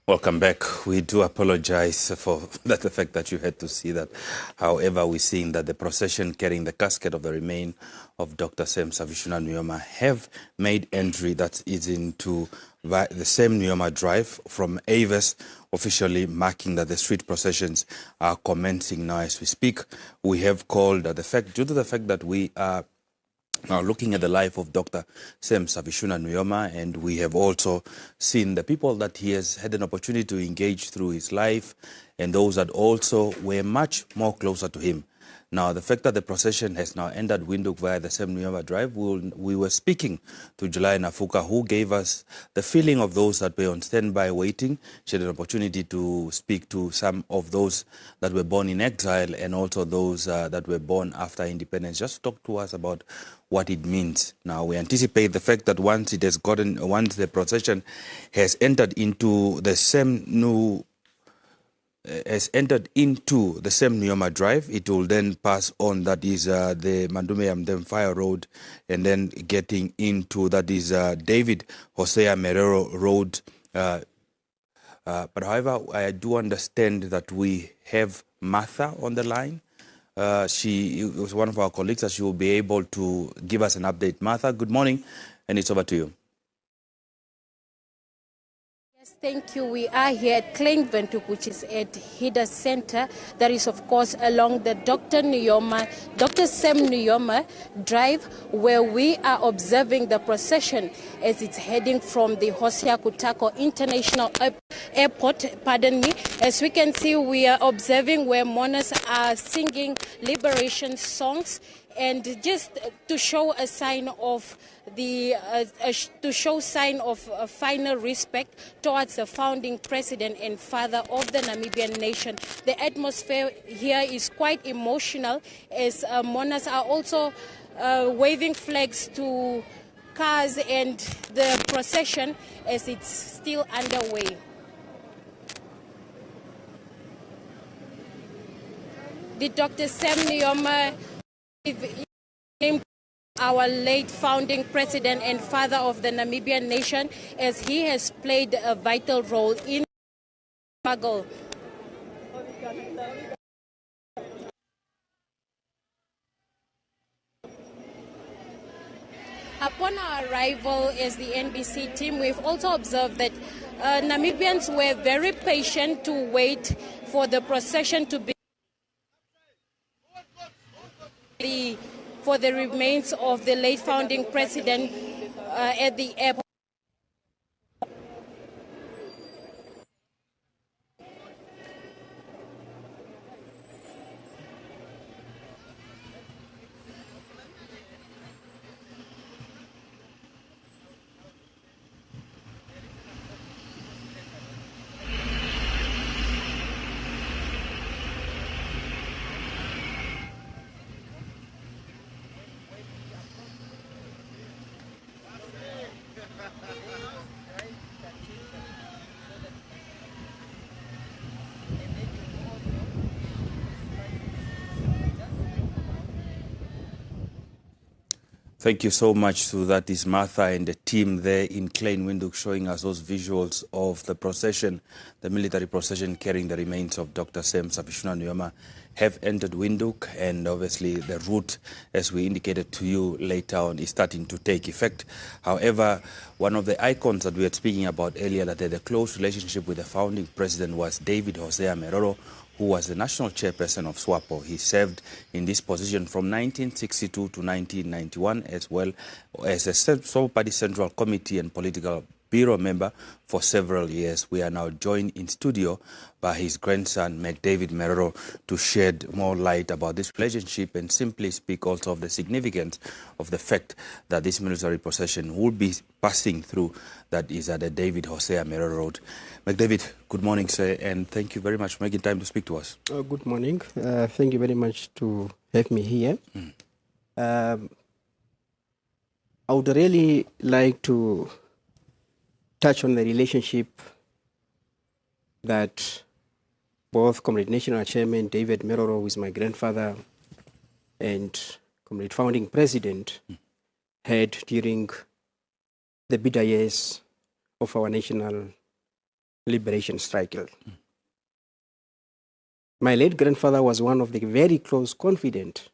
Welcome back. We do apologize for the fact that you had to see that. However, we're seeing that the procession carrying the casket of the remains of Dr. Sam Savishuna Nujoma have made entry that is into the same Nujoma drive from Avas, officially marking that the street processions are commencing now as we speak. We have called the fact, due to the fact that we are now looking at the life of Dr. Sam Savishuna Nujoma, and we have also seen the people that he has had an opportunity to engage through his life and those that also were much more closer to him. Now, the fact that the procession has now entered Windhoek via the same Nujoma drive, we were speaking to July Nafuka, who gave us the feeling of those that were on standby waiting. She had an opportunity to speak to some of those that were born in exile and also those that were born after independence. Just talk to us about what it means. Now, we anticipate the fact that once the procession has entered into the same Nujoma drive, it will then pass on, that is the Mandume Fire Road, and then getting into, that is David Hosea Meroro Road. But however, I do understand that we have Martha on the line. She was one of our colleagues, and she will be able to give us an update. Martha, good morning, and it's over to you. Thank you. We are here at Windhoek, which is at Hida Center. That is, of course, along the Dr. Sam Nujoma drive, where we are observing the procession as it's heading from the Hosea Kutako International Airport. As we can see, we are observing where mourners are singing liberation songs, and just to show a sign of final respect towards the founding president and father of the Namibian nation. The atmosphere here is quite emotional, as mourners are also waving flags to cars and the procession as it's still underway. The Dr. Sam Nujoma, our late founding president and father of the Namibian nation, as he has played a vital role in the struggle. Upon our arrival as the NBC team, we've also observed that Namibians were very patient to wait for the procession to be for the remains of the late founding president at the airport. Thank you so much. So that is Martha and the team there in Klein Windhoek showing us those visuals of the procession, the military procession carrying the remains of Dr. Sam Nujoma have entered Windhoek, and obviously the route, as we indicated to you later on, is starting to take effect. However, one of the icons that we were speaking about earlier that had a close relationship with the founding president was David Hosea Meroro, who was the national chairperson of Swapo. He served in this position from 1962 to 1991, as well as a Swapo Party Central Committee and Political Bureau member for several years. We are now joined in studio by his grandson, David Meroro, to shed more light about this relationship and simply speak also of the significance of the fact that this military procession will be passing through, that is at the David Hosea Meroro Road. David, good morning, sir, and thank you very much for making time to speak to us. Good morning. Thank you very much to have me here. I would really like to touch on the relationship that both Comrade National Chairman David Meroro, who is my grandfather, and Comrade Founding President had during the bitter years of our national liberation struggle. My late grandfather was one of the very close confidant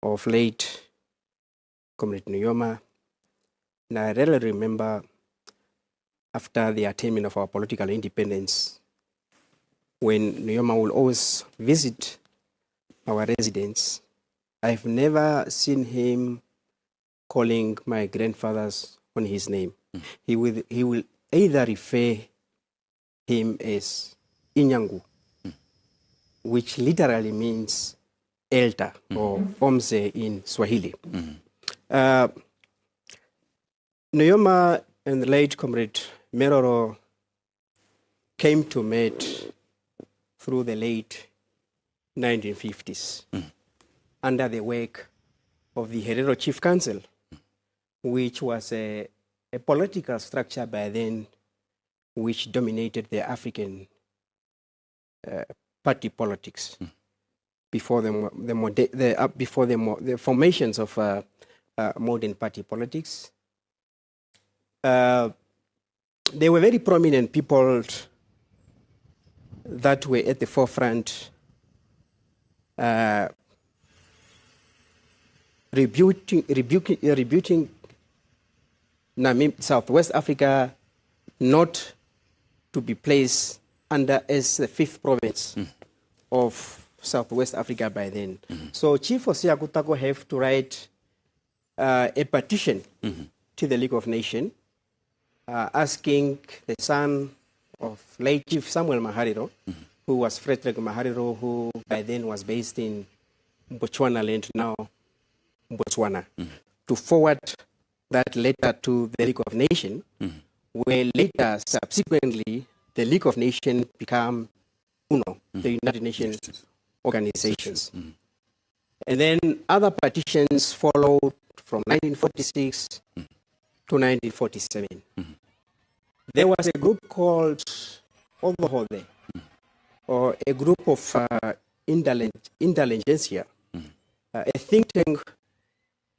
of late Comrade Nujoma, and I really remember after the attainment of our political independence, when Nujoma will always visit our residence, I've never seen him calling my grandfathers on his name. He will either refer him as Inyangu, which literally means elder or omze in Swahili. Nujoma and the late Comrade Meroro came to meet through the late 1950s under the work of the Herero Chief Council, which was a political structure by then which dominated the African party politics before the formations of modern party politics. They were very prominent people that were at the forefront, rebuting Southwest Africa not to be placed under as the fifth province of Southwest Africa by then. So Chief Hosea Kutako have to write a petition to the League of Nations asking the son of late Chief Samuel Mahariro, who was Frederick Mahariro, who by then was based in Botswana land, now Botswana, to forward that letter to the League of Nations, where later, subsequently, the League of Nations became UNO, the United Nations organizations. And then other petitions followed from 1946 to 1947. There was a group called Ovamboland, or a group of intelligentsia, a think tank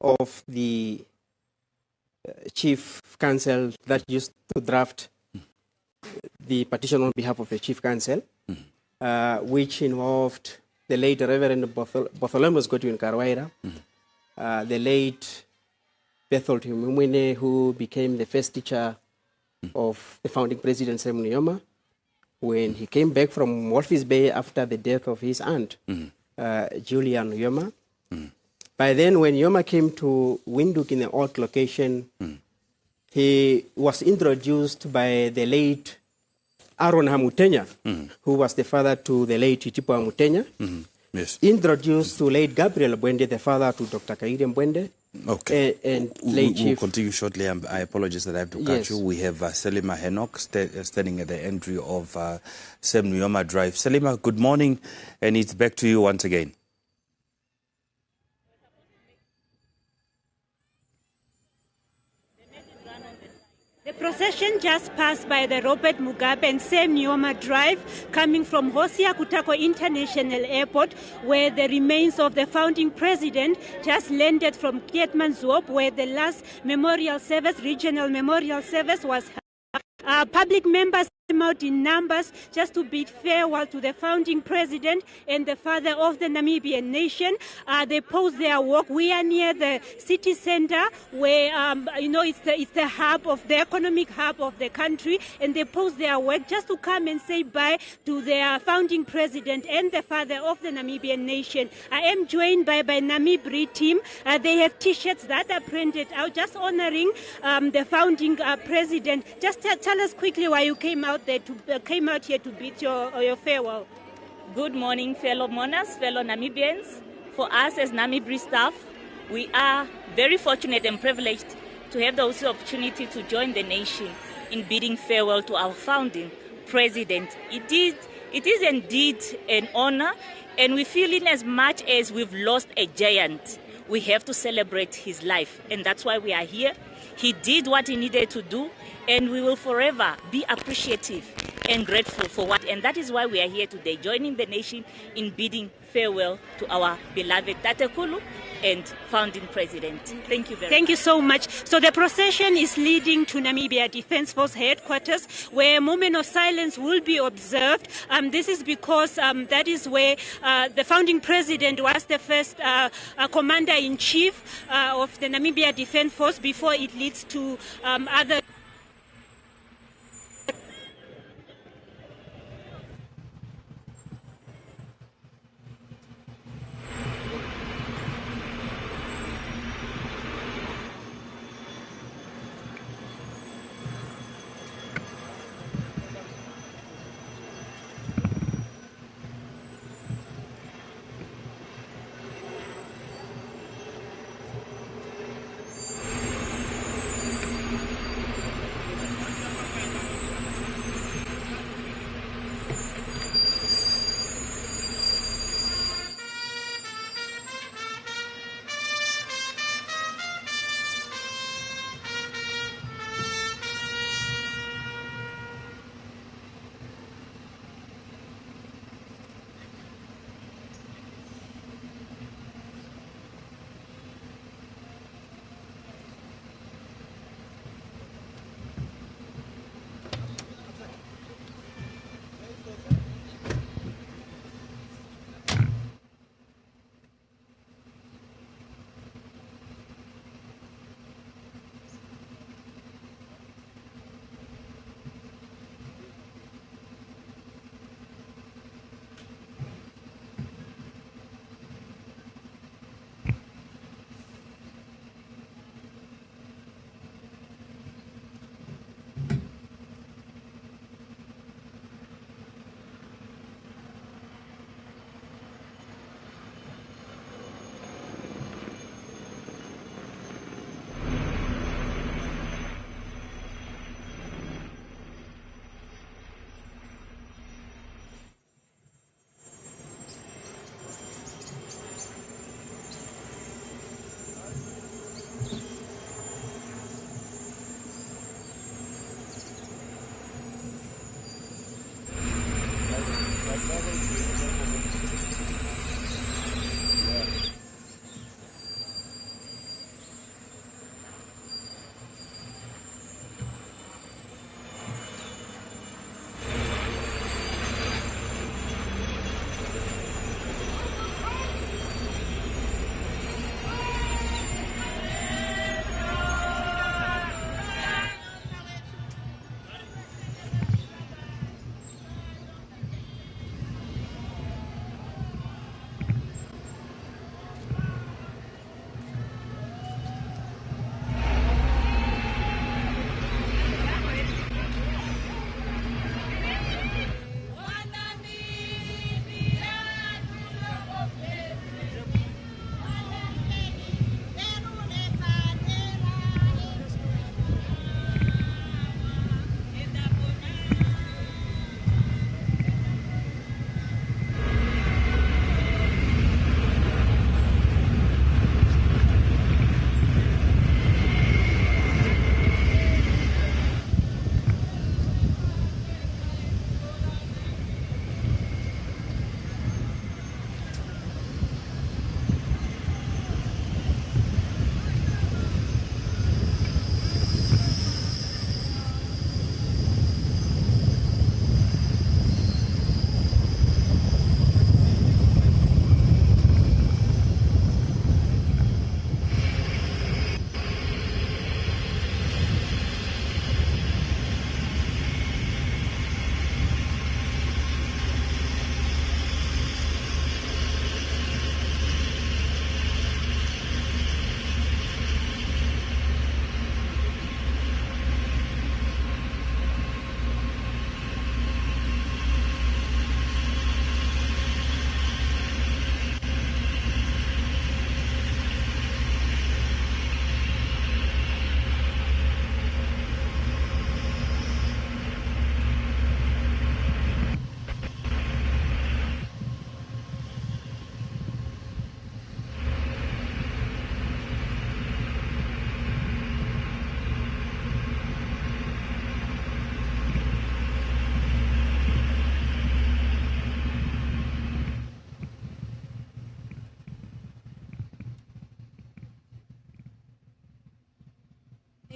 of the Chief Council that used to draft the petition on behalf of the Chief Council, which involved the late Reverend Bartholomew Godwin Karwaira, the late Berthold Winnie, who became the first teacher of the founding president, Sam Nujoma, when he came back from Walvis Bay after the death of his aunt, Julia Nujoma. By then, when Yoma came to Windhoek in the old location, he was introduced by the late Aaron Hamutenya, who was the father to the late Titipo Hamutenya. Yes. Introduced to late Gabriel Bwende, the father to Dr. Kairi Mbwende. Okay. And late We'll Chief. continue shortly. I apologize that I have to cut you. We have Selima Henok standing at the entry of Sem Nujoma Drive. Selima, good morning, and it's back to you once again. The procession just passed by the Robert Mugabe and Sem Nujoma Drive, coming from Hosea Kutako International Airport, where the remains of the founding president just landed from Keetmanshoop, where the last memorial service, regional memorial service, was held. Public members came out in numbers just to bid farewell to the founding president and the father of the Namibian nation. They paused their walk. We are near the city center where, it's the hub of the economic hub of the country, and they paused their work just to come and say bye to their founding president and the father of the Namibian nation. I am joined by Namibri team. They have T-shirts that are printed out just honoring the founding president. Just tell us quickly why you came out here to bid your farewell. Good morning, fellow mourners, fellow Namibians. For us as Namibri staff, we are very fortunate and privileged to have the opportunity to join the nation in bidding farewell to our founding president. It is indeed an honor, and we feel in as much as we've lost a giant, we have to celebrate his life, and that's why we are here. He did what he needed to do, and we will forever be appreciative and grateful for what, and that is why we are here today, joining the nation in bidding farewell to our beloved Tatekulu and founding president. Thank you very much. Thank you so much. So the procession is leading to Namibia Defence Force headquarters, where a moment of silence will be observed. This is because that is where the founding president was the first commander-in-chief of the Namibia Defence Force before it leads to other.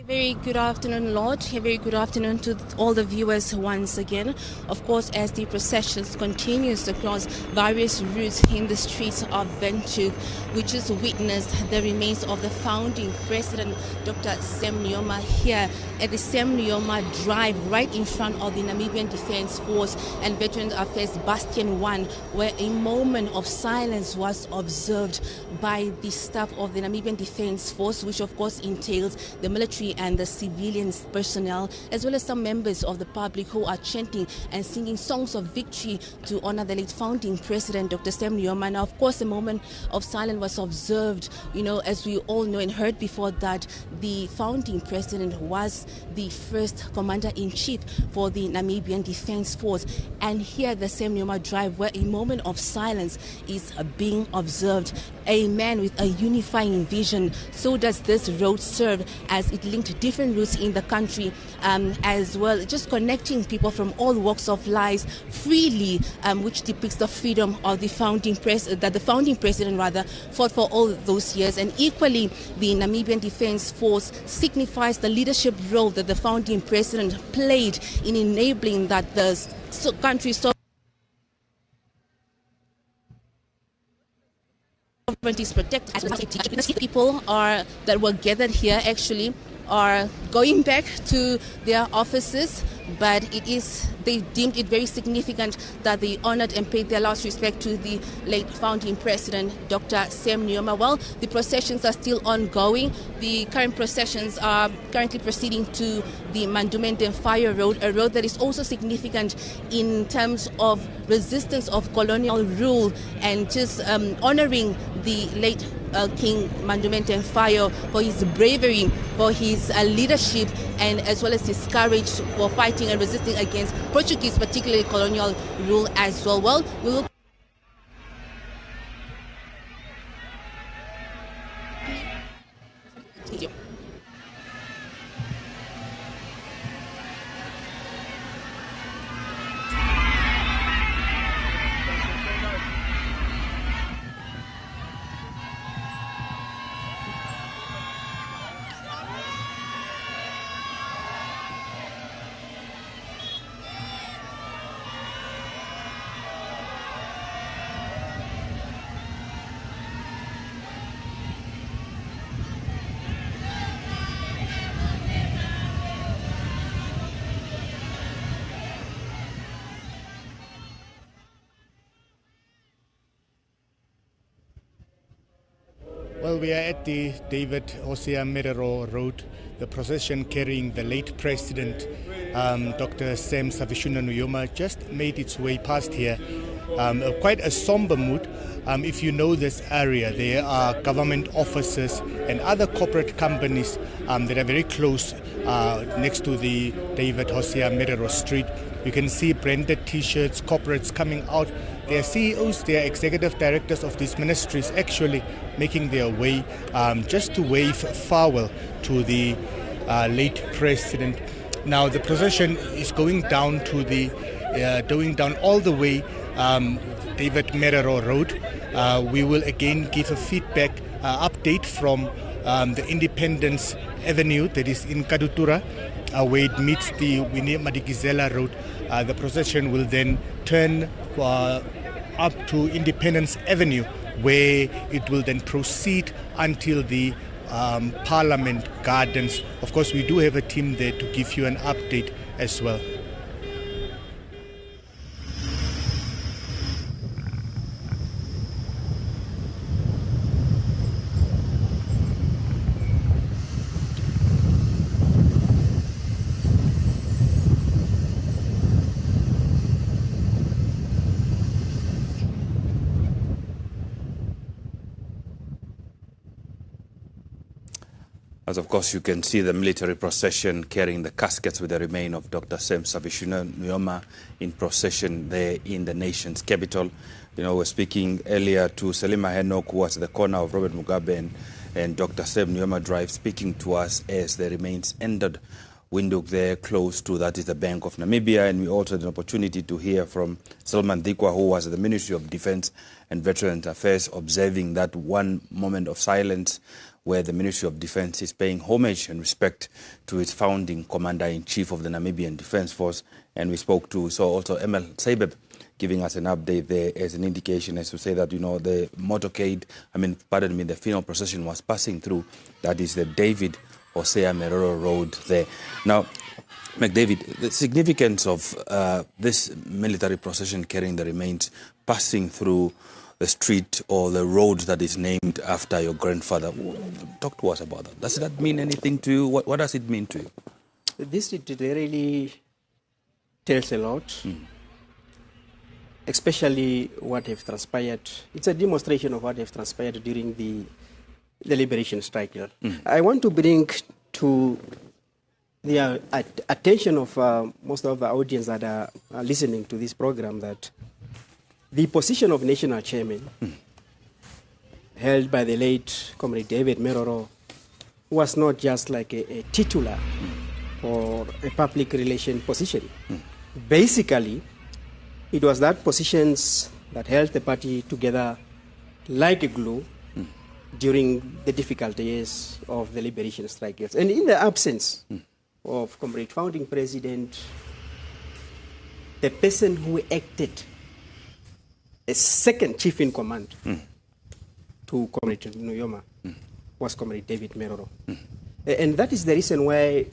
Very good afternoon, Lord. A very good afternoon to all the viewers once again. Of course, as the processions continues across various routes in the streets of Windhoek, we just witnessed the remains of the founding president, Dr. Sam Nujoma, here at the Sam Nujoma Drive, right in front of the Namibian Defence Force and Veterans Affairs Bastion 1, where a moment of silence was observed by the staff of the Namibian Defence Force, which of course entails the military and the civilian personnel, as well as some members of the public who are chanting and singing songs of victory to honor the late founding president, Dr. Sam Nujoma. Now, of course, a moment of silence was observed, as we all know and heard before, that the founding president was the first commander-in-chief for the Namibian Defence Force. And here at the Sam Nujoma Drive, where a moment of silence is being observed, a man with a unifying vision. So does this road serve as it linked different routes in the country, as well, just connecting people from all walks of life freely, which depicts the freedom of the founding president fought for all those years. And equally, the Namibian Defence Force signifies the leadership role that the founding president played in enabling that the country is protected. People that were gathered here actually are going back to their offices, but they deemed it very significant that they honored and paid their last respect to the late founding president, Dr. Sam Nujoma. Well, the processions are still ongoing. The current processions are currently proceeding to the Mandumende Fire Road, a road that is also significant in terms of resistance of colonial rule and just honoring the late King Mandumende Fire for his bravery, for his leadership, and as well as his courage for fighting and resisting against Portuguese, particularly colonial rule as well. Well, we will Well, we are at the David Hosea Meroro Road, the procession carrying the late president, Dr. Sam Savishuna Nujoma, just made its way past here. Quite a somber mood. If you know this area, there are government offices and other corporate companies that are very close next to the David Hosea Meroro Street. You can see branded T-shirts, corporates coming out. They are CEOs, they are executive directors of these ministries actually making their way just to wave farewell to the late president. Now the procession is going down to the all the way David Meroro Road. We will again give a feedback update from the Independence Avenue that is in Kadutura, where it meets the Winnie Madikizela Road. The procession will then turn up to Independence Avenue, where it will then proceed until the Parliament Gardens. Of course, we do have a team there to give you an update as well. As of course you can see the military procession carrying the caskets with the remains of Dr. Sam Savishuna Nujoma in procession there in the nation's capital. You know, we're speaking earlier to Selima Henok, who was at the corner of Robert Mugabe and Dr. Sam Nujoma Drive, speaking to us as the remains ended Windhoek there, close to that is the Bank of Namibia. And we also had an opportunity to hear from Salman Dikwa, who was at the Ministry of Defense and Veterans Affairs, observing that one moment of silence where the Ministry of Defense is paying homage and respect to its founding Commander-in-Chief of the Namibian Defense Force. And we spoke to also Emma Kantema-Gaomas, giving us an update there as an indication as to say that, the motorcade, the funeral procession was passing through. That is the David Hosea Meroro Road there. Now, McDavid, the significance of this military procession carrying the remains passing through the street or the road that is named after your grandfather. Talk to us about that. Does that mean anything to you? What does it mean to you? This really tells a lot, especially what have transpired. It's a demonstration of what have transpired during the liberation struggle. I want to bring to the attention of most of the audience that are listening to this program that the position of national chairman held by the late Comrade David Meroro was not just like a titular or a public relation position. Basically, it was that positions that held the party together like a glue during the difficult years of the liberation struggles. And in the absence of Comrade Founding President, the person who acted as second chief in command to Comrade Nujoma was Comrade David Meroro. And that is the reason why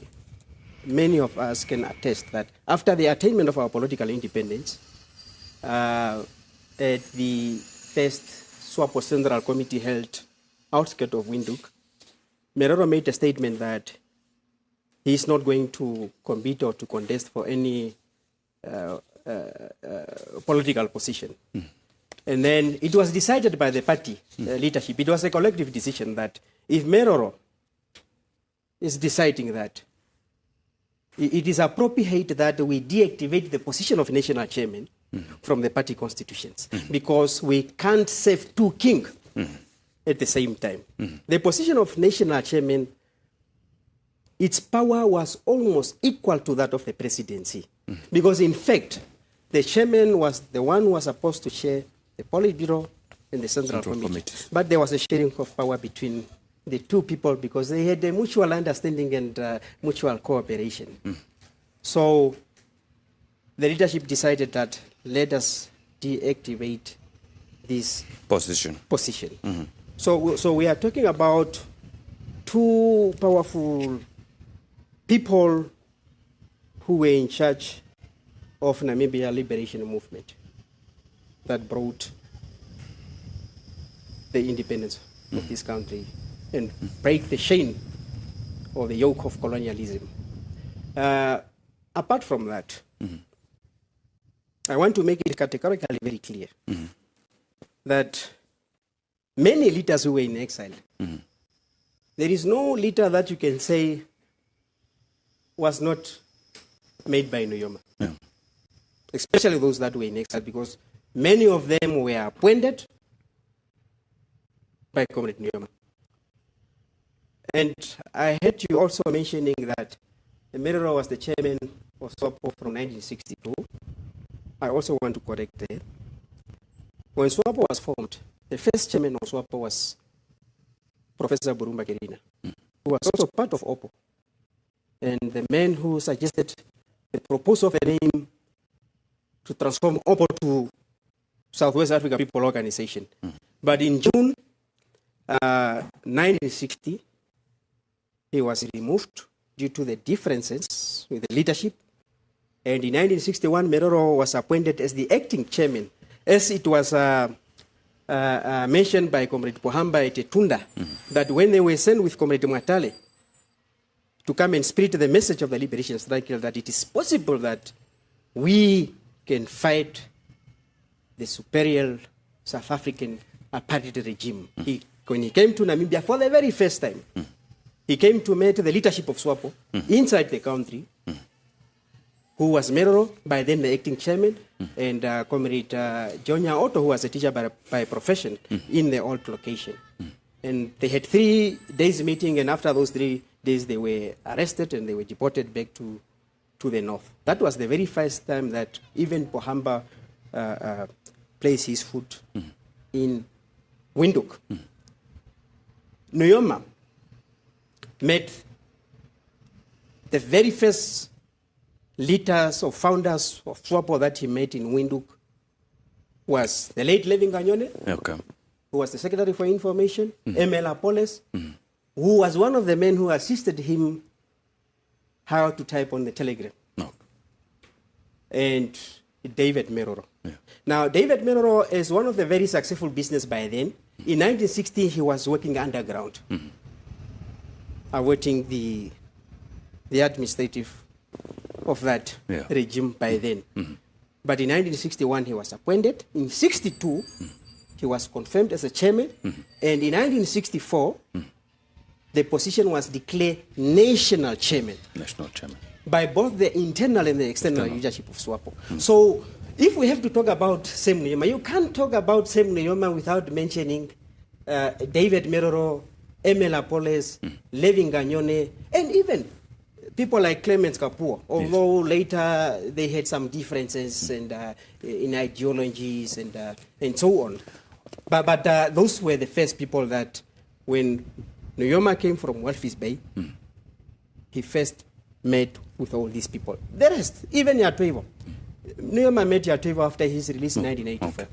many of us can attest that after the attainment of our political independence, at the first Swapo Central Committee held outskirts of Windhoek, Meroro made a statement that he is not going to compete or to contest for any political position. And then it was decided by the party leadership. It was a collective decision that if Meroro is deciding that it is appropriate that we deactivate the position of national chairman from the party constitutions because we can't serve two kings at the same time. The position of national chairman, its power was almost equal to that of the presidency because in fact, the chairman was the one who was supposed to chair the Politburo and the Central Committee. But there was a sharing of power between the two people because they had a mutual understanding and mutual cooperation. So the leadership decided that let us deactivate this position. So we are talking about two powerful people who were in charge of Namibia liberation movement that brought the independence of this country and break the chain or the yoke of colonialism. Apart from that, I want to make it categorically very clear that many leaders who were in exile, there is no leader that you can say was not made by Nujoma. Especially those that were in exile, because many of them were appointed by Comrade Nujoma. And I heard you also mentioning that Meroro was the chairman of Swapo from 1962. I also want to correct that. When Swapo was formed, the first chairman of Swapo was Professor Burumba Gerina, who was also part of OPO. And the man who suggested the proposal of a name to transform OPO to Southwest Africa People Organization. But in June 1960, he was removed due to the differences with the leadership. And in 1961, Meroro was appointed as the acting chairman, as it was mentioned by Comrade Pohamba Etetunda, that when they were sent with Comrade Mwatale to come and spread the message of the liberation struggle, that it is possible that we can fight the superior South African apartheid regime. When he came to Namibia for the very first time, he came to meet the leadership of Swapo inside the country, who was Meroro, by then the acting chairman, and Comrade Jonya Otto, who was a teacher by profession in the old location. And they had 3 days meeting, and after those 3 days they were arrested and they were deported back to the north. That was the very first time that even Pohamba placed his foot in Windhoek. Nujoma met the very first leaders or founders of Swapo that he met in Windhoek was the late Living Ganyone, who was the Secretary for Information, Emma Kantema-Gaomas, who was one of the men who assisted him how to type on the telegram, and David Meroro. Now, David Meroro is one of the very successful business by then. In 1960, he was working underground, awaiting the administrative of that regime by then. But in 1961, he was appointed. In 62, he was confirmed as a chairman. And in 1964, the position was declared national chairman. National chairman. By both the internal and the external leadership of Swapo. So if we have to talk about Sem Nujoma, you can't talk about Sem Nujoma without mentioning David Meroro, Emma Kantema-Gaomas, Living Ganyone, and even people like Clement Kapua, although later they had some differences and in ideologies and so on. But those were the first people that when Nujoma came from Walvis Bay, he first met with all these people. The rest, even Yatwevo. Nujoma met Yatwevo after his release in 1984.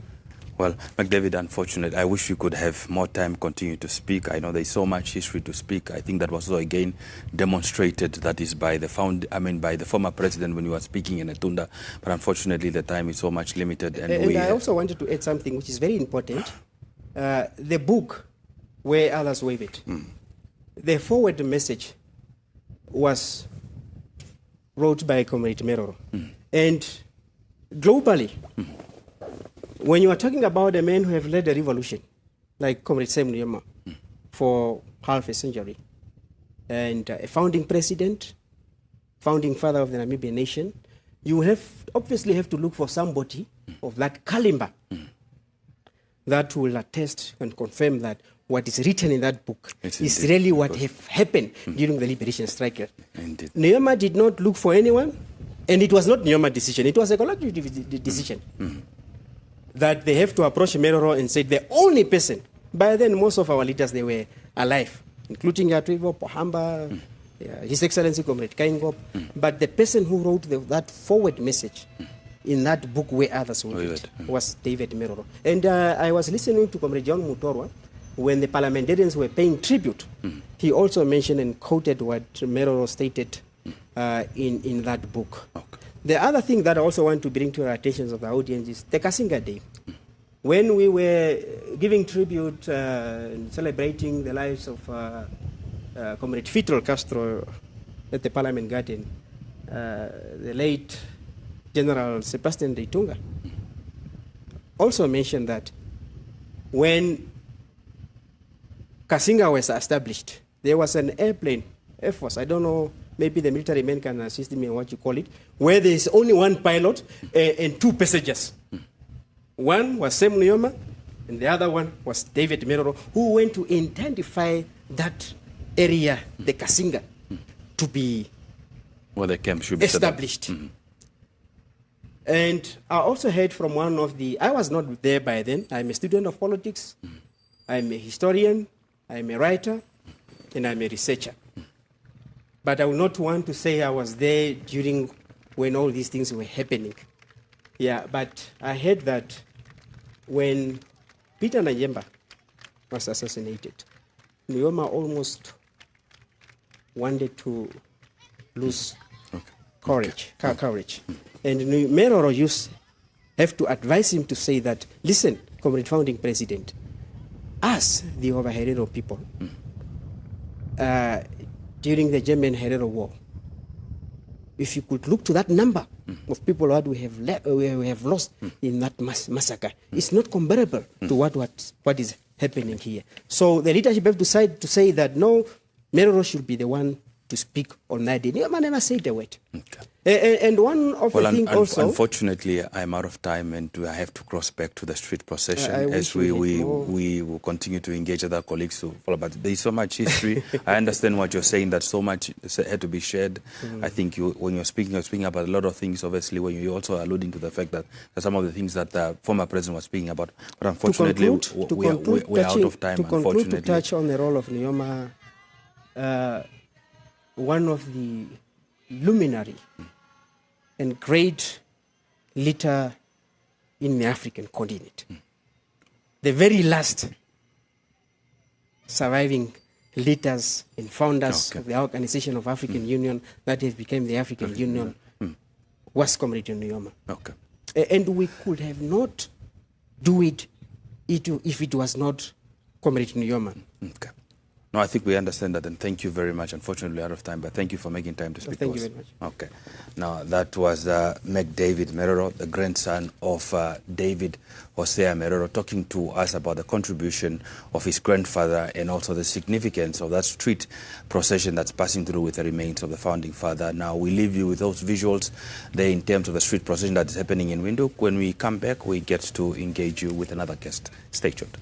Well, McDavid, unfortunately, I wish we could have more time continue to speak. I know there's so much history to speak. I think that was also again demonstrated, that is by the former president when you were speaking in Etunda. But unfortunately, the time is so much limited. And I also wanted to add something which is very important. The book, Where Others Wave It, the forward message was wrote by Comrade Meroro. And globally, when you are talking about a men who have led a revolution, like Comrade Sem Nujoma, for half a century, and a founding president, founding father of the Namibian nation, you obviously have to look for somebody of that caliber that will attest and confirm that what is written in that book is really what have happened during the liberation struggle. Nujoma did not look for anyone, and it was not Nujoma's decision. It was a collective decision. That they have to approach Meroro and say the only person. By then, most of our leaders, they were alive, including Yatwevo, Pohamba, His Excellency Comrade Kaingop. But the person who wrote that forward message in that book, Where Others Wave It, was David Meroro. And I was listening to Comrade John Mutorwa when the parliamentarians were paying tribute. He also mentioned and quoted what Meroro stated in that book. The other thing that I also want to bring to our attention of the audience is the Kasinga Day. When we were giving tribute and celebrating the lives of Comrade Fidel Castro at the Parliament Garden, the late General Sebastian de Tunga also mentioned that when Kasinga was established, there was an airplane, Air Force, I don't know, maybe the military men can assist me in what you call it, where there is only one pilot and two passengers. One was Sem Nujoma, and the other one was David Meroro, who went to identify that area, the Kasinga, to be the camp should be established. And I also heard from one of I was not there by then, I'm a student of politics, I'm a historian, I'm a writer, and I'm a researcher. But I would not want to say I was there during when all these things were happening. Yeah, but I heard that when Peter Nanyemba was assassinated, Nujoma almost wanted to lose courage. And Meroro have to advise him to say that, listen, Comrade Founding President, us, the Herero people, during the German Herero War, if you could look to that number of people that we have lost in that massacre, it's not comparable to what is happening here. So the leadership have decided to say that no, Meroro should be the one to speak on that day. Nyoma never said a word. And one of the things also... Unfortunately, I'm out of time and I have to cross back to the street procession as we will continue to engage other colleagues to follow. But there is so much history. I understand what you're saying, that so much had to be shared. I think when you're speaking about a lot of things, obviously, when you're also alluding to the fact that some of the things that the former president was speaking about. But unfortunately, we're out of time, unfortunately. To touch on the role of Nujoma, one of the luminary and great leader in the African continent. The very last surviving leaders and founders of the Organization of African Union that has become the African Union was Comrade Nujoma. And we could have not do it if it was not Comrade Nujoma. No, I think we understand that, and thank you very much. Unfortunately, we're out of time, but thank you for making time to speak to us. Thank you very much. Okay. Now, that was David Meroro, the grandson of David Hosea Meroro, talking to us about the contribution of his grandfather and also the significance of that street procession that's passing through with the remains of the founding father. Now, we leave you with those visuals there in terms of the street procession that is happening in Windhoek. When we come back, we get to engage you with another guest. Stay tuned.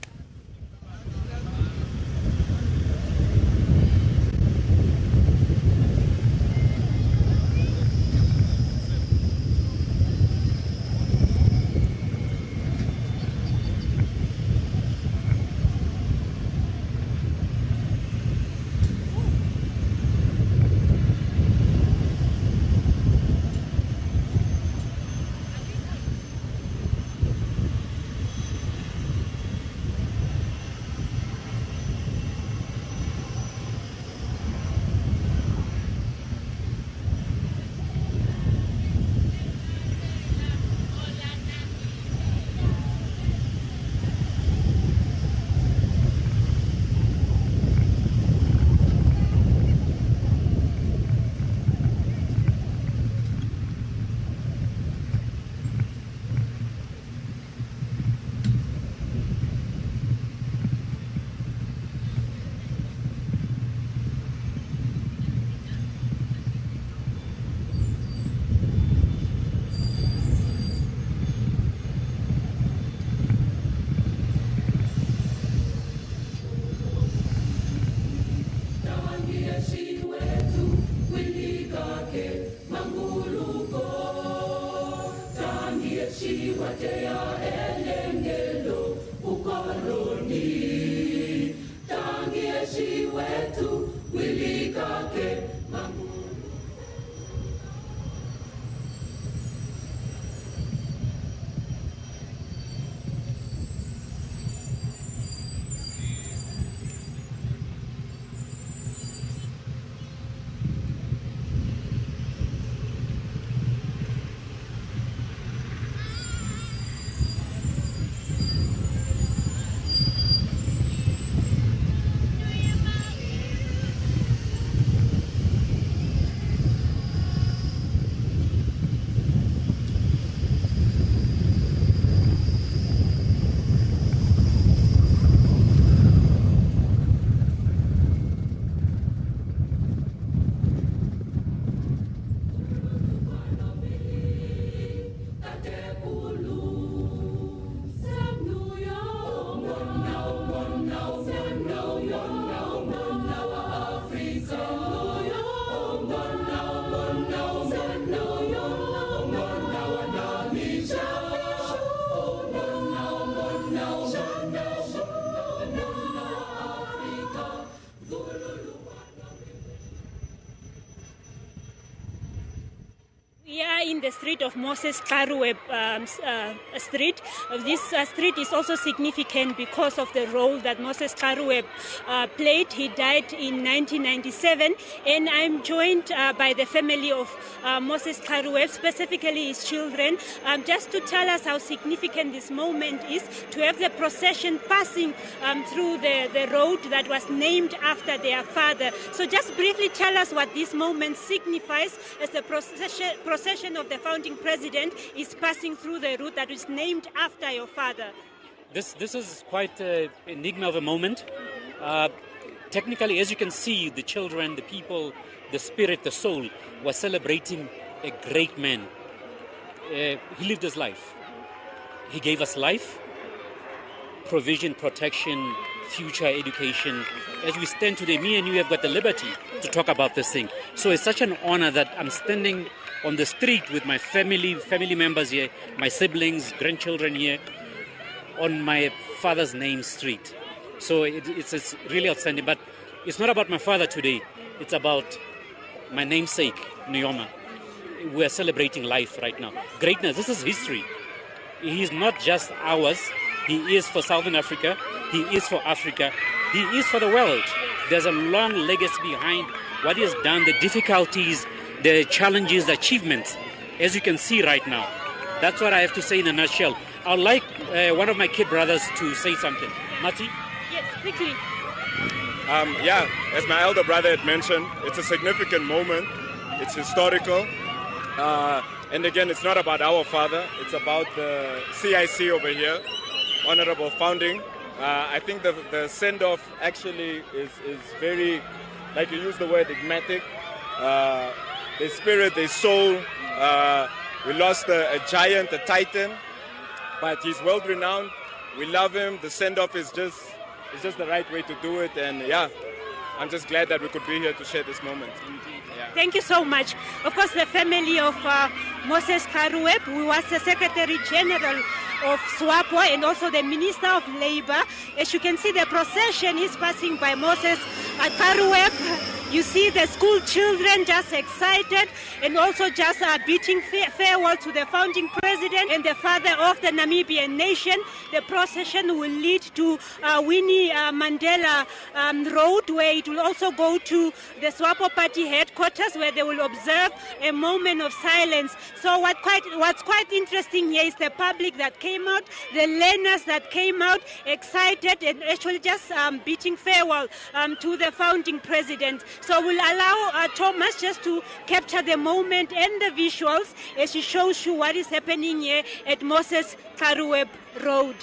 The street of Moses Karwe street. This street is also significant because of the role that Moses Karwe played. He died in 1997, and I'm joined by the family of Moses Karwe, specifically his children, just to tell us how significant this moment is, to have the procession passing through the road that was named after their father. So just briefly tell us what this moment signifies as the procession of the founding president is passing through the route that is named after your father. This is quite an enigma of a moment. technically, as you can see, the children, the people, the spirit, the soul, was celebrating a great man. He lived his life. He gave us life, provision, protection, future education. As we stand today, me and you have got the liberty to talk about this thing. So it's such an honor that I'm standing on the street with my family members here, my siblings, grandchildren here, on my father's name street. So it's really outstanding. But it's not about my father today. It's about my namesake, Nujoma. We're celebrating life right now. Greatness, this is history. He is not just ours. He is for Southern Africa. He is for Africa. He is for the world. There's a long legacy behind what he has done, the difficulties, the challenges, the achievements, as you can see right now. That's what I have to say in a nutshell. I'd like one of my kid brothers to say something. Mati? Yes, quickly. Yeah, as my elder brother had mentioned, it's a significant moment. It's historical. And again, it's not about our father. It's about the CIC over here, honorable founding. I think the send-off actually is very, like you use the word, enigmatic. Their spirit, their soul. We lost a giant, a titan, but he's world-renowned. We love him. The send-off is just the right way to do it. And yeah, I'm just glad that we could be here to share this moment. Yeah. Thank you so much. Of course, the family of Moses Karueb, who was the Secretary General of Swapo and also the Minister of Labor. As you can see, the procession is passing by Moses Karueb. You see the school children just excited and also just bidding farewell to the founding president and the father of the Namibian nation. The procession will lead to Winnie Mandela Road, where it will also go to the Swapo Party headquarters, where they will observe a moment of silence. So what's quite interesting here is the public that came out, the learners that came out, excited and actually just bidding farewell to the founding president. So we'll allow Thomas just to capture the moment and the visuals as he shows you what is happening here at Moses Karueb Road.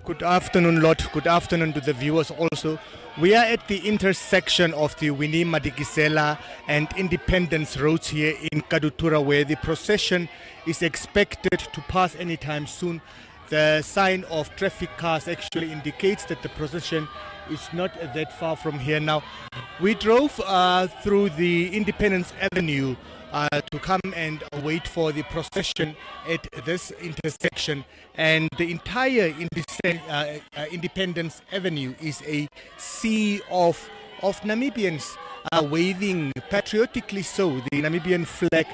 Good afternoon, Lot. Good afternoon to the viewers also. We are at the intersection of the Winnie, Madikizela and Independence Roads here in Kadutura, where the procession is expected to pass anytime soon. The sign of traffic cars actually indicates that the procession is not that far from here now. We drove through the Independence Avenue to come and wait for the procession at this intersection. And the entire Independence Avenue is a sea of Namibians waving, patriotically so, the Namibian flag,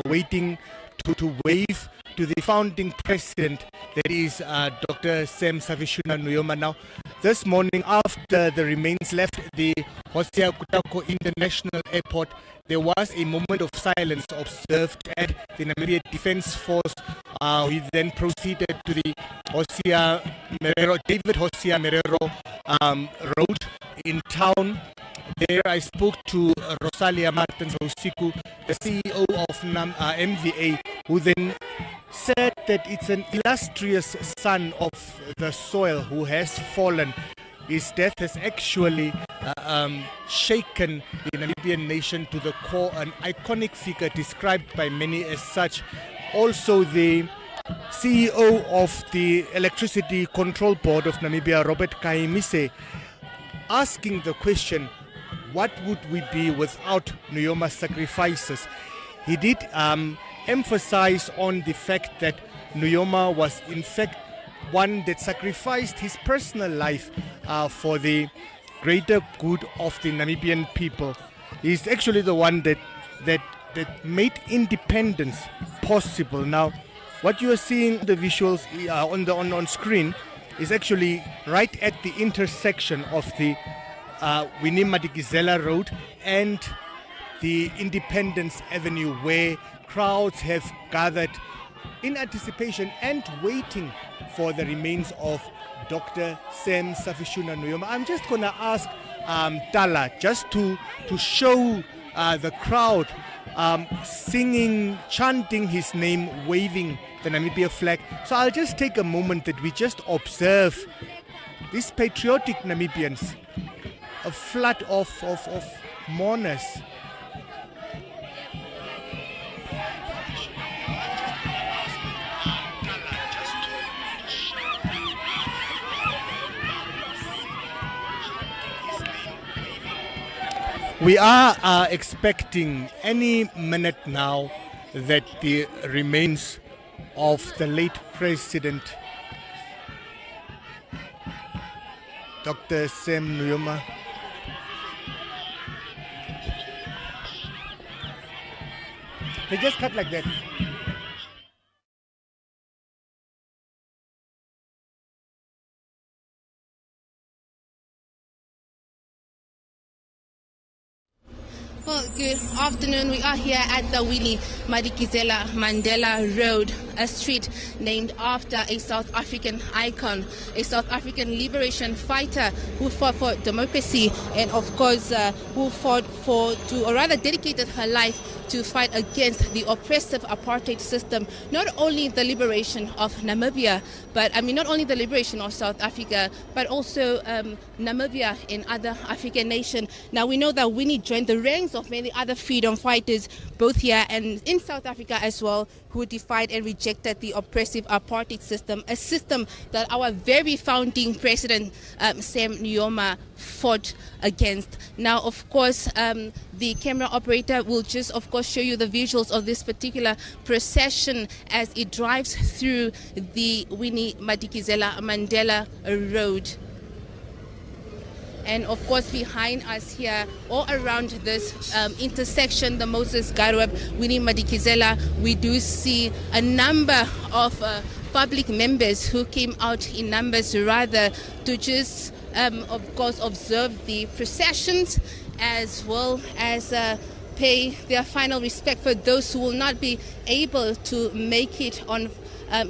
waiting to wave to the founding president, that is Dr. Sam Savishuna Nujoma. Now, this morning, after the remains left the Hosea Kutako International Airport, there was a moment of silence observed at the Namibia Defence Force. We then proceeded to the David Hosea Meroro Road in town. There I spoke to Rosalia Martins Osiku, the CEO of MVA, who then said that it's an illustrious son of the soil who has fallen. His death has actually shaken the Namibian nation to the core, an iconic figure described by many as such. Also, the CEO of the Electricity Control Board of Namibia, Robert Kaimise, asking the question, what would we be without Nuyoma's sacrifices? He did emphasize on the fact that Nujoma was in fact one that sacrificed his personal life for the greater good of the Namibian people. He's actually the one that made independence possible. Now, what you are seeing the visuals on screen is actually right at the intersection of the Winnie Madikizela Road and the Independence Avenue, where crowds have gathered in anticipation and waiting for the remains of Dr. Sam Savishuna Nujoma. I'm just going to ask Tala just to show the crowd singing, chanting his name, waving the Namibia flag. So I'll just take a moment that we just observe these patriotic Namibians, a flood of mourners. We are expecting any minute now that the remains of the late President Dr. Sam Nujoma they just cut like that. Well, good afternoon. We are here at the Winnie Madikizela Mandela Road, a street named after a South African icon, a South African liberation fighter who fought for democracy and, of course, who fought or rather dedicated her life to fight against the oppressive apartheid system. Not only the liberation of Namibia, but not only the liberation of South Africa, but also Namibia and other African nations. Now, we know that Winnie joined the ranks of many other freedom fighters, both here and in South Africa as well, who defied and rejected the oppressive apartheid system, a system that our very founding president, Sam Nujoma, fought against. Now, of course, the camera operator will just, of course, show you the visuals of this particular procession as it drives through the Winnie Madikizela Mandela Road. And of course, behind us here, all around this intersection, the Moses Garweb, Winnie Madikizela, we do see a number of public members who came out in numbers rather to just, of course, observe the processions as well as pay their final respect for those who will not be able to make it on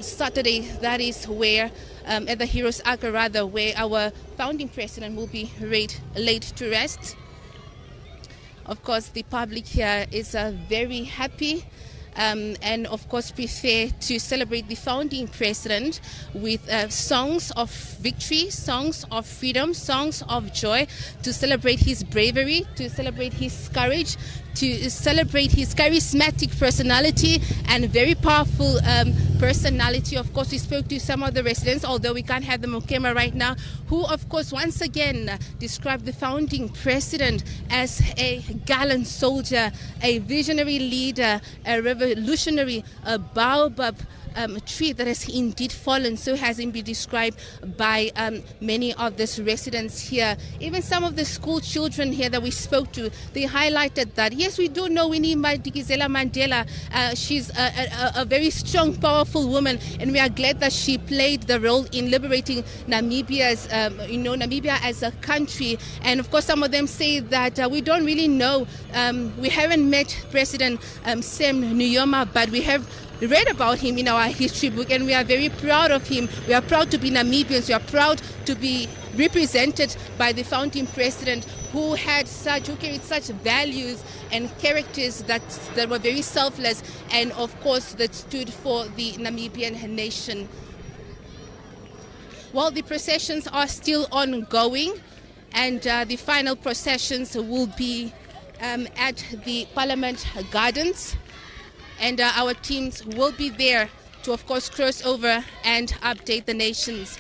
Saturday. That is where at the Heroes Arc, rather, where our founding president will be laid to rest. Of course, the public here is very happy and of course prefer to celebrate the founding president with songs of victory, songs of freedom, songs of joy, to celebrate his bravery, to celebrate his courage, to celebrate his charismatic personality and very powerful personality. Of course, we spoke to some of the residents, although we can't have them on camera right now, who, of course, once again described the founding president as a gallant soldier, a visionary leader, a revolutionary, a baobab tree that has indeed fallen. So has it been described by many of these residents here. Even some of the school children here that we spoke to, they highlighted that, yes, we do know Winnie Madikizela Mandela. She's a very strong, powerful woman, and we are glad that she played the role in liberating Namibia's, Namibia as a country. And of course, some of them say that we don't really know. We haven't met President Sam Nujoma, but we have read about him in our history book, and we are very proud of him. We are proud to be Namibians. We are proud to be represented by the founding president who carried such values and characters that were very selfless, and of course that stood for the Namibian nation. Well, the processions are still ongoing, and the final processions will be at the Parliament Gardens. And our teams will be there to, of course, cross over and update the nations.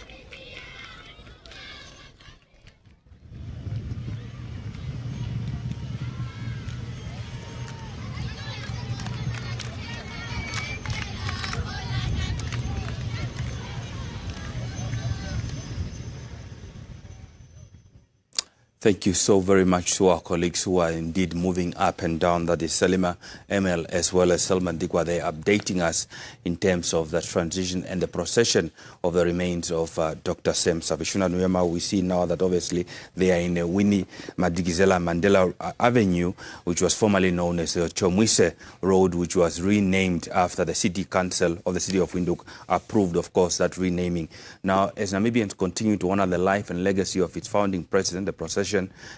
Thank you so very much to our colleagues who are indeed moving up and down. That is Selima, Emel, as well as Selman Dikwa. They're updating us in terms of the transition and the procession of the remains of Dr. Sam Savishuna Nujoma. We see now that obviously they are in Winnie Madikizela Mandela Avenue, which was formerly known as Chomwise Road, which was renamed after the City Council of the City of Windhoek approved, of course, that renaming. Now, as Namibians continue to honor the life and legacy of its founding president, the procession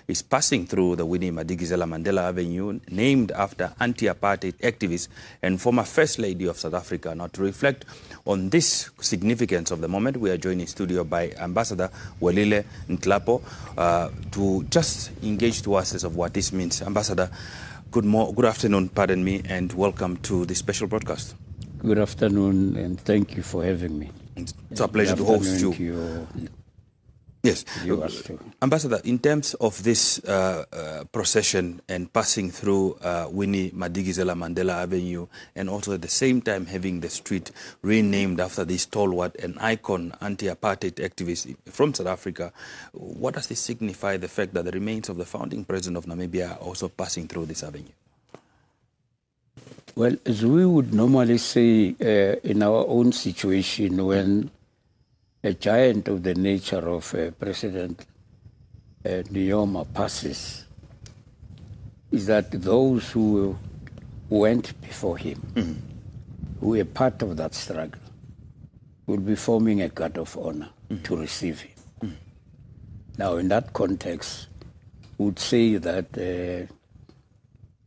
is passing through the Winnie Madikizela Mandela Avenue, named after anti-apartheid activist and former First Lady of South Africa. Now, to reflect on this significance of the moment, we are joined in studio by Ambassador Welile Ntlapo to just engage to us as of what this means. Ambassador, good afternoon, pardon me, and welcome to this special broadcast. Good afternoon, and thank you for having me. It's a pleasure to host you. Yes. Ambassador, in terms of this procession and passing through Winnie Madikizela Mandela Avenue, and also at the same time having the street renamed after this stalwart and icon anti-apartheid activist from South Africa, what does this signify, the fact that the remains of the founding president of Namibia are also passing through this avenue? Well, as we would normally say in our own situation, when a giant of the nature of President Nujoma passes, is that those who went before him, who were part of that struggle, will be forming a guard of honor to receive him. Now, in that context, we would say that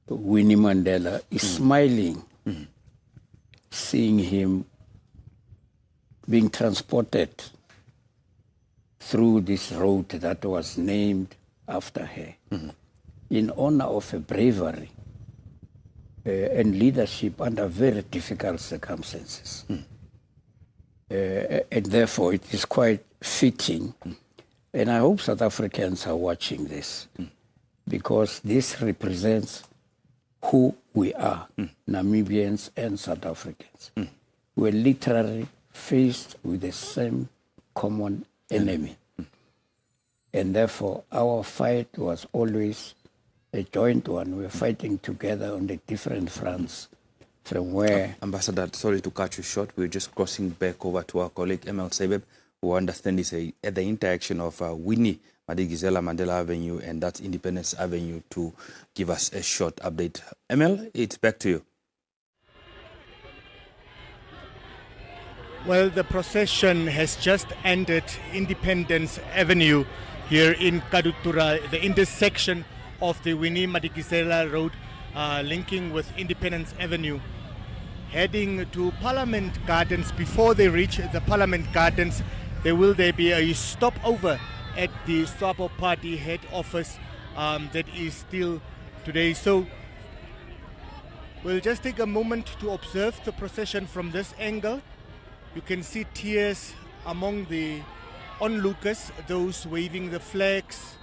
Winnie Mandela is smiling, seeing him being transported through this road that was named after her in honor of a bravery and leadership under very difficult circumstances. And therefore it is quite fitting, and I hope South Africans are watching this, because this represents who we are, Namibians and South Africans. We're literally faced with the same common enemy. And therefore, our fight was always a joint one. We're fighting together on the different fronts from where... Ambassador, sorry to cut you short. We're just crossing back over to our colleague, Emel Sebeb, who understand is at the interaction of Winnie Madikizela Mandela Avenue and that's Independence Avenue, to give us a short update. Emel, it's back to you. Well, the procession has just ended Independence Avenue here in Kadutura, the intersection of the Winnie Madikizela Road linking with Independence Avenue, heading to Parliament Gardens. Before they reach the Parliament Gardens, there will be a stopover at the Swapo Party head office that is still today. So we'll just take a moment to observe the procession from this angle. You can see tears among the onlookers, those waving the flags.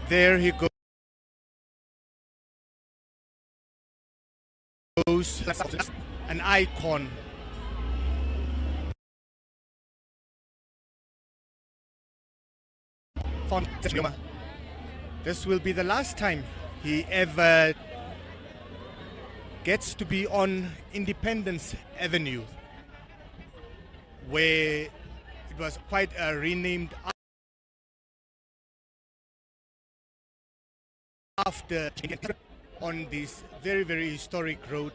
There he goes, an icon. This will be the last time he ever gets to be on Independence Avenue, where it was quite renamed after, on this very, very historic road.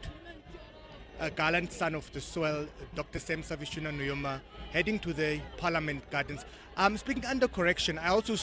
A gallant son of the soil, Dr. Sam Savishuna Nujoma, heading to the Parliament Gardens. I'm speaking under correction. I also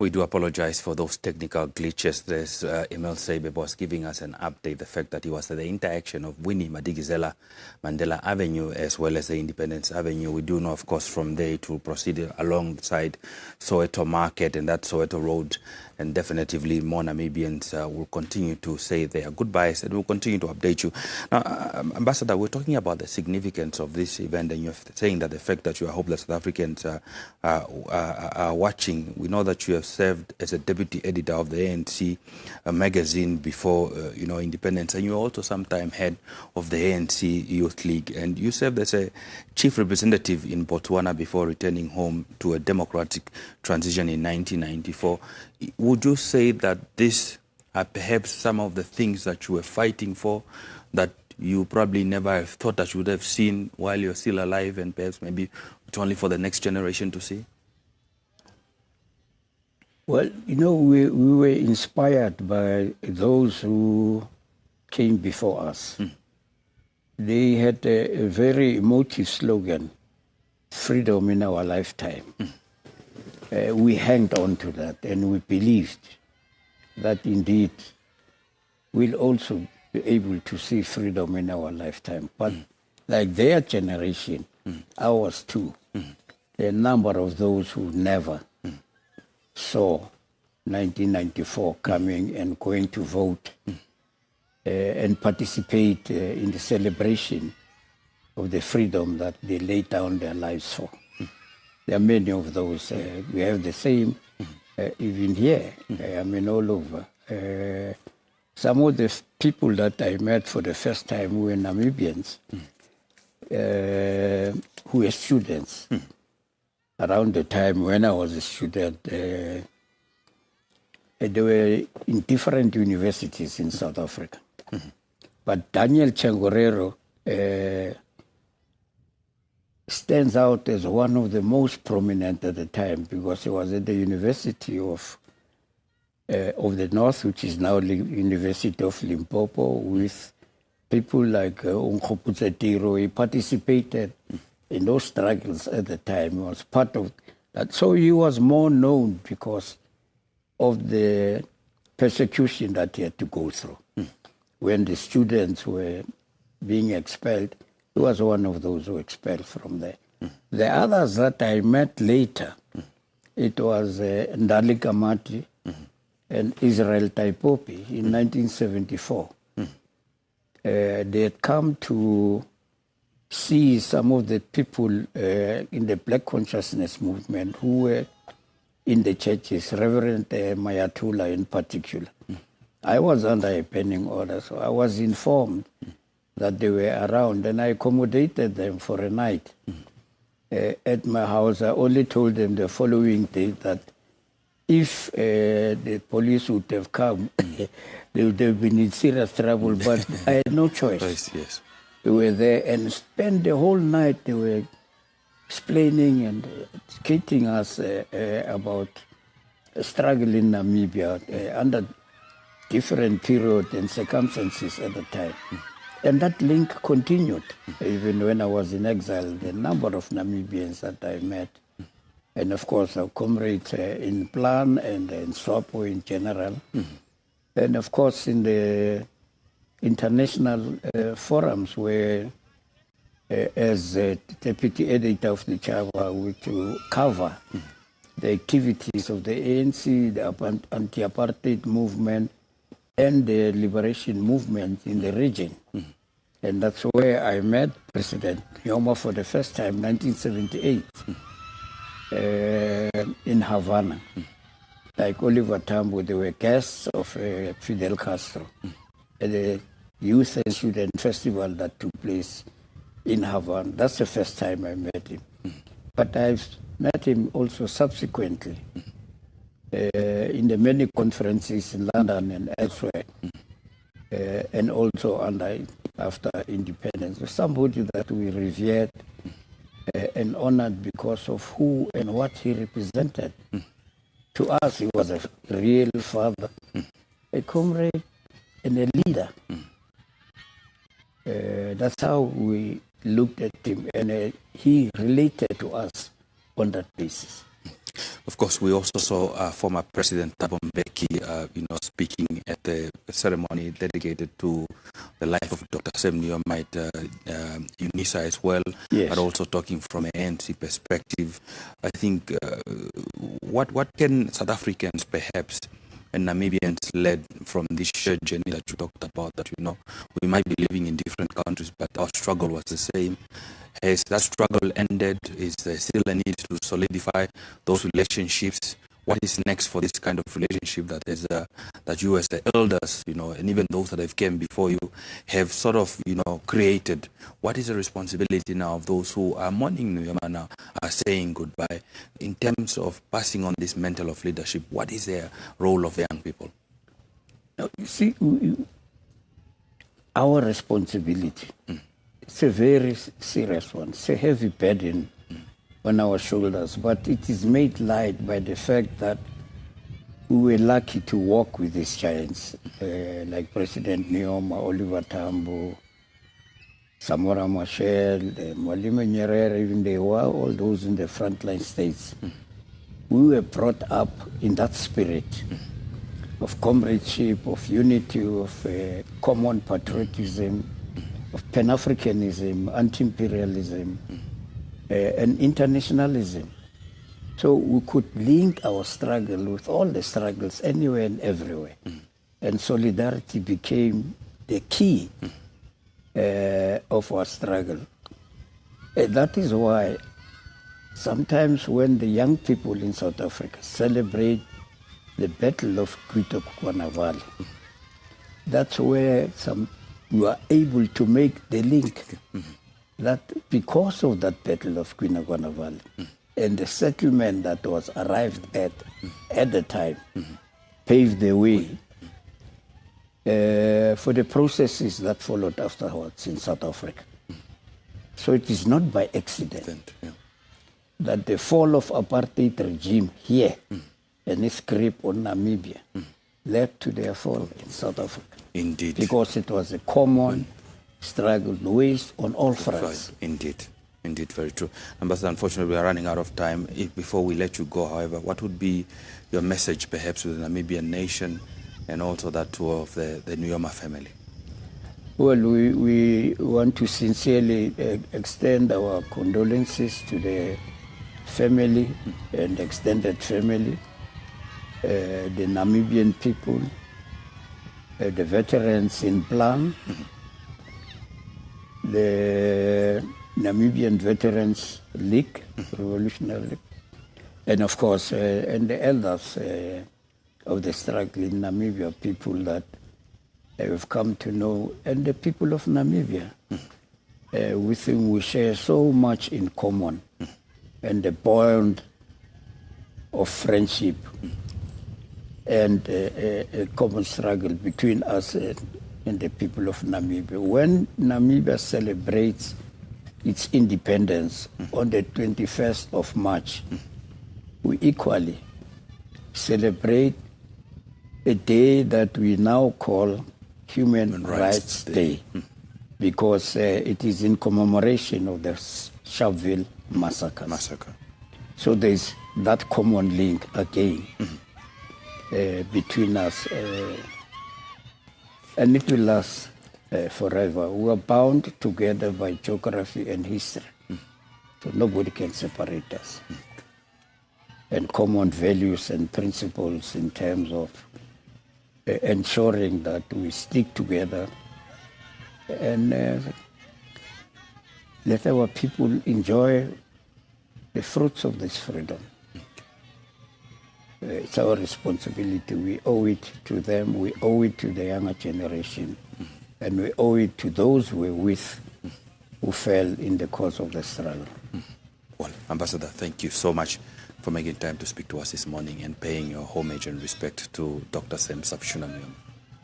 We do apologize for those technical glitches. There's Emil Seibe was giving us an update, the fact that he was at the intersection of Winnie, Madikizela, Mandela Avenue, as well as the Independence Avenue. We do know, of course, from there to proceed alongside Soweto Market and that Soweto Road. And definitely more Namibians will continue to say their goodbyes, and we'll continue to update you. Now, Ambassador, we're talking about the significance of this event, and you're saying that the fact that you hope that South Africans are watching. We know that you have served as a deputy editor of the ANC magazine before independence, and you were also sometime head of the ANC Youth League, and you served as a chief representative in Botswana before returning home to a democratic transition in 1994. Would you say that these are perhaps some of the things that you were fighting for, that you probably never have thought that you would have seen while you're still alive, and perhaps maybe it's only for the next generation to see? Well, we were inspired by those who came before us. They had a very emotive slogan, freedom in our lifetime. We hanged on to that, and we believed that indeed we'll also be able to see freedom in our lifetime. But like their generation, ours too, there are a number of those who never saw 1994 coming and going to vote and participate in the celebration of the freedom that they laid down their lives for. There are many of those. We have the same even here, all over. Some of the people that I met for the first time were Namibians, who were students. Around the time when I was a student, they were in different universities in South Africa. But Daniel Changorero stands out as one of the most prominent at the time, because he was at the University of the North, which is now University of Limpopo, with people like Unkgopotse Tiro. He participated in those struggles at the time. He was part of that. So he was more known because of the persecution that he had to go through. When the students were being expelled, he was one of those who were expelled from there. The others that I met later, it was Ndali Kamati and Israel Taipopi in 1974. They had come to see some of the people in the Black Consciousness movement who were in the churches, Reverend Mayatula in particular. I was under a pending order, so I was informed that they were around, and I accommodated them for a night at my house. I only told them the following day that if the police would have come, they would have been in serious trouble, but I had no choice. Yes. They were there and spent the whole night. They were explaining and educating us about struggle in Namibia under different periods and circumstances at the time. And that link continued. Even when I was in exile, the number of Namibians that I met, and of course our comrades in Plan and in Swapo in general, and of course in the international forums where as deputy editor of the Chava, to cover the activities of the ANC, the anti-apartheid movement, and the liberation movement in the region. And that's where I met President Nujoma for the first time, 1978, in Havana. Like Oliver Tambo, they were guests of Fidel Castro at the Youth and Student Festival that took place in Havana. That's the first time I met him. But I've met him also subsequently in the many conferences in London and elsewhere, and also after independence. Somebody that we revered and honored because of who and what he represented. To us, he was a real father, a comrade, and a leader. That's how we looked at him, and he related to us on that basis. Of course, we also saw former President Thabo Mbeki, speaking at the ceremony dedicated to the life of Dr. Sem Nujoma at UNISA as well, yes, but also talking from an ANC perspective. I think what can South Africans perhaps and Namibians led from this shared journey that you talked about, that we might be living in different countries, but our struggle was the same. Has that struggle ended? Is there still a need to solidify those relationships? What is next for this kind of relationship that you as the elders, and even those that have came before you have sort of, created? What is the responsibility now of those who are mourning Nujoma now, are saying goodbye, in terms of passing on this mantle of leadership? What is the role of the young people? Now, you see, our responsibility, it's a very serious one. It's a heavy burden on our shoulders, but it is made light by the fact that we were lucky to walk with these giants, like President Nujoma, Oliver Tambo, Samora Machel, Mwalimu Nyerere, even they were all those in the frontline states. We were brought up in that spirit of comradeship, of unity, of common patriotism, of Pan-Africanism, anti-imperialism, and internationalism. So we could link our struggle with all the struggles anywhere and everywhere. And solidarity became the key of our struggle. And that is why sometimes when the young people in South Africa celebrate the Battle of Kutako, that's where you are able to make the link that because of that Battle of Kutako and the settlement that was arrived at the time paved the way for the processes that followed afterwards in South Africa. So it is not by accident that the fall of apartheid regime here and its grip on Namibia led to their fall in South Africa. Indeed. Because it was a common struggle waged on all fronts. Indeed. Indeed, very true. Ambassador, unfortunately, we are running out of time. Before we let you go, however, what would be your message perhaps to the Namibian nation and also that of the Nujoma family? Well, we want to sincerely extend our condolences to the family and extended family, the Namibian people, the veterans in Plan, the Namibian Veterans League, Revolutionary League, and of course, and the elders of the struggle in Namibia, people that we've come to know, and the people of Namibia, with whom we share so much in common, and the bond of friendship and a common struggle between us and the people of Namibia. When Namibia celebrates its independence on the 21st of March, we equally celebrate a day that we now call Human Rights Day, because it is in commemoration of the Sharpeville massacre. So there's that common link again between us, and it will last forever. We are bound together by geography and history, so nobody can separate us. And common values and principles in terms of ensuring that we stick together and let our people enjoy the fruits of this freedom. It's our responsibility. We owe it to them, we owe it to the younger generation, and we owe it to those we're with who fell in the course of the struggle. Well, Ambassador, thank you so much for making time to speak to us this morning and paying your homage and respect to Dr. Sam Nujoma.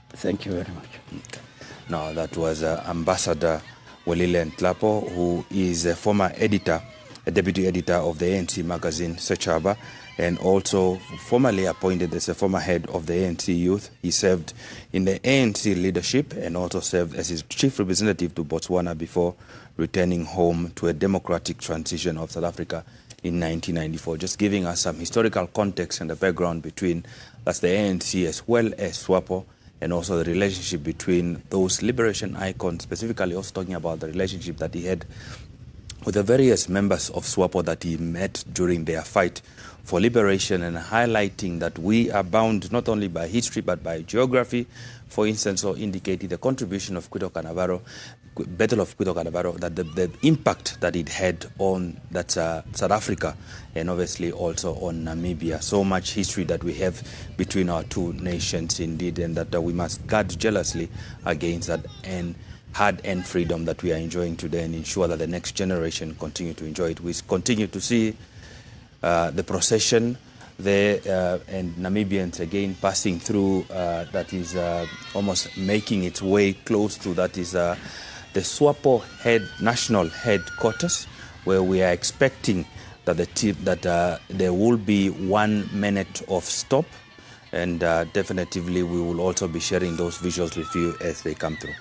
Thank you very much. Okay. Now, that was Ambassador Welile Ntlapo, who is a former editor, a deputy editor of the ANC magazine Sechaba, and also formerly appointed as a former head of the ANC Youth. He served in the ANC leadership and also served as his chief representative to Botswana before returning home to a democratic transition of South Africa in 1994, just giving us some historical context and the background between that's the ANC as well as Swapo, and also the relationship between those liberation icons, specifically also talking about the relationship that he had with the various members of Swapo that he met during their fight for liberation, and highlighting that we are bound not only by history but by geography. For instance, or indicating the contribution of Battle of Kutako, that the impact that it had on that South Africa and obviously also on Namibia. So much history that we have between our two nations indeed, and that we must guard jealously against that and hard-earned freedom that we are enjoying today, and ensure that the next generation continue to enjoy it. We continue to see the procession there and Namibians again passing through, that is almost making its way close to, that is the Swapo national headquarters, where we are expecting that there will be 1 minute of stop, and definitively we will also be sharing those visuals with you as they come through.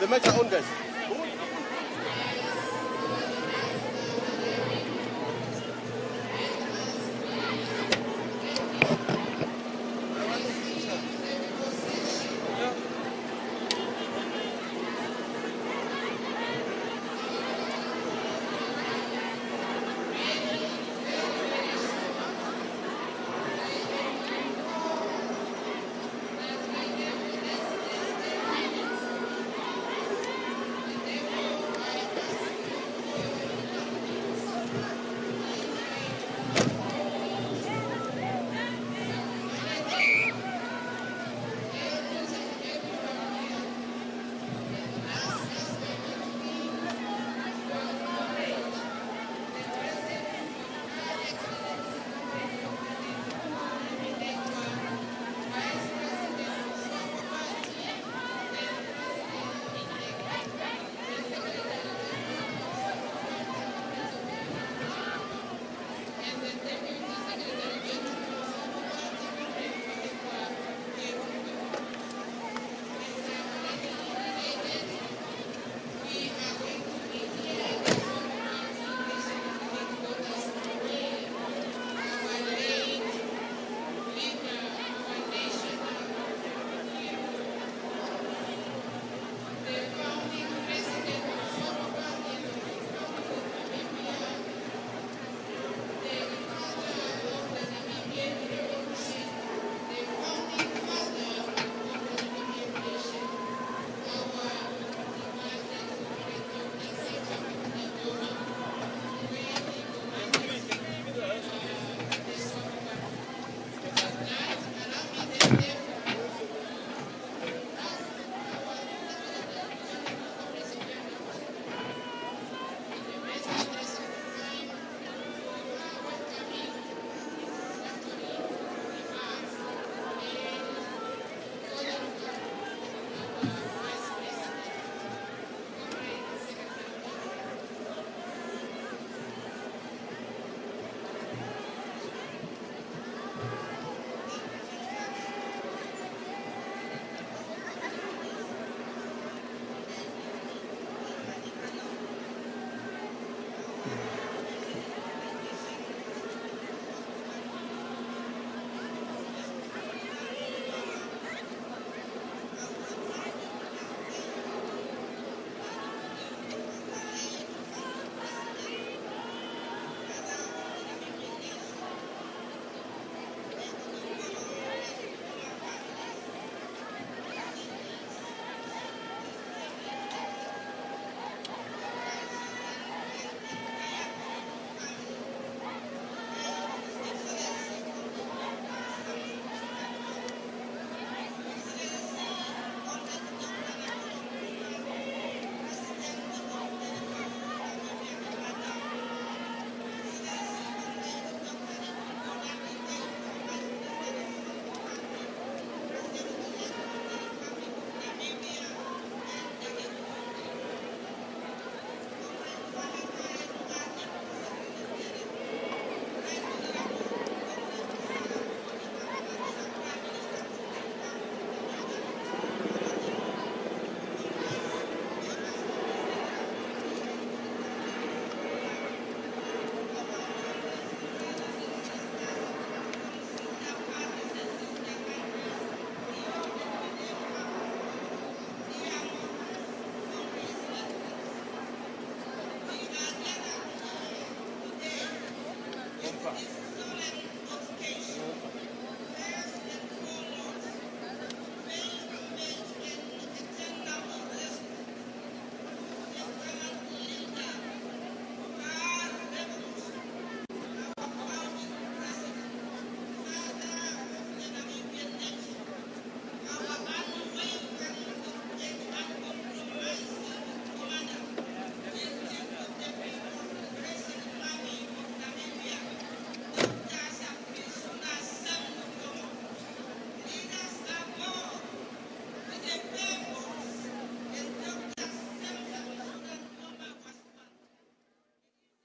They make their own guys.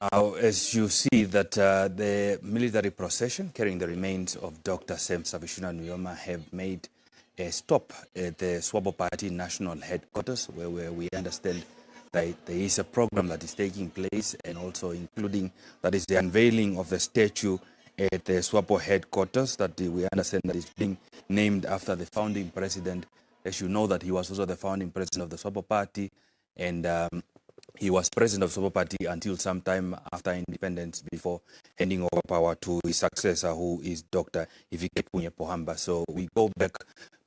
As you see that the military procession carrying the remains of Dr. Sam Savishuna Nujoma have made a stop at the Swapo Party National Headquarters, where we understand that there is a program that is taking place, and also including that is the unveiling of the statue at the Swapo headquarters that we understand that is being named after the founding president. As you know, that he was also the founding president of the Swapo Party, and he was president of Swapo Party until some time after independence, before handing over power to his successor, who is Dr. Keetmanshoop. So we go back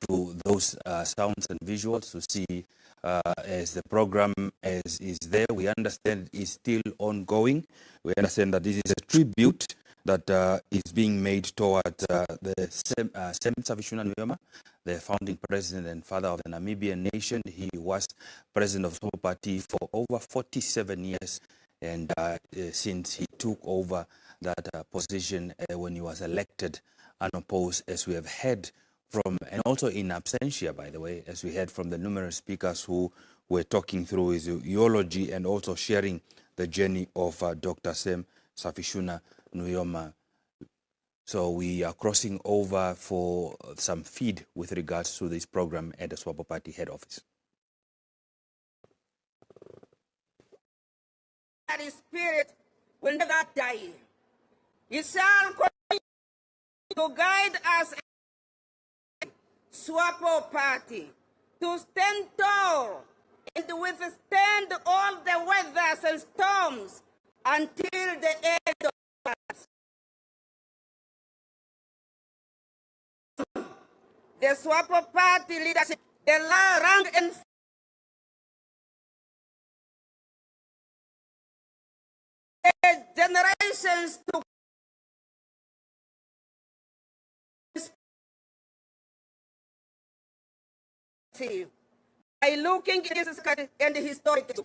to those sounds and visuals to see as the program as is there. We understand is still ongoing. We understand that this is a tribute that is being made towards the Sam Savishuna Nujoma, the founding president and father of the Namibian nation. He was president of Swapo Party for over 47 years, and since he took over that position when he was elected unopposed, as we have heard from, and also in absentia, by the way, as we heard from the numerous speakers who were talking through his eulogy and also sharing the journey of Dr. Sam Savishuna Nujoma. So we are crossing over for some feed with regards to this program at the Swapo Party head office. That spirit will never die. He shall continue to guide us, Swapo Party, to stand tall and withstand all the weathers and storms until the end of us. The Swapo Party leadership, the rank and generations to by looking at this and historic.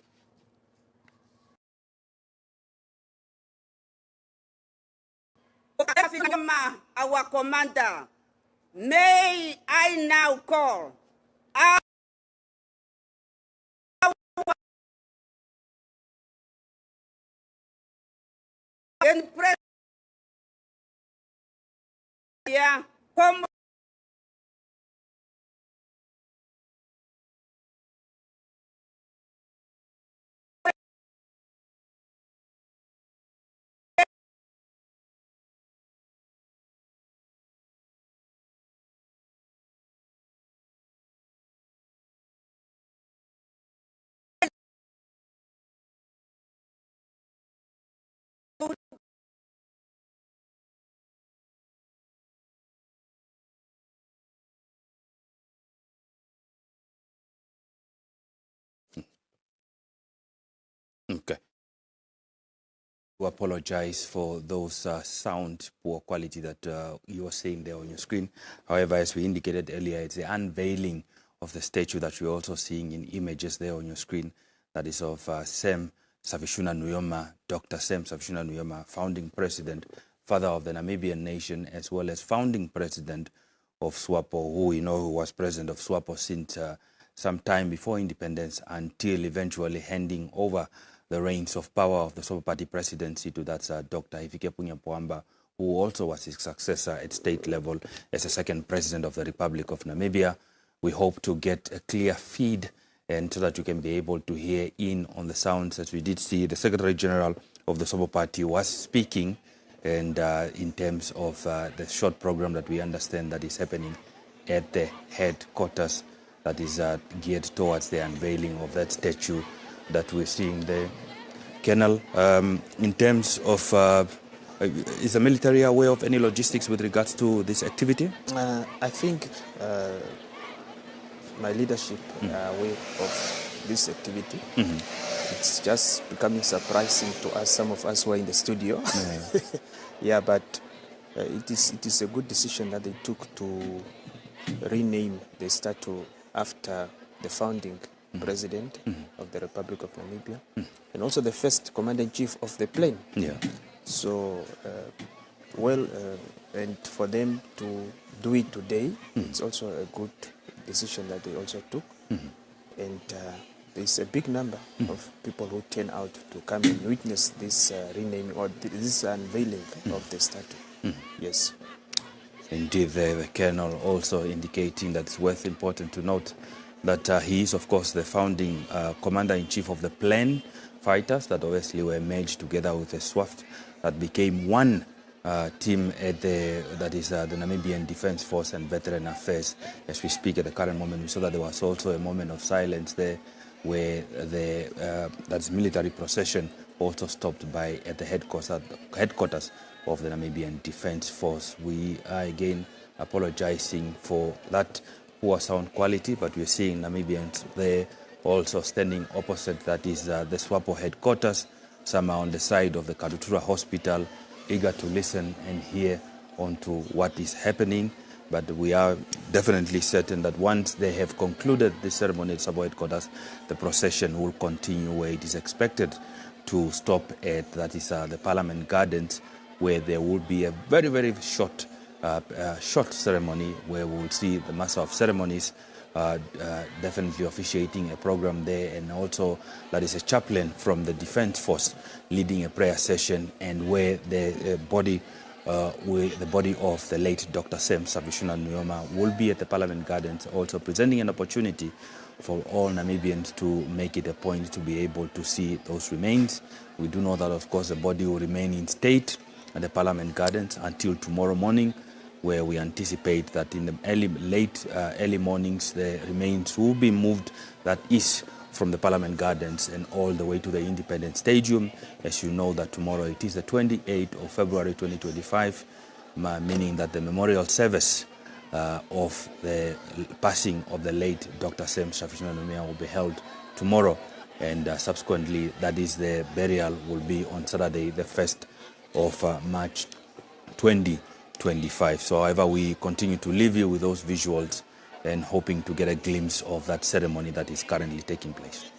Our commander, may I now call our President come Okay. We apologize for those sound poor quality that you were saying there on your screen. However, as we indicated earlier, it's the unveiling of the statue that you're also seeing in images there on your screen. That is of Sam Savishuna Nujoma, Dr. Sam Savishuna Nujoma, founding president, father of the Namibian nation, as well as founding president of Swapo, who we know who was president of Swapo since some time before independence, until eventually handing over the reins of power of the Swapo Party presidency to that Dr. Keetmanshoop, who also was his successor at state level as the second president of the Republic of Namibia. We hope to get a clear feed, and so that you can be able to hear in on the sounds. As we did see, the Secretary General of the Swapo Party was speaking, and in terms of the short program that we understand that is happening at the headquarters, that is geared towards the unveiling of that statue that we're seeing there. Colonel, in terms of, is the military aware of any logistics with regards to this activity? I think my leadership are aware of this activity. It's just becoming surprising to us, some of us who are in the studio. Yeah, but it is a good decision that they took to rename the statue after the founding president of the Republic of Namibia, and also the first commander-in-chief of the plane. Yeah. So, and for them to do it today, it's also a good decision that they also took. And there's a big number of people who turn out to come and witness this renaming or this unveiling of the statue. Yes. Indeed, the Colonel also indicating that it's important to note that he is, of course, the founding commander-in-chief of the plane fighters that obviously were merged together with the SWAFT that became one team at the Namibian Defence Force and Veteran Affairs. As we speak at the current moment, we saw that there was also a moment of silence there where that's military procession also stopped by at the headquarters of the Namibian Defence Force. We are again apologizing for that poor sound quality, but we're seeing Namibians there also standing opposite, that is the Swapo headquarters. Some are on the side of the Karutura Hospital, eager to listen and hear onto what is happening. But we are definitely certain that once they have concluded the ceremony at Swapo headquarters, the procession will continue where it is expected to stop at, that is the Parliament Gardens, where there will be a very, very short ceremony where we will see the Master of Ceremonies definitely officiating a program there, and also that is a chaplain from the Defence Force leading a prayer session, and where the body of the late Dr. Sem Savishuna Nujoma will be at the Parliament Gardens, also presenting an opportunity for all Namibians to make it a point to be able to see those remains. We do know that, of course, the body will remain in state at the Parliament Gardens until tomorrow morning, where we anticipate that in the early mornings the remains will be moved, that is from the Parliament Gardens and all the way to the Independence Stadium. As you know that tomorrow it is the 28th of February 2025, meaning that the memorial service of the passing of the late Dr. Sem Savishuna Nujoma will be held tomorrow, and subsequently that is the burial will be on Saturday the 1st of March 2025. So however, we continue to leave you with those visuals and hoping to get a glimpse of that ceremony that is currently taking place.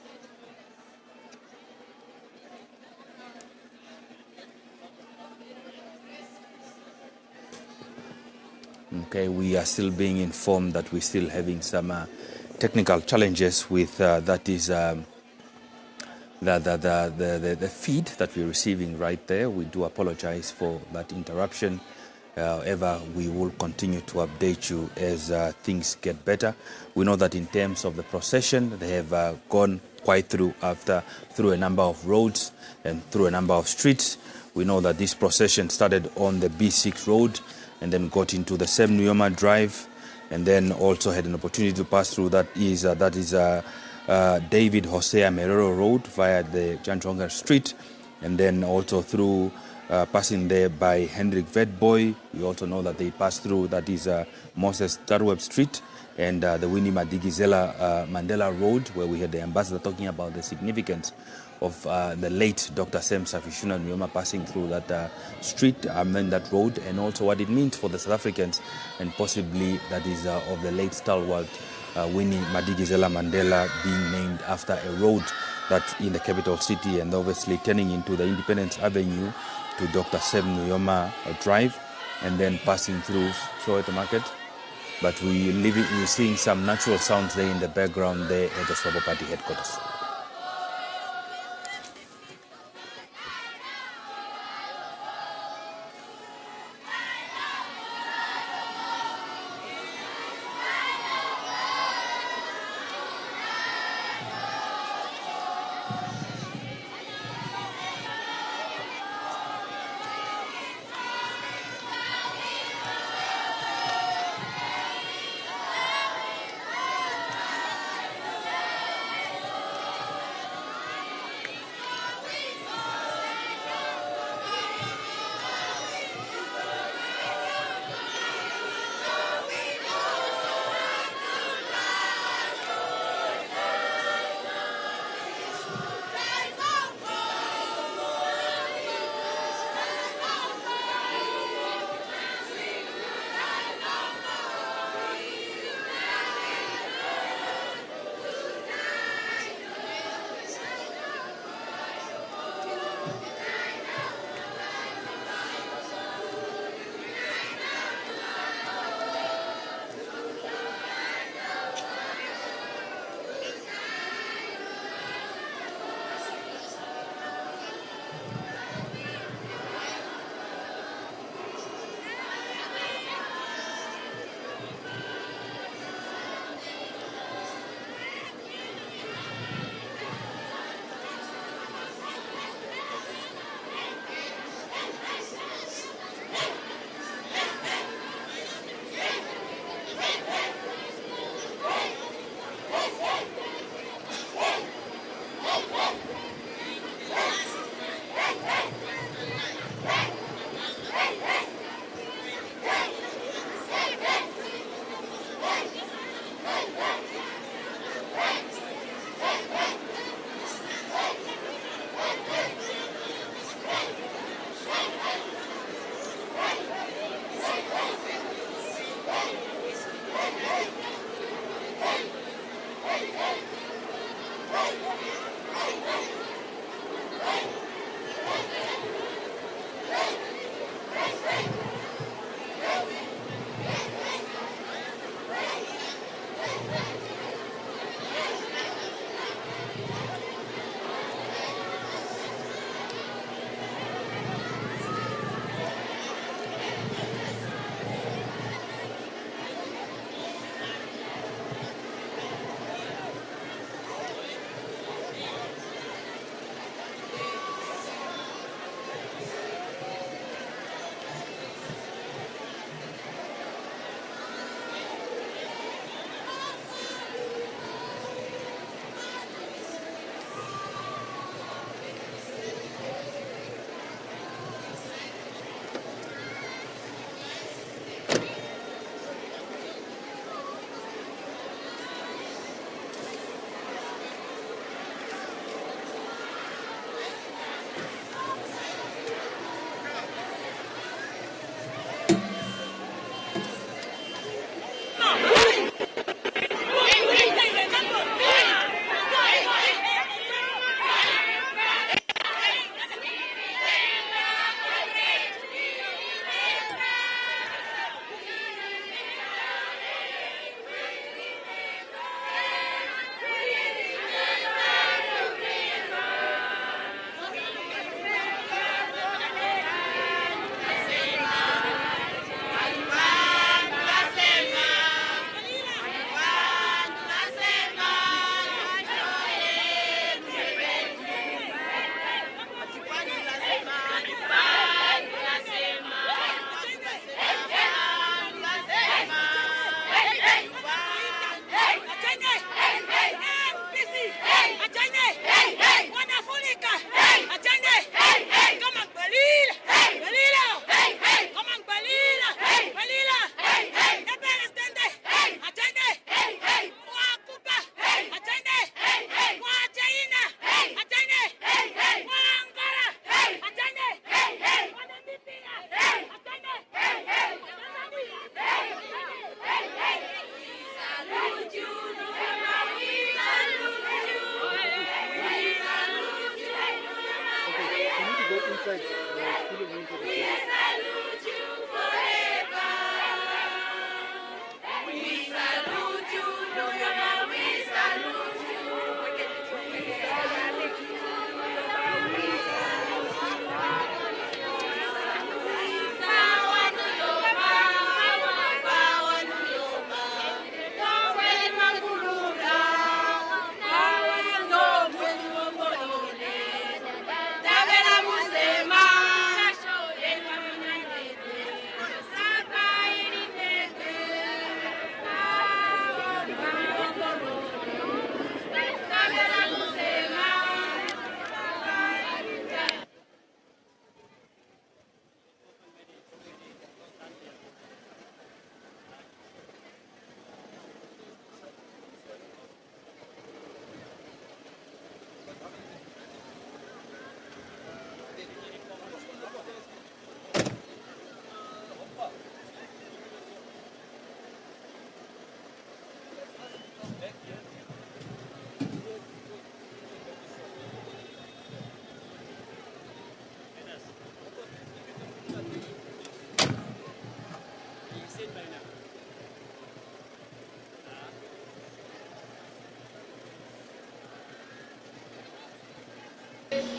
Okay, we are still being informed that we're still having some technical challenges with that is the feed that we're receiving right there. We do apologize for that interruption. However, we will continue to update you as things get better. We know that in terms of the procession, they have gone quite through a number of roads and through a number of streets. We know that this procession started on the B6 road and then got into the Sem Nujoma Drive, and then also had an opportunity to pass through that is David Hosea Meroro Road via the Janjonga Street, and then also through passing there by Hendrik Vetboy. We also know that they passed through, that is Moses Tarweb Street, and the Winnie Madikizela Mandela Road, where we had the ambassador talking about the significance of the late Dr. Sem Savishuna Nujoma passing through that street, that road, and also what it means for the South Africans, and possibly that is of the late stalwart Winnie Madikizela Mandela being named after a road that's in the capital city, and obviously turning into the Independence Avenue to Dr. Sem Nujoma Drive, and then passing through Soweto Market. But we're seeing some natural sounds there in the background there at the Swapo Party headquarters.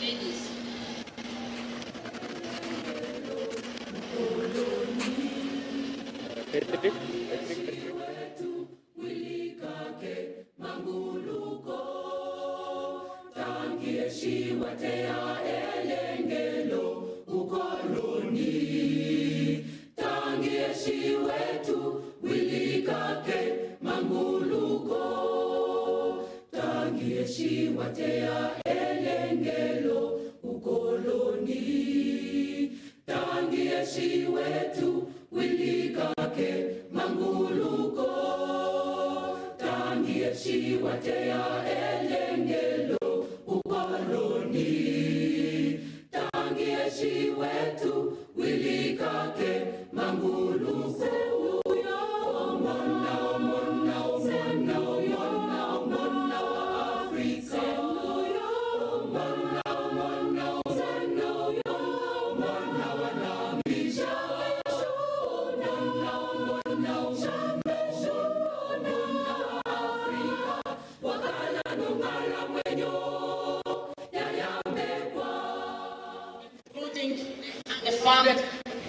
Ladies.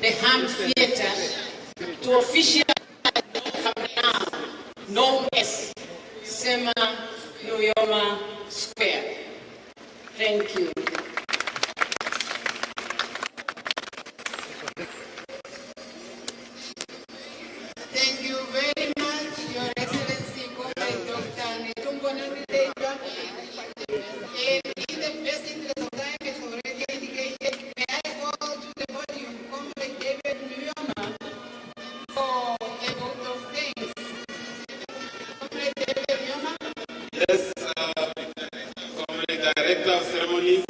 The Ham Theatre to officially come now, known as Sema Nujoma Square. Thank you. Thank you very much, Your Excellency, Comrade Dr. Netumbo-Nandileka. And in the best interest of time, as already indicated, may I call to the podium Comrade David Nujoma for a vote of thanks. Comrade David Nujoma? Yes, Comrade Director of Ceremonies.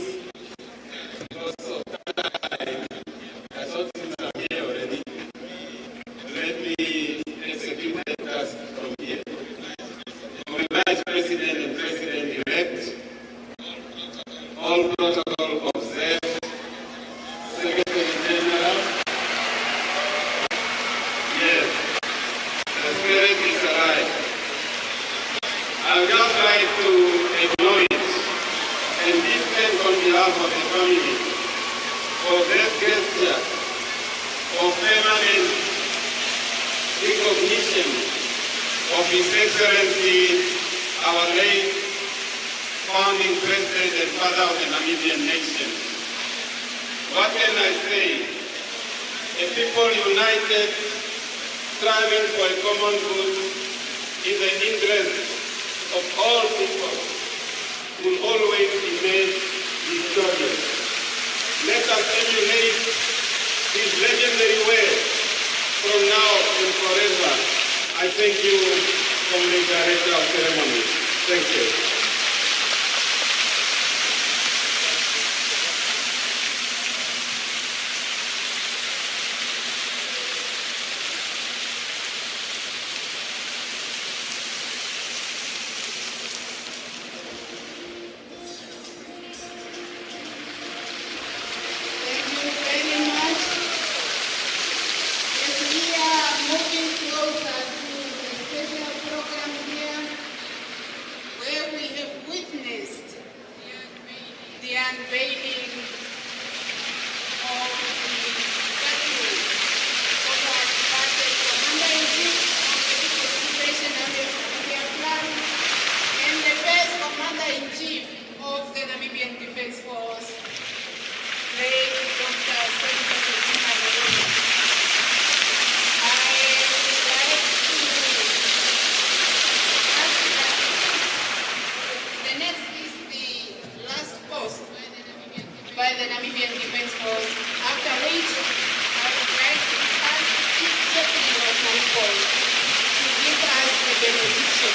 Also, I thought since I'm here already, let me execute the task from here. Vice President and President-elect, all protocol observed, Secretary General, yes, the spirit is alive. I would just like to acknowledge and give thanks on behalf of the family for that gesture of permanent recognition of His Excellency, our late founding President and Father of the Namibian nation. What can I say? A people united, striving for a common good in the interest of all people will always emerge victorious. Let us emulate His legendary way from now and forever. I thank you, Comrade Director of Ceremonies. Thank you. The unveiling of the statue of our departed Commander-in-Chief of the People's Liberation Army of Namibia Plan and the first Commander-in-Chief of the Namibian Defense Force, late Dr. Ceremonial. The next is the last post by the Namibian Defense Force, after which I would like to ask Chief Chaplain of Mourning to give us the benediction.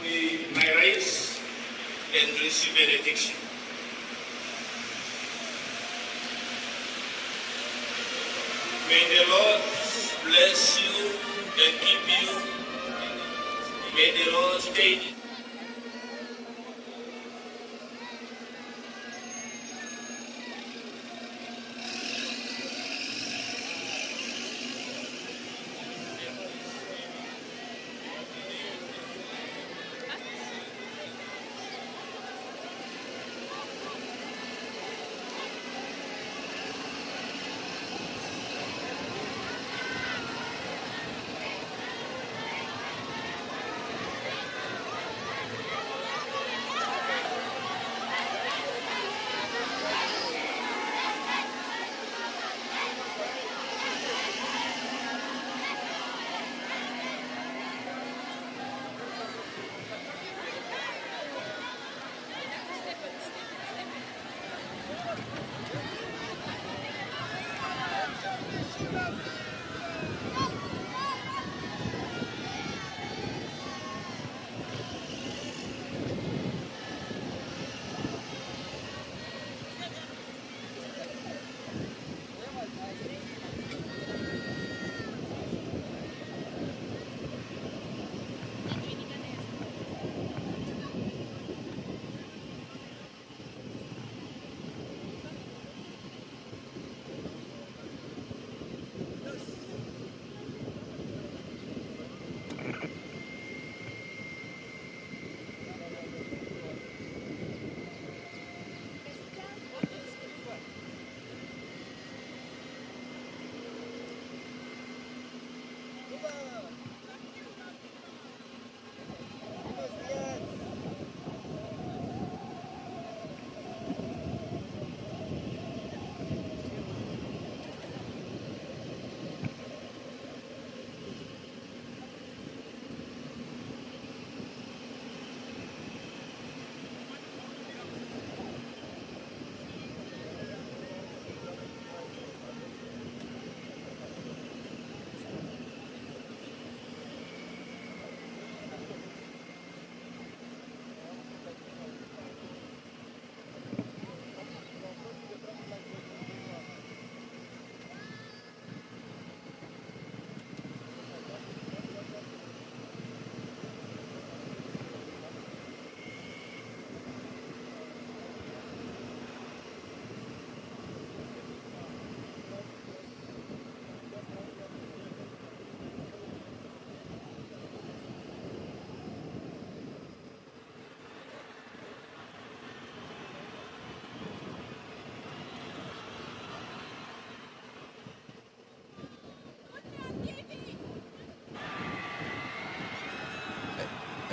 We may rise and receive benediction. May the Lord bless you and keep you. May the Lord stay.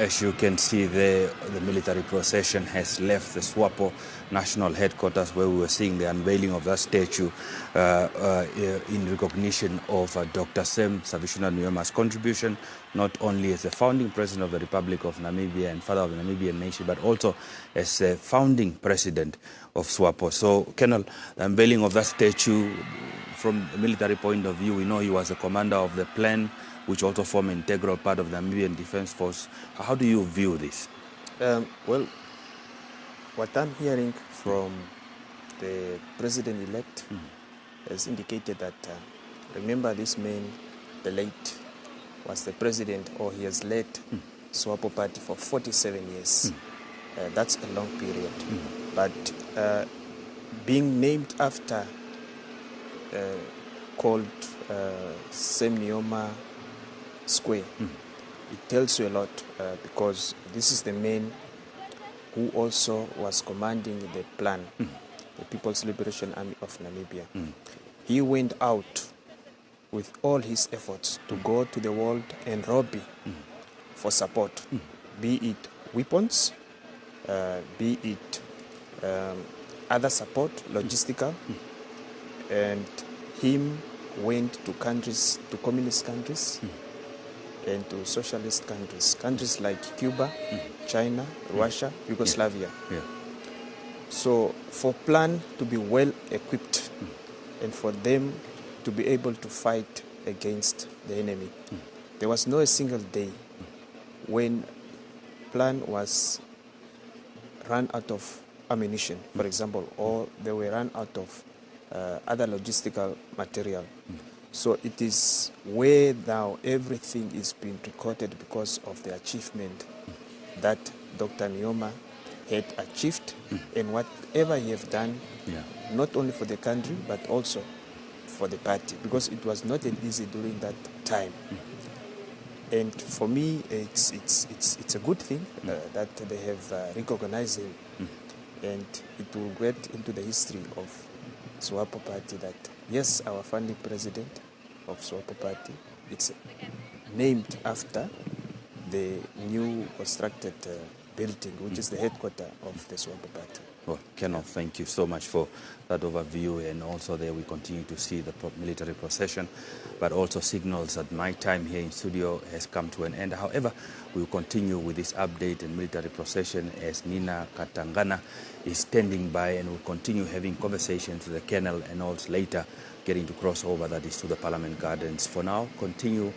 As you can see there, the military procession has left the Swapo national headquarters, where we were seeing the unveiling of that statue in recognition of Dr. Sem Savishuna Nuyoma's contribution, not only as the founding president of the Republic of Namibia and father of the Namibian nation, but also as the founding president of Swapo. So, Colonel, the unveiling of that statue, from a military point of view, we know he was the commander of the plan, which also form an integral part of the Namibian Defense Force. How do you view this? Well, what I'm hearing from the president-elect has indicated that, remember this man, the late, was the president, or he has led Swapo Party for 47 years. That's a long period. But being named after, called Sem Nujoma Square, it tells you a lot, because this is the man who also was commanding the plan, the People's Liberation Army of Namibia. He went out with all his efforts to go to the world and lobby for support, be it weapons, be it other support, logistical, and him went to countries, to communist countries, and to socialist countries, countries like Cuba, China, Russia, Yugoslavia. So for plan to be well equipped and for them to be able to fight against the enemy, there was no a single day when plan was run out of ammunition, for example, or they were run out of other logistical material. So it is where now everything is being recorded because of the achievement that Dr. Nujoma had achieved and whatever he have done, not only for the country but also for the party, because it was not easy during that time. And for me, it's a good thing that they have recognized him, and it will get into the history of Swapo Party that yes, our founding president of Swapo Party, it's named after the new constructed building, which is the headquarters of the Swapo Party. Well, Colonel, thank you so much for that overview, and also there we continue to see the military procession, but also signals that my time here in studio has come to an end. However, we will continue with this update and military procession as Nina Katangana is standing by, and we'll continue having conversations with the Colonel and also later getting to cross over, that is to the Parliament Gardens. For now, continue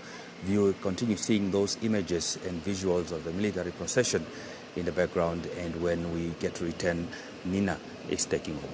seeing those images and visuals of the military procession in the background, and when we get to return, Nina is taking over.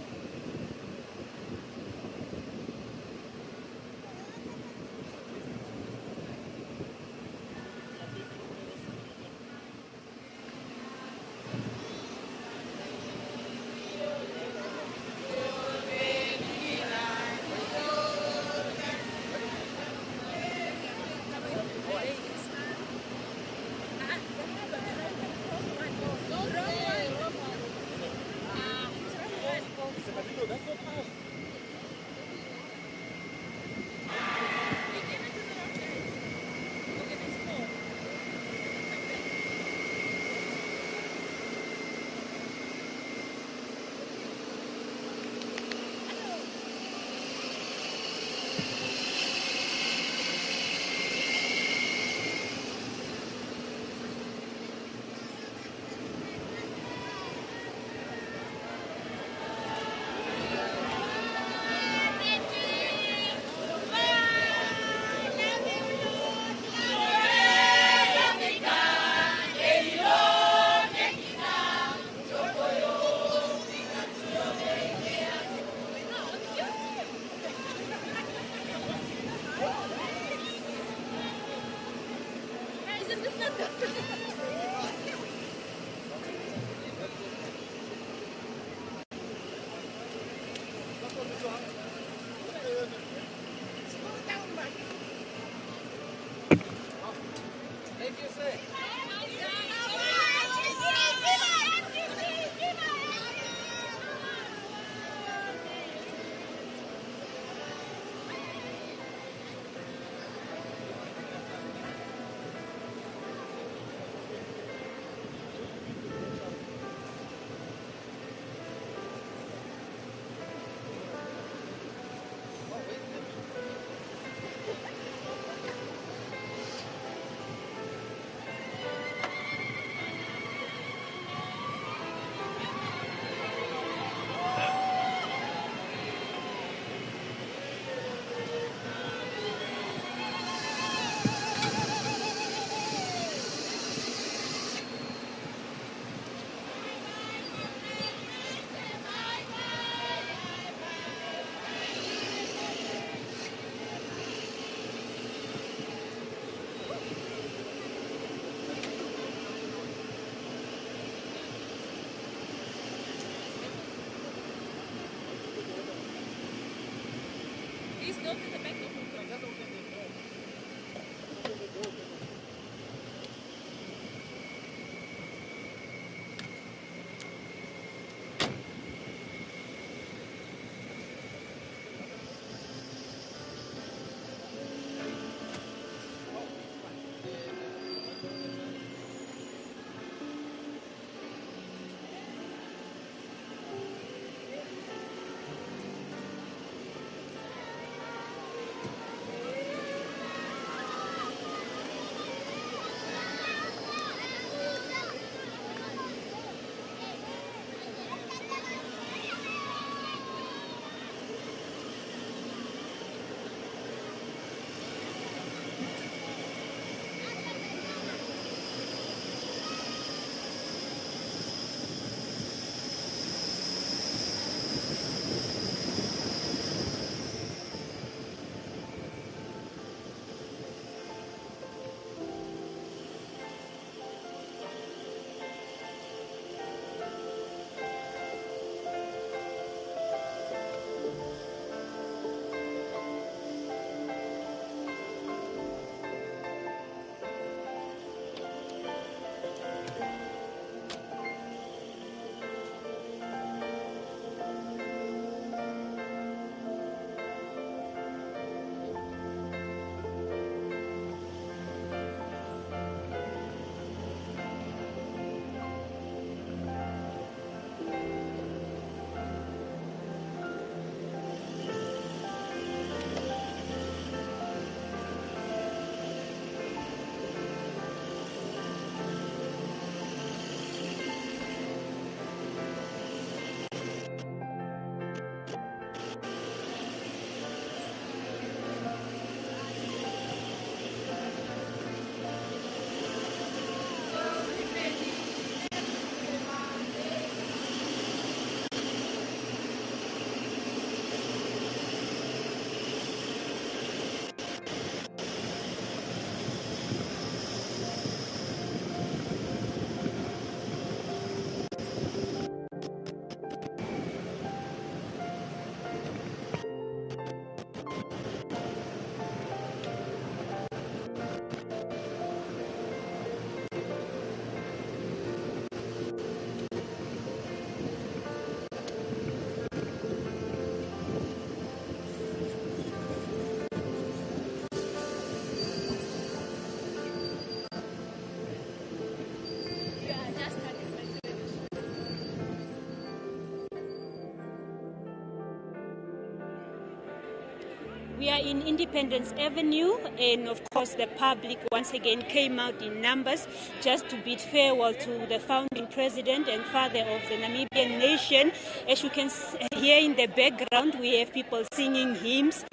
We are in Independence Avenue, and of course the public once again came out in numbers just to bid farewell to the founding president and father of the Namibian nation. As you can hear in the background, we have people singing hymns,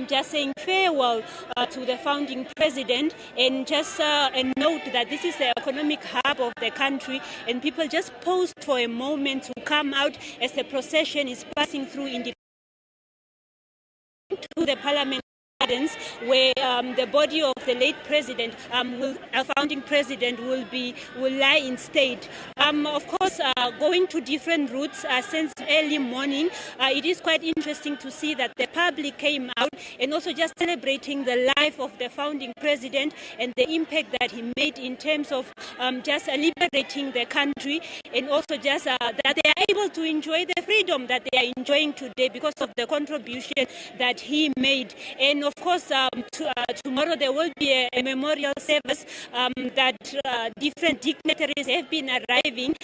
just saying farewell to the founding president, and just a note that this is the economic hub of the country, and people just paused for a moment to come out as the procession is passing through to the Parliament Gardens, where the body of the late president, founding president, will lie in state. Of course, going to different routes since early morning, it is quite interesting to see that the public came out and also just celebrating the life of the founding president and the impact that he made in terms of just liberating the country, and also just that they are able to enjoy the freedom that they are enjoying today because of the contribution that he made. And of course, tomorrow there will be a memorial service that different dignitaries have been arriving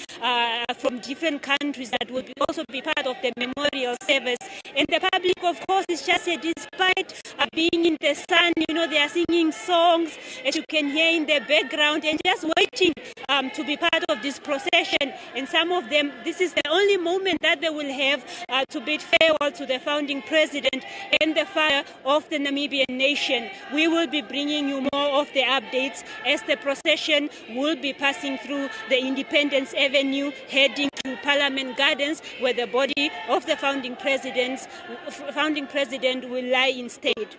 from different countries that will also be part of the memorial service. And the public, of course, is just despite being in the sun, they are singing songs, as you can hear in the background, and just waiting to be part of this procession. And some of them, this is the only moment that they will have to bid farewell to the founding president and the father of the Namibian nation. We will be bringing you more of the updates as the procession will be passing through the Independence Avenue, heading to Parliament Gardens, where the body of the founding president will lie in state.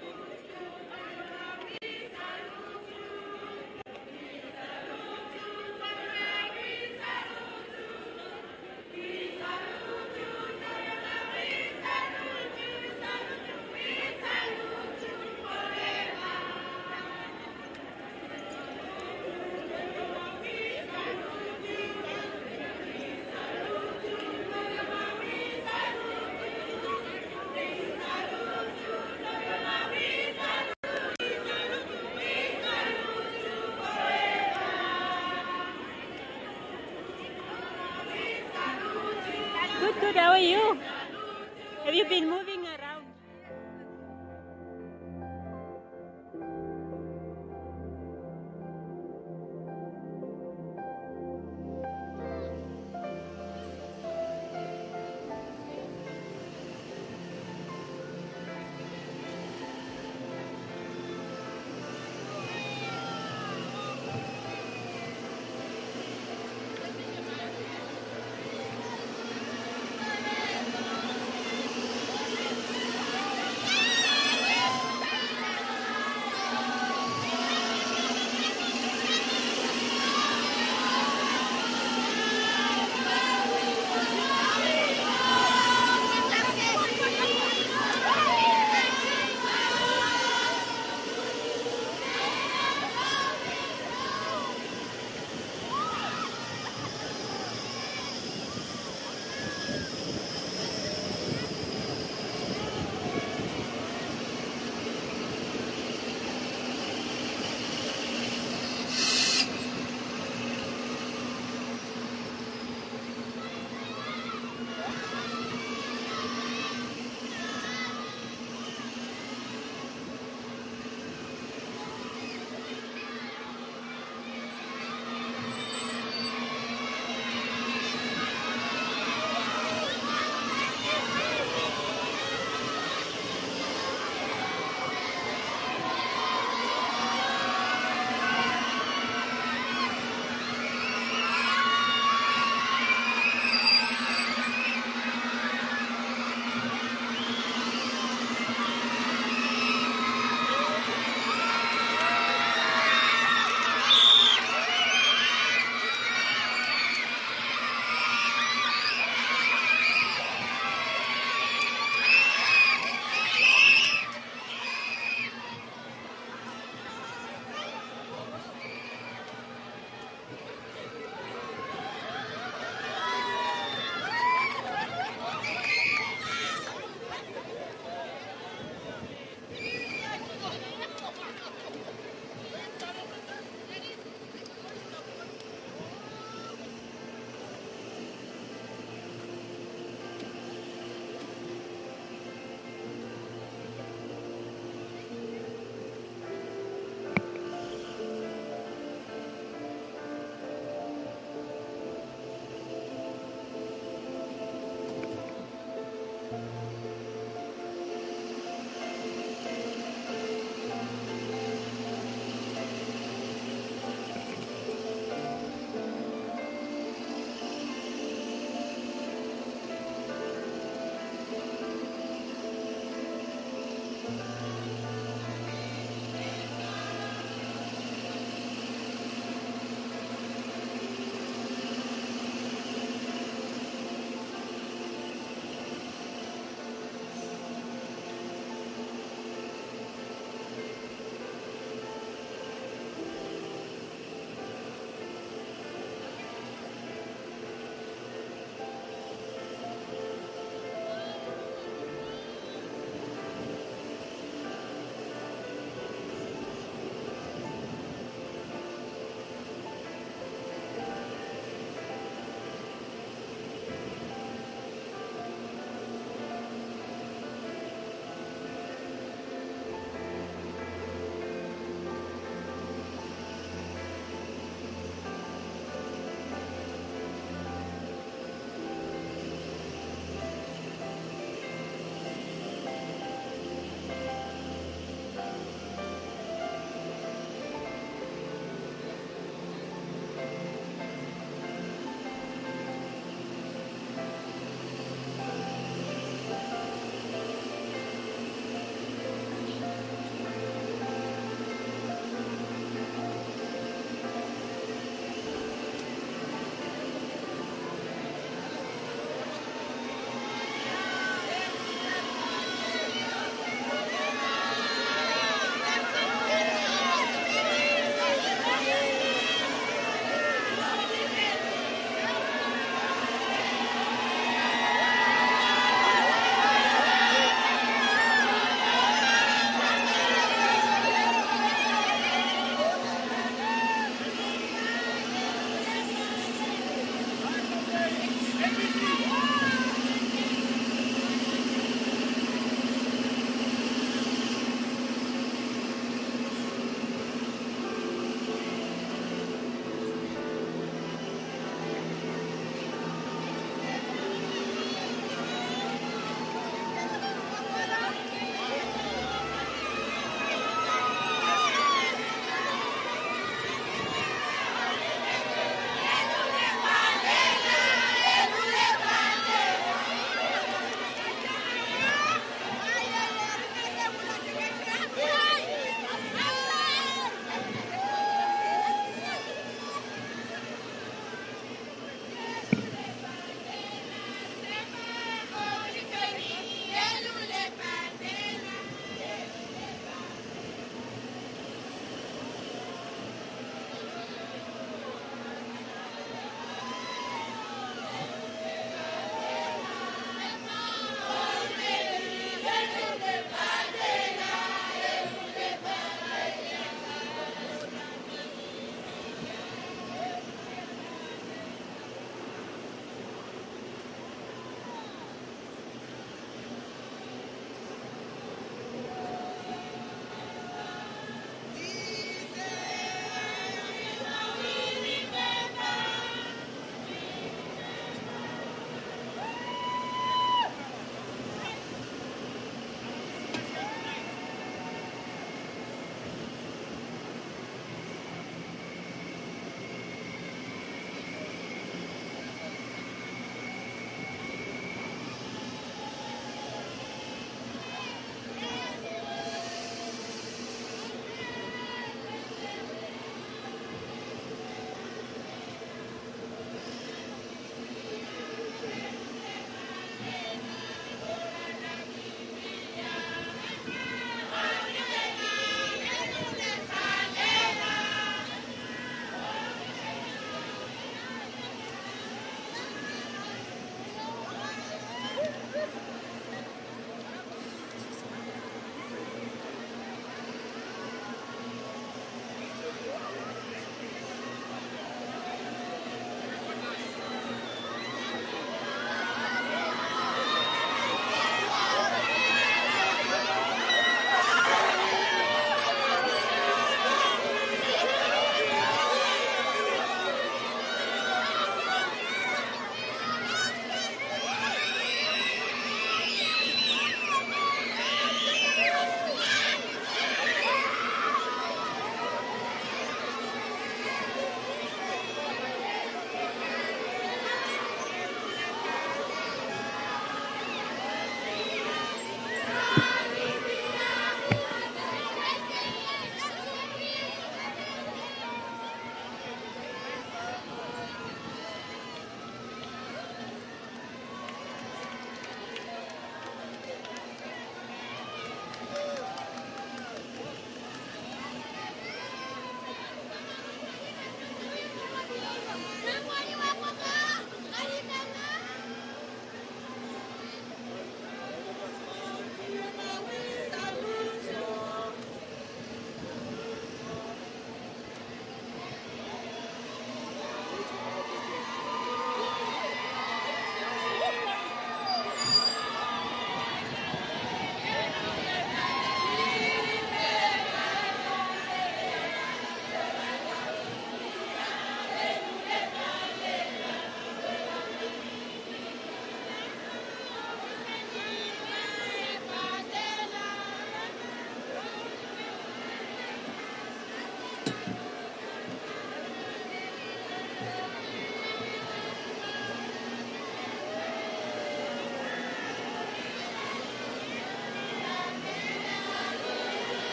Good, how are you? Have you been moving around?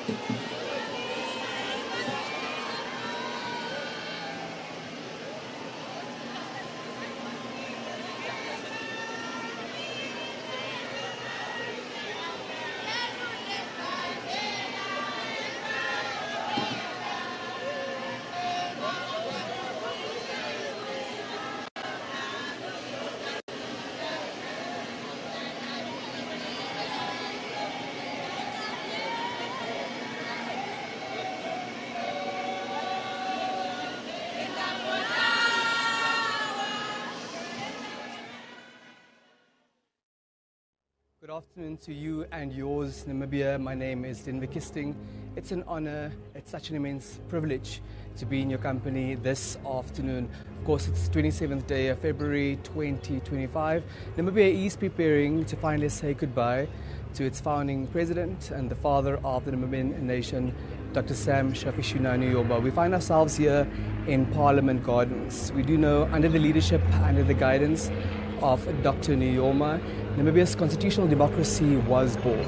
Good afternoon to you and yours, Namibia. My name is Dinwe Kisting. It's an honor, it's such an immense privilege to be in your company this afternoon. Of course, it's 27th day of February 2025. Namibia is preparing to finally say goodbye to its founding president and the father of the Namibian nation, Dr. Sam Shafishuna Nujoma. We find ourselves here in Parliament Gardens. We do know, under the leadership, under the guidance of Dr. Nujoma, Namibia's constitutional democracy was born.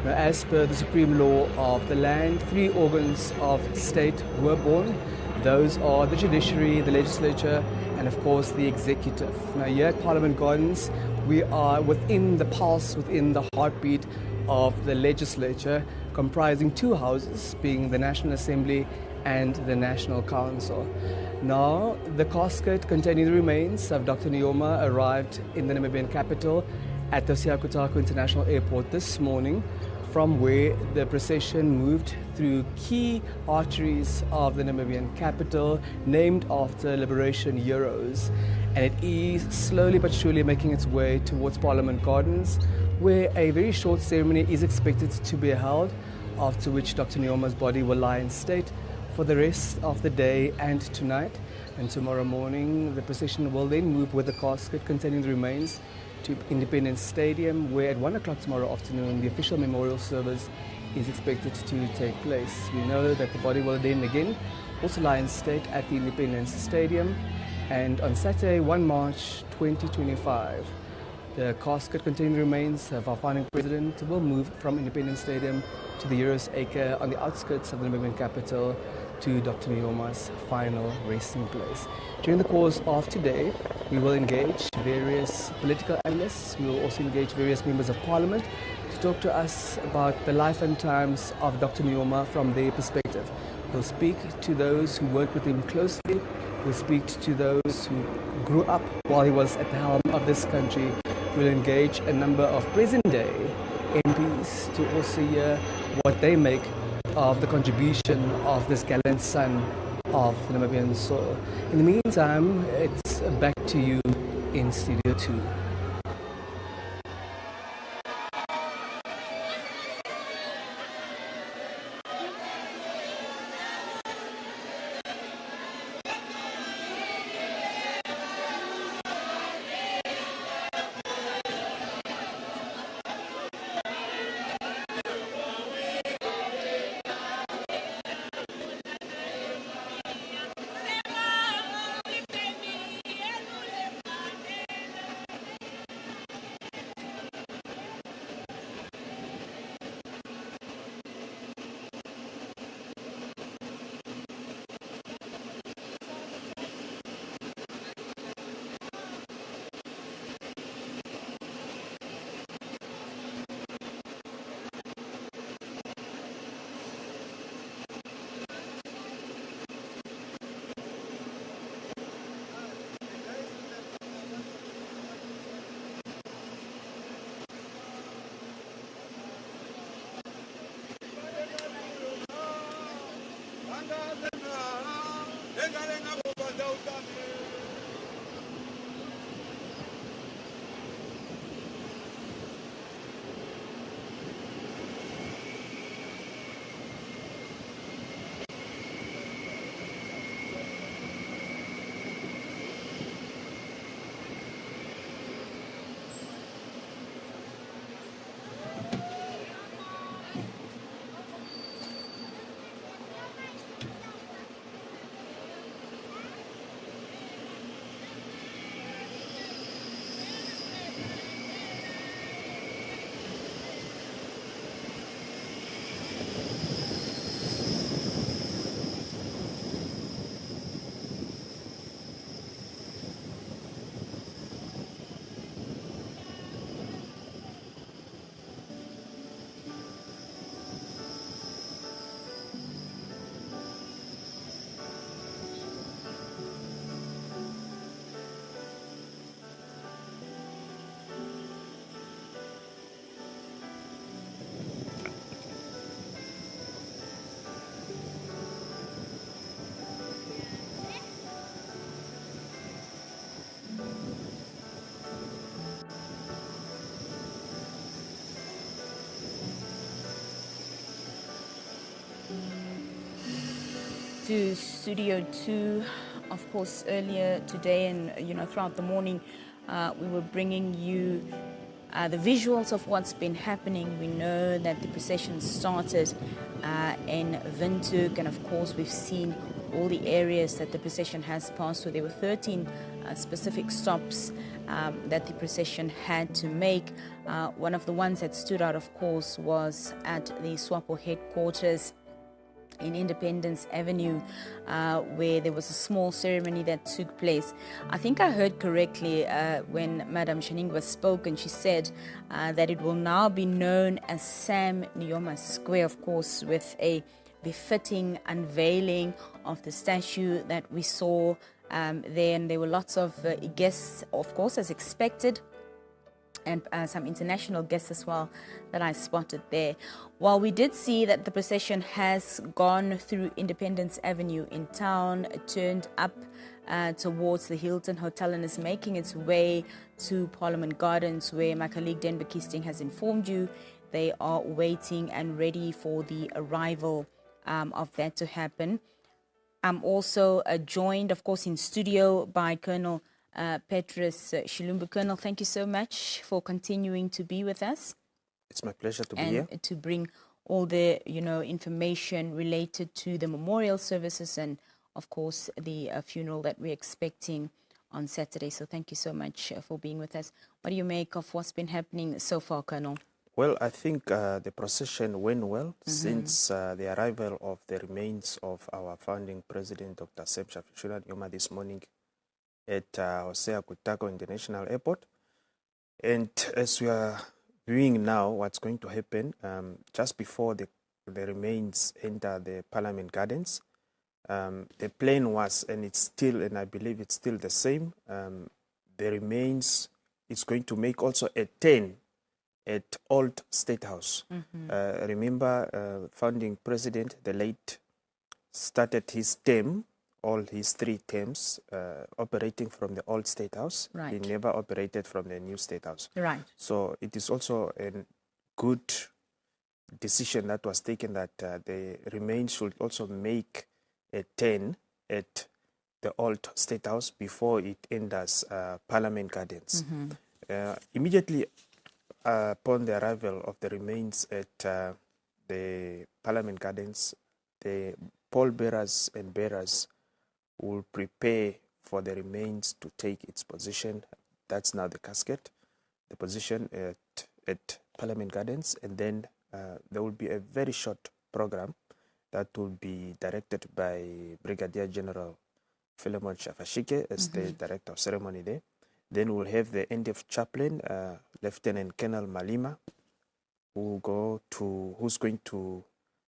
Now, as per the supreme law of the land, 3 organs of state were born. Those are the judiciary, the legislature, and of course the executive. Now, here at Parliament Gardens, we are within the pulse, within the heartbeat of the legislature, comprising 2 houses, being the National Assembly and the National Council. Now, the casket containing the remains of Dr. Nujoma arrived in the Namibian capital at the Hosea Kutako International Airport this morning, from where the procession moved through key arteries of the Namibian capital, named after liberation heroes. And it is slowly but surely making its way towards Parliament Gardens, where a very short ceremony is expected to be held, after which Dr. Nujoma's body will lie in state for the rest of the day and tonight. And tomorrow morning, the procession will then move with the casket containing the remains to Independence Stadium, where at 1 o'clock tomorrow afternoon, the official memorial service is expected to take place. We know that the body will then again also lie in state at the Independence Stadium. And on Saturday, 1 March 2025, the casket containing the remains of our founding president will move from Independence Stadium to the Heroes Acre on the outskirts of the Namibian capital, to Dr. Nujoma's final resting place. During the course of today, we will engage various political analysts. We will also engage various members of parliament to talk to us about the life and times of Dr. Nujoma from their perspective. We'll speak to those who worked with him closely. We'll speak to those who grew up while he was at the helm of this country. We'll engage a number of present-day MPs to also hear what they make of the contribution of this gallant son of the Namibian soil. In the meantime, it's back to you in Studio 2. to Studio 2. Of course, earlier today and throughout the morning, we were bringing you the visuals of what's been happening. We know that the procession started in Windhoek, and of course we've seen all the areas that the procession has passed. So there were 13 specific stops that the procession had to make. One of the ones that stood out, of course, was at the Swapo headquarters in Independence Avenue, where there was a small ceremony that took place. I think I heard correctly when Madam Shaningwa spoke, and she said that it will now be known as Sam Nujoma Square, of course, with a befitting unveiling of the statue that we saw there. And there were lots of guests, of course, as expected, and some international guests as well that I spotted there. While we did see that the procession has gone through Independence Avenue in town, turned up towards the Hilton Hotel, and is making its way to Parliament Gardens, where my colleague Denver Kisting has informed you they are waiting and ready for the arrival of that to happen. I'm also joined, of course, in studio by Colonel Petrus Shilumbu. Colonel, thank you so much for continuing to be with us. It's my pleasure to be and here. To bring all the information related to the memorial services and, of course, the funeral that we're expecting on Saturday. So thank you so much for being with us. What do you make of what's been happening so far, Colonel? Well, I think the procession went well since the arrival of the remains of our founding president, Dr. Sam Nujoma, this morning at Hosea Kutako International Airport. And as we are viewing now what's going to happen, just before the remains enter the Parliament Gardens, the plan was, and it's still, and I believe it's still the same, the remains is going to make also a turn at Old State House. Remember, founding president, the late, started his term, all his 3 terms, operating from the Old State House. Right. He never operated from the New State House. Right. So it is also a good decision that was taken that the remains should also make a turn at the Old State House before it enters Parliament Gardens. Immediately upon the arrival of the remains at the Parliament Gardens, the pallbearers and bearers will prepare for the remains to take its position. That's now the casket, the position at Parliament Gardens, and then there will be a very short program that will be directed by Brigadier General Philemon Shafashike as the Director of Ceremony there. Then we'll have the NDF Chaplain, Lieutenant Colonel Malima, who's going to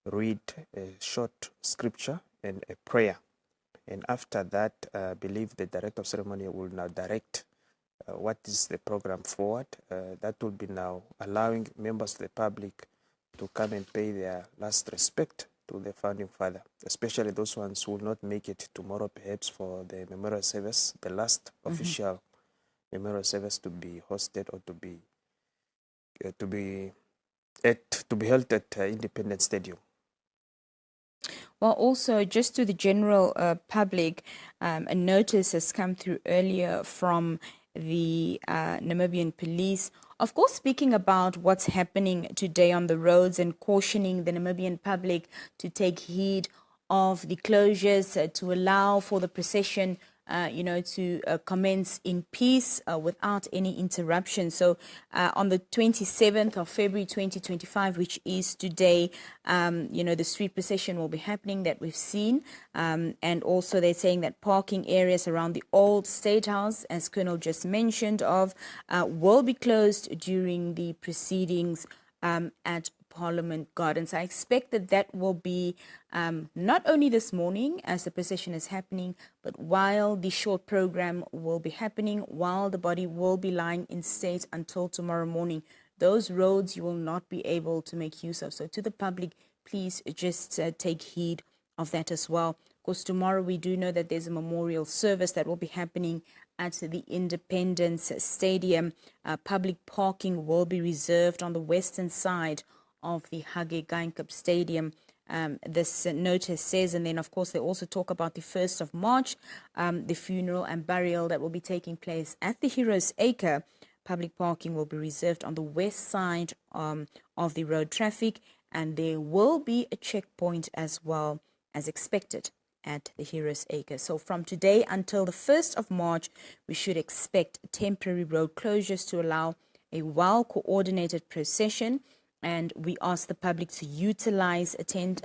read a short scripture and a prayer. And after that, I believe the Director of Ceremony will now direct what is the program forward. That will be now allowing members of the public to come and pay their last respect to the founding father, especially those ones who will not make it tomorrow, perhaps for the memorial service, the last official memorial service to be hosted or to be held at Independence Stadium. Well, also, just to the general public, a notice has come through earlier from the Namibian police, of course, speaking about what's happening today on the roads and cautioning the Namibian public to take heed of the closures, to allow for the procession to commence in peace without any interruption. So on the 27th of February 2025, which is today, the street procession will be happening that we've seen. And also they're saying that parking areas around the old State House, as Colonel just mentioned of, will be closed during the proceedings at Parliament Gardens. I expect that will be not only this morning as the procession is happening, but while the short program will be happening, while the body will be lying in state until tomorrow morning. Those roads you will not be able to make use of. So to the public, please just take heed of that as well. Of course, tomorrow we do know that there's a memorial service that will be happening at the Independence Stadium. Public parking will be reserved on the western side of the Hage Geinkup Stadium this notice says. And then, of course, they also talk about the 1st of March, the funeral and burial that will be taking place at the Heroes Acre. Public parking will be reserved on the west side of the road traffic, and there will be a checkpoint as well as expected at the Heroes Acre. So from today until the 1st of March, we should expect temporary road closures to allow a well-coordinated procession, and we ask the public to utilize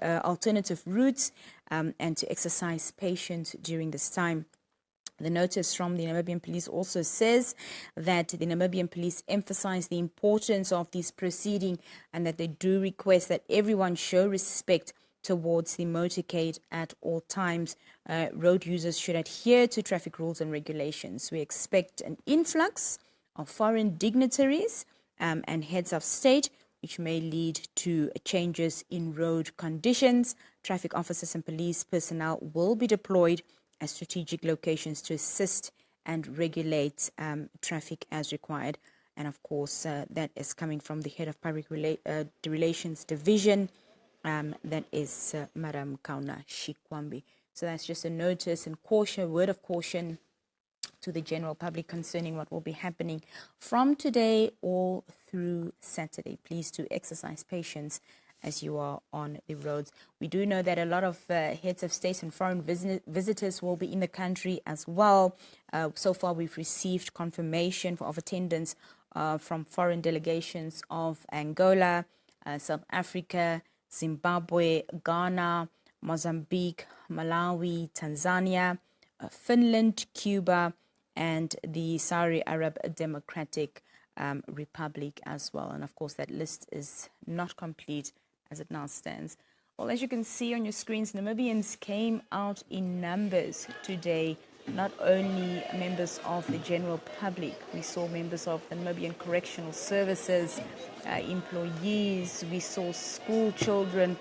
alternative routes and to exercise patience during this time. The notice from the Namibian police also says that the Namibian police emphasize the importance of this proceeding and that they do request that everyone show respect towards the motorcade at all times. Road users should adhere to traffic rules and regulations. We expect an influx of foreign dignitaries and heads of state, which may lead to changes in road conditions. Traffic officers and police personnel will be deployed at strategic locations to assist and regulate traffic as required. And of course, that is coming from the head of Public Relations Division, that is Madam Kauna Shikwambi. So that's just a notice and caution, word of caution to the general public concerning what will be happening from today all through Saturday. Please do exercise patience as you are on the roads. We do know that a lot of heads of state and foreign visitors will be in the country as well. So far, we've received confirmation of attendance from foreign delegations of Angola, South Africa, Zimbabwe, Ghana, Mozambique, Malawi, Tanzania, Finland, Cuba, and the Saudi Arab Democratic Republic as well. And of course, that list is not complete as it now stands. Well, as you can see on your screens, Namibians came out in numbers today, not only members of the general public. We saw members of the Namibian Correctional Services, employees, we saw school children.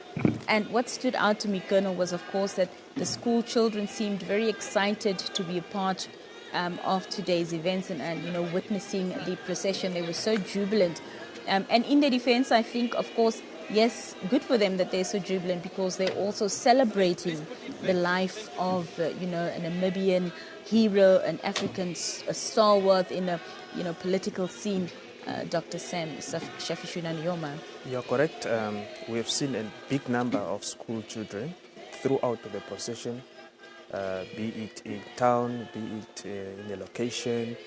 And what stood out to me, Colonel, was of course that the school children seemed very excited to be a part of today's events and witnessing the procession. They were so jubilant. And in their defense, I think, of course, yes, good for them that they're so jubilant because they're also celebrating the life of, a Namibian hero, an African stalwart in a, political scene, Dr. Sam Shafishuna-Nujoma. You're correct. We have seen a big number of school children throughout the procession, be it in town, be it in the location.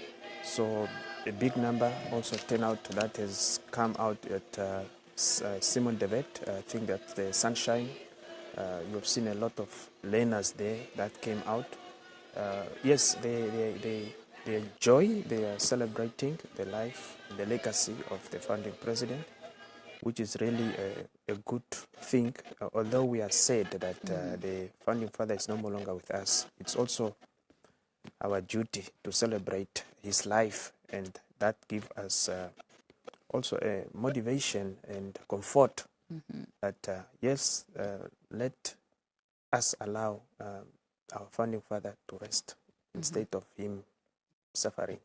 So a big number also turnout that has come out at Simon Debet. I think that the Sunshine, you have seen a lot of learners there that came out. Yes, they enjoy, they are celebrating the life and the legacy of the founding president, which is really a good thing. Although we are sad that the founding father is no longer with us, it's also our duty to celebrate his life, and that gives us also a motivation and comfort that, yes, let us allow our founding father to rest instead of him suffering.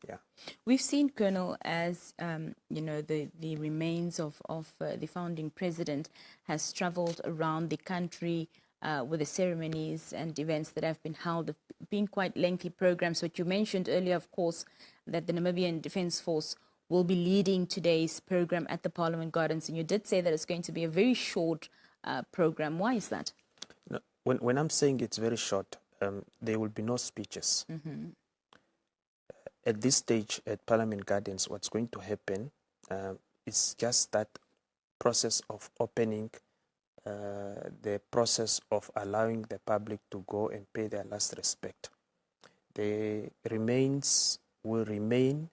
Yeah, we've seen, Colonel, as the remains of the founding president has traveled around the country with the ceremonies and events that have been held, been quite lengthy programs. What you mentioned earlier, of course, that the Namibian Defence Force will be leading today's program at the Parliament Gardens, and you did say that it's going to be a very short program. Why is that? No, when I'm saying it's very short, there will be no speeches. At this stage at Parliament Gardens, what's going to happen is just that process of opening, the process of allowing the public to go and pay their last respect. The remains will remain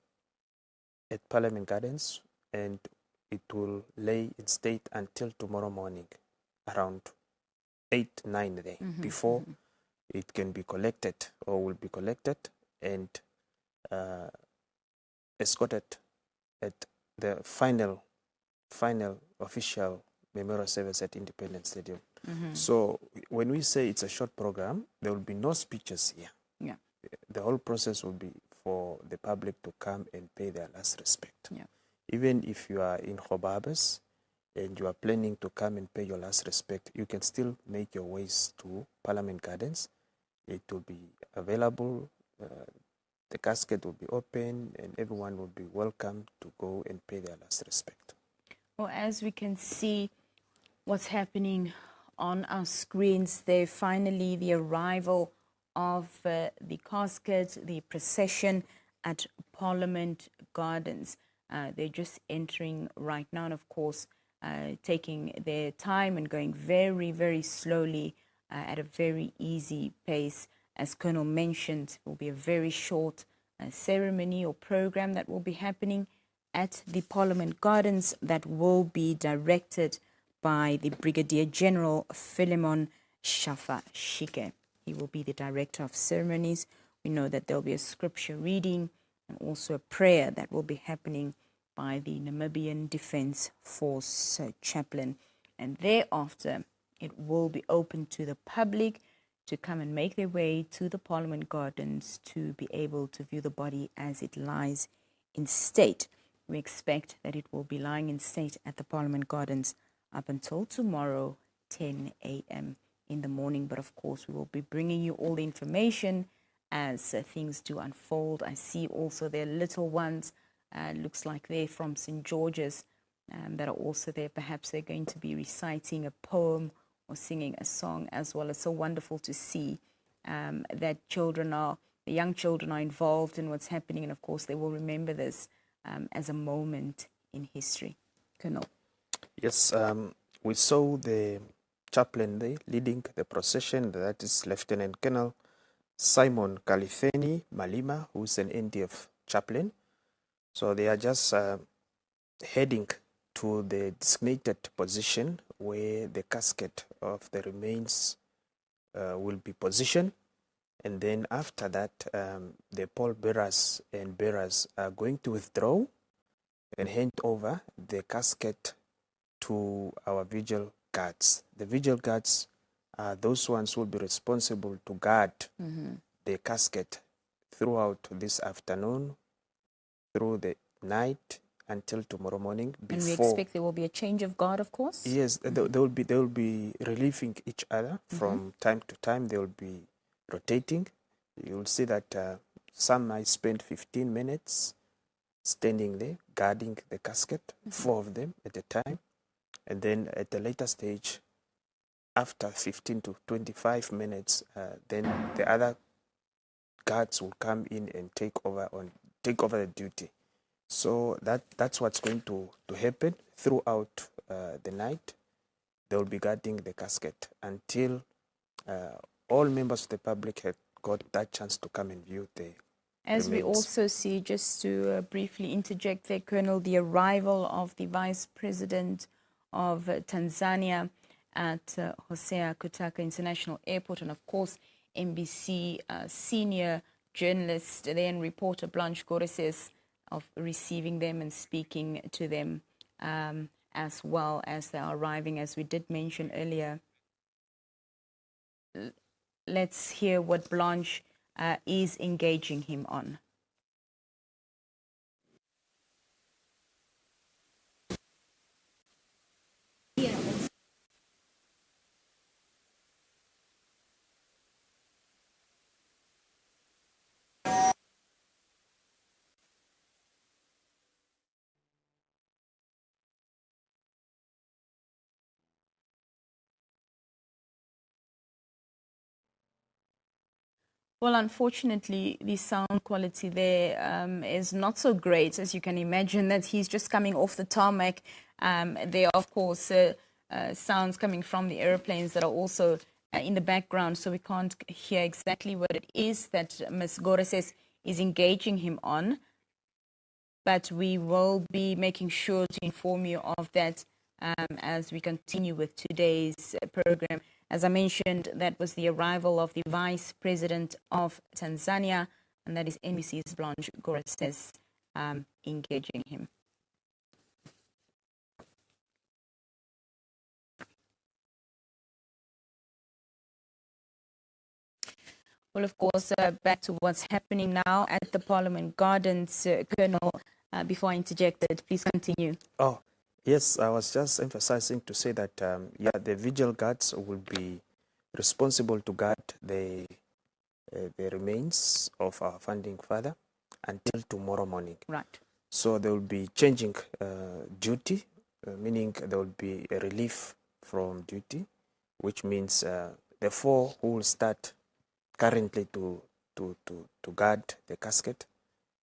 at Parliament Gardens, and it will lay in state until tomorrow morning, around 8-9 there, before it can be collected or will be collected and escorted at the final official memorial service at Independence Stadium. So when we say it's a short program, there will be no speeches here. Yeah. The whole process will be for the public to come and pay their last respect. Yeah. Even if you are in Khobabes, and you are planning to come and pay your last respect, you can still make your ways to Parliament Gardens. It will be available. The casket will be open, and everyone will be welcome to go and pay their last respect. Well, as we can see what's happening on our screens there, finally the arrival of the casket, the procession at Parliament Gardens. They're just entering right now, and of course taking their time and going very, very slowly at a very easy pace. As Colonel mentioned, it will be a very short ceremony or program that will be happening at the Parliament Gardens that will be directed by the Brigadier General Philemon Shafa Shike. He will be the Director of Ceremonies. We know that there will be a scripture reading and also a prayer that will be happening by the Namibian Defence Force chaplain. And thereafter, it will be open to the public to come and make their way to the Parliament Gardens to be able to view the body as it lies in state. We expect that it will be lying in state at the Parliament Gardens up until tomorrow, 10 a.m. in the morning. But of course, we will be bringing you all the information as things do unfold. I see also their little ones, looks like they're from St. George's, that are also there. Perhaps they're going to be reciting a poem or singing a song as well. It's so wonderful to see that the young children are involved in what's happening, and of course they will remember this as a moment in history. Colonel. Yes, we saw the chaplain there leading the procession. That is Lieutenant Colonel Simon Kalifeni Malima, who's an NDF chaplain. So they are just heading to the designated position where the casket of the remains will be positioned. And then after that, the pallbearers and bearers are going to withdraw and hand over the casket to our vigil guards. The vigil guards are those ones who will be responsible to guard the casket throughout this afternoon, through the night, until tomorrow morning. And we expect there will be a change of guard, of course? Yes, they will be relieving each other from time to time. They will be rotating. You will see that some might spend 15 minutes standing there, guarding the casket, 4 of them at a time. And then at a later stage, after 15 to 25 minutes, then the other guards will come in and take over the duty. So that's what's going to happen throughout the night. They will be guarding the casket until all members of the public have got that chance to come and view the As remains. we also see, just to briefly interject there, Colonel, the arrival of the Vice President of Tanzania at Hosea Kutako International Airport, and of course NBC senior journalist then reporter Blanche Goreses of receiving them and speaking to them as well as they are arriving, as we did mention earlier. Let's hear what Blanche is engaging him on. Well, unfortunately, the sound quality there is not so great, as you can imagine, that he's just coming off the tarmac. There are, of course, sounds coming from the airplanes that are also in the background, so we can't hear exactly what it is that Ms. Goreses is engaging him on. But we will be making sure to inform you of that as we continue with today's program. As I mentioned, that was the arrival of the Vice President of Tanzania, and that is NBC's Blanche Goreses engaging him. Well, of course, back to what's happening now at the Parliament Gardens, Colonel. Before I interjected, please continue. Oh, Yes, I was just emphasizing to say that, the vigil guards will be responsible to guard the remains of our founding father until tomorrow morning. Right. So they will be changing duty, meaning there will be a relief from duty, which means the four who will start currently to guard the casket,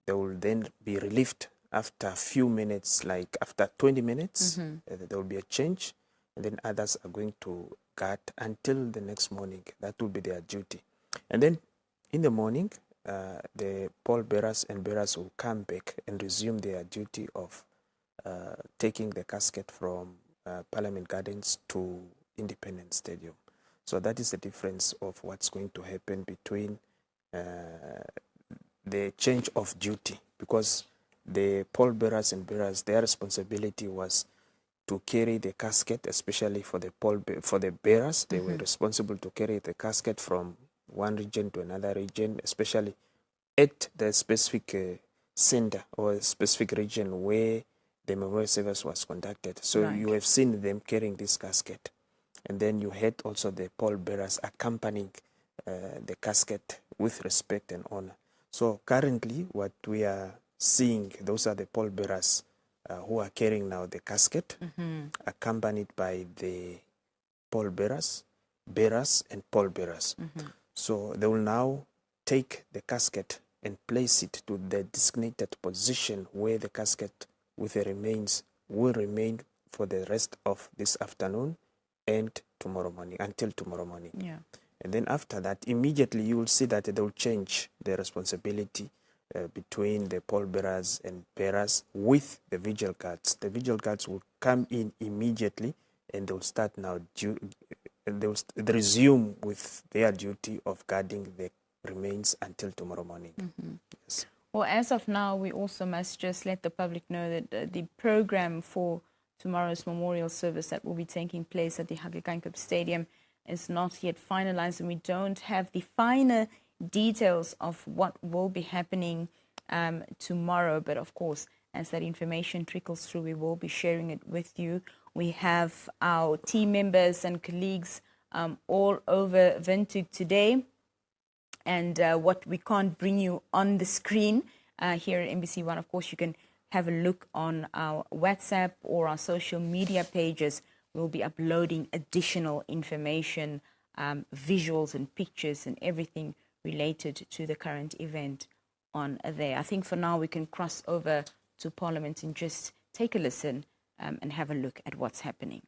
they will then be relieved after a few minutes, like after 20 minutes, there will be a change, and then others are going to guard until the next morning. That will be their duty. And then in the morning, the pallbearers and bearers will come back and resume their duty of taking the casket from Parliament Gardens to Independence Stadium. So that is the difference of what's going to happen between the change of duty, because the pallbearers and bearers, their responsibility was to carry the casket, especially for the bearers. They were responsible to carry the casket from one region to another region, especially at the specific center or specific region where the memorial service was conducted. So you have seen them carrying this casket. And then you had also the pallbearers accompanying the casket with respect and honor. So currently what we are seeing, those are the pallbearers who are carrying now the casket, accompanied by the pallbearers, bearers, and pallbearers. So they will now take the casket and place it to the designated position where the casket with the remains will remain for the rest of this afternoon and tomorrow morning, until tomorrow morning. Yeah. And then after that, immediately you will see that they will change the responsibility between the pallbearers and bearers with the vigil guards. The vigil guards will come in immediately and they will start now, they will resume with their duty of guarding the remains until tomorrow morning. Yes. Well, as of now, we also must just let the public know that the program for tomorrow's memorial service that will be taking place at the Hagekankup Stadium is not yet finalized, and we don't have the finer details of what will be happening tomorrow. But of course, as that information trickles through, we will be sharing it with you. We have our team members and colleagues all over Windhoek today. And what we can't bring you on the screen here at NBC One, of course, you can have a look on our WhatsApp or our social media pages. We'll be uploading additional information, visuals and pictures and everything related to the current event on there. I think for now we can cross over to Parliament and just take a listen and have a look at what's happening.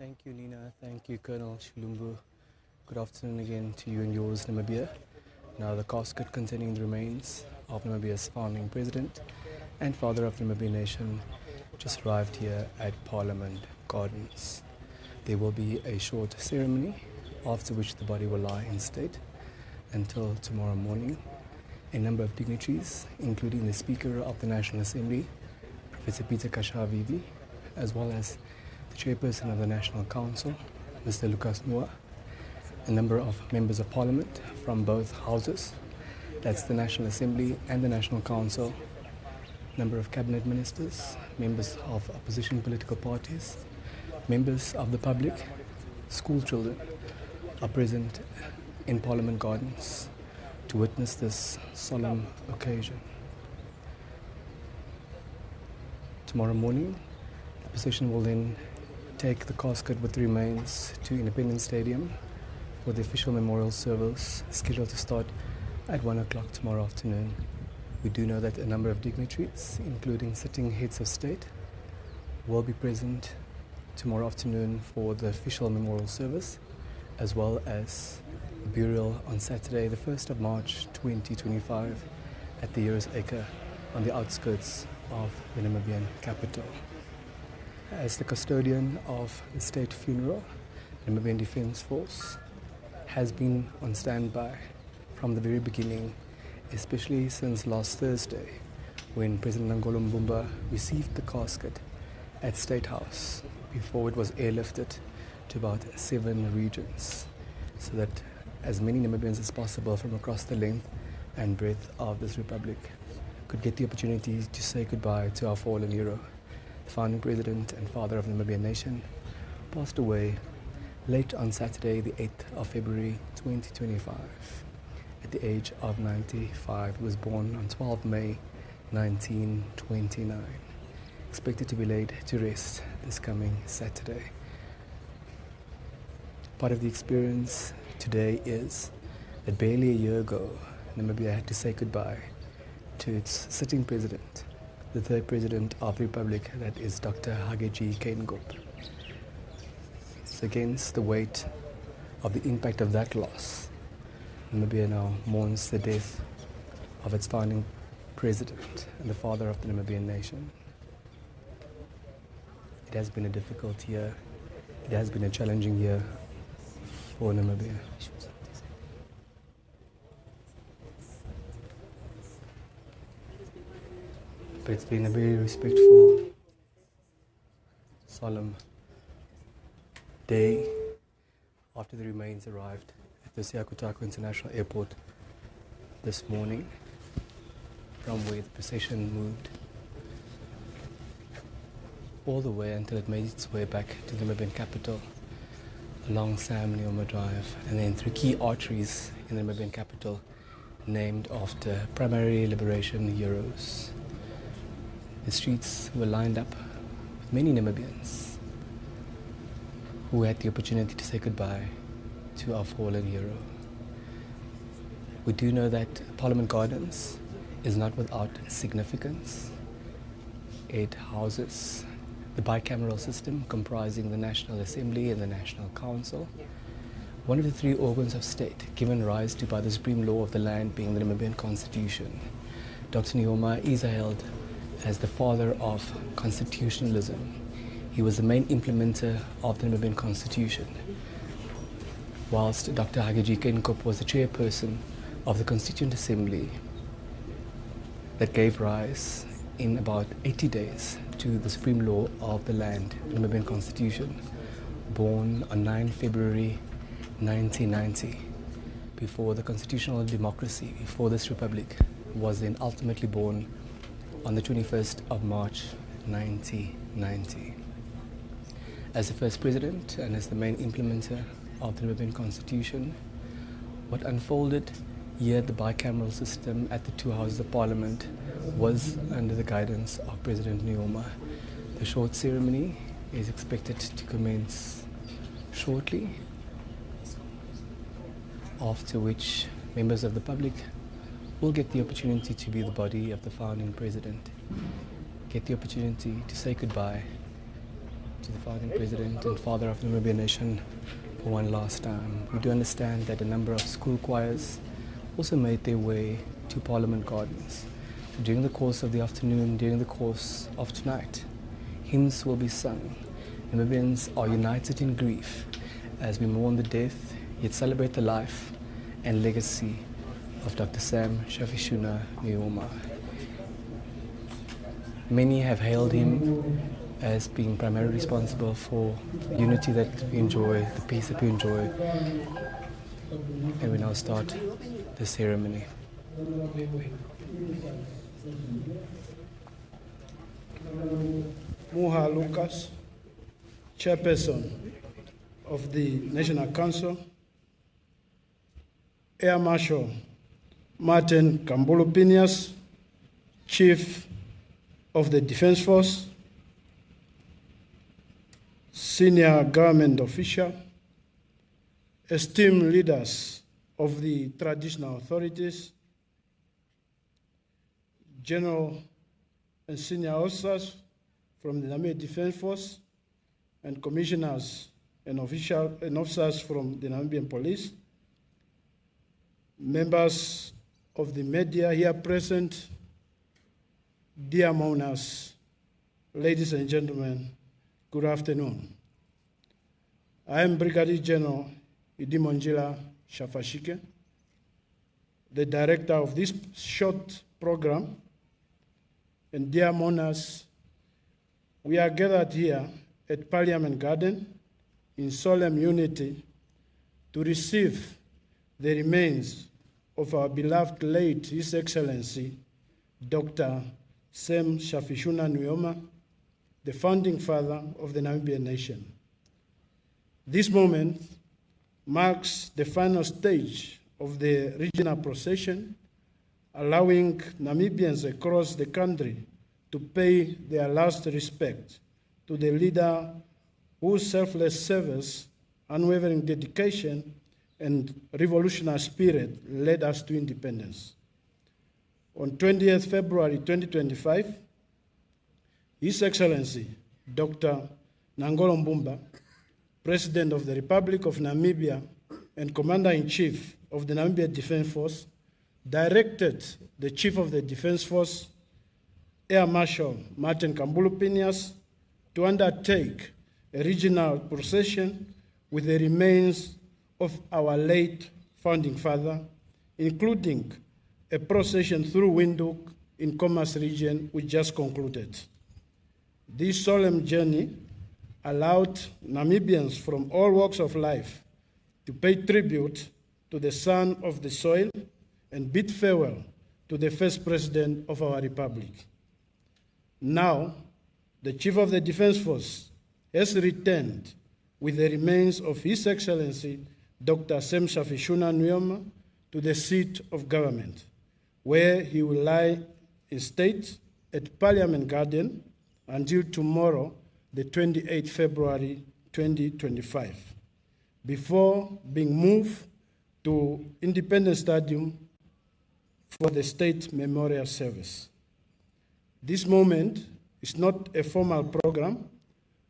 Thank you, Nina. Thank you, Colonel Shilumbu. Good afternoon again to you and yours, Namibia. Now, the casket containing the remains of Namibia's founding president and father of the Namibian nation just arrived here at Parliament Gardens. There will be a short ceremony, after which the body will lie in state until tomorrow morning. A number of dignitaries, including the Speaker of the National Assembly, Professor Peter Kashavivi, as well as the Chairperson of the National Council, Mr. Lucas Noah, a number of members of Parliament from both houses, that's the National Assembly and the National Council, a number of cabinet ministers, members of opposition political parties, members of the public, school children are present in Parliament Gardens to witness this solemn occasion. Tomorrow morning, the procession will then take the casket with the remains to Independence Stadium for the official memorial service scheduled to start at 1 o'clock tomorrow afternoon. We do know that a number of dignitaries, including sitting heads of state, will be present tomorrow afternoon for the official memorial service, as well as the burial on Saturday, the 1st of March 2025 at the Heroes Acre on the outskirts of the Namibian capital. As the custodian of the state funeral, the Namibian Defence Force has been on standby from the very beginning, especially since last Thursday when President Ngolo Mbumba received the casket at State House before it was airlifted to about 7 regions, so that as many Namibians as possible from across the length and breadth of this republic could get the opportunity to say goodbye to our fallen hero. The founding president and father of the Namibian nation passed away late on Saturday, the 8th of February 2025, at the age of 95. He was born on 12 May 1929. Expected to be laid to rest this coming Saturday. Part of the experience today is that barely a year ago, Namibia had to say goodbye to its sitting president, the third president of the Republic, that is Dr. Hage Geingob. It's against the weight of the impact of that loss. Namibia now mourns the death of its founding president and the father of the Namibian nation. It has been a difficult year. It has been a challenging year for Namibia. But it's been a very respectful, solemn day after the remains arrived at the Kutako International Airport this morning, from where the procession moved all the way until it made its way back to the Namibian capital along Sam Nujoma Drive, and then through key arteries in the Namibian capital named after primary liberation heroes. The streets were lined up with many Namibians who had the opportunity to say goodbye to our fallen hero. We do know that Parliament Gardens is not without significance. It houses the bicameral system comprising the National Assembly and the National Council, one of the 3 organs of state given rise to by the supreme law of the land being the Namibian Constitution. Dr. Nujoma is hailed as the father of constitutionalism. He was the main implementer of the Namibian Constitution, whilst Dr. Hage Geingob was the chairperson of the Constituent Assembly that gave rise in about 80 days to the supreme law of the land, the Namibian Constitution, born on 9 February 1990, before the constitutional democracy, before this republic, was then ultimately born on the 21st of March 1990. As the first president and as the main implementer of the Namibian Constitution, what unfolded here at the bicameral system at the 2 houses of parliament was under the guidance of President Nujoma. The short ceremony is expected to commence shortly, after which members of the public will get the opportunity to view the body of the founding president, get the opportunity to say goodbye to the founding president and father of the Namibian nation for one last time. We do understand that a number of school choirs also made their way to Parliament Gardens. During the course of the afternoon, during the course of tonight, hymns will be sung. Namibians are united in grief as we mourn the death, yet celebrate the life and legacy of Dr. Sam Shafishuna Nujoma. Many have hailed him as being primarily responsible for the unity that we enjoy, the peace that we enjoy. And we now start the ceremony. Muha Lucas, Chairperson of the National Council, Air Marshal Martin Kambulu-Pinias, Chief of the Defense Force, senior government official, esteemed leaders of the traditional authorities, general and senior officers from the Namibian Defense Force, and commissioners and officers from the Namibian Police, members of the media here present, dear mourners, ladies and gentlemen, good afternoon. I am Brigadier General Idimonjila Shafashike, the director of this short program. And dear mourners, we are gathered here at Parliament Garden in solemn unity to receive the remains of our beloved late His Excellency, Dr. Sam Shafishuna Nujoma, the founding father of the Namibian nation. This moment marks the final stage of the regional procession, allowing Namibians across the country to pay their last respect to the leader whose selfless service, unwavering dedication, and revolutionary spirit led us to independence. On 20th February 2025, His Excellency Dr. Nangolo Mbumba, President of the Republic of Namibia and Commander-in-Chief of the Namibian Defense Force, directed the Chief of the Defense Force, Air Marshal Martin Kambulu-Pinias, to undertake a regional procession with the remains of our late founding father, including a procession through Windhoek in Commerce region we just concluded. This solemn journey allowed Namibians from all walks of life to pay tribute to the son of the soil and bid farewell to the first president of our republic. Now, the Chief of the Defense Force has returned with the remains of His Excellency Dr. Sam Shafishuna Nujoma to the seat of government, where he will lie in state at Parliament Garden until tomorrow, the 28th February 2025, before being moved to Independence Stadium for the state memorial service. This moment is not a formal program,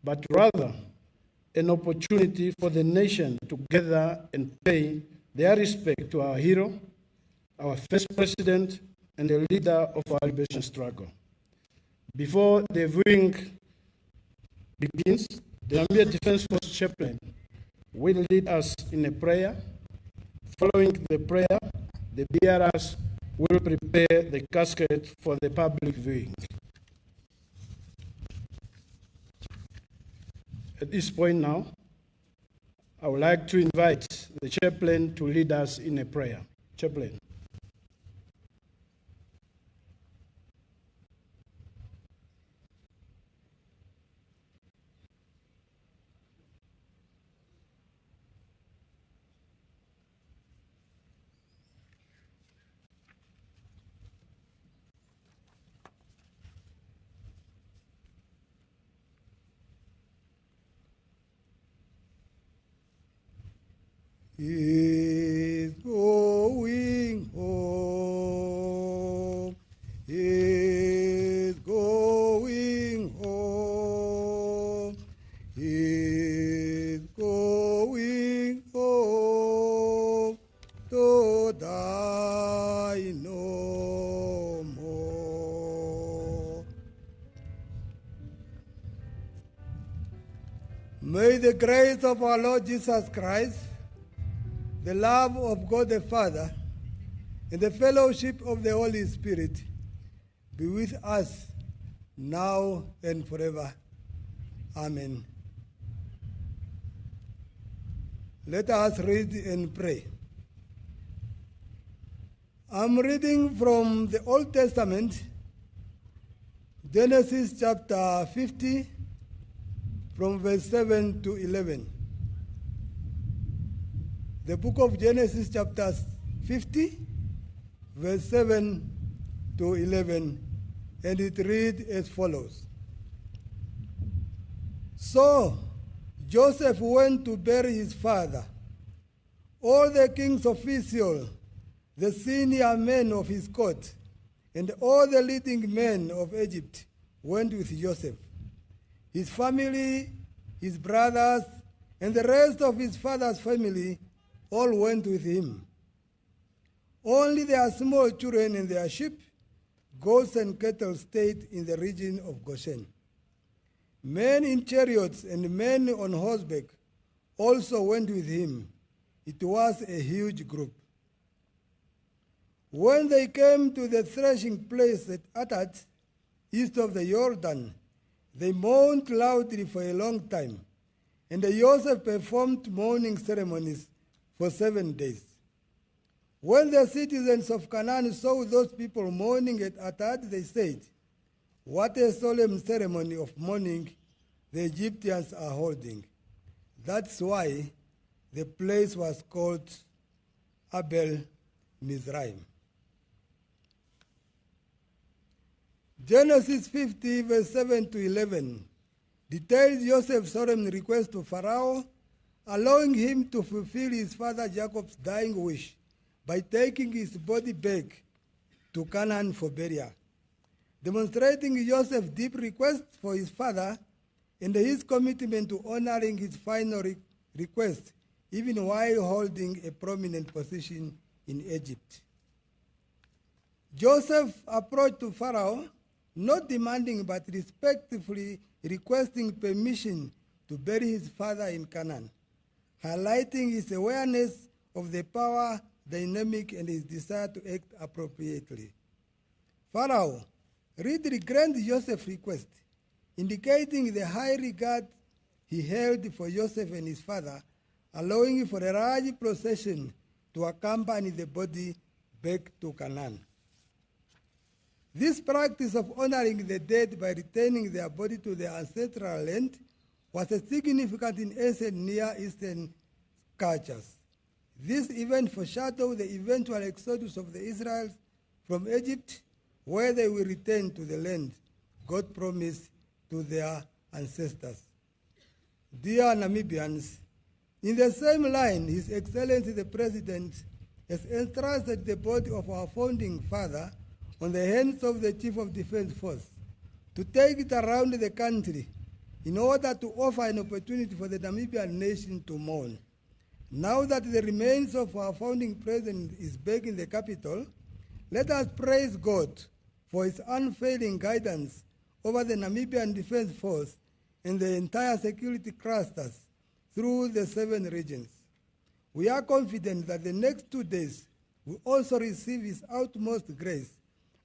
but rather an opportunity for the nation to gather and pay their respect to our hero, our first president, and the leader of our liberation struggle. Before the viewing begins, the Namibian Defense Force chaplain will lead us in a prayer. Following the prayer, the bearers will prepare the casket for the public viewing. At this point now, I would like to invite the chaplain to lead us in a prayer. Chaplain. He's going home. He's going home. May the grace of our Lord Jesus Christ, the love of God the Father, and the fellowship of the Holy Spirit be with us now and forever. Amen. Let us read and pray. I'm reading from the Old Testament, Genesis chapter 50, from verse 7 to 11. The book of Genesis chapter 50, verse 7 to 11, and it reads as follows. So Joseph went to bury his father. All the king's officials, the senior men of his court, and all the leading men of Egypt went with Joseph. His family, his brothers, and the rest of his father's family all went with him. Only their small children and their sheep, goats, and cattle stayed in the region of Goshen. Men in chariots and men on horseback also went with him. It was a huge group. When they came to the threshing place at Atad, east of the Jordan, they mourned loudly for a long time, and Joseph performed mourning ceremonies for 7 days. When the citizens of Canaan saw those people mourning at Atad, they said, "What a solemn ceremony of mourning the Egyptians are holding." That's why the place was called Abel Mizraim. Genesis 50, verse 7 to 11, details Joseph's solemn request to Pharaoh, allowing him to fulfill his father Jacob's dying wish by taking his body back to Canaan for burial, demonstrating Joseph's deep request for his father and his commitment to honoring his final request, even while holding a prominent position in Egypt. Joseph approached to Pharaoh, not demanding but respectfully requesting permission to bury his father in Canaan, highlighting his awareness of the power dynamic and his desire to act appropriately. Pharaoh readily granted Joseph's request, indicating the high regard he held for Joseph and his father, allowing for a large procession to accompany the body back to Canaan. This practice of honoring the dead by returning their body to their ancestral land was significant in ancient Near Eastern cultures. This event foreshadowed the eventual exodus of the Israelites from Egypt, where they will return to the land God promised to their ancestors. Dear Namibians, in the same line, His Excellency the President has entrusted the body of our founding father on the hands of the Chief of Defense Force to take it around the country in order to offer an opportunity for the Namibian nation to mourn. Now that the remains of our founding president is back in the capital, let us praise God for his unfailing guidance over the Namibian Defense Force and the entire security clusters through the 7 regions. We are confident that the next 2 days will also receive his utmost grace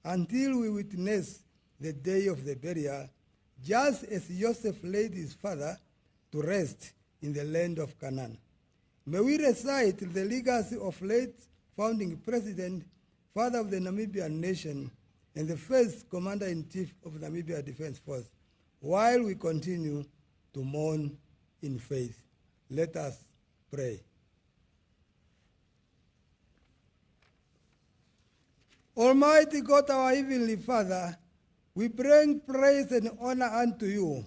until we witness the day of the burial, just as Joseph laid his father to rest in the land of Canaan. May we recite the legacy of late founding president, father of the Namibian nation, and the first commander-in-chief of Namibia Defense Force, while we continue to mourn in faith. Let us pray. Almighty God, our Heavenly Father, we bring praise and honor unto you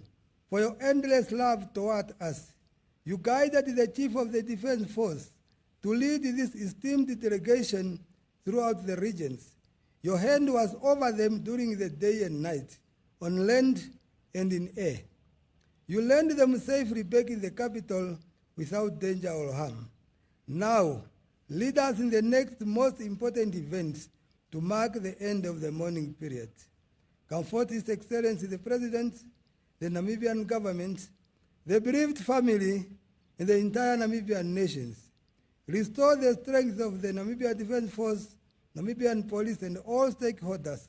for your endless love toward us. You guided the Chief of the Defense Force to lead this esteemed delegation throughout the regions. Your hand was over them during the day and night, on land and in air. You landed them safely back in the capital without danger or harm. Now, lead us in the next most important event to mark the end of the mourning period. Comfort His Excellency the President, the Namibian government, the bereaved family, and the entire Namibian nations. Restore the strength of the Namibia Defense Force, Namibian police, and all stakeholders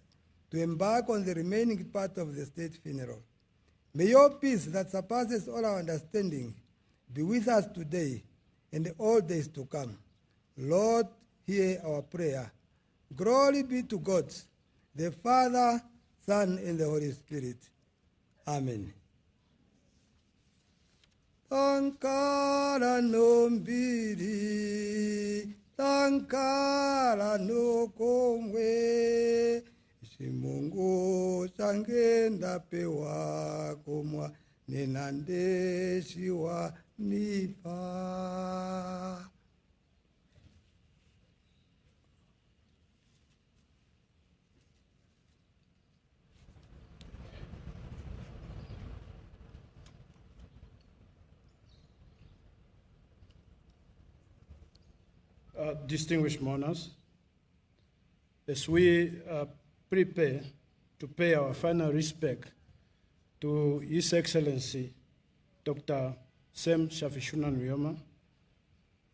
to embark on the remaining part of the state funeral. May your peace that surpasses all our understanding be with us today and all days to come. Lord, hear our prayer. Glory be to God, the Father, Son, and the Holy Spirit. Amen. Tankara nombiri, tankara no kongwe, simungu sangenda pewa kumwa, nenande shiwa nipa. Distinguished mourners, as we prepare to pay our final respect to His Excellency Dr. Sem Shafishuna Nujoma,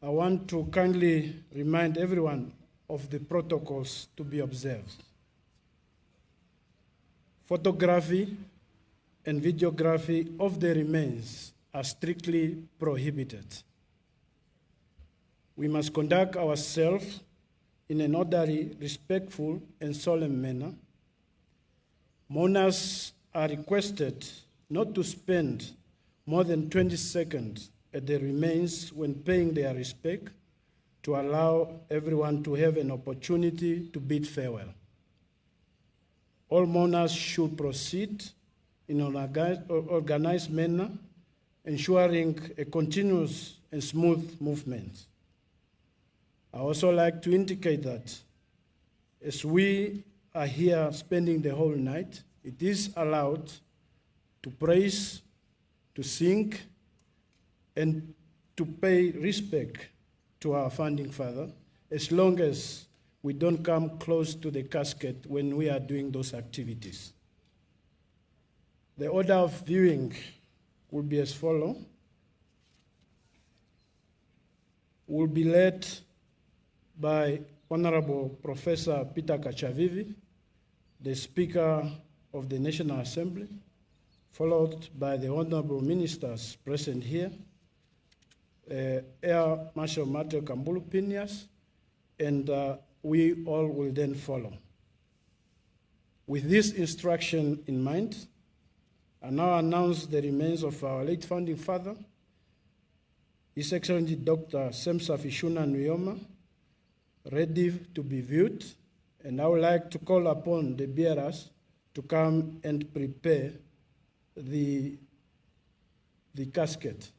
I want to kindly remind everyone of the protocols to be observed. Photography and videography of the remains are strictly prohibited. We must conduct ourselves in an orderly, respectful, and solemn manner. Mourners are requested not to spend more than 20 seconds at the remains when paying their respect, to allow everyone to have an opportunity to bid farewell. All mourners should proceed in an organized manner, ensuring a continuous and smooth movement. I also like to indicate that as we are here spending the whole night, it is allowed to praise, to sing, and to pay respect to our founding father, as long as we don't come close to the casket when we are doing those activities. The order of viewing will be as follows. Will be led by Honorable Professor Peter Kachavivi, the Speaker of the National Assembly, followed by the Honorable Ministers present here, Air Marshal Mateo Kambulu Pinyas, and we all will then follow. With this instruction in mind, I now announce the remains of our late founding father, His Excellency Dr. Sem Shafishuna Nujoma, ready to be viewed, and I would like to call upon the bearers to come and prepare the casket.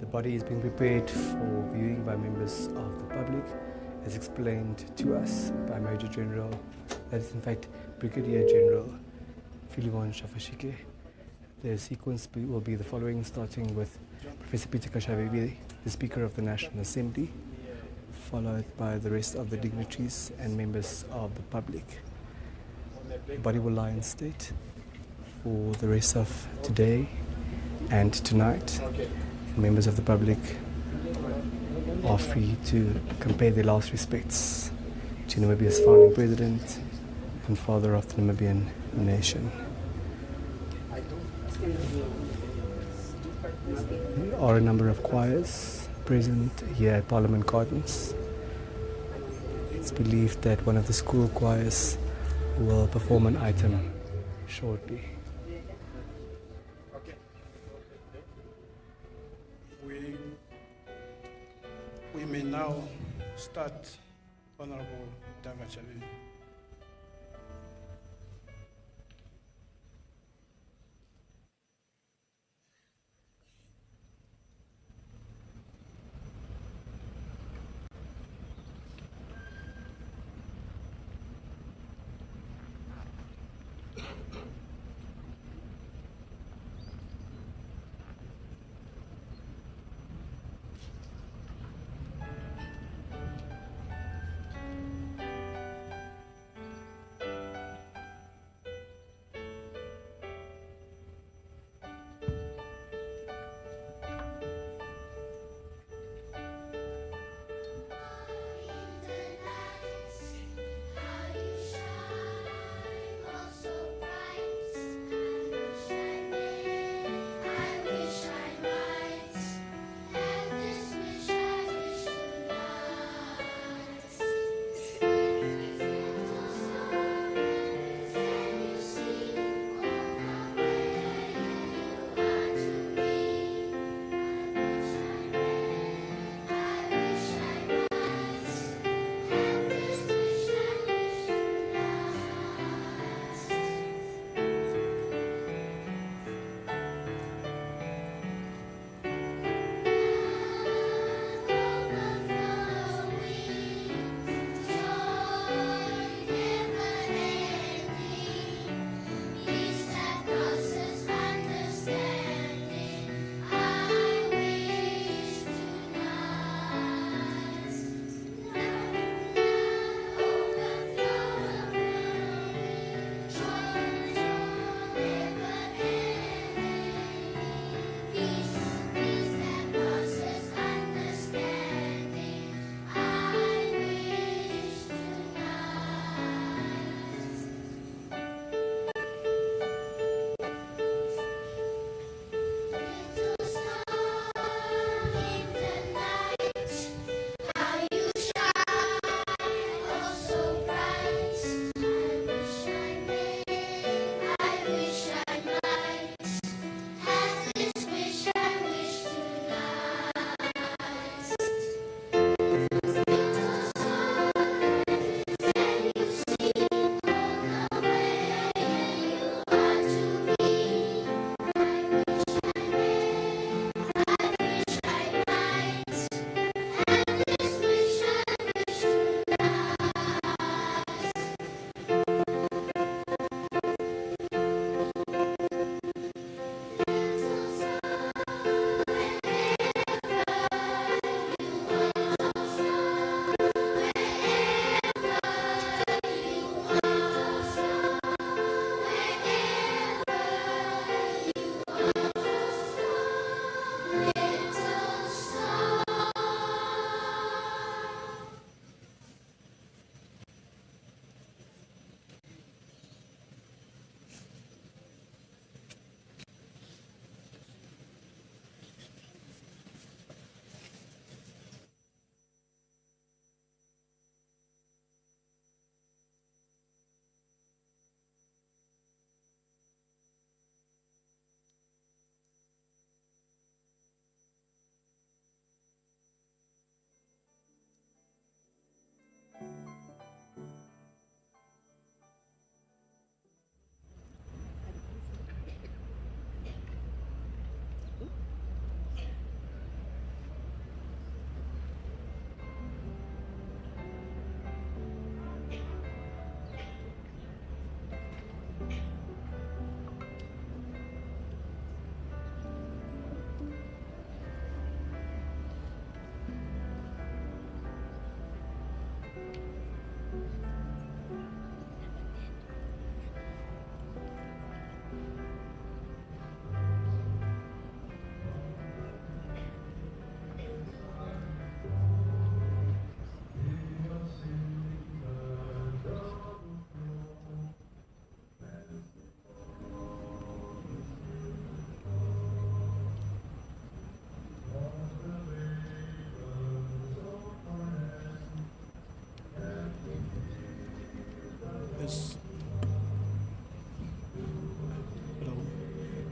The body is being prepared for viewing by members of the public, as explained to us by Major General, that is in fact Brigadier General Philemon Shafashike. The sequence will be the following, starting with Professor Peter Kashavivi, the Speaker of the National Assembly, followed by the rest of the dignitaries and members of the public. The body will lie in state for the rest of today and tonight. Members of the public are free to compare their last respects to Namibia's founding president and father of the Namibian nation. There are a number of choirs present here at Parliament Gardens. It's believed that one of the school choirs will perform an item shortly. We may now start, Honorable Dagachali.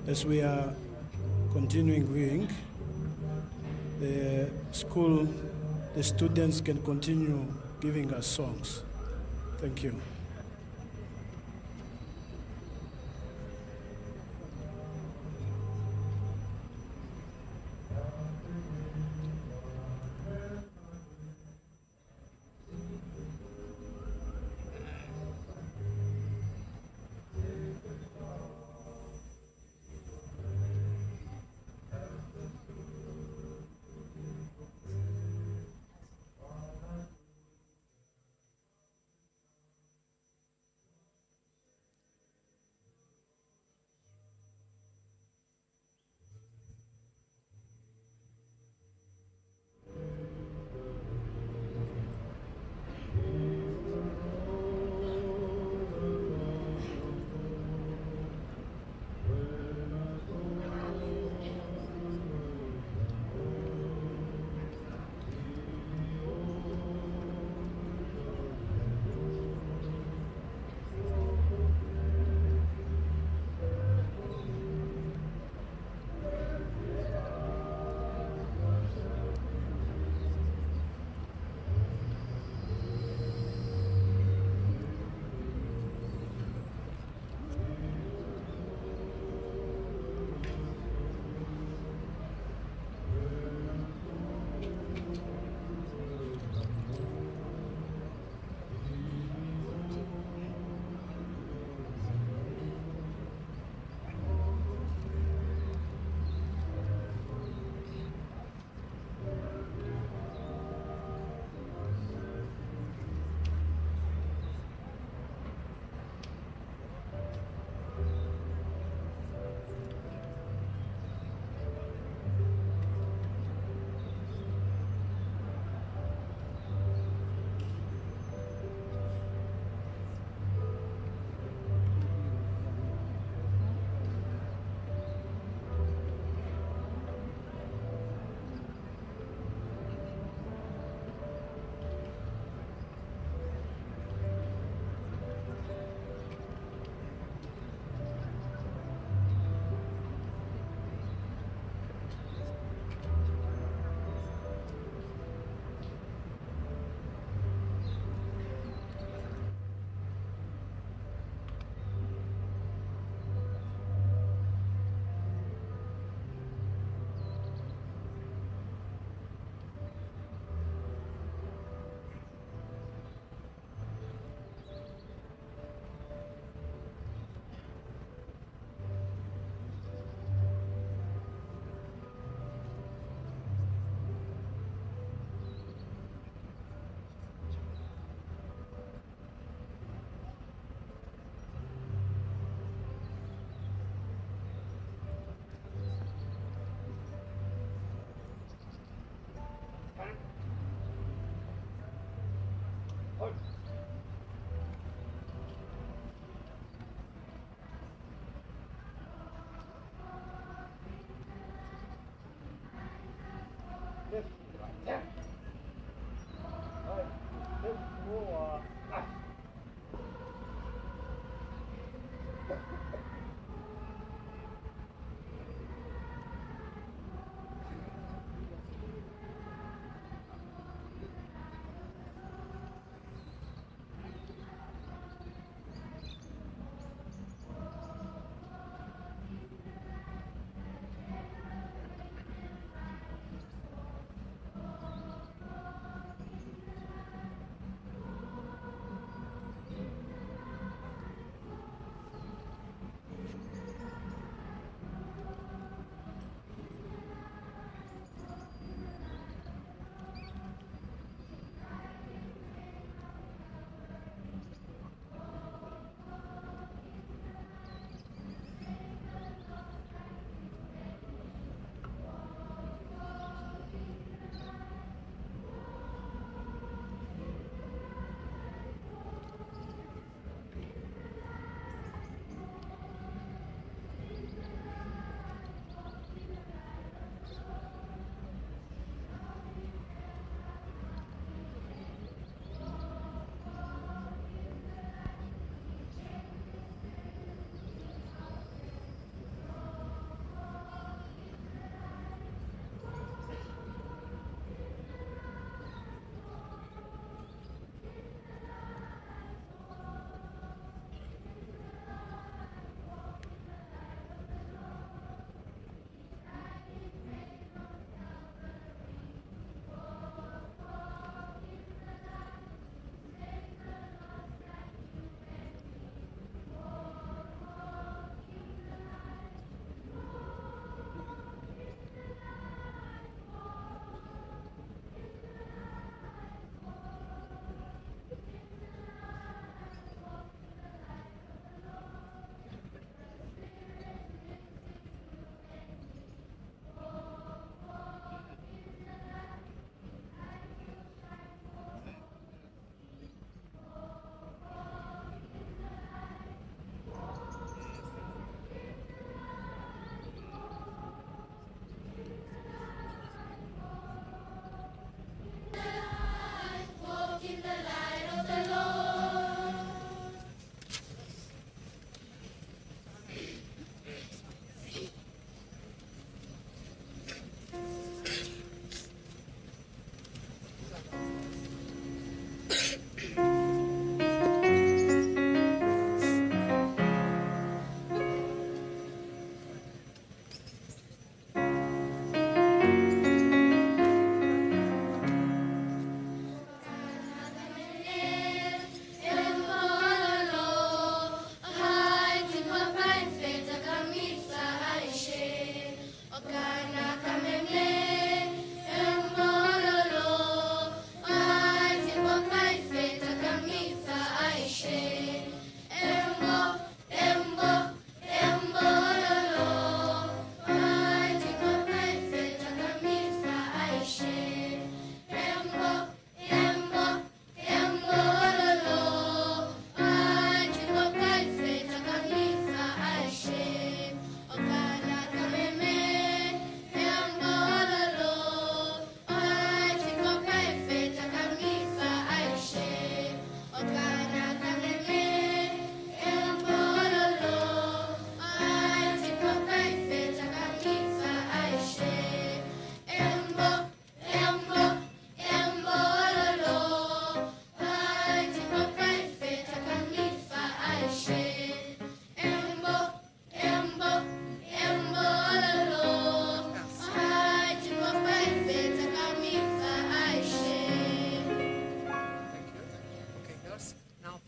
as we are continuing viewing, the school, the students can continue giving us songs. Thank you.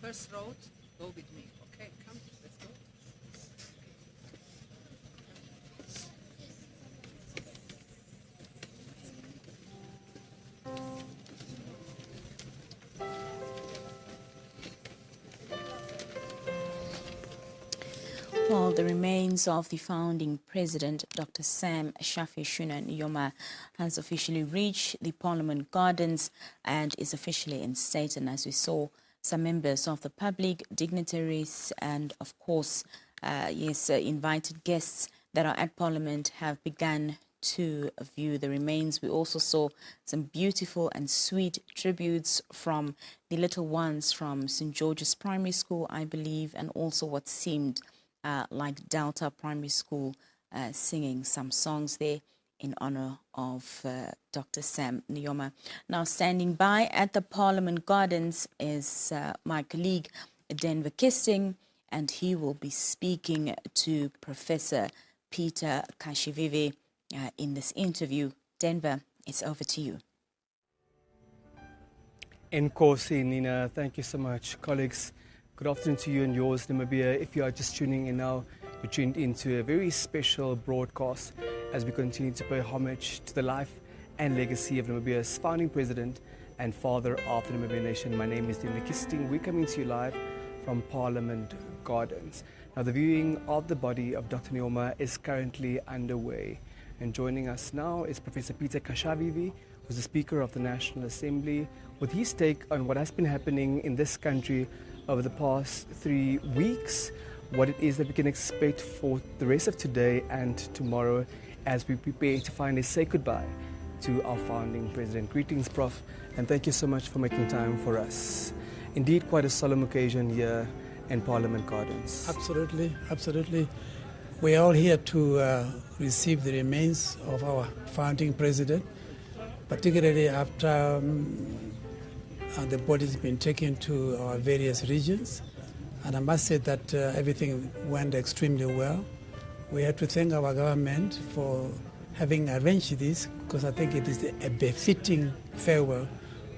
First road, go with me. Okay, come, let's go. Well, the remains of the founding president, Dr. Sam Shafi Shuna Nujoma, has officially reached the Parliament Gardens and is officially instated. And as we saw, some members of the public, dignitaries, and of course, invited guests that are at Parliament have begun to view the remains. We also saw some beautiful and sweet tributes from the little ones from St. George's Primary School, I believe, and also what seemed like Delta Primary School singing some songs there in honor of Dr. Sam Nujoma. Now, standing by at the Parliament Gardens is my colleague, Denver Kissing, and he will be speaking to Professor Peter Kashivivi in this interview. Denver, it's over to you. Nkosi, Nina, thank you so much. Colleagues, good afternoon to you and yours, Namibia. If you are just tuning in now, you're tuned into a very special broadcast as we continue to pay homage to the life and legacy of Namibia's founding president and father of the Namibian nation. My name is Denver Kissing. We're coming to you live from Parliament Gardens. Now, the viewing of the body of Dr. Nujoma is currently underway. And joining us now is Professor Peter Kashivivi, who's the Speaker of the National Assembly, with his take on what has been happening in this country over the past 3 weeks, what it is that we can expect for the rest of today and tomorrow as we prepare to finally say goodbye to our founding president. Greetings, Prof, and thank you so much for making time for us. Indeed, quite a solemn occasion here in Parliament Gardens. Absolutely, absolutely. We're all here to receive the remains of our founding president, particularly after the body's been taken to our various regions. And I must say that everything went extremely well. We have to thank our government for having arranged this, because I think it is a befitting farewell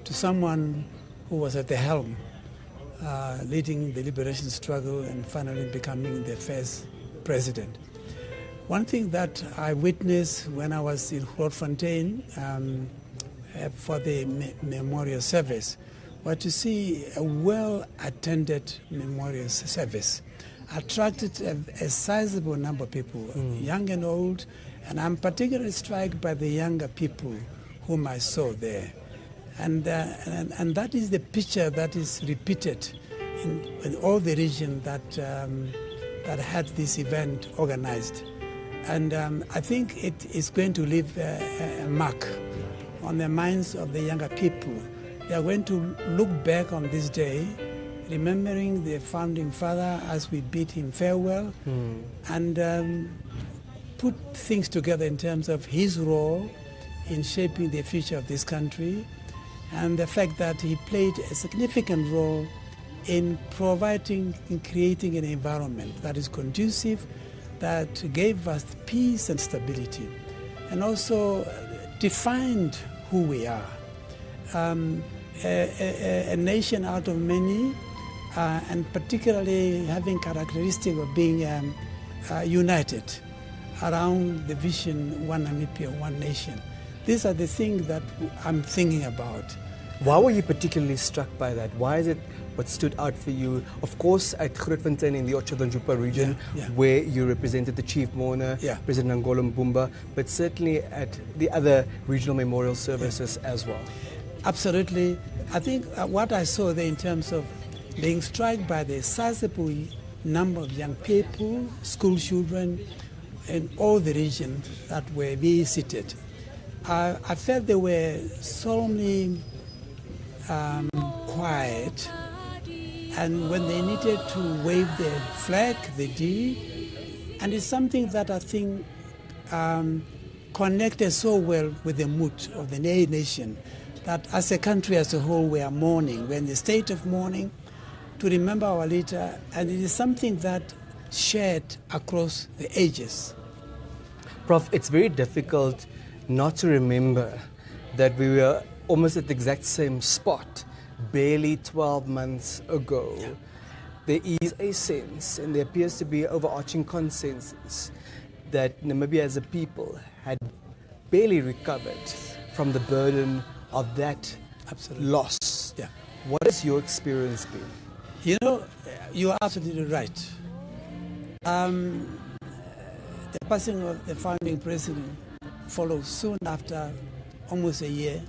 to someone who was at the helm, leading the liberation struggle and finally becoming the first president. One thing that I witnessed when I was in Grootfontein for the memorial service was to see a well-attended memorial service. Attracted a sizable number of people, young and old, and I'm particularly struck by the younger people whom I saw there. And that is the picture that is repeated in all the region that had this event organized. And I think it is going to leave a mark on the minds of the younger people. They are going to look back on this day, remembering the founding father as we bid him farewell, and put things together in terms of his role in shaping the future of this country. and the fact that he played a significant role in providing, in creating an environment that is conducive, that gave us peace and stability, and also defined who we are. A nation out of many, and particularly having characteristic of being united around the vision, one Namibia, one nation. These are the things that I'm thinking about. Why were you particularly struck by that? Why is it what stood out for you? Of course, at Grootfontein in the Otjozondjupa region, where you represented the chief mourner, President Ngolo Mbumba, but certainly at the other regional memorial services as well. Absolutely. I think what I saw there in terms of being struck by the sizable number of young people, school children, in all the regions that were visited, I felt they were solemnly quiet, and when they needed to wave the flag, they did. And it's something that I think connected so well with the mood of the nation, that as a country as a whole we are mourning, we're in the state of mourning to remember our leader, and it is something that shared across the ages. Prof, it's very difficult not to remember that we were almost at the exact same spot barely 12 months ago. There is a sense, and there appears to be overarching consensus, that Namibia as a people had barely recovered from the burden of that loss. What has your experience been? You know, you are absolutely right. The passing of the founding president follows soon after, almost a year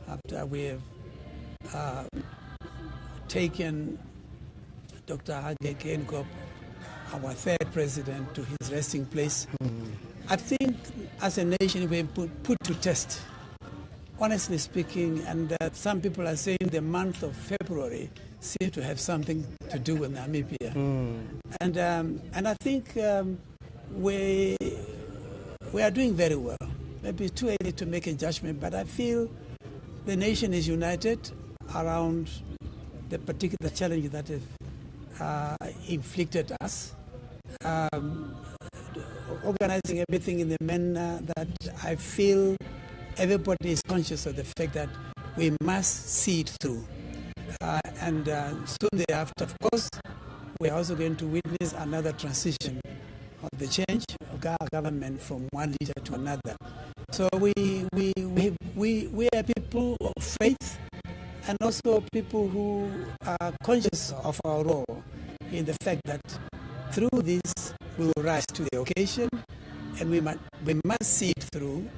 after we have taken Dr. Hage Geingob, our third president, to his resting place. I think as a nation we've been put to test, honestly speaking, and some people are saying the month of February seems to have something to do with Namibia. And I think we are doing very well. Maybe it's too early to make a judgment, but I feel the nation is united around the particular challenge that have inflicted us. Organizing everything in the manner that I feel everybody is conscious of the fact that we must see it through. And soon thereafter, of course, we are also going to witness another transition of the change of our government from one leader to another. So we are people of faith, and also people who are conscious of our role in the fact that through this we will rise to the occasion, and we must see it through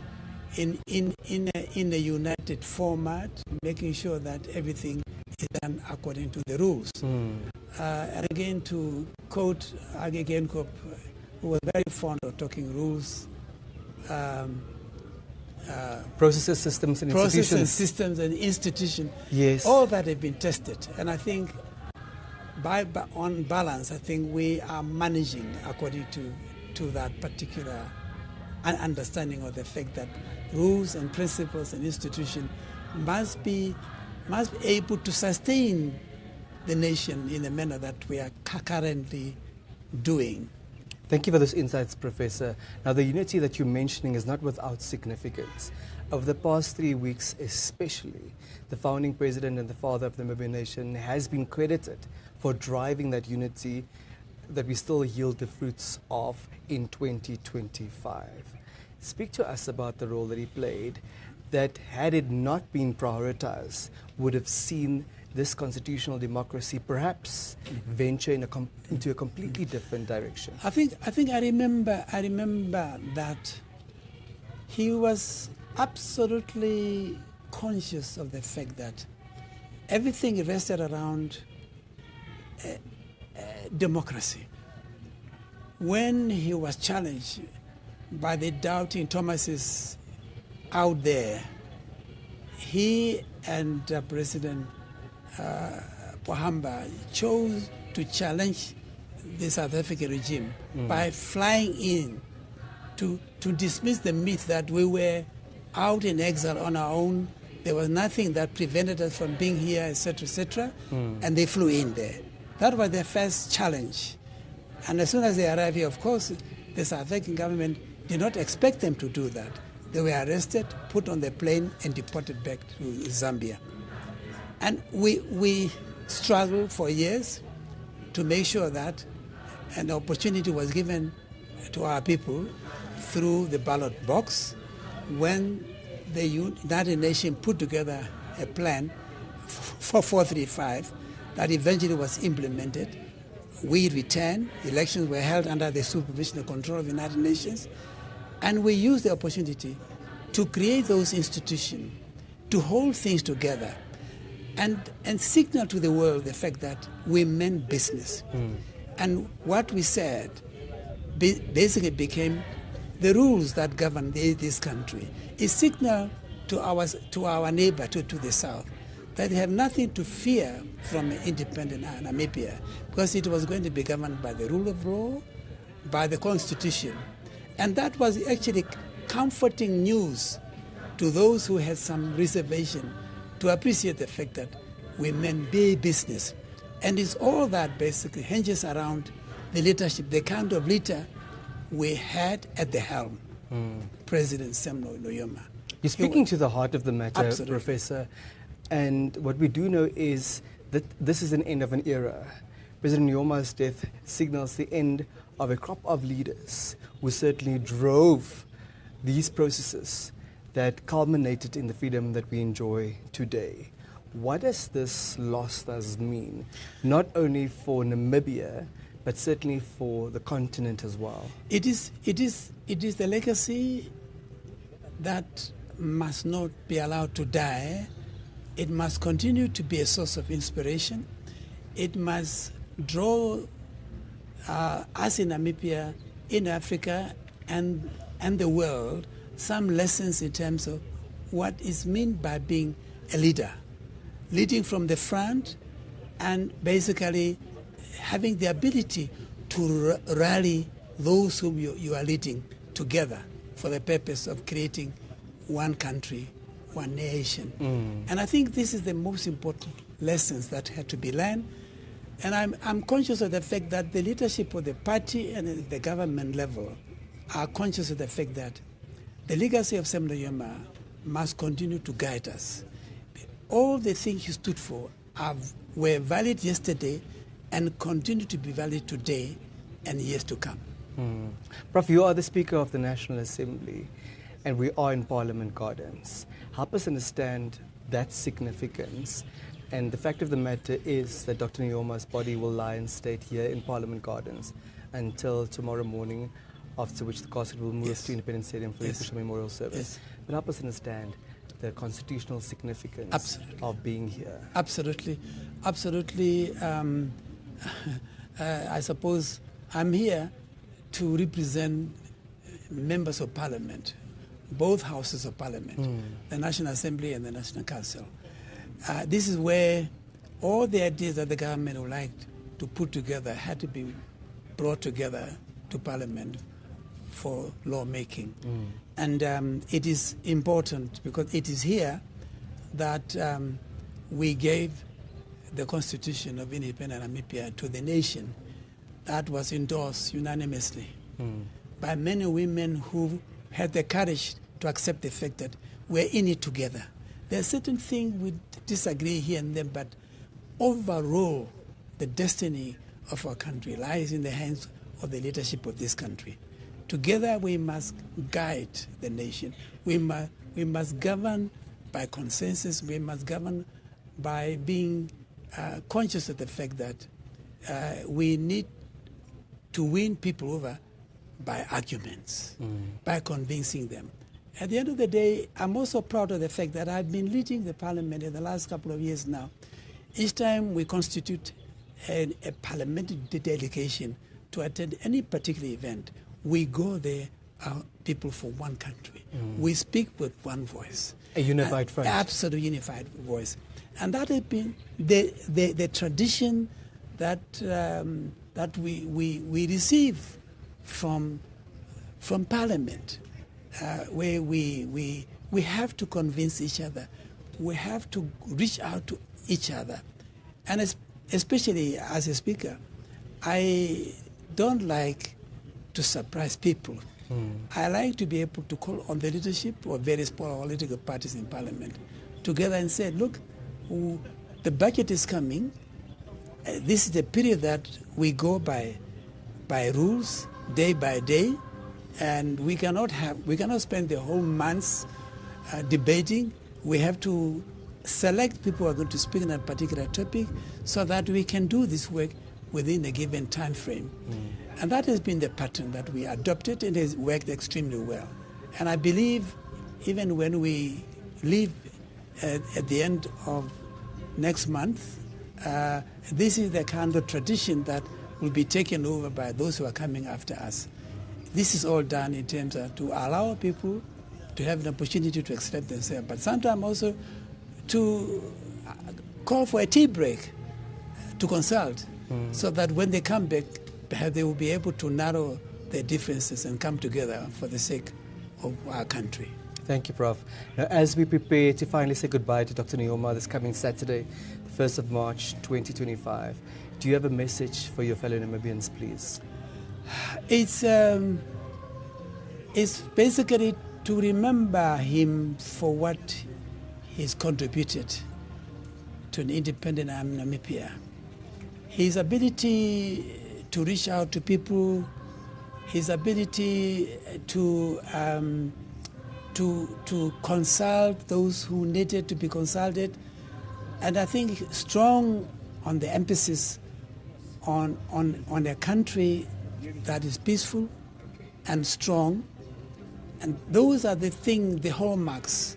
in a united format, making sure that everything is done according to the rules. And again, to quote Hage Geingob, who was very fond of talking rules, processes, systems, and institutions. Yes. All that have been tested, and I think on balance, I think we are managing according to that particular understanding of the fact that rules and principles and institutions must be able to sustain the nation in the manner that we are currently doing. Thank you for those insights, Professor. Now, the unity that you're mentioning is not without significance. Over the past 3 weeks especially, the founding president and the father of the Namibian nation has been credited for driving that unity that we still yield the fruits of in 2025. Speak to us about the role that he played that, had it not been prioritized, would have seen this constitutional democracy perhaps venture into a completely different direction. I remember that he was absolutely conscious of the fact that everything rested around democracy. When he was challenged by the doubting Thomases out there, he and President Pohamba chose to challenge the South African regime by flying in to dismiss the myth that we were out in exile on our own There was nothing that prevented us from being here, etc., and they flew in there. That was their first challenge. And as soon as they arrived here, of course, the South African government did not expect them to do that. They were arrested, put on the plane, and deported back to Zambia. And we struggled for years to make sure that an opportunity was given to our people through the ballot box when the United Nations put together a plan for 435 that eventually was implemented. We returned, elections were held under the supervision and control of the United Nations, and we used the opportunity to create those institutions, to hold things together, and signal to the world the fact that we meant business. And what we said basically became the rules that govern this country. It signaled to our neighbor, to the south, that they have nothing to fear from independent Namibia, because it was going to be governed by the rule of law, by the constitution. And that was actually comforting news to those who had some reservation, to appreciate the fact that we meant big business. And it's all that basically hinges around the leadership, the kind of leader we had at the helm, President Samuel Nujoma. You're speaking to the heart of the matter, Absolutely. Professor. And what we do know is that this is an end of an era. President Nuyoma's death signals the end of a crop of leaders who certainly drove these processes that culminated in the freedom that we enjoy today. What does this loss thus mean, not only for Namibia, but certainly for the continent as well? It is the legacy that must not be allowed to die. It must continue to be a source of inspiration. It must draw us in Namibia, in Africa, and the world some lessons in terms of what is meant by being a leader, leading from the front, and basically having the ability to rally those whom you are leading together for the purpose of creating one country, one nation. And I think this is the most important lessons that had to be learned. And I'm conscious of the fact that the leadership of the party and at the government level are conscious of the fact that the legacy of Sam Nujoma must continue to guide us. All the things he stood for were valid yesterday and continue to be valid today and years to come. Prof, you are the Speaker of the National Assembly, and we are in Parliament Gardens. Help us understand that significance. And the fact of the matter is that Dr. Nuyoma's body will lie in state here in Parliament Gardens until tomorrow morning, after which the casket will move to Independence Stadium for the official memorial service. But help us understand the constitutional significance of being here. Absolutely. I suppose I'm here to represent members of Parliament, both houses of Parliament, the National Assembly and the National Council. This is where all the ideas that the government would like to put together had to be brought together to Parliament for lawmaking. And it is important because it is here that we gave the Constitution of Independent Namibia to the nation. That was endorsed unanimously by many women who had the courage to accept the fact that we're in it together. There are certain things we disagree here and there, but overall, the destiny of our country lies in the hands of the leadership of this country. Together, we must guide the nation. We must govern by consensus. We must govern by being conscious of the fact that we need to win people over by arguments, by convincing them. At the end of the day, I'm also proud of the fact that I've been leading the Parliament in the last couple of years now. Each time we constitute a parliamentary delegation to attend any particular event, we go there, people for one country. We speak with one voice. A unified front. Absolute unified voice. And that has been the tradition that we receive from Parliament, where we have to convince each other we have to reach out to each other. And especially as a speaker, I don't like to surprise people. I like to be able to call on the leadership of various political parties in parliament together and say, look, the budget is coming. This is the period that we go by rules, day by day, and we cannot spend the whole months debating. We have to select people who are going to speak on a particular topic so that we can do this work within a given time frame. And that has been the pattern that we adopted, and has worked extremely well. And I believe even when we leave at the end of next month, this is the kind of tradition that will be taken over by those who are coming after us. This is all done in terms of to allow people to have an opportunity to express themselves, but sometimes also to call for a tea break, to consult, so that when they come back, perhaps they will be able to narrow their differences and come together for the sake of our country. Thank you, Prof. Now, as we prepare to finally say goodbye to Dr. Nujoma this coming Saturday, the 1st of March 2025, do you have a message for your fellow Namibians, please? It's basically to remember him for what he's contributed to an independent Namibia. His ability to reach out to people, his ability to consult those who needed to be consulted, and I think strong on the emphasis on a country that is peaceful and strong, and those are the hallmarks.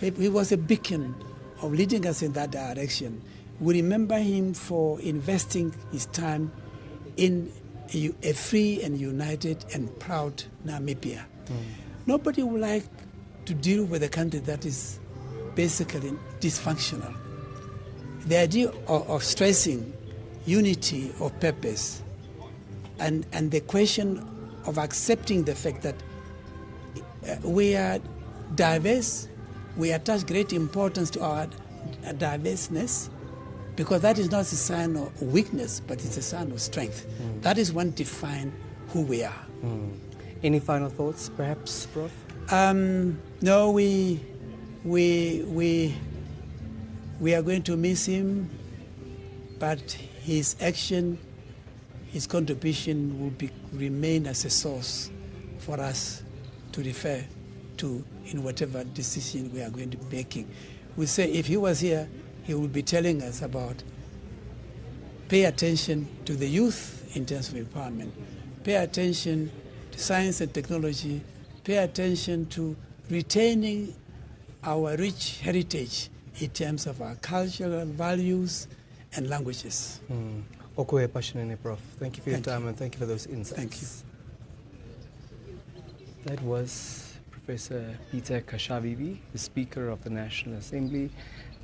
He was a beacon of leading us in that direction. We remember him for investing his time in a free and united and proud Namibia. Nobody would like to deal with a country that is basically dysfunctional. The idea of stressing unity of purpose and the question of accepting the fact that we are diverse, we attach great importance to our diverseness, because that is not a sign of weakness, but it's a sign of strength. That is what defines who we are. Any final thoughts, perhaps, Prof? No, we are going to miss him, but his action, his contribution will remain as a source for us to refer to in whatever decision we are going to be making. We say if he was here, he would be telling us about pay attention to the youth in terms of empowerment, pay attention to science and technology, pay attention to retaining our rich heritage in terms of our cultural values and languages. Okoe Passionene, Prof. Thank you for your time and thank you for those insights. Thank you. That was Professor Peter Kashavivi, the Speaker of the National Assembly,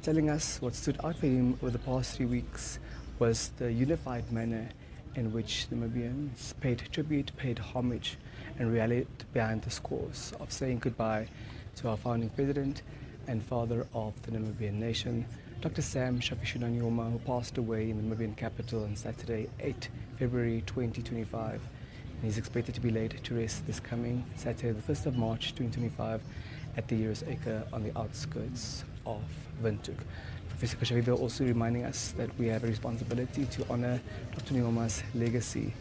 telling us what stood out for him over the past 3 weeks was the unified manner in which Namibians paid tribute, paid homage, and rallied behind this cause of saying goodbye to our founding president and father of the Namibian nation, Dr. Sam Shafishuna Nujoma, who passed away in the Namibian capital on Saturday, 8 February 2025. And he's expected to be laid to rest this coming Saturday, the 1st of March 2025, at the Heroes Acre on the outskirts of Windhoek. Professor Kashavivi also reminding us that we have a responsibility to honor Dr. Nujoma's legacy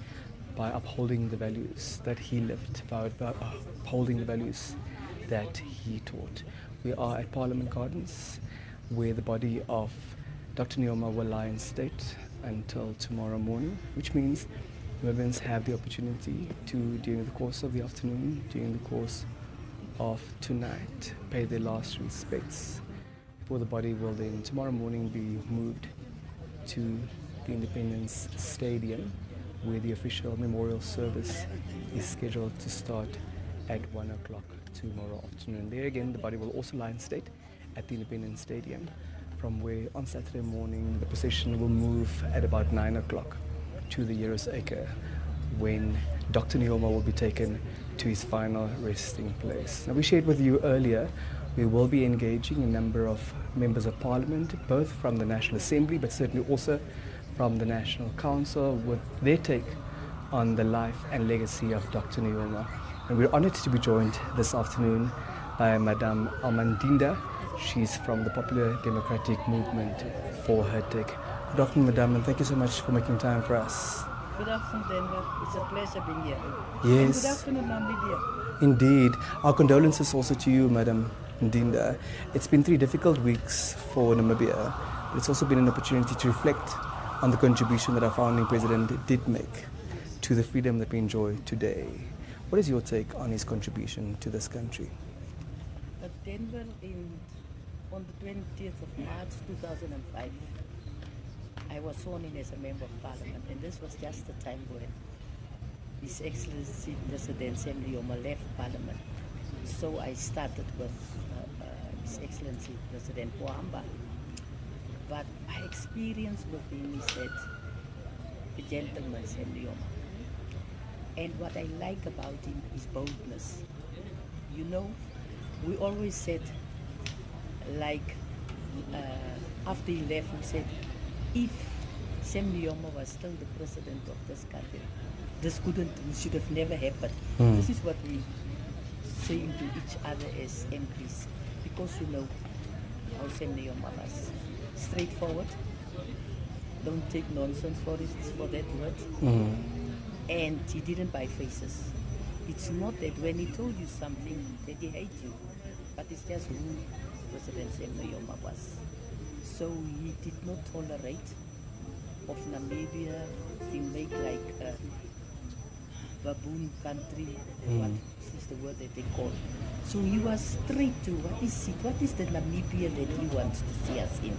by upholding the values that he lived, by upholding the values that he taught. We are at Parliament Gardens, where the body of Dr. Nujoma will lie in state until tomorrow morning, which means Namibians have the opportunity to, during the course of the afternoon, during the course of tonight, pay their last respects, before the body will then tomorrow morning be moved to the Independence Stadium, where the official memorial service is scheduled to start at 1 o'clock tomorrow afternoon. There again, the body will also lie in state at the Independence Stadium, from where on Saturday morning the procession will move at about 9 o'clock to the Heroes Acre, when Dr. Nujoma will be taken to his final resting place. Now, we shared with you earlier We will be engaging a number of members of parliament, both from the National Assembly, but certainly also from the National Council, with their take on the life and legacy of Dr. Nujoma. And we're honored to be joined this afternoon by Madame Amandinda. She's from the Popular Democratic Movement, for her take. Good afternoon, Madame, and thank you so much for making time for us. Good afternoon, Denver. It's a pleasure being here. Yes. And good afternoon, Namibia. Indeed. Our condolences also to you, Madam Ndinda. It's been 3 difficult weeks for Namibia, but it's also been an opportunity to reflect on the contribution that our founding president did make to the freedom that we enjoy today. What is your take on his contribution to this country? At Denver, on the 20th of March 2005, I was sworn in as a member of parliament, and this was just the time when His Excellency President Nujoma left parliament. So I started with His Excellency President Pohamba. But my experience with him is that a gentleman, Nujoma. And what I like about him is boldness. You know, we always said, like, after he left, we said, if Nujoma was still the president of this country, this should have never happened. This is what we saying to each other as MPs, because you know how Nujoma was straightforward, don't take nonsense for that word, and he didn't buy faces. It's not that when he told you something that he hates you, but it's just who President Nujoma was. So he did not tolerate of Namibia being made like a baboon country, what is the word that they call. So he was straight to what is it, what is the Namibia that he wants to see us in,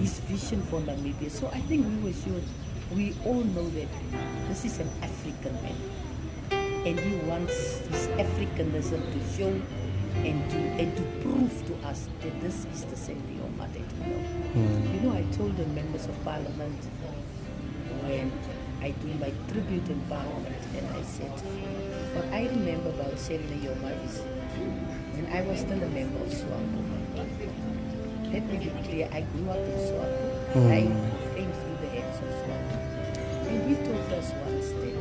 his vision for Namibia. So I think we were sure, we all know that this is an African man, and he wants his Africanism to show and to prove to us that this is the same Nujoma that we know. You know, I told the members of parliament when I do my tribute in parliament, and I said, what I remember about Nujoma is when I was still a member of Swapo. Let me be clear, I grew up in Swapo. I came through the hands of Swapo. And he told us once that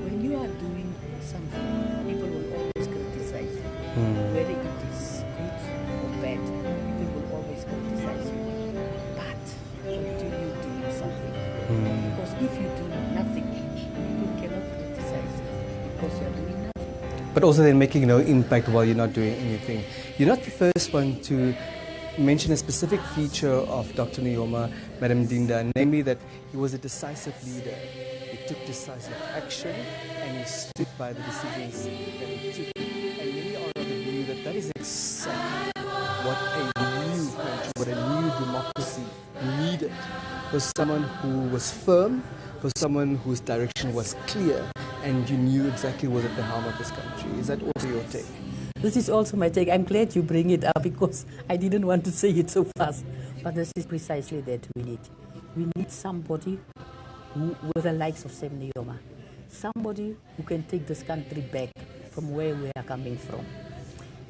when you are doing something, people will always criticize you. Whether it is good or bad, people will always criticize you. But continue doing something. Because if you do nothing, people cannot criticize you because you are doing nothing. But also then making no impact while you're not doing anything. You're not the first one to mention a specific feature of Dr. Nujoma, Madam Dinda, namely that he was a decisive leader. He took decisive action and he stood by the decisions that he took. And many are of the view that that is exactly what a new country, what a new democracy needed. For someone who was firm, for someone whose direction was clear, and you knew exactly what was at the helm of this country. Is that also your take? This is also my take. I'm glad you bring it up because I didn't want to say it so fast. But this is precisely that we need. We need somebody who, with the likes of Nujoma, somebody who can take this country back from where we are coming from,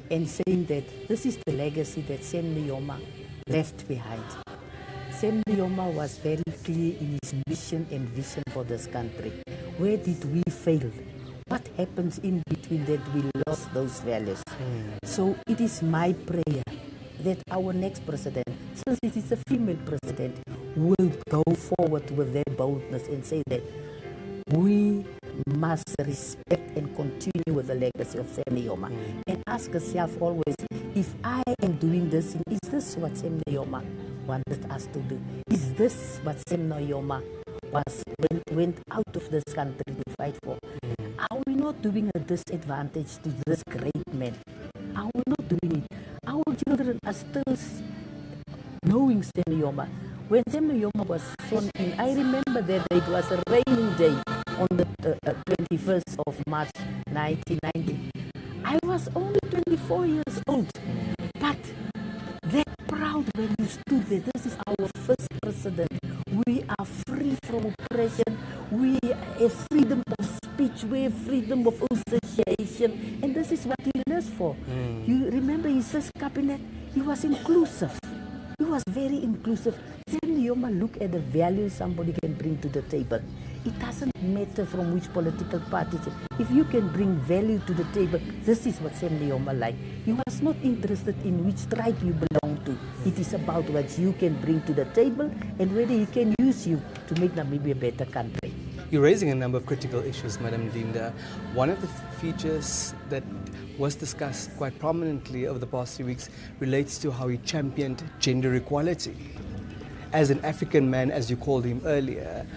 and saying that this is the legacy that Nujoma left behind. Nujoma was very clear in his mission and vision for this country. Where did we fail? What happens in between that we lost those values? So it is my prayer that our next president, since it is a female president, will go forward with their boldness and say that we must respect and continue with the legacy of Nujoma. And ask yourself always, if I am doing this, is this what Nujoma wanted us to do? Is this what Nujoma went out of this country to fight for? Are we not doing a disadvantage to this great man? Are we not doing it? Our children are still knowing Nujoma. When Nujoma was sworn in, I remember that it was a raining day on the 21st of March 1990. I was only 24 years old, but that proud when you stood there. This is our first president. We are free from oppression. We have freedom of speech. We have freedom of association. And this is what he lives for. You remember he his first cabinet, he was inclusive. He was very inclusive. Sam Nujoma looked at the value somebody can bring to the table. It doesn't matter from which political party. If you can bring value to the table, this is what Sam Nujoma liked. He was not interested in which tribe you belong to. It is about what you can bring to the table and whether he can use you to make Namibia a better country. You're raising a number of critical issues, Madam Dinda. One of the features that was discussed quite prominently over the past 3 weeks relates to how he championed gender equality. As an African man, as you called him earlier,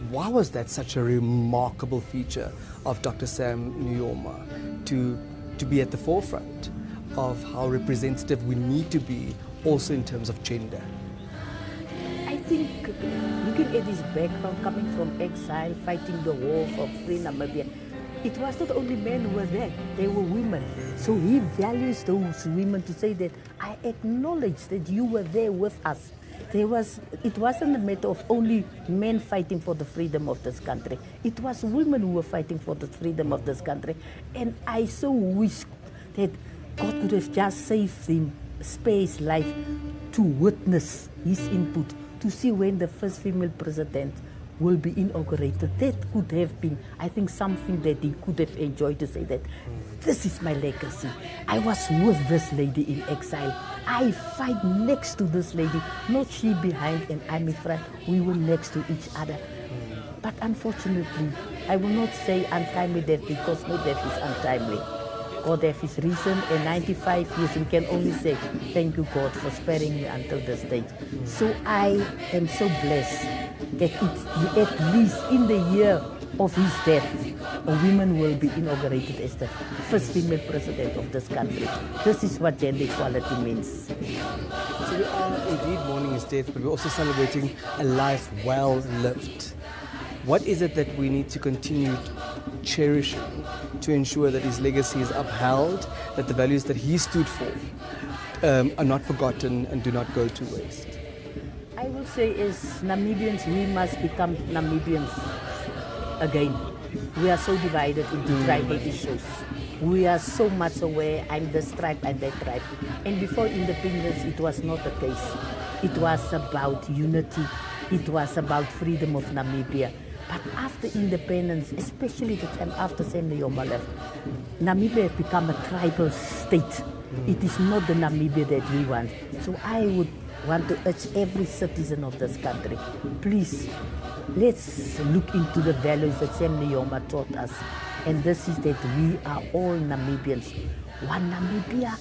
why was that such a remarkable feature of Dr. Sam Nujoma to be at the forefront of how representative we need to be also in terms of gender? I think looking at his background, coming from exile, fighting the war for free Namibia, it was not only men who were there, they were women. So he values those women to say that I acknowledge that you were there with us. It wasn't a matter of only men fighting for the freedom of this country. It was women who were fighting for the freedom of this country. And I so wish that God could have just saved him, spared his life to witness his input, to see when the first female president will be inaugurated. That could have been, I think, something that he could have enjoyed, to say that this is my legacy. I was with this lady in exile. I fight next to this lady, not she behind and I'm in front. We were next to each other. But unfortunately, I will not say untimely death, because no death is untimely. God has his reason, and 95 years, we can only say, thank you, God, for sparing me until this date. So I am so blessed that at least in the year of his death, a woman will be inaugurated as the first female president of this country. This is what gender equality means. So we are indeed mourning his death, but we're also celebrating a life well lived. What is it that we need to continue cherishing to ensure that his legacy is upheld, that the values that he stood for are not forgotten and do not go to waste? I will say, as Namibians, we must become Namibians again. We are so divided into tribal issues. We are so much aware, I'm this tribe, I'm that tribe. And before independence, it was not the case. It was about unity. It was about freedom of Namibia. But after independence, especially the time after Sam Nujoma left, Namibia has become a tribal state. It is not the Namibia that we want. So I would want to urge every citizen of this country, please, let's look into the values that Sam Nujoma taught us. And this is that we are all Namibians. One Namibia,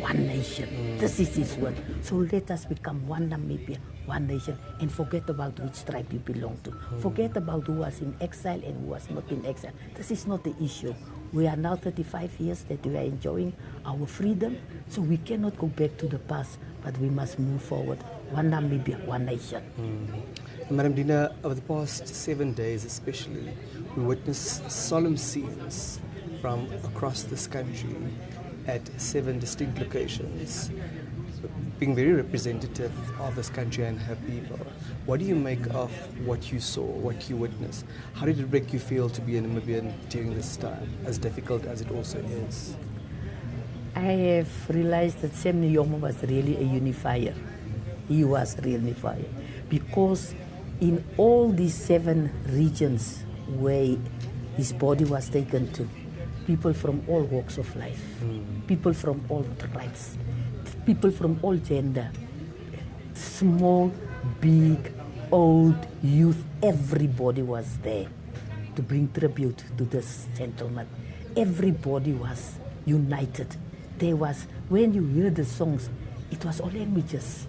one nation. This is his word. So let us become one Namibia, one nation, and forget about which tribe you belong to. Forget about who was in exile and who was not in exile. This is not the issue. We are now 35 years that we are enjoying our freedom, so we cannot go back to the past, but we must move forward. One Namibia, one nation. Madam Dina, over the past 7 days especially, we witnessed solemn scenes from across this country at 7 distinct locations, being very representative of this country and her people. What do you make of what you saw, what you witnessed? How did it make you feel to be a Namibian during this time, as difficult as it also is? I have realized that Sam Nujoma was really a unifier. He was a real unifier, because in all these 7 regions where his body was taken to, people from all walks of life, people from all tribes, people from all gender, small, big, old, youth, everybody was there to bring tribute to this gentleman. Everybody was united. There was, when you hear the songs, it was all languages.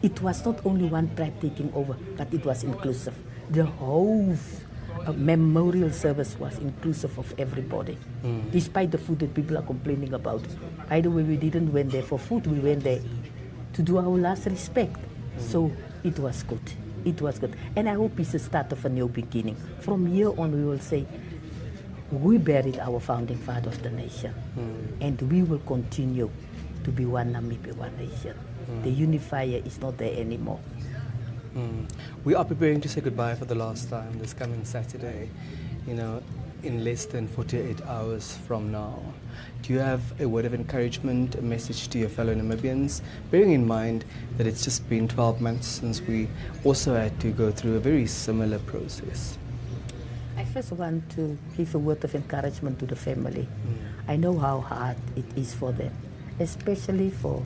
It was not only one tribe taking over, but it was inclusive. The whole memorial service was inclusive of everybody, despite the food that people are complaining about. By the way, we didn't went there for food, we went there to do our last respect. So it was good. It was good. And I hope it's the start of a new beginning. From here on, we will say, we buried our founding father of the nation, and we will continue to be one Namibia, one nation. The unifier is not there anymore. We are preparing to say goodbye for the last time this coming Saturday. You know, in less than 48 hours from now. Do you have a word of encouragement, a message to your fellow Namibians, bearing in mind that it's just been 12 months since we also had to go through a very similar process? I first want to give a word of encouragement to the family. I know how hard it is for them, especially for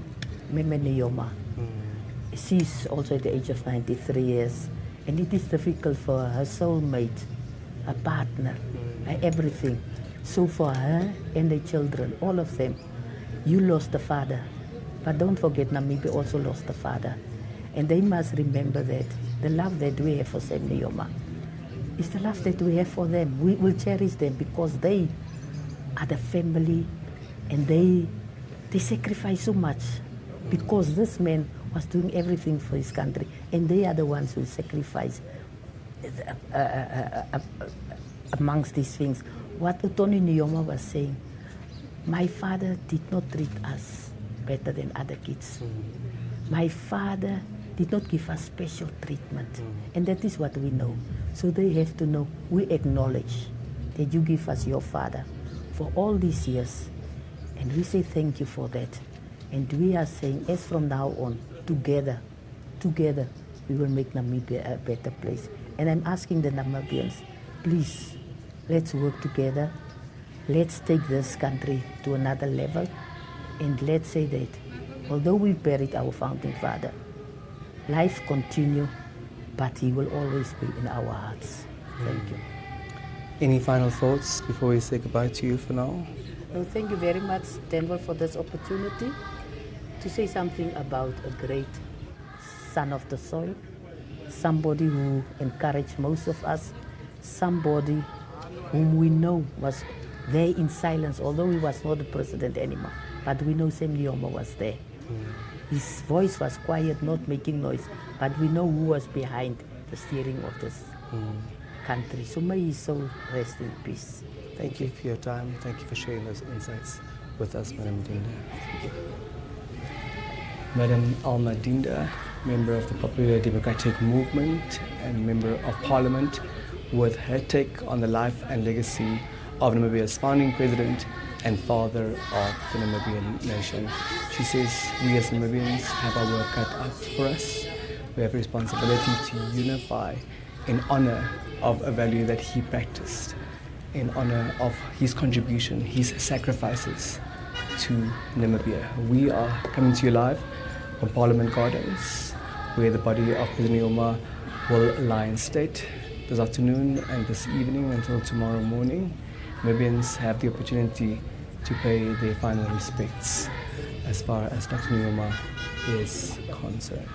Meme Nujoma. She's also at the age of 93 years, and it is difficult for her soulmate, a partner, everything. So for her and the children, all of them, you lost the father. But don't forget, Namibia also lost the father. And they must remember that the love that we have for Sam Nujoma is the love that we have for them. We will cherish them because they are the family, and they sacrifice so much because this man was doing everything for his country, and they are the ones who sacrifice amongst these things. What Tony Nujoma was saying, my father did not treat us better than other kids. My father did not give us special treatment, and that is what we know. So they have to know, we acknowledge that you give us your father for all these years, and we say thank you for that. And we are saying, as from now on, together, we will make Namibia a better place. And I'm asking the Namibians, please, let's work together. Let's take this country to another level. And let's say that, although we buried our founding father, life continues, but he will always be in our hearts. Thank you. Any final thoughts before we say goodbye to you for now? No, thank you very much, Denver, for this opportunity to say something about a great son of the soil, somebody who encouraged most of us, somebody whom we know was there in silence, although he was not the president anymore. But we know Sam Nujoma was there. His voice was quiet, not making noise, but we know who was behind the steering of this country. So may his soul rest in peace. Thank you for your time. Thank you for sharing those insights with us, Madam Dinda. Thank you. Madam Alma Dinda, member of the Popular Democratic Movement and member of Parliament, with her take on the life and legacy of Namibia's founding president and father of the Namibian nation. She says we as Namibians have our work cut out for us. We have a responsibility to unify in honor of a value that he practiced, in honor of his contribution, his sacrifices to Namibia. We are coming to you live from Parliament Gardens, where the body of President Nujoma will lie in state this afternoon and this evening until tomorrow morning. Namibians have the opportunity to pay their final respects as far as Dr. Nujoma is concerned.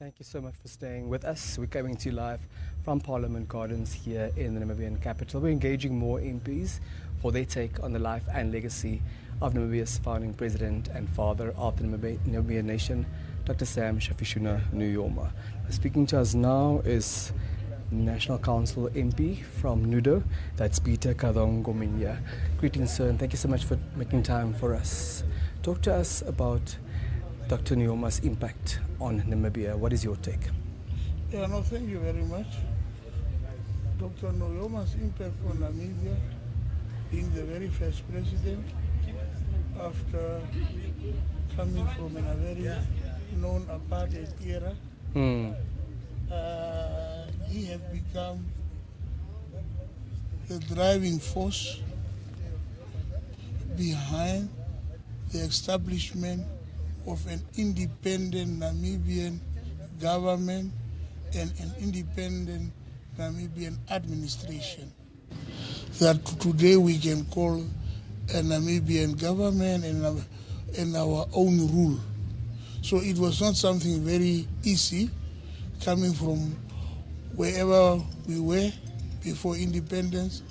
Thank you so much for staying with us. We're coming to you live from Parliament Gardens here in the Namibian capital. We're engaging more MPs for their take on the life and legacy of Namibia's founding president and father of the Namibian nation, Dr. Sam Shafishuna Nujoma. Speaking to us now is National Council MP from NUDO, that's Peter Kadongominya. Greetings, sir, and thank you so much for making time for us. Talk to us about Dr. Nujoma's impact on Namibia. What is your take? Yeah, no, thank you very much. Dr. Nujoma's impact on Namibia, being the very first president after coming from a very known apartheid era, he has become the driving force behind the establishment of an independent Namibian government and an independent Namibian administration that today we can call a Namibian government and our own rule. So it was not something very easy coming from wherever we were before independence,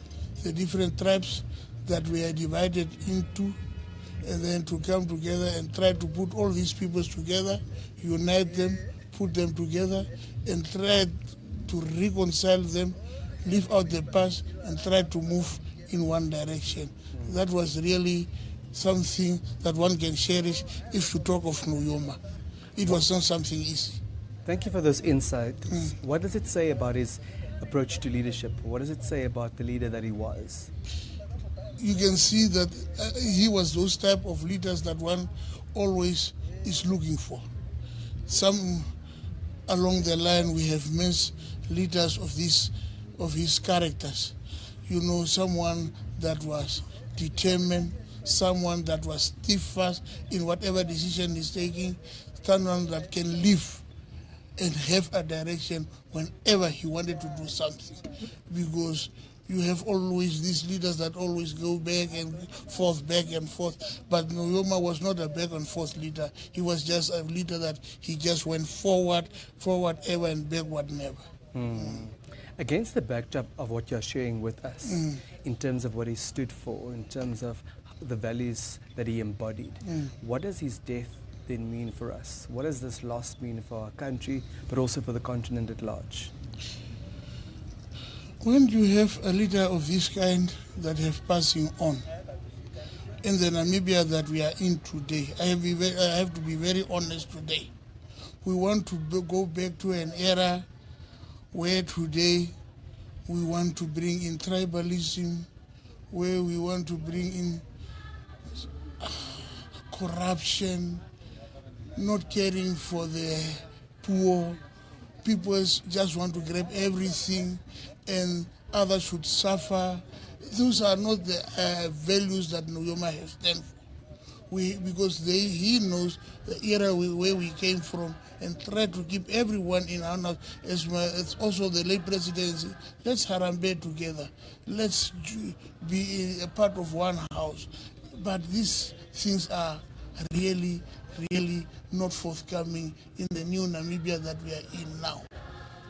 the different tribes that we are divided into, and then to come together and try to put all these peoples together, unite them, put them together, and try to reconcile them, leave out the past, and try to move in one direction. That was really something that one can cherish if you talk of Nujoma. It was not something easy. Thank you for those insights. What does it say about his approach to leadership? What does it say about the leader that he was? You can see that he was those type of leaders that one always is looking for. Some along the line we have missed leaders of his characters. You know, someone that was determined, someone that was steadfast in whatever decision he's taking, someone that can live and have a direction whenever he wanted to do something. Because you have always these leaders that always go back and forth. But Nujoma was not a back and forth leader. He was just a leader that he just went forward ever and backward never. Against the backdrop of what you're sharing with us, in terms of what he stood for, in terms of the values that he embodied, what does his death then mean for us? What does this loss mean for our country, but also for the continent at large? When you have a leader of this kind that have passing on, in the Namibia that we are in today, I have to be very honest today. We want to go back to an era where today we want to bring in tribalism, where we want to bring in corruption, not caring for the poor. People just want to grab everything and others should suffer. Those are not the values that Nujoma has stand for. Because he knows the era where we came from and try to keep everyone in our house. As also the late presidency, let's harambe together. Let's be a part of one house. But these things are really not forthcoming in the new Namibia that we are in now.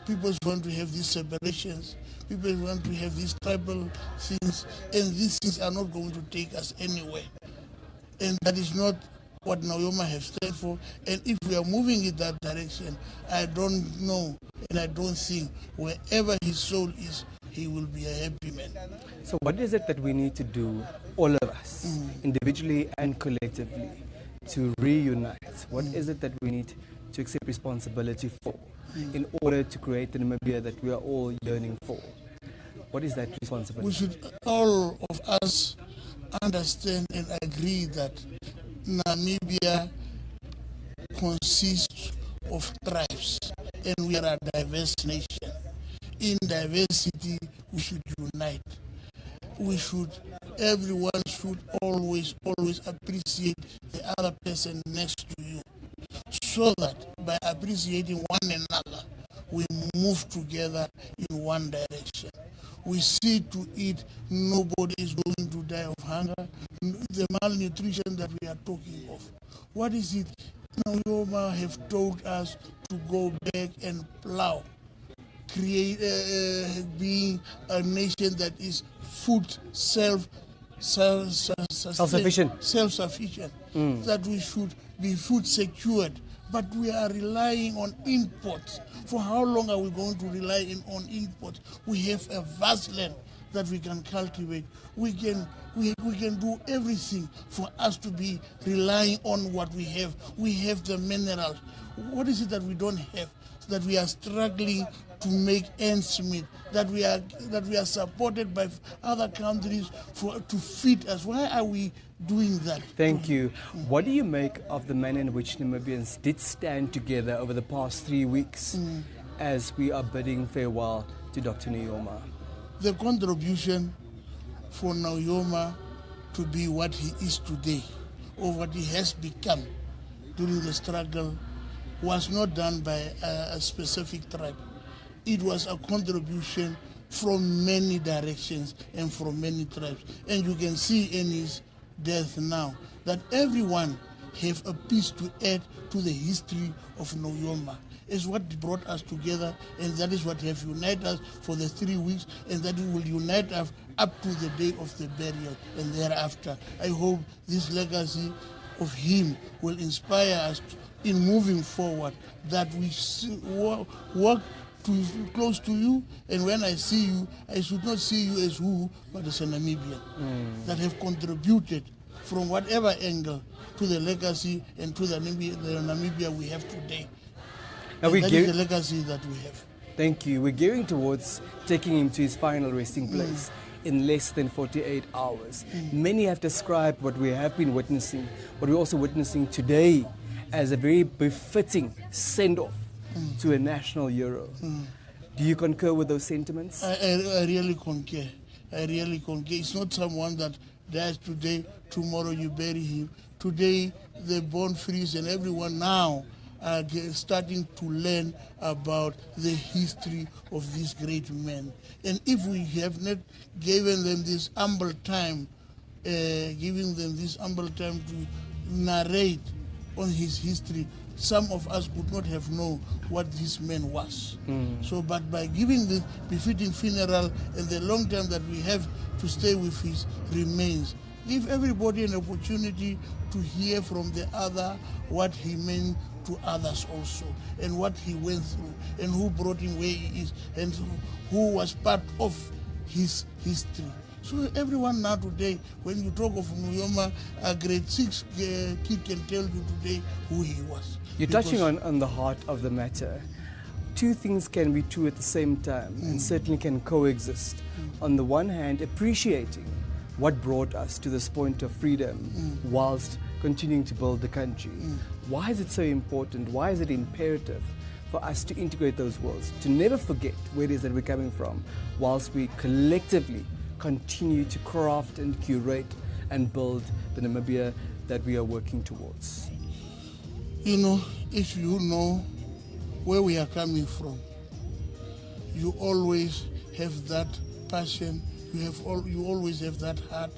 People want to have these separations. People want to have these tribal things, and these things are not going to take us anywhere. And that is not what Nujoma has stood for. And if we are moving in that direction, I don't know, and I don't think wherever his soul is, he will be a happy man. So what is it that we need to do, all of us, individually and collectively, to reunite? What is it that we need to accept responsibility for in order to create the Namibia that we are all yearning for? What is that responsibility? We should, all of us, understand and agree that Namibia consists of tribes and we are a diverse nation. In diversity, we should unite. Everyone should always appreciate the other person next to you, so that by appreciating one another, we move together in one direction. We see to it nobody is going to die of hunger. The malnutrition that we are talking of, what is it Nujoma have told us to go back and plow, create, being a nation that is food self-sufficient, that we should be food secured. But we are relying on imports. For how long are we going to rely on imports? We have a vast land that we can cultivate. We can do everything for us to be relying on what we have. We have the minerals. What is it that we don't have? That we are struggling to make ends meet, that we are supported by other countries to feed us. Why are we doing that? Thank you. What do you make of the manner in which Namibians did stand together over the past 3 weeks as we are bidding farewell to Dr. Nujoma? The contribution for Nujoma to be what he is today, or what he has become during the struggle, was not done by a specific tribe. It was a contribution from many directions and from many tribes. And you can see in his death now that everyone have a piece to add to the history of Nujoma. It's what brought us together, and that is what have united us for the 3 weeks, and that will unite us up to the day of the burial and thereafter. I hope this legacy of him will inspire us in moving forward, that we work close to you, and when I see you, I should not see you as who, but as a Namibian that have contributed from whatever angle to the legacy and to the Namibia we have today. That is the legacy that we have. Thank you. We're gearing towards taking him to his final resting place in less than 48 hours. Many have described what we have been witnessing, what we're also witnessing today, as a very befitting send-off to a national hero. Do you concur with those sentiments? I really concur. I really concur. It's not someone that dies today, tomorrow you bury him. Today, the born frees and everyone now are starting to learn about the history of these great men. And if we have not given them this humble time, to narrate on his history, some of us could not have known what this man was. So, but by giving the befitting funeral and the long time that we have to stay with his remains, give everybody an opportunity to hear from the other what he meant to others also, and what he went through, and who brought him where he is, and who was part of his history. So everyone now today, when you talk of Nujoma, a grade 6 kid can tell you today who he was. You're touching on the heart of the matter. Two things can be true at the same time and certainly can coexist. On the one hand, appreciating what brought us to this point of freedom whilst continuing to build the country. Why is it so important? Why is it imperative for us to integrate those worlds, to never forget where it is that we're coming from, whilst we collectively continue to craft and curate and build the Namibia that we are working towards? You know, if you know where we are coming from, you always have that passion, you always have that heart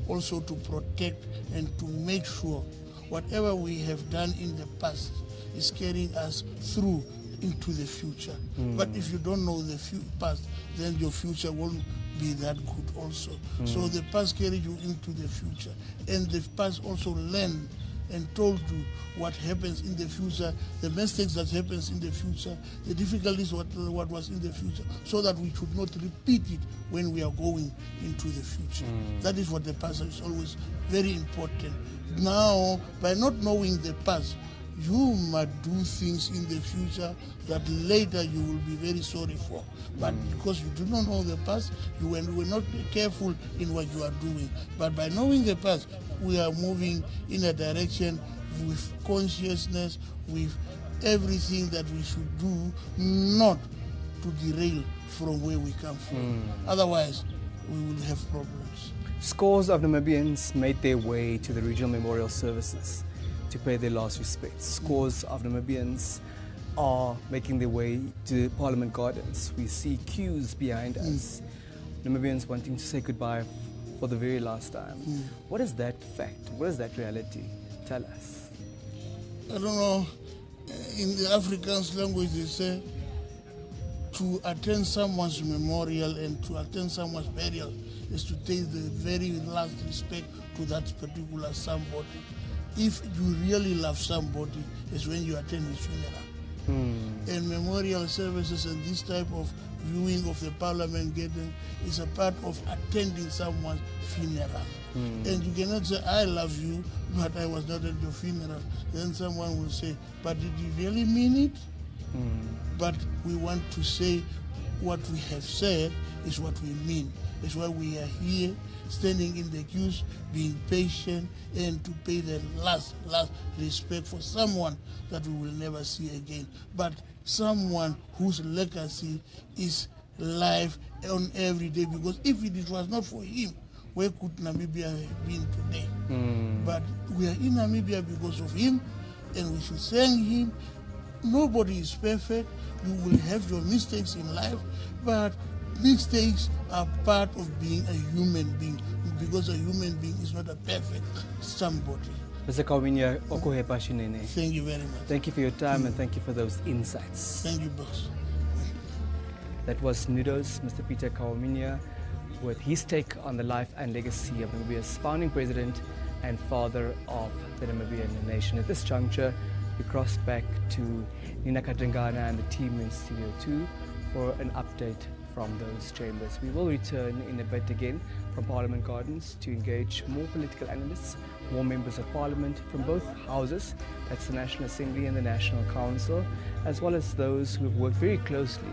also to protect and to make sure whatever we have done in the past is carrying us through into the future. But if you don't know the past, then your future won't be that good also. So the past carried you into the future, and the past also learned and told you what happens in the future, the mistakes that happens in the future, the difficulties what was in the future, so that we should not repeat it when we are going into the future. That is what the past is always very important. Now, by not knowing the past, you might do things in the future that later you will be very sorry for. But because you do not know the past, you were not careful in what you are doing. But by knowing the past, we are moving in a direction with consciousness, with everything that we should do, not to derail from where we come from. Otherwise, we will have problems. Scores of Namibians made their way to the regional memorial services to pay their last respects. Scores of Namibians are making their way to Parliament Gardens. We see queues behind us. Namibians wanting to say goodbye for the very last time. What is that fact? What is that reality? Tell us. I don't know, in the Afrikaans language they say, to attend someone's memorial and to attend someone's burial is to take the very last respect to that particular somebody. If you really love somebody, is when you attend his funeral. And memorial services and this type of viewing of the parliament gathering is a part of attending someone's funeral. And you cannot say, I love you, but I was not at your funeral. Then someone will say, but did you really mean it? But we want to say what we have said is what we mean. It's why we are here, standing in the queues, being patient, and to pay the last respect for someone that we will never see again. But someone whose legacy is live on every day, because if it was not for him, where could Namibia have been today? But we are in Namibia because of him, and we should thank him. Nobody is perfect. You will have your mistakes in life, but mistakes are part of being a human being, because a human being is not a perfect somebody. Mr. Kawinia, Okohepashinene. Thank you very much. Thank you for your time and thank you for those insights. Thank you, boss. That was NUDO's Mr. Peter Kawinia with his take on the life and legacy of Namibia's founding president and father of the Namibian nation. At this juncture, we cross back to Nina Katringana and the team in Studio 2 for an update from those chambers. We will return in a bit again from Parliament Gardens to engage more political analysts, more members of Parliament from both houses, that's the National Assembly and the National Council, as well as those who have worked very closely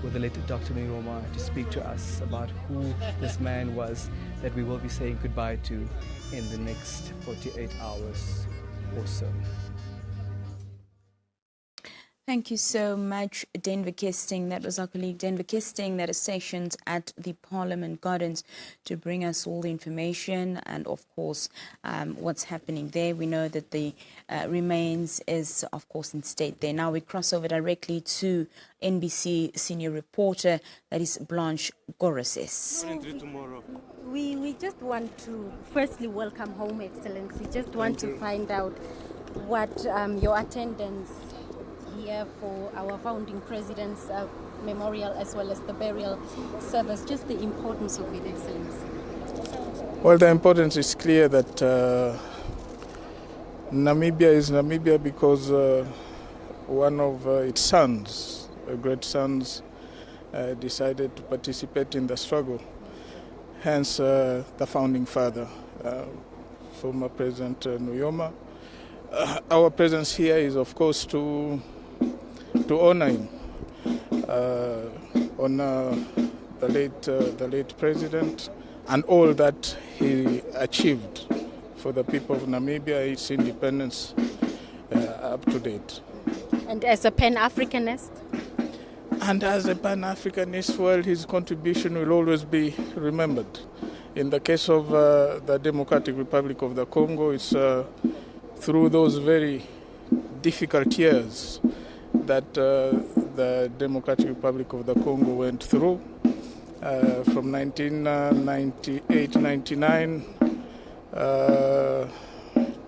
with the late Dr. Nujoma to speak to us about who this man was that we will be saying goodbye to in the next 48 hours or so. Thank you so much, Denver Kesting. That was our colleague Denver Kesting that is stationed at the Parliament Gardens to bring us all the information and, of course, what's happening there. We know that the remains is, of course, in state there. Now we cross over directly to NBC senior reporter, that is Blanche Gorosis. We just want to firstly welcome home, Excellency. Just want to find out what your attendance here for our founding president's memorial as well as the burial service, just the importance of it, Excellency. Well, the importance is clear that Namibia is Namibia because one of its sons, great sons, decided to participate in the struggle. Hence, the founding father, former President Nujoma. Our presence here is, of course, to honor him, honor the late president and all that he achieved for the people of Namibia, its independence up to date. And as a Pan-Africanist? And as a Pan-Africanist, well, his contribution will always be remembered. In the case of the Democratic Republic of the Congo, it's through those very difficult years that the Democratic Republic of the Congo went through from 1998-99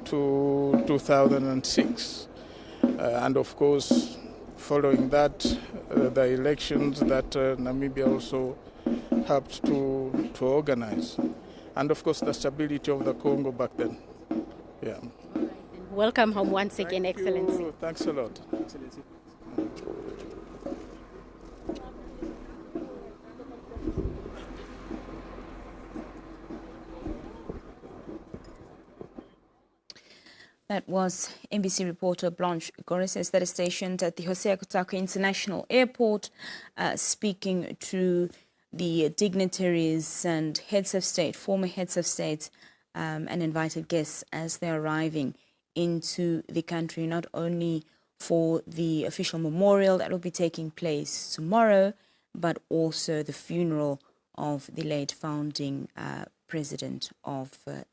to 2006. And of course, following that, the elections that Namibia also helped to organize. And of course, the stability of the Congo back then. Yeah. Welcome home once again, Excellency. Thanks a lot. Excellency. That was NBC reporter Blanche Gorosis that is stationed at the Hosea Kutako International Airport, speaking to the dignitaries and heads of state, former heads of state, and invited guests as they're arriving into the country, not only for the official memorial that will be taking place tomorrow, but also the funeral of the late founding president of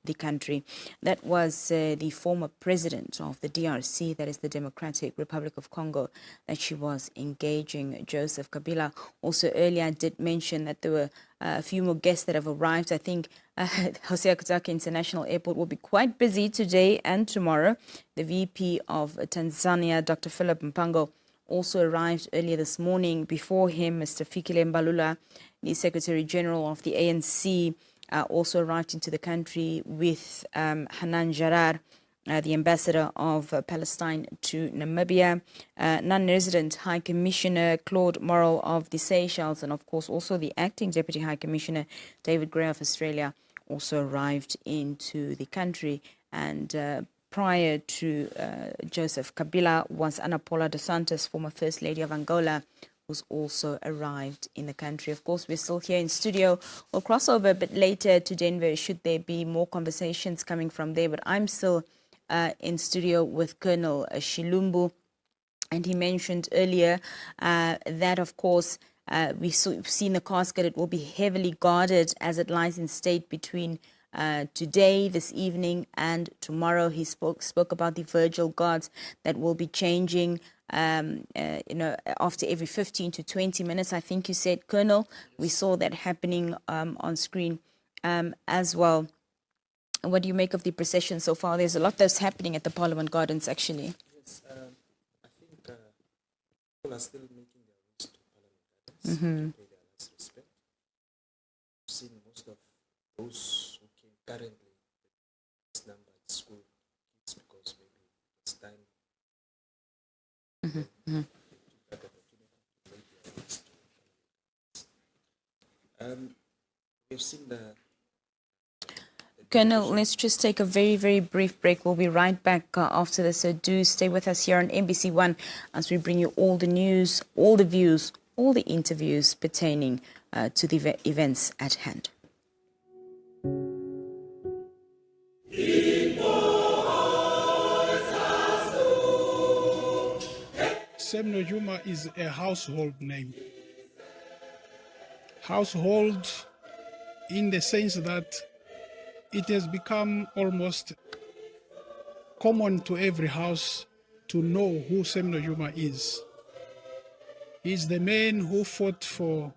the country. That was the former president of the DRC, that is the Democratic Republic of Congo, that she was engaging, Joseph Kabila. Also earlier I did mention that there were a few more guests that have arrived. I think Hosea Kutako International Airport will be quite busy today and tomorrow. The VP of Tanzania, Dr. Philip Mpango, also arrived earlier this morning. Before him, Mr. Fikile Mbalula, the Secretary General of the ANC, also arrived into the country with Hanan Jarar, the Ambassador of Palestine to Namibia, non-resident High Commissioner Claude Morrell of the Seychelles, and of course also the Acting Deputy High Commissioner David Gray of Australia also arrived into the country. And prior to Joseph Kabila was Ana Paula dos Santos, former First Lady of Angola, who's also arrived in the country. Of course, we're still here in studio. We'll cross over a bit later to Denver should there be more conversations coming from there. But I'm still in studio with Colonel Shilumbu. And he mentioned earlier that, of course, we've seen the casket. It will be heavily guarded as it lies in state between today, this evening, and tomorrow. He spoke about the Virgil guards that will be changing after every 15 to 20 minutes, I think you said, Colonel. We saw that happening on screen as well. What do you make of the procession so far? There's a lot that's happening at the Parliament Gardens, actually. Yes, I think people are still making their ways to Parliament Gardens to pay their last respect. I've seen most of those who came currently, this number at school kids, because maybe it's time. We've seen the Colonel, let's just take a very, very brief break. We'll be right back after this, so do stay with us here on NBC One as we bring you all the news, all the views, all the interviews pertaining to the events at hand. Sam Nujoma is a household name. Household in the sense that it has become almost common to every house to know who Sam Nujoma is. He's the man who fought for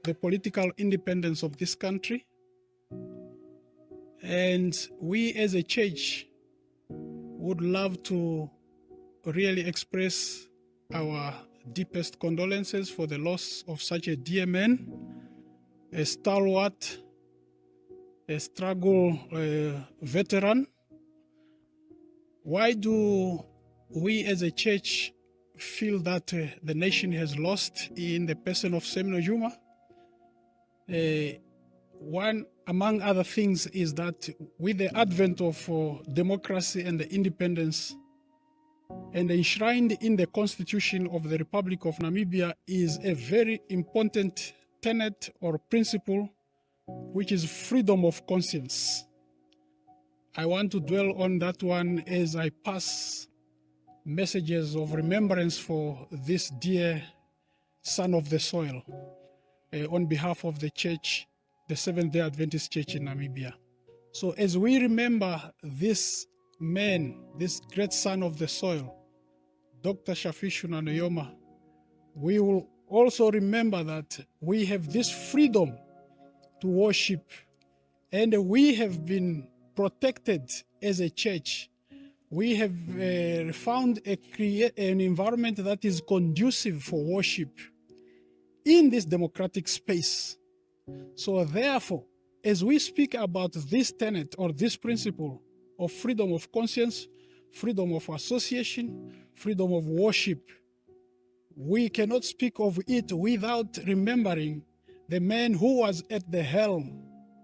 the political independence of this country. And we as a church would love to really express our deepest condolences for the loss of such a dear man, a stalwart, a struggle veteran. Why do we as a church feel that the nation has lost in the person of Sam Nujoma? One, among other things, is that with the advent of democracy and the independence, and enshrined in the Constitution of the Republic of Namibia, is a very important tenet or principle, which is freedom of conscience. I want to dwell on that one as I pass messages of remembrance for this dear son of the soil on behalf of the church, the Seventh-day Adventist Church in Namibia. So as we remember this man, this great son of the soil, Dr. Shafishuna Nujoma, we will also remember that we have this freedom to worship, and we have been protected as a church. We have found an environment that is conducive for worship in this democratic space. So therefore, as we speak about this tenet or this principle of freedom of conscience, freedom of association, freedom of worship, we cannot speak of it without remembering the man who was at the helm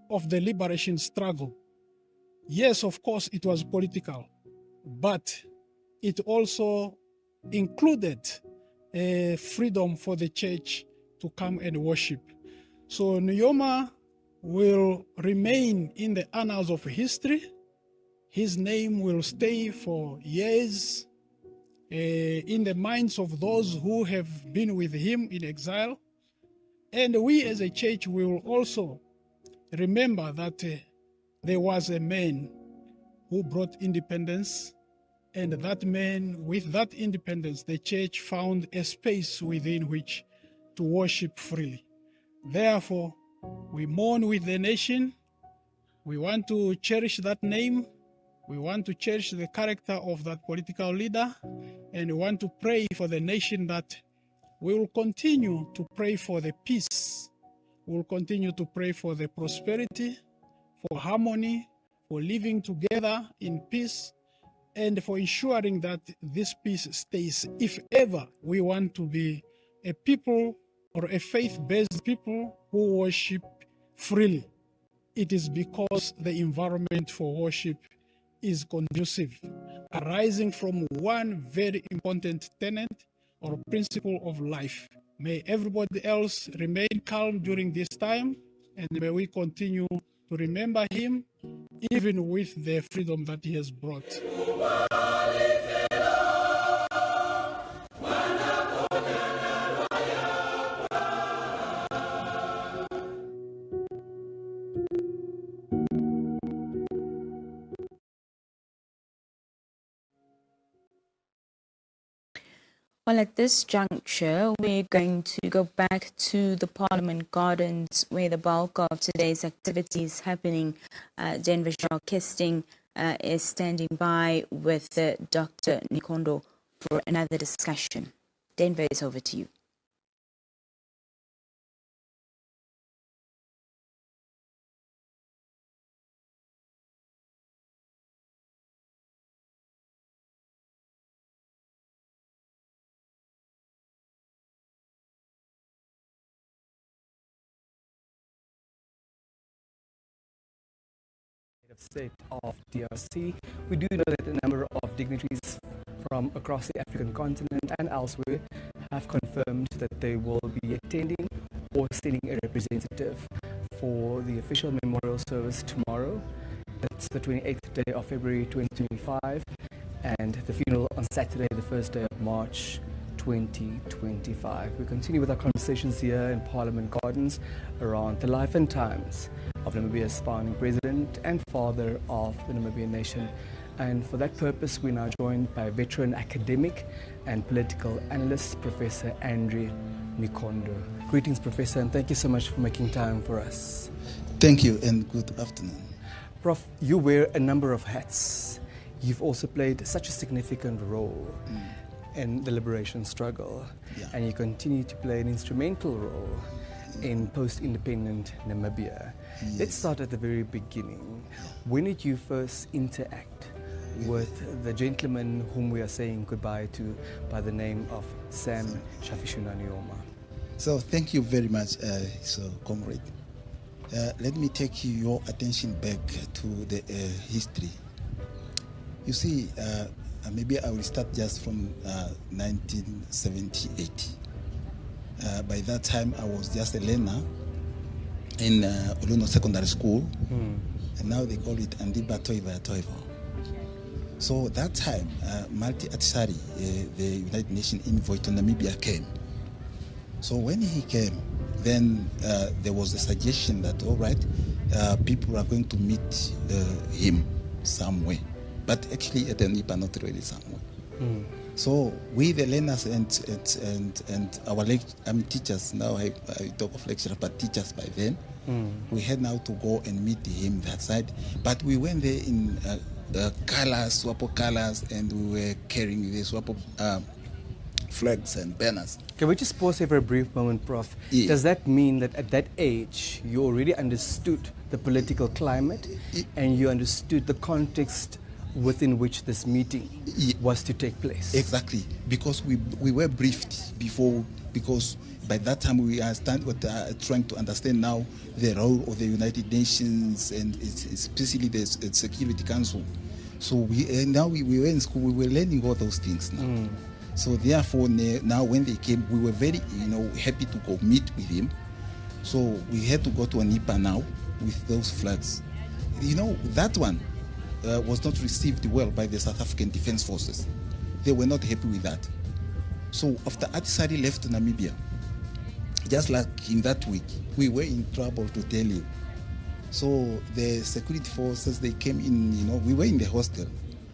of the liberation struggle. Yes, of course, it was political, but it also included freedom for the church to come and worship. So Nujoma will remain in the annals of history. His name will stay for years in the minds of those who have been with him in exile. And we as a church will also remember that there was a man who brought independence, and that man, with that independence, the church found a space within which to worship freely. Therefore, we mourn with the nation. We want to cherish that name. We want to cherish the character of that political leader, and we want to pray for the nation that we will continue to pray for the peace. We will continue to pray for the prosperity, for harmony, for living together in peace, and for ensuring that this peace stays. If ever we want to be a people or a faith-based people who worship freely, it is because the environment for worship is conducive, arising from one very important tenet or principle of life. May everybody else remain calm during this time, and may we continue to remember him, even with the freedom that he has brought. Well, at this juncture, we're going to go back to the Parliament Gardens, where the bulk of today's activity is happening. Denver Kesting is standing by with Dr. Nikondo for another discussion. Denver, is over to you. State of DRC. We do know that a number of dignitaries from across the African continent and elsewhere have confirmed that they will be attending or sending a representative for the official memorial service tomorrow. That's the 28th day of February 2025, and the funeral on Saturday, the 1st day of March 2025. We continue with our conversations here in Parliament Gardens around the life and times of Namibia's founding president and father of the Namibian nation. And for that purpose, we're now joined by veteran academic and political analyst, Professor Andre Nikondo. Greetings, Professor, and thank you so much for making time for us. Thank you, and good afternoon. Prof, you wear a number of hats. You've also played such a significant role in the liberation struggle, and you continue to play an instrumental role in post-independent Namibia. Yes. Let's start at the very beginning. When did you first interact with the gentleman whom we are saying goodbye to by the name of Sam Shafishuna Nujoma? So thank you very much, comrade. Let me take your attention back to the history. You see, maybe I will start just from 1978. By that time, I was just a learner in Oluno Secondary School, and now they call it Andiba Toiva. So that time, Malti Atisari, the United Nations envoy to Namibia, came. So when he came, then there was a suggestion that, all right, people are going to meet him somewhere. But actually at Andiba, not really somewhere. So we, the learners and our teachers, now I talk of lecturers, but teachers by then, we had now to go and meet him that side. But we went there in colors, Swapo colors, and we were carrying the Swapo flags and banners. Can we just pause here for a brief moment, Prof? Yeah. Does that mean that at that age you already understood the political climate and you understood the context within which this meeting was to take place? Exactly, because we were briefed before, because by that time we are trying to understand now the role of the United Nations and especially the Security Council. So we were in school, we were learning all those things now. So therefore now when they came, we were very happy to go meet with him. So we had to go to Anipa now with those flags. That one was not received well by the South African Defence Forces. They were not happy with that. So after Atisari left Namibia, just like in that week, we were in trouble, to tell you. So the security forces, they came in, you know, we were in the hostel.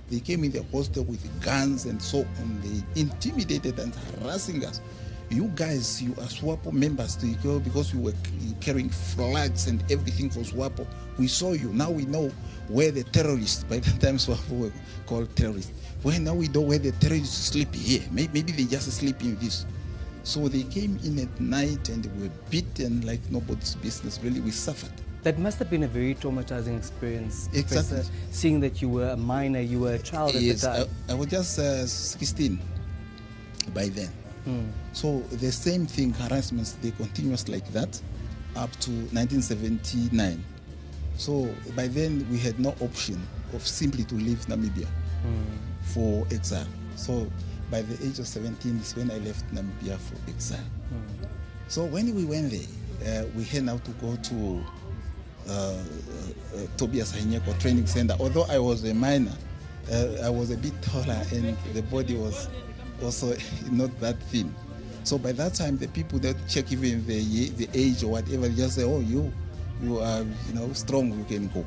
They came in the hostel with guns and so on. They intimidated and harassing us. You guys, you are Swapo members, because you were carrying flags and everything for Swapo. We saw you. Now we know where the terrorists, by the time Swapo were called terrorists, well, now we know where the terrorists sleep here. Maybe they just sleep in this. So they came in at night and were beaten like nobody's business. Really, we suffered. That must have been a very traumatizing experience, Exactly. Professor, seeing that you were a minor, you were a child at the time. I was just 16 by then. So the same thing, harassments, they continuous like that up to 1979. So by then we had no option of simply to leave Namibia for exile. So by the age of 17 is when I left Namibia for exile. So when we went there, we had now to go to Tobias Hainyeko Training Center. Although I was a minor, I was a bit taller and the body was also not that thin. So by that time, the people that check even the age or whatever, just say, oh, you are, you know, strong, you can go.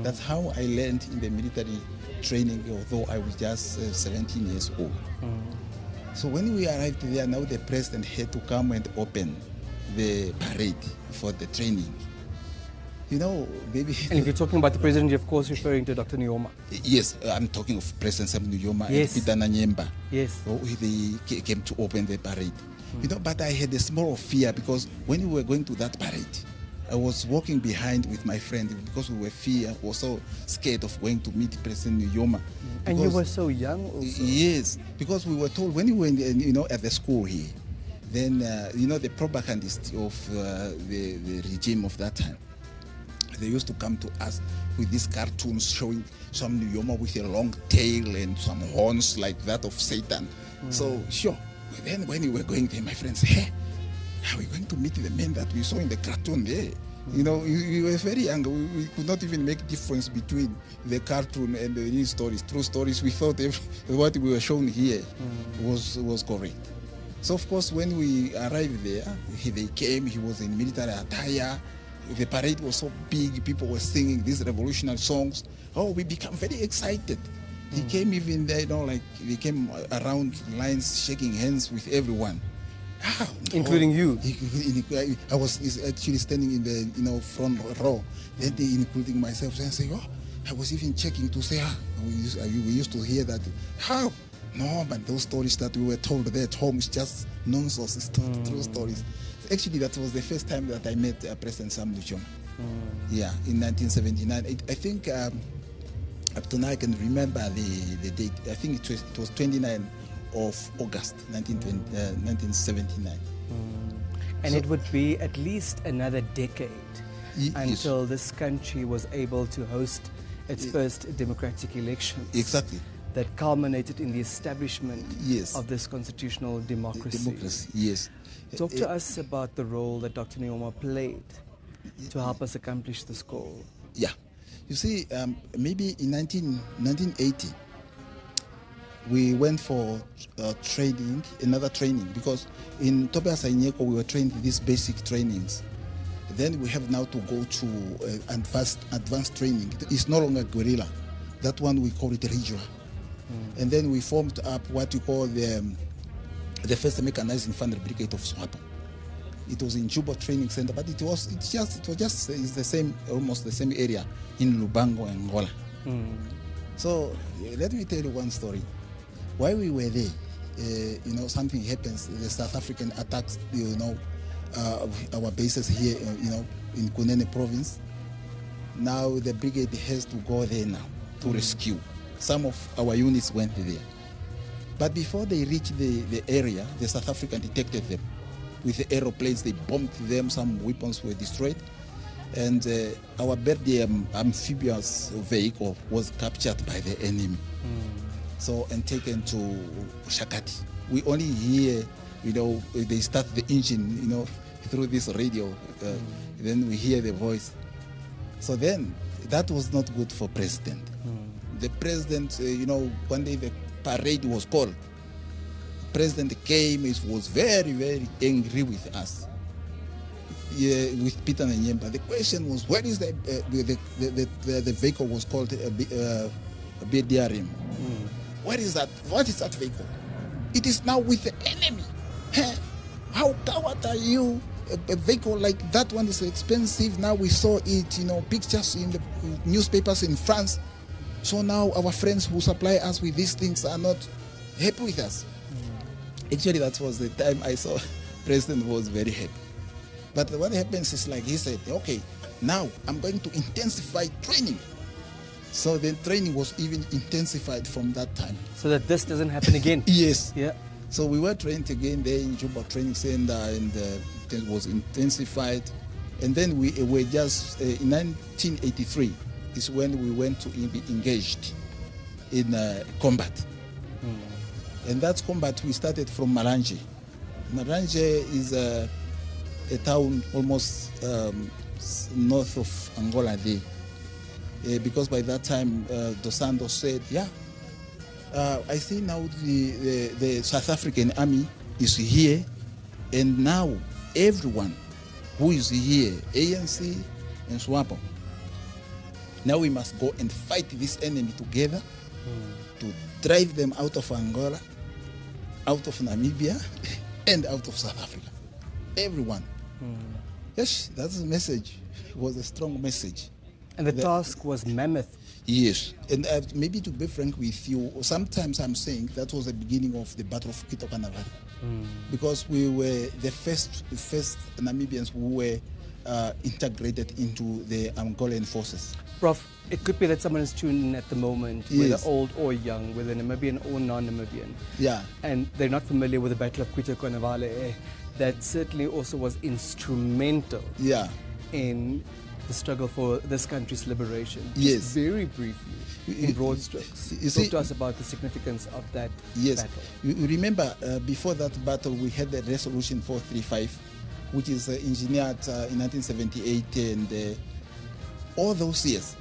That's how I learned in the military training, although I was just 17 years old. So when we arrived there, now the president had to come and open the parade for the training. You know, maybe... And if you're talking about the president, you're of course referring to Dr. Nujoma. Yes, I'm talking of President Sam Nujoma Yes. and Peter Nanyemba. Yes. So they came to open the parade. You know, but I had a small fear because when we were going to that parade, I was walking behind with my friend because we were so scared of going to meet President Nujoma. And you were so young also. Yes, because we were told when we were, you know, at the school here, then, you know, the propagandists of the regime of that time, they used to come to us with these cartoons showing some Nujoma with a long tail and some horns like that of Satan. So, sure. Then when we were going there, my friends said, hey, are we going to meet the men that we saw in the cartoon there? You know, we were very young. We could not even make difference between the cartoon and the real stories, true stories. We thought what we were shown here was correct. So, of course, when we arrived there, they came, he was in military attire. The parade was so big, people were singing these revolutionary songs. Oh, we became very excited. He came even there, you know, like they came around lines shaking hands with everyone. Including you? I was actually standing in the, you know, front row. Then they including myself and say, oh, I was even checking to say, we used to hear that. How? No, but those stories that we were told there at home is just nonsense, it's true stories. Actually, that was the first time that I met President Sam Nujoma. Yeah, in 1979. I think up to now I can remember the date. I think it was 29 of August 1979. And so, it would be at least another decade until this country was able to host its first democratic elections. Exactly. That culminated in the establishment of this constitutional democracy. Yes. Talk to us about the role that Dr. Nujoma played to help us accomplish this goal. Yeah. You see, maybe in 1980, we went for another training, because in Tobias Hainyeko we were trained these basic trainings. Then we have now to go to advanced training. It's no longer guerrilla. That one we call it regional. And then we formed up what we call the first mechanized infantry brigade of Swapo. It was in Juba Training Center, but it was the same, almost the same area in Lubango, Angola. So let me tell you one story. While we were there, you know, something happens. The South African attacks, you know, our bases here, you know, in Kunene province. Now the brigade has to go there now to rescue. Some of our units went there. But before they reached the area, the South African detected them. With the aeroplanes, they bombed them, some weapons were destroyed. And our birthday amphibious vehicle was captured by the enemy. So, and taken to Shakati. We only hear, you know, they start the engine, you know, through this radio. Then we hear the voice. So then, that was not good for President. The President, you know, one day the parade was called. The President came, he was very, very angry with us. with Peter Nyemba. The question was, where is the vehicle was called a BDRM? Where is that? What is that vehicle? It is now with the enemy. How coward are you? A vehicle like that one is expensive. Now we saw it, pictures in the newspapers in France. So now our friends who supply us with these things are not happy with us. Actually, that was the time I saw President was very happy. But what happens is, like he said, okay, now I'm going to intensify training. So the training was even intensified from that time. So that this doesn't happen again? Yes. Yeah. So we were trained again there in Juba Training Center, and it was intensified. And then we were just, in 1983, is when we went to be engaged in combat. And that combat we started from Malanje. Malanje is a town almost north of Angola there. Because by that time, Dos Santos said, I see now the South African army is here, and now everyone who is here, ANC and Swapo, now we must go and fight this enemy together to drive them out of Angola, out of Namibia, and out of South Africa. Everyone. Yes, that's the message. It was a strong message. And the task was mammoth. Yes, and maybe to be frank with you, sometimes I'm saying that was the beginning of the Battle of Kutako, because we were the first Namibians who were integrated into the Angolan forces. Prof, it could be that someone is tuned in at the moment, whether old or young, whether Namibian or non-Namibian. Yeah. And they're not familiar with the Battle of Kutako. That certainly also was instrumental in the struggle for this country's liberation. Yes. Just very briefly, in broad strokes, talk to us about the significance of that battle. You remember, before that battle, we had the Resolution 435, which is engineered in 1978, and all those years,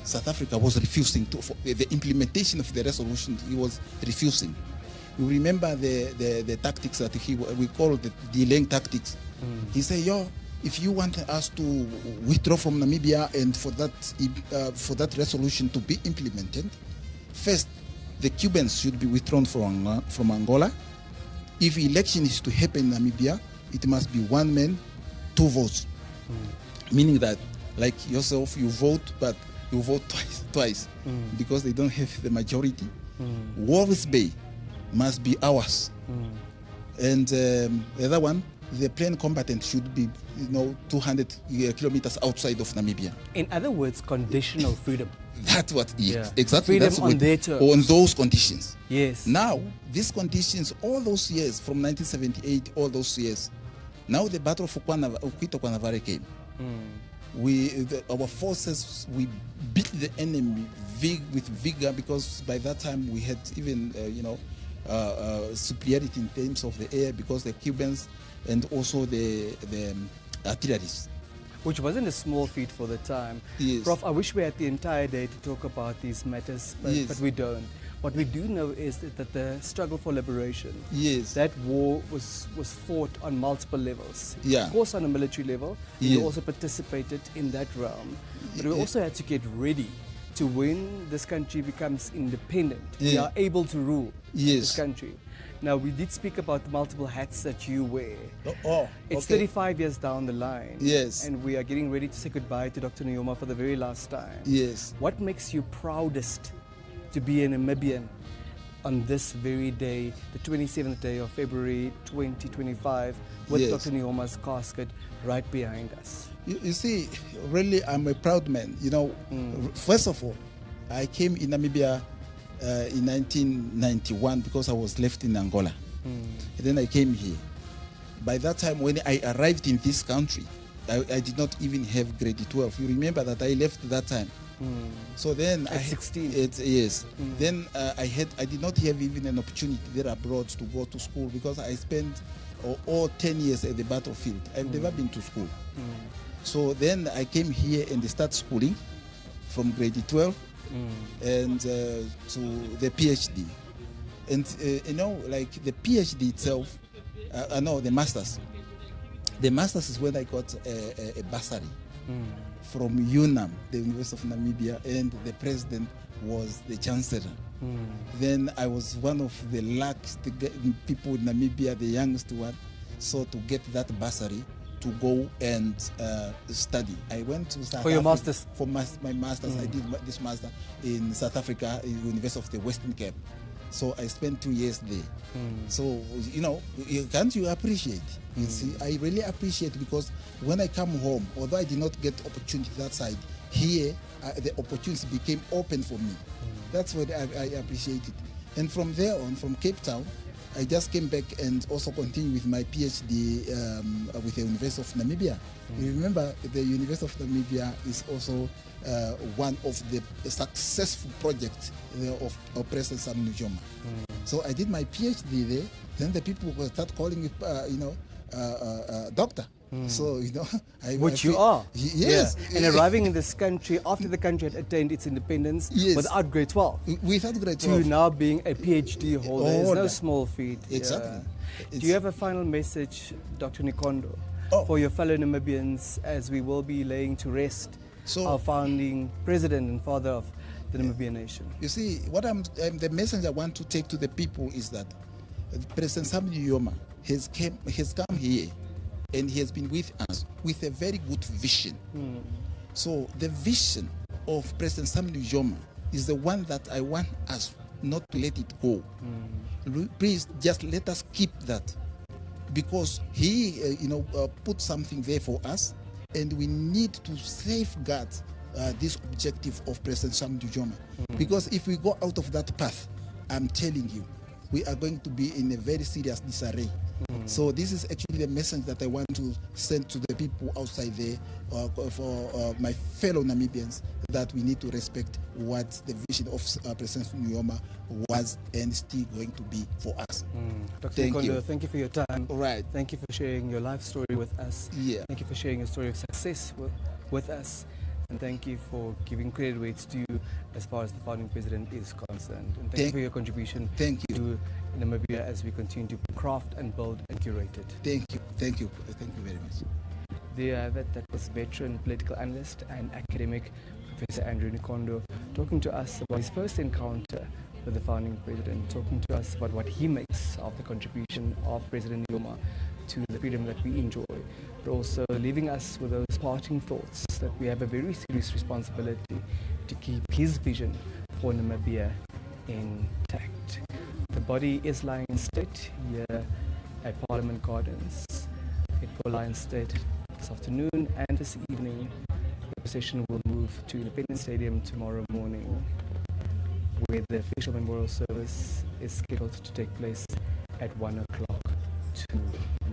South Africa was refusing for the implementation of the resolution. He was refusing. You remember the tactics that we call the delaying tactics. He said, if you want us to withdraw from Namibia and for that resolution to be implemented, first the Cubans should be withdrawn from Angola. If election is to happen in Namibia, it must be one man, two votes. Meaning that, like yourself, you vote, but you vote twice because they don't have the majority. Walvis Bay must be ours. And the other one, the plain combatant should be 200 kilometers outside of Namibia. In other words, conditional freedom. That's what exactly. Freedom that's on their terms. On those conditions. Yes. Now, these conditions, all those years, from 1978, all those years, now the Battle of Kutako came. Our forces, we beat the enemy with vigor, because by that time we had even, superiority in terms of the air, because the Cubans and also the artilleries. Which wasn't a small feat for the time. Yes. Prof, I wish we had the entire day to talk about these matters, but we don't. What we do know is that the struggle for liberation, that war was fought on multiple levels. Of course, on a military level, we also participated in that realm. But we also had to get ready to when this country becomes independent. We are able to rule this country. Now, we did speak about the multiple hats that you wear. It's 35 years down the line. And we are getting ready to say goodbye to Dr. Nujoma for the very last time. What makes you proudest to be a Namibian on this very day, the 27th day of February 2025, with Dr. Nujoma's casket right behind us? You see, really, I'm a proud man. First of all, I came in Namibia in 1991 because I was left in Angola. And then I came here. By that time, when I arrived in this country, I did not even have grade 12. You remember that I left that time. So then at 16. Then I did not have even an opportunity there abroad to go to school, because I spent all 10 years at the battlefield. I've never been to school. So then I came here and started schooling from grade 12 and to the PhD. And like the PhD itself, the masters, The master's is when I got a bursary from UNAM, the University of Namibia, and the president was the chancellor. Then I was one of the luckiest people in Namibia, the youngest one, so to get that bursary to go and study. I went to South For your Africa master's? For my master's. I did this master in South Africa, in the University of the Western Cape. So I spent 2 years there. So, you know, can't you appreciate? You see, I really appreciate, because when I come home, although I did not get opportunity that side, here the opportunity became open for me. That's what I appreciate it. And from there on, from Cape Town, I just came back and also continued with my PhD with the University of Namibia. You remember, the University of Namibia is also one of the successful projects of President Sam Nujoma. So I did my PhD there. Then the people will start calling me, doctor. So, you know, Which you are. Yes. Yeah. And arriving in this country after the country had attained its independence without grade 12. Without grade 12. To now being a PhD holder. It's no small feat. Exactly. Yeah. Do you have a final message, Dr. Nikondo, for your fellow Namibians, as we will be laying to rest our founding president and father of the Namibian nation? You see, what the message I want to take to the people is that President Sam Nujoma has come here, and he has been with us with a very good vision. So the vision of President Sam Nujoma is the one that I want us not to let it go. Please just let us keep that, because he put something there for us, and we need to safeguard this objective of President Sam Nujoma. Because if we go out of that path, I'm telling you, we are going to be in a very serious disarray. So this is actually the message that I want to send to the people outside there, for my fellow Namibians, that we need to respect what the vision of President Nujoma was and still going to be for us. Dr. Nikondo, thank you for your time. Right. Thank you for sharing your life story with us. Yeah. Thank you for sharing your story of success with us. And thank you for giving credit where it's due as far as the founding president is concerned. And thank you for your contribution to Namibia as we continue to craft and build and curate it. Thank you. Thank you. Thank you very much. There you have it. That was veteran political analyst and academic Professor Andrew Nikondo talking to us about his first encounter with the founding president, talking to us about what he makes of the contribution of President Nujoma to the freedom that we enjoy, but also leaving us with those parting thoughts that we have a very serious responsibility to keep his vision for Namibia intact. The body is lying in state here at Parliament Gardens. It will lie in state this afternoon and this evening. The procession will move to Independence Stadium tomorrow morning, where the official memorial service is scheduled to take place at 1 o'clock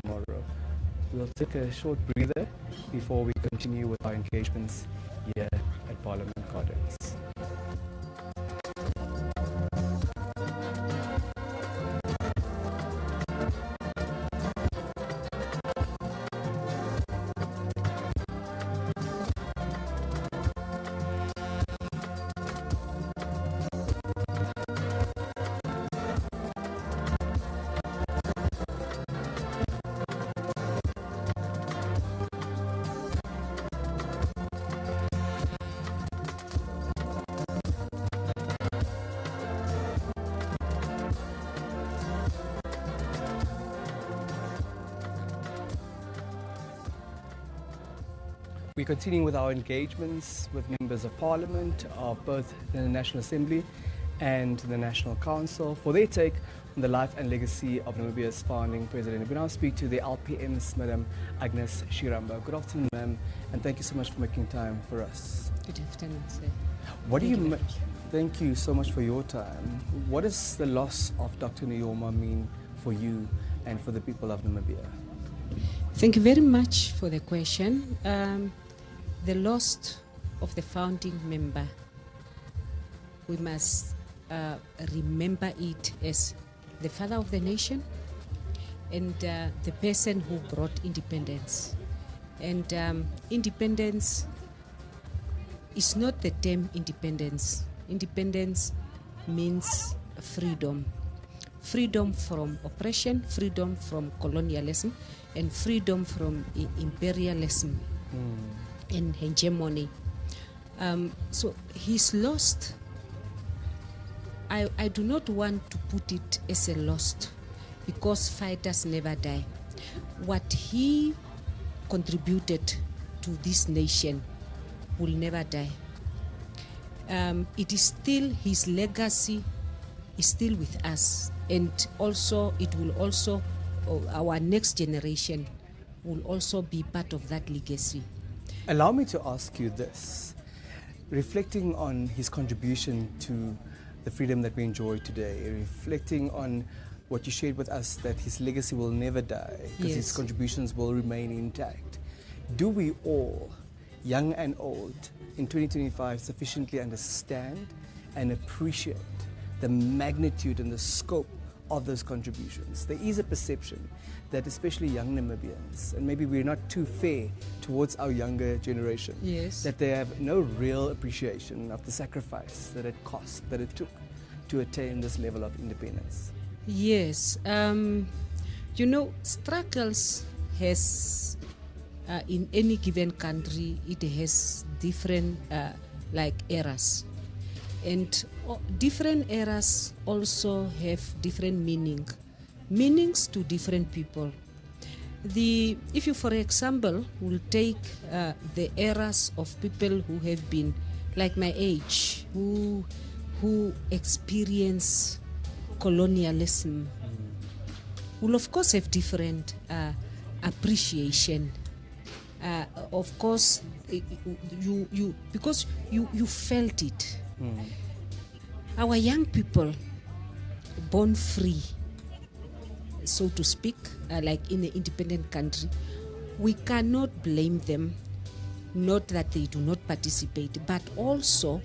tomorrow. We'll take a short breather before we continue with our engagements here at Parliament Gardens. We continue with our engagements with members of parliament of both the National Assembly and the National Council for their take on the life and legacy of Namibia's founding president. We now speak to the LPM's Madam Agnes Shindara. Good afternoon, ma'am, and thank you so much for making time for us. Good afternoon, sir. What do you? Thank you so much for your time. What does the loss of Dr. Nujoma mean for you and for the people of Namibia? Thank you very much for the question. The loss of the founding member, we must remember it as the father of the nation and the person who brought independence. And independence is not the term independence. Independence means freedom. freedom from oppression, freedom from colonialism, and freedom from imperialism and hegemony. So he's lost. I do not want to put it as a lost, because fighters never die. What he contributed to this nation will never die. It is still, his legacy is still with us, and also it will also, our next generation will also be part of that legacy. Allow me to ask you this. Reflecting on his contribution to the freedom that we enjoy today, reflecting on what you shared with us, that his legacy will never die, because his contributions will remain intact. Do we all, young and old, in 2025 sufficiently understand and appreciate the magnitude and the scope of those contributions? There is a perception that especially young Namibians, and maybe we're not too fair towards our younger generation, that they have no real appreciation of the sacrifice that it cost, that it took to attain this level of independence. Yes, you know, struggles has, in any given country, it has different like eras. And different eras also have different meanings to different people. If you, for example, will take the eras of people who have been like my age, who experience colonialism, will of course have different appreciation. Of course, because you felt it. Our young people, born free, so to speak, like in an independent country, we cannot blame them, not that they do not participate, but also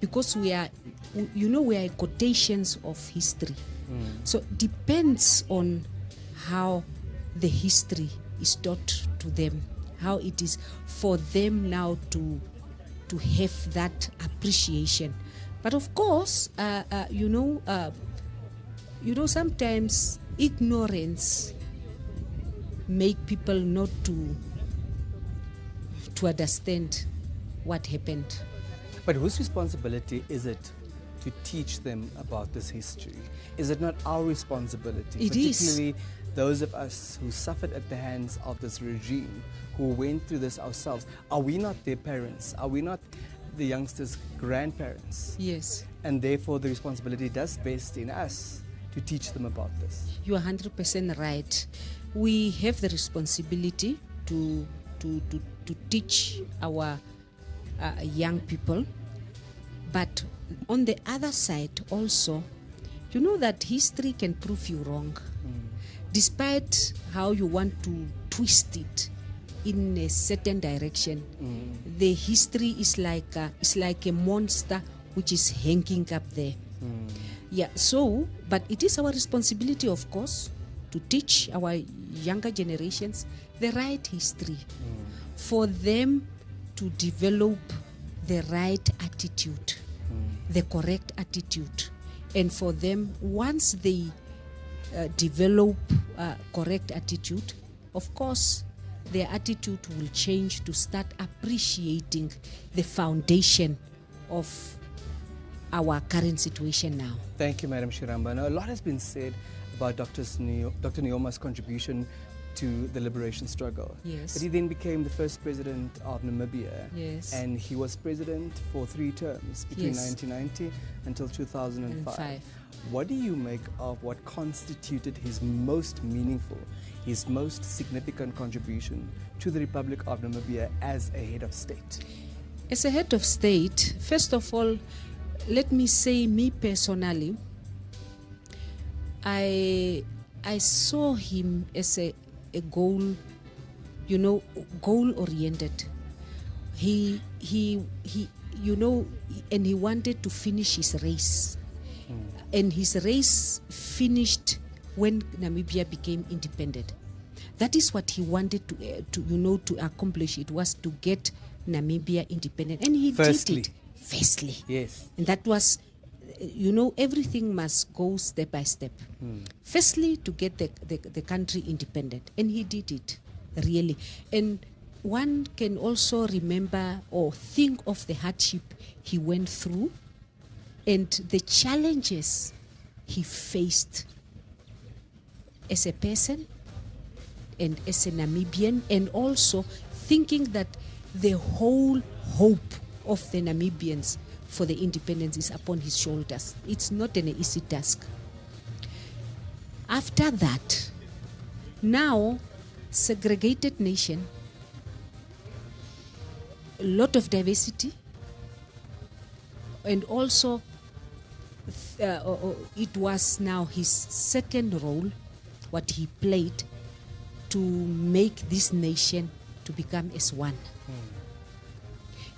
because we are, you know, we are quotations of history. So it depends on how the history is taught to them, how it is for them now to have that appreciation. But of course, you know, sometimes ignorance make people not to understand what happened. But whose responsibility is it to teach them about this history? Is it not our responsibility? It particularly those of us who suffered at the hands of this regime, who went through this ourselves. Are we not their parents? Are we not the youngsters' grandparents? Yes. And therefore the responsibility does vest in us to teach them about this. You are 100% right. We have the responsibility to teach our young people. But on the other side also, you know that history can prove you wrong. Despite how you want to twist it in a certain direction, the history is like a monster which is hanging up there. Yeah, so, but it is our responsibility, of course, to teach our younger generations the right history, for them to develop the right attitude, the correct attitude, and for them, once they develop correct attitude, of course, their attitude will change to start appreciating the foundation of our current situation now. Thank you, Madam Shiramba. Now, a lot has been said about Dr. Nujoma's contribution to the liberation struggle. Yes. But he then became the first president of Namibia. Yes. And he was president for 3 terms between 1990 until 2005. What do you make of what constituted his most meaningful, his most significant contribution to the Republic of Namibia as a head of state? As a head of state, first of all, let me say, me personally, I saw him as a goal, you know, goal-oriented. He, you know, and he wanted to finish his race. And his race finished when Namibia became independent. That is what he wanted to accomplish. It was to get Namibia independent, and he did it. Firstly, yes, and that was you know, everything must go step by step. Firstly, to get the country independent, and he did it, really. And one can also remember or think of the hardship he went through and the challenges he faced as a person and as a Namibian, and also thinking that the whole hope of the Namibians for the independence is upon his shoulders. It's not an easy task. After that, now, segregated nation, a lot of diversity, and also it was now his second role, what he played to make this nation to become as one.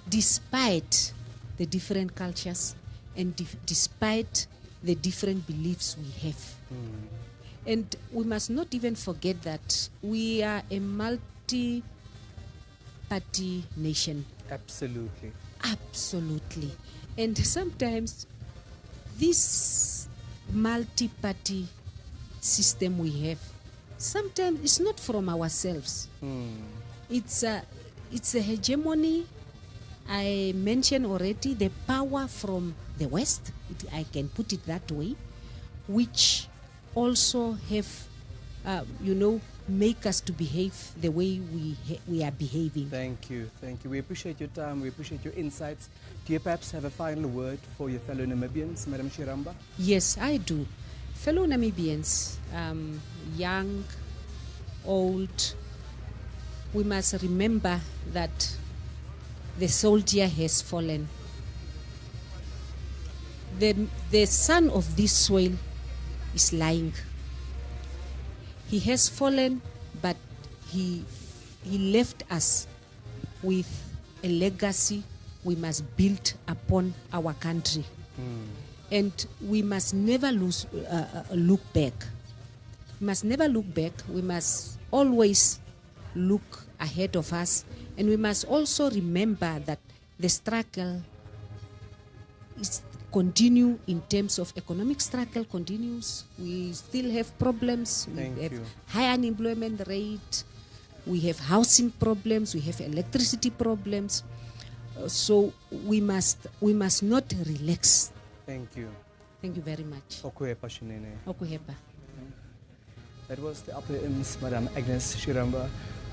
Despite the different cultures and despite the different beliefs we have. And we must not even forget that we are a multi-party nation. Absolutely. Absolutely. And sometimes this multi-party system we have, sometimes it's not from ourselves. It's a hegemony. I mentioned already the power from the West, I can put it that way, which also have, make us to behave the way we are behaving. Thank you. We appreciate your time. We appreciate your insights. Do you perhaps have a final word for your fellow Namibians, Madam Shiramba? Yes, I do. Fellow Namibians, young, old, we must remember that the soldier has fallen. The son of this soil is lying. He has fallen, but he left us with a legacy we must build upon our country. And we must never look back. We must never look back. We must always look ahead of us. And we must also remember that the struggle is continue in terms of economic struggle continues. We still have problems. We have high unemployment rate. We have housing problems. We have electricity problems. So we must not relax. Thank you. Thank you very much. Okuhepa Shinene. Okuhepa. That was the Upper Ims, Madam Agnes Shindara,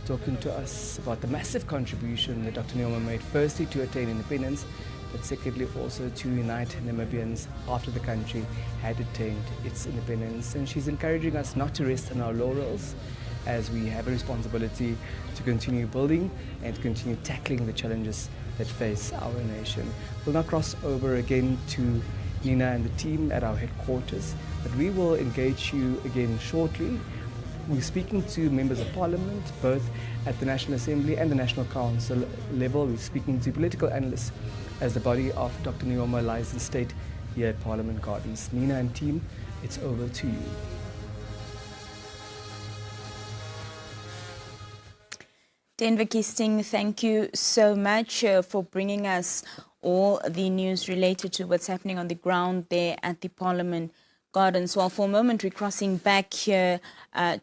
talking to us about the massive contribution that Dr. Nujoma made, firstly to attain independence, but secondly also to unite Namibians after the country had attained its independence. And she's encouraging us not to rest on our laurels, as we have a responsibility to continue building and to continue tackling the challenges that face our nation. We'll now cross over again to Nina and the team at our headquarters, but we will engage you again shortly. We're speaking to members of parliament, both at the National Assembly and the National Council level. We're speaking to political analysts as the body of Dr. Nujoma lies in state here at Parliament Gardens. Nina and team, it's over to you. Denver Kisting, thank you so much for bringing us all the news related to what's happening on the ground there at the Parliament Gardens. Well, for a moment, we're crossing back here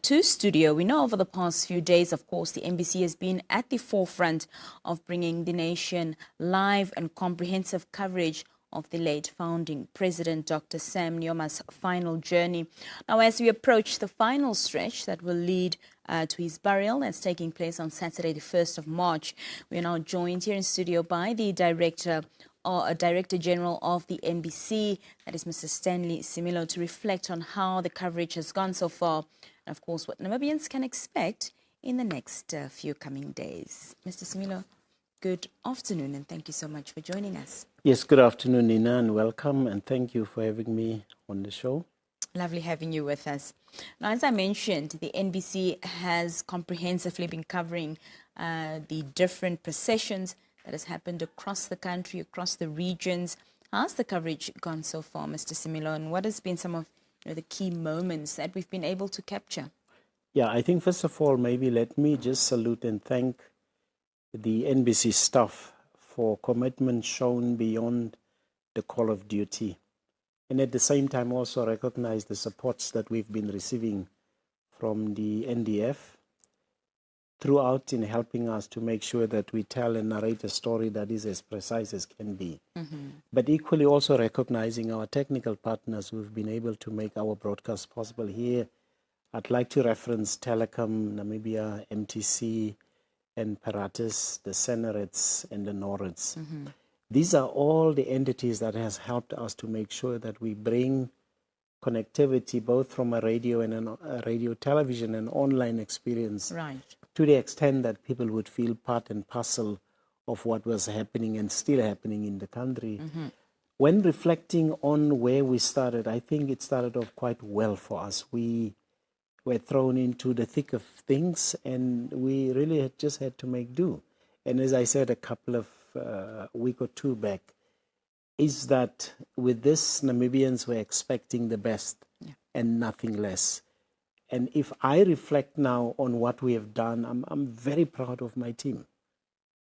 to studio. We know over the past few days, of course, the NBC has been at the forefront of bringing the nation live and comprehensive coverage of the late founding President Dr. Sam Nujoma's final journey. Now, as we approach the final stretch that will lead to his burial that's taking place on Saturday, the 1st of March, we are now joined here in studio by the Director General of the NBC, that is Mr. Stanley Similo, to reflect on how the coverage has gone so far and, of course, what Namibians can expect in the next few coming days. Mr. Similo, good afternoon and thank you so much for joining us. Yes, good afternoon, Nina, and welcome, and thank you for having me on the show. Lovely having you with us. Now, as I mentioned, the NBC has comprehensively been covering the different processions that has happened across the country, across the regions. How's the coverage gone so far, Mr. Similo, and what has been some of the key moments that we've been able to capture? Yeah, I think first of all, maybe let me just salute and thank the NBC staff for commitment shown beyond the call of duty. and at the same time also recognize the supports that we've been receiving from the NDF throughout in helping us to make sure that we tell and narrate a story that is as precise as can be. But equally also recognizing our technical partners who've been able to make our broadcast possible here. I'd like to reference Telecom Namibia, MTC, and Paratus, the Senerates, and the Norets. These are all the entities that has helped us to make sure that we bring connectivity both from a radio and a radio, television, and online experience, to the extent that people would feel part and parcel of what was happening and still happening in the country. When reflecting on where we started, I think it started off quite well for us. We were thrown into the thick of things, and we really just had to make do. And as I said a couple of week or two back, is that with this, Namibians were expecting the best and nothing less. And if I reflect now on what we have done, I'm very proud of my team.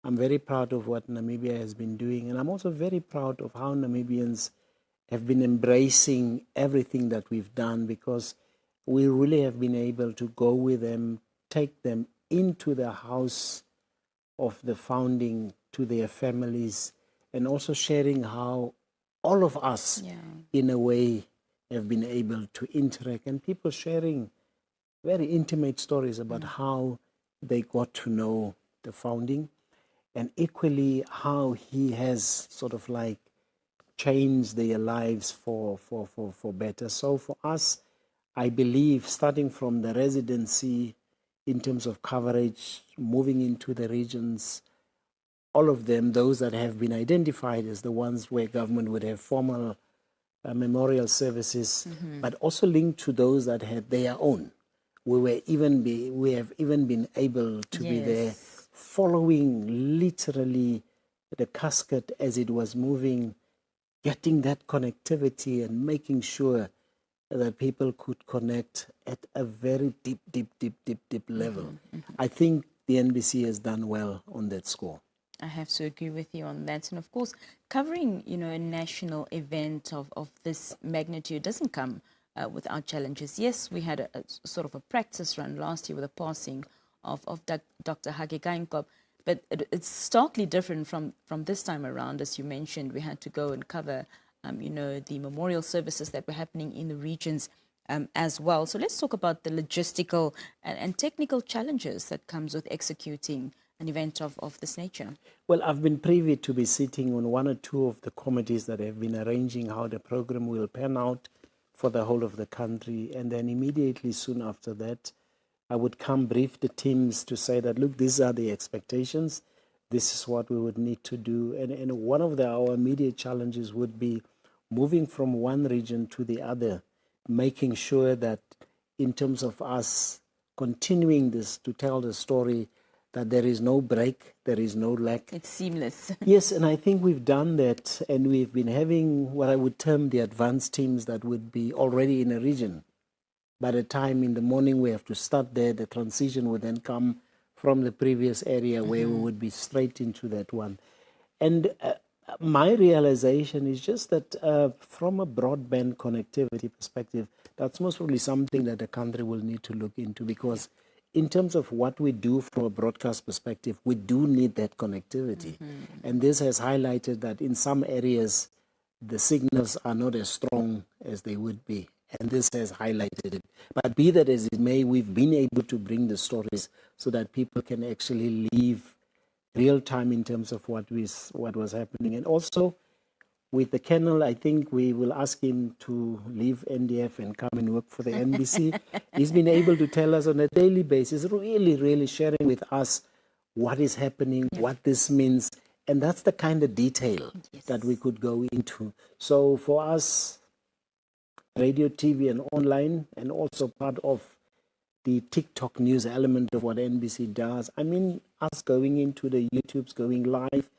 I'm very proud of what Namibia has been doing, and I'm also very proud of how Namibians have been embracing everything that we've done, because we really have been able to go with them, take them into the house of the founding, to their families, and also sharing how all of us, in a way, have been able to interact, and people sharing very intimate stories about how they got to know the founding, and equally how he has sort of like changed their lives for better. So for us, I believe, starting from the residency in terms of coverage, moving into the regions, all of them, those that have been identified as the ones where government would have formal memorial services, but also linked to those that had their own. We have even been able to be there, following literally the casket as it was moving, getting that connectivity and making sure that people could connect at a very deep level. I think the NBC has done well on that score. I have to agree with you on that. And of course, covering, a national event of this magnitude doesn't come without challenges. Yes, we had a sort of a practice run last year with the passing of Dr. Hage Geingob, but it's starkly different from this time around. As you mentioned, we had to go and cover, the memorial services that were happening in the regions as well. So let's talk about the logistical and technical challenges that comes with executing an event of this nature. Well, I've been privy to be sitting on one or two of the committees that have been arranging how the program will pan out for the whole of the country. And then immediately soon after that, I would come brief the teams to say that, look, these are the expectations. This is what we would need to do. And one of our immediate challenges would be moving from one region to the other, making sure that in terms of us continuing this to tell the story, that there is no break, there is no lack. It's seamless. Yes, and I think we've done that, and we've been having what I would term the advanced teams that would be already in a region. By the time in the morning we have to start there, the transition would then come from the previous area where we would be straight into that one. And my realization is just that from a broadband connectivity perspective, that's most probably something that the country will need to look into, because in terms of what we do from a broadcast perspective, we do need that connectivity. And this has highlighted that in some areas, the signals are not as strong as they would be. And this has highlighted it. But be that as it may, we've been able to bring the stories so that people can actually live real time in terms of what was happening. And also, with the Colonel, I think we will ask him to leave NDF and come and work for the NBC. He's been able to tell us on a daily basis, really sharing with us what is happening, what this means. And that's the kind of detail that we could go into. So for us, radio, TV, and online, and also part of the TikTok news element of what NBC does, I mean, us going into the YouTubes, going live,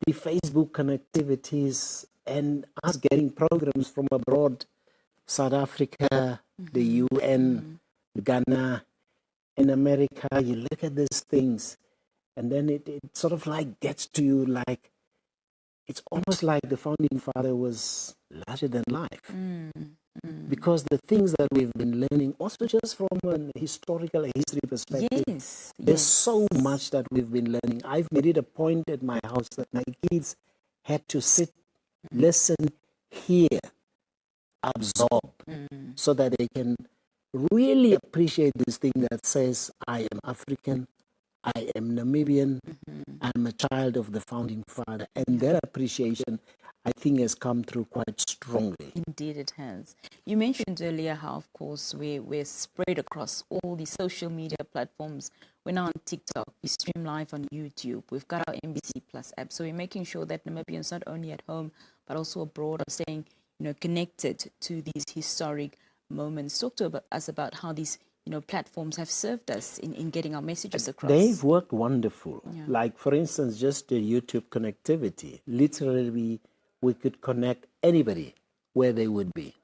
the Facebook connectivities, and us getting programs from abroad, South Africa, the UN, Ghana, in America. You look at these things, and then it sort of like gets to you like, it's almost like the founding father was larger than life. Because the things that we've been learning, also just from a historical history perspective, there's so much that we've been learning. I've made it a point at my house that my kids had to sit, listen, hear, absorb, so that they can really appreciate this thing that says, I am African, I am Namibian, I'm a child of the founding father. And that appreciation, I think, has come through quite strongly. Indeed it has. You mentioned earlier how, of course, we're spread across all the social media platforms. We're now on TikTok, we stream live on YouTube, we've got our NBC Plus app. So we're making sure that Namibians, not only at home, but also abroad, are staying connected to these historic moments. Talk to us about how these platforms have served us in getting our messages across. They've worked wonderful. Yeah. Like, for instance, just the YouTube connectivity. Literally, we could connect anybody where they would be.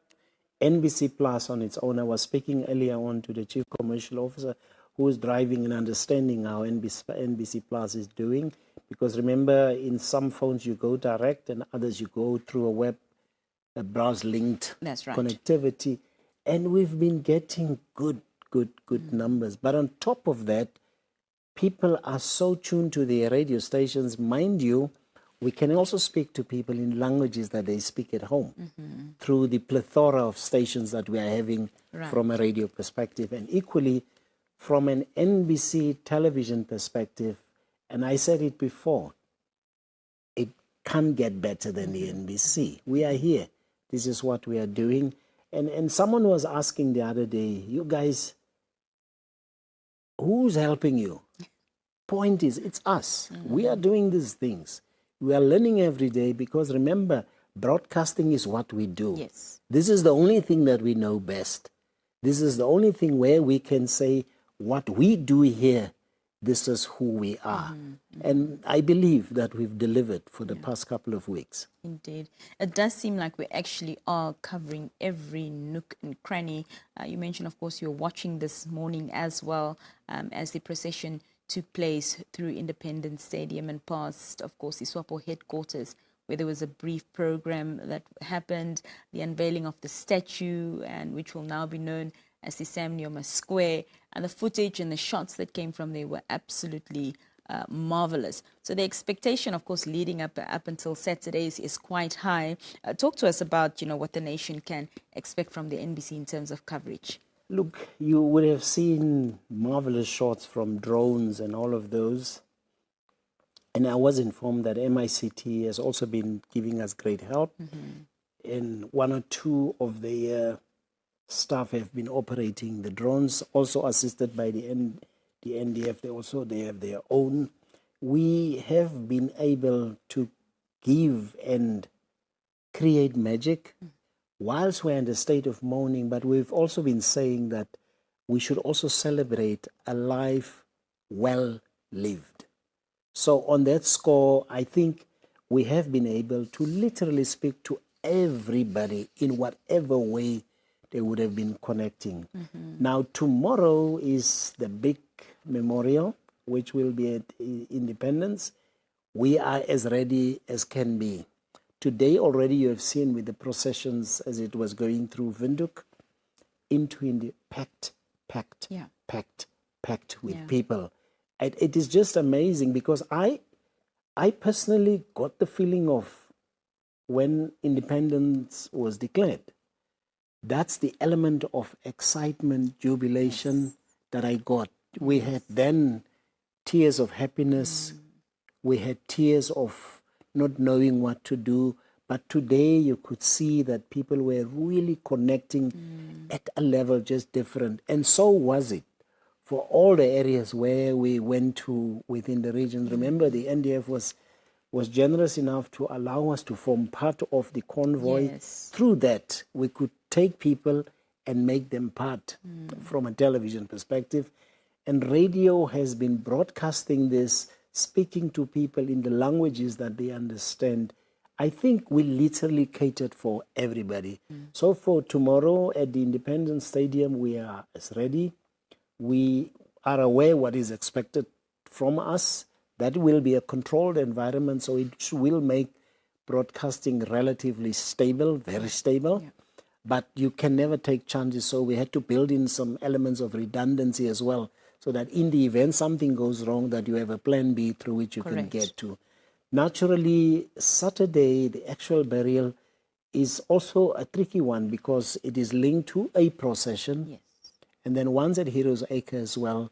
NBC Plus on its own, I was speaking earlier on to the Chief Commercial Officer who is driving and understanding how NBC Plus is doing. Because remember, in some phones you go direct and others you go through a web, a browse-linked connectivity. And we've been getting good numbers. But on top of that, people are so tuned to their radio stations. Mind you, we can also speak to people in languages that they speak at home through the plethora of stations that we are having from a radio perspective. And equally, from an NBC television perspective, and I said it before, it can't get better than the NBC. We are here. This is what we are doing. And someone was asking the other day, you guys, who's helping you? Point is, it's us. We are doing these things. We are learning every day because, remember, broadcasting is what we do. Yes. This is the only thing that we know best. This is the only thing where we can say what we do here, this is who we are. And I believe that we've delivered for the past couple of weeks. Indeed. It does seem like we actually are covering every nook and cranny. You mentioned, of course, you're watching this morning as well as the procession took place through Independence Stadium and past, of course, the Swapo headquarters, where there was a brief program that happened, the unveiling of the statue, and which will now be known as the Sam Nujoma Square, and the footage and the shots that came from there were absolutely marvelous. So the expectation, of course, leading up until Saturdays is quite high. Talk to us about, what the nation can expect from the NBC in terms of coverage. Look, you would have seen marvelous shots from drones and all of those. And I was informed that MICT has also been giving us great help. And one or two of the staff have been operating the drones, also assisted by the NDF. They have their own. We have been able to give and create magic whilst we're in the state of mourning, but we've also been saying that we should also celebrate a life well lived. So on that score, I think we have been able to literally speak to everybody in whatever way they would have been connecting. Now, tomorrow is the big memorial, which will be at Independence. We are as ready as can be. Today already you have seen with the processions as it was going through Windhoek, packed with people. It is just amazing because I personally got the feeling of when independence was declared. That's the element of excitement, jubilation that I got. We had then tears of happiness. We had tears of not knowing what to do. But today you could see that people were really connecting at a level just different. And so was it for all the areas where we went to within the region. Remember, the NDF was generous enough to allow us to form part of the convoy. Through that, we could take people and make them part from a television perspective. And radio has been broadcasting this, speaking to people in the languages that they understand. I think we literally catered for everybody. So for tomorrow at the Independence Stadium, we are as ready. We are aware what is expected from us. That will be a controlled environment, so it will make broadcasting relatively stable, very stable, but you can never take chances. So we had to build in some elements of redundancy as well, so that in the event something goes wrong, that you have a plan B through which you can get to. Naturally, Saturday, the actual burial is also a tricky one because it is linked to a procession. And then once at Heroes Acre as well,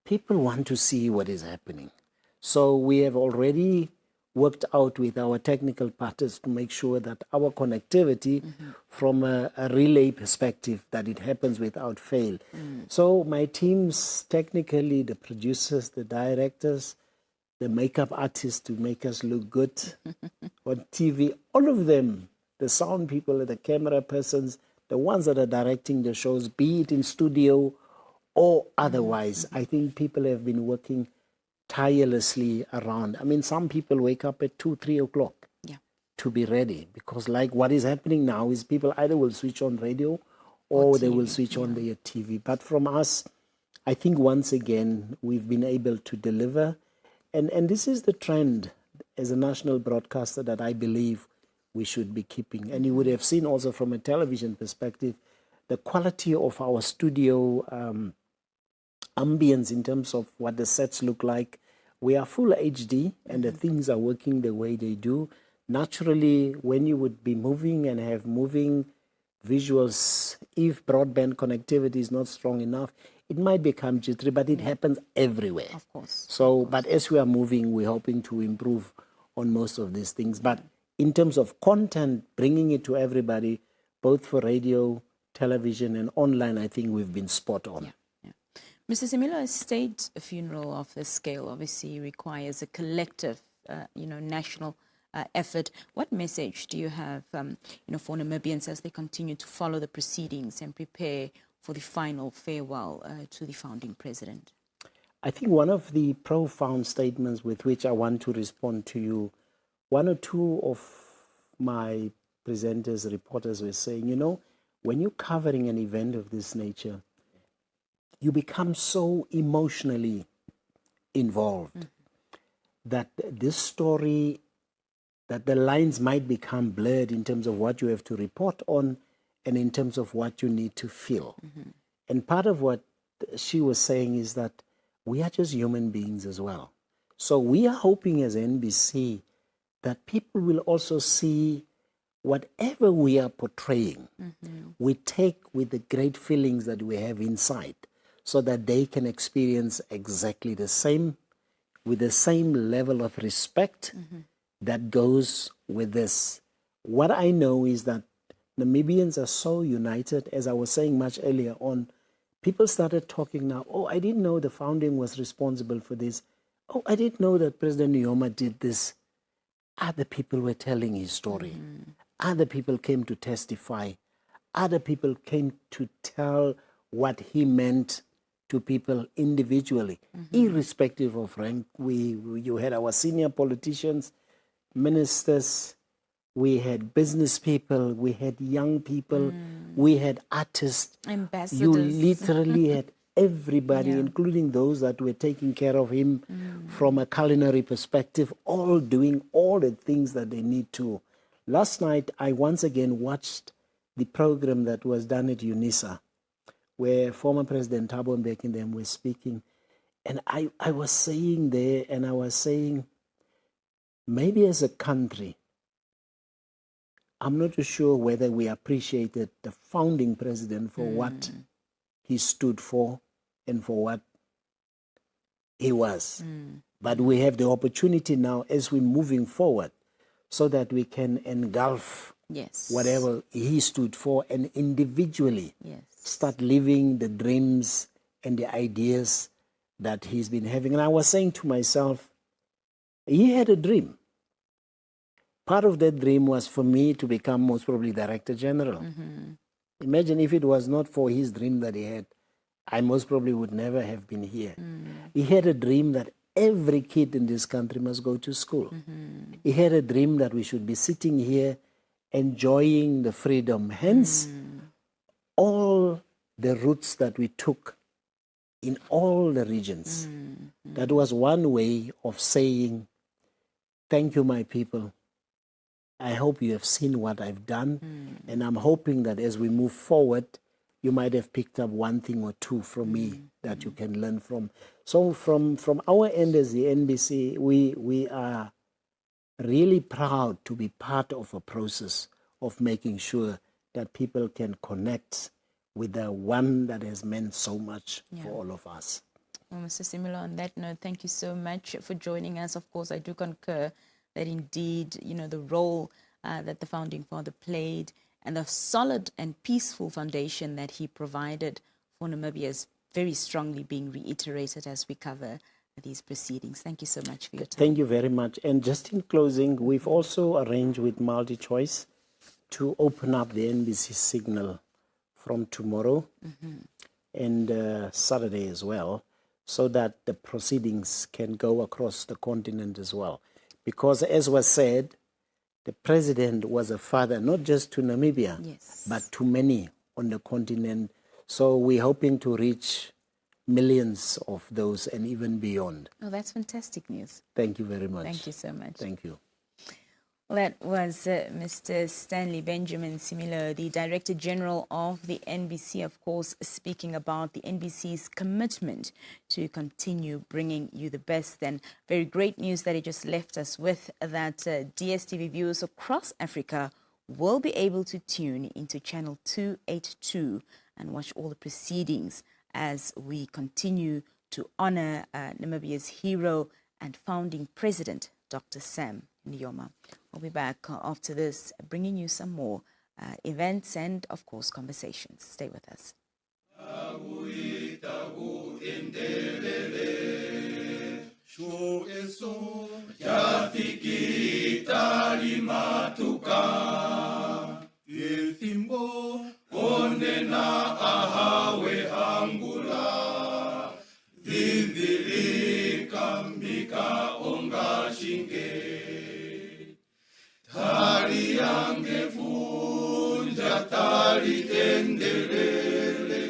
people want to see what is happening. So we have already worked out with our technical partners to make sure that our connectivity from a relay perspective, that it happens without fail. So my teams, technically, the producers, the directors, the makeup artists to make us look good on TV, all of them, the sound people, the camera persons, the ones that are directing the shows, be it in studio or otherwise. I think people have been working tirelessly around. I mean, some people wake up at 2, 3 o'clock to be ready, because like what is happening now is people either will switch on radio or they will switch on their TV. But from us, I think once again, we've been able to deliver. And this is the trend as a national broadcaster that I believe we should be keeping. And you would have seen also from a television perspective, the quality of our studio ambience in terms of what the sets look like. We are full HD and the things are working the way they do. Naturally, when you would be moving and have moving visuals, if broadband connectivity is not strong enough, it might become jittery, but it happens everywhere. Of course. So, but as we are moving, we're hoping to improve on most of these things. But in terms of content, bringing it to everybody, both for radio, television, and online, I think we've been spot on. Mr. Similo, a state funeral of this scale obviously requires a collective, national effort. What message do you have, for Namibians as they continue to follow the proceedings and prepare for the final farewell to the founding president? I think one of the profound statements with which I want to respond to you, one or two of my presenters, reporters were saying, when you're covering an event of this nature, you become so emotionally involved that this story, that the lines might become blurred in terms of what you have to report on and in terms of what you need to feel. And part of what she was saying is that we are just human beings as well. So we are hoping as NBC that people will also see whatever we are portraying, we take with the great feelings that we have inside, so that they can experience exactly the same, with the same level of respect that goes with this. What I know is that Namibians are so united, as I was saying much earlier on. People started talking now, oh, I didn't know the founding was responsible for this. Oh, I didn't know that President Nujoma did this. Other people were telling his story. Other people came to testify. Other people came to tell what he meant to people individually, irrespective of rank. You had our senior politicians, ministers, we had business people, we had young people, we had artists. Ambassadors. You literally had everybody, including those that were taking care of him from a culinary perspective, all doing all the things that they need to. Last night, I once again watched the program that was done at UNISA, where former President Thabo Mbeki and them were speaking. And I was saying there, and I was saying, maybe as a country, I'm not too sure whether we appreciated the founding president for what he stood for and for what he was. But we have the opportunity now as we're moving forward so that we can engulf whatever he stood for and individually start living the dreams and the ideas that he's been having. And I was saying to myself, he had a dream. Part of that dream was for me to become most probably Director General. Imagine if it was not for his dream that he had, I most probably would never have been here. He had a dream that every kid in this country must go to school. He had a dream that we should be sitting here enjoying the freedom. Hence, all the routes that we took in all the regions. That was one way of saying, thank you, my people. I hope you have seen what I've done, and I'm hoping that as we move forward, you might have picked up one thing or two from me that you can learn from. So from our end as the NBC, we are really proud to be part of a process of making sure that people can connect with the one that has meant so much for all of us. Well, Mr. Simula, on that note, thank you so much for joining us. Of course, I do concur that indeed, you know, the role that the Founding Father played and the solid and peaceful foundation that he provided for Namibia is very strongly being reiterated as we cover these proceedings. Thank you so much for your time. Thank you very much. And just in closing, we've also arranged with MultiChoice to open up the NBC signal from tomorrow and Saturday as well, so that the proceedings can go across the continent as well. Because as was said, the president was a father, not just to Namibia, but to many on the continent. So we're hoping to reach millions of those and even beyond. Oh, that's fantastic news. Thank you very much. Thank you so much. Thank you. Well, that was Mr. Stanley Benjamin Similo, the Director General of the NBC, of course, speaking about the NBC's commitment to continue bringing you the best. And very great news that he just left us with, that DSTV viewers across Africa will be able to tune into channel 282 and watch all the proceedings as we continue to honor Namibia's hero and founding president, Dr. Sam Nujoma. We'll be back after this, bringing you some more events and, of course, conversations. Stay with us. Tari angefunja tari endelele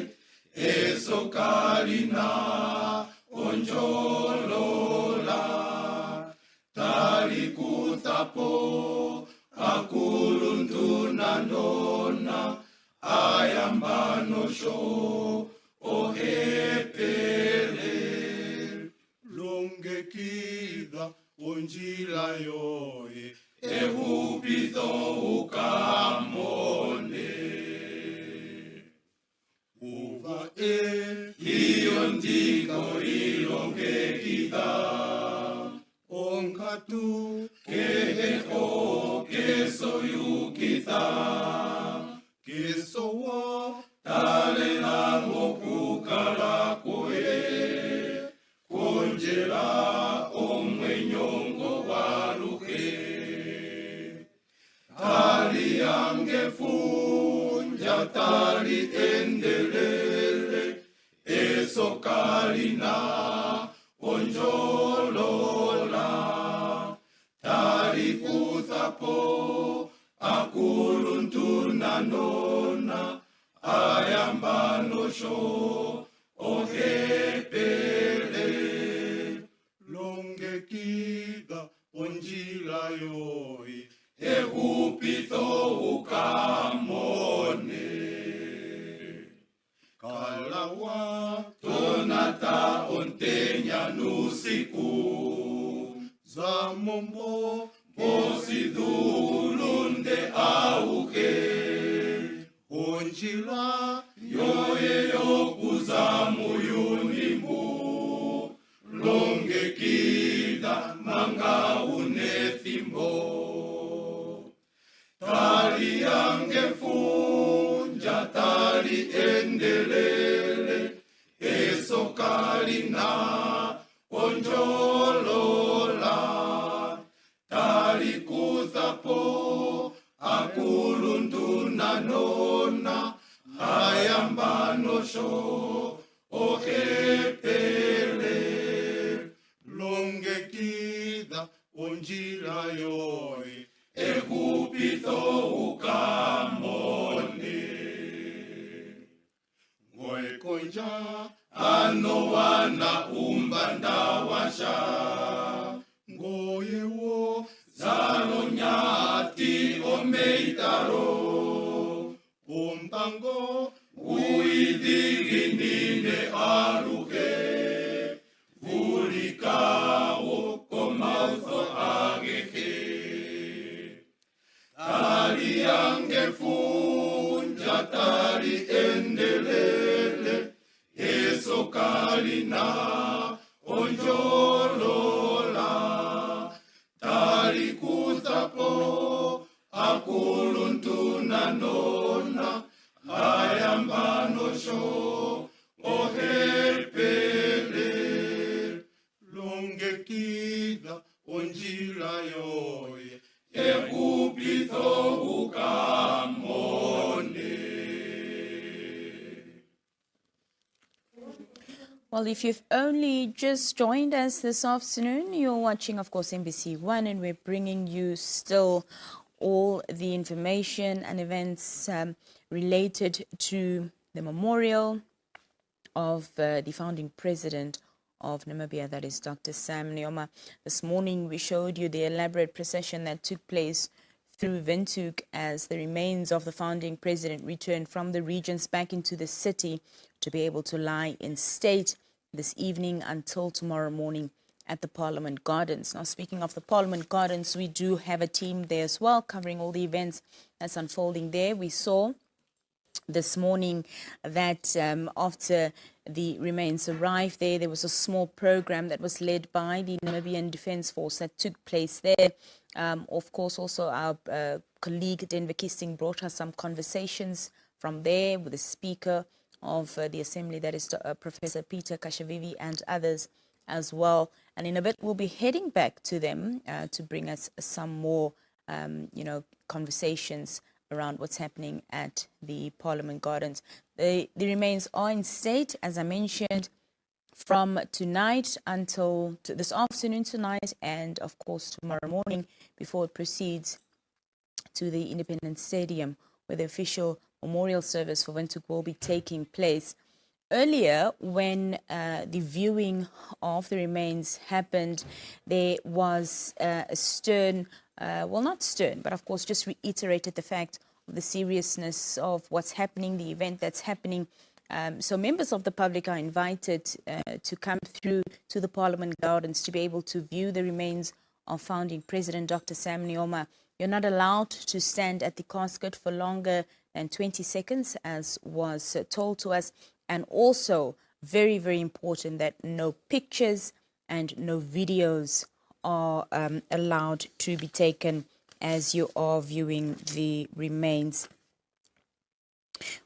eso karina onjolola tari kutapo akulunduna nona ayambano sho ohepele longekida onjila yoe ehupito ukamone uva iyo ndiko ilongekida onkatu keheko kesoyukita kesowo talenamo kukalakoe konjela omwenyongo waruke tali angefunja tali endelele eso kalina onjolola tali kuthapo akuluntuna nona ayambano sho ohepele longekida onjila yoi ehupito ukamone kalawa tonata ontenya nusiku zamombo posidulunde auke onjila yoye yokuzamuyunimu longekida manga unethimbo tali angefunja tali endelele eso kalina onjolola tali kuthapo akulunduna nona ayambano sho ohepele longekida onjila yoe ehupito ukamone ngoekonja anowana umbandawasha ngoyewo zalonyati untango uidhigindine aluke vulikawo komauso ageke tali yange funja tali endelele eso kalina onjolola tali kusapo akuluntuna nona ayambano sho oherpele longekila onjila yoye ekupito ukamone. Well, if you've only just joined us this afternoon, you're watching, of course, NBC One, and we're bringing you still all the information and events related to the memorial of the founding president of Namibia, that is Dr. Sam Nujoma. This morning, we showed you the elaborate procession that took place through Windhoek as the remains of the founding president returned from the regions back into the city to be able to lie in state this evening until tomorrow morning at the Parliament Gardens. Now, speaking of the Parliament Gardens, we do have a team there as well covering all the events that's unfolding there. We saw this morning that after the remains arrived there was a small program that was led by the Namibian Defence Force that took place there. Of course, also our colleague Denver Kisting brought us some conversations from there with the Speaker of the Assembly, that is Professor Peter Kashavivi, and others as well. And in a bit, we'll be heading back to them to bring us some more, conversations around what's happening at the Parliament Gardens. The remains are in state, as I mentioned, from tonight until this afternoon tonight, and of course tomorrow morning before it proceeds to the Independence Stadium, where the official memorial service for Windhoek will be taking place. Earlier, when the viewing of the remains happened, there was a stern, not stern, but of course just reiterated the fact of the seriousness of what's happening, the event that's happening. So members of the public are invited to come through to the Parliament Gardens to be able to view the remains of founding President Dr. Sam Nujoma. You're not allowed to stand at the casket for longer than 20 seconds, as was told to us. And also, very, very important that no pictures and no videos are allowed to be taken as you are viewing the remains.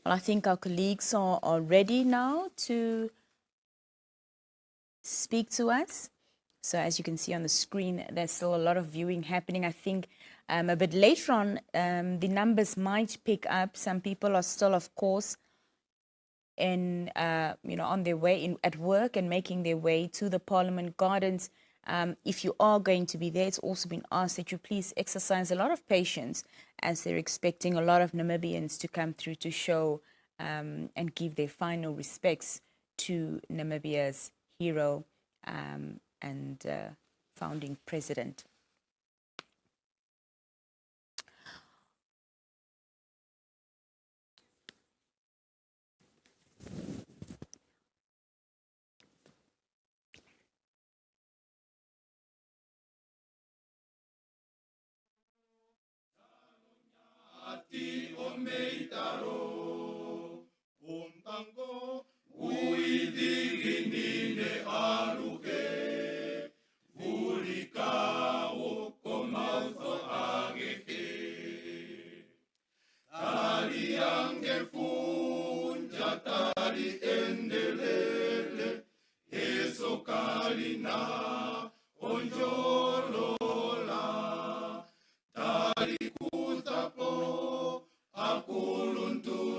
Well, I think our colleagues are ready now to speak to us. So as you can see on the screen, there's still a lot of viewing happening. I think a bit later on, the numbers might pick up. Some people are still, of course, on their way at work and making their way to the Parliament Gardens. If you are going to be there, it's also been asked that you please exercise a lot of patience, as they're expecting a lot of Namibians to come through to show and give their final respects to Namibia's hero and founding president. Akuluntu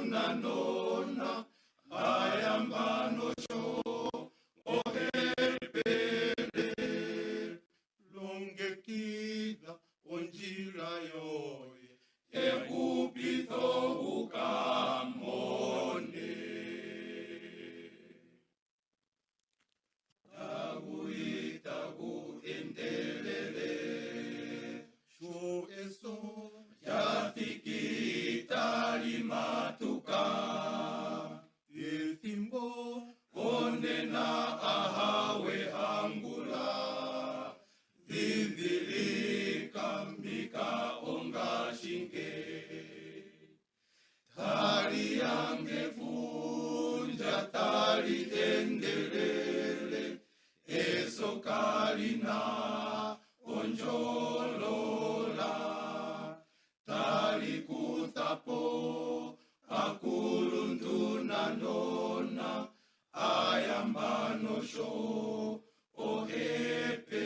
yapo akulu nduna ayamba nosho ohepele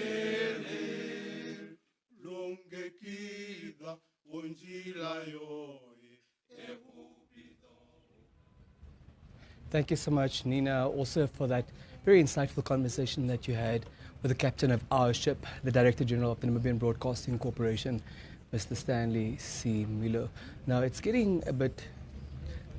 longekida unjila yoye Thank you so much, Nina, also for that very insightful conversation that you had with the captain of our ship, the Director General of the Namibian Broadcasting Corporation, Mr. Stanley C. Milo. Now, it's getting a bit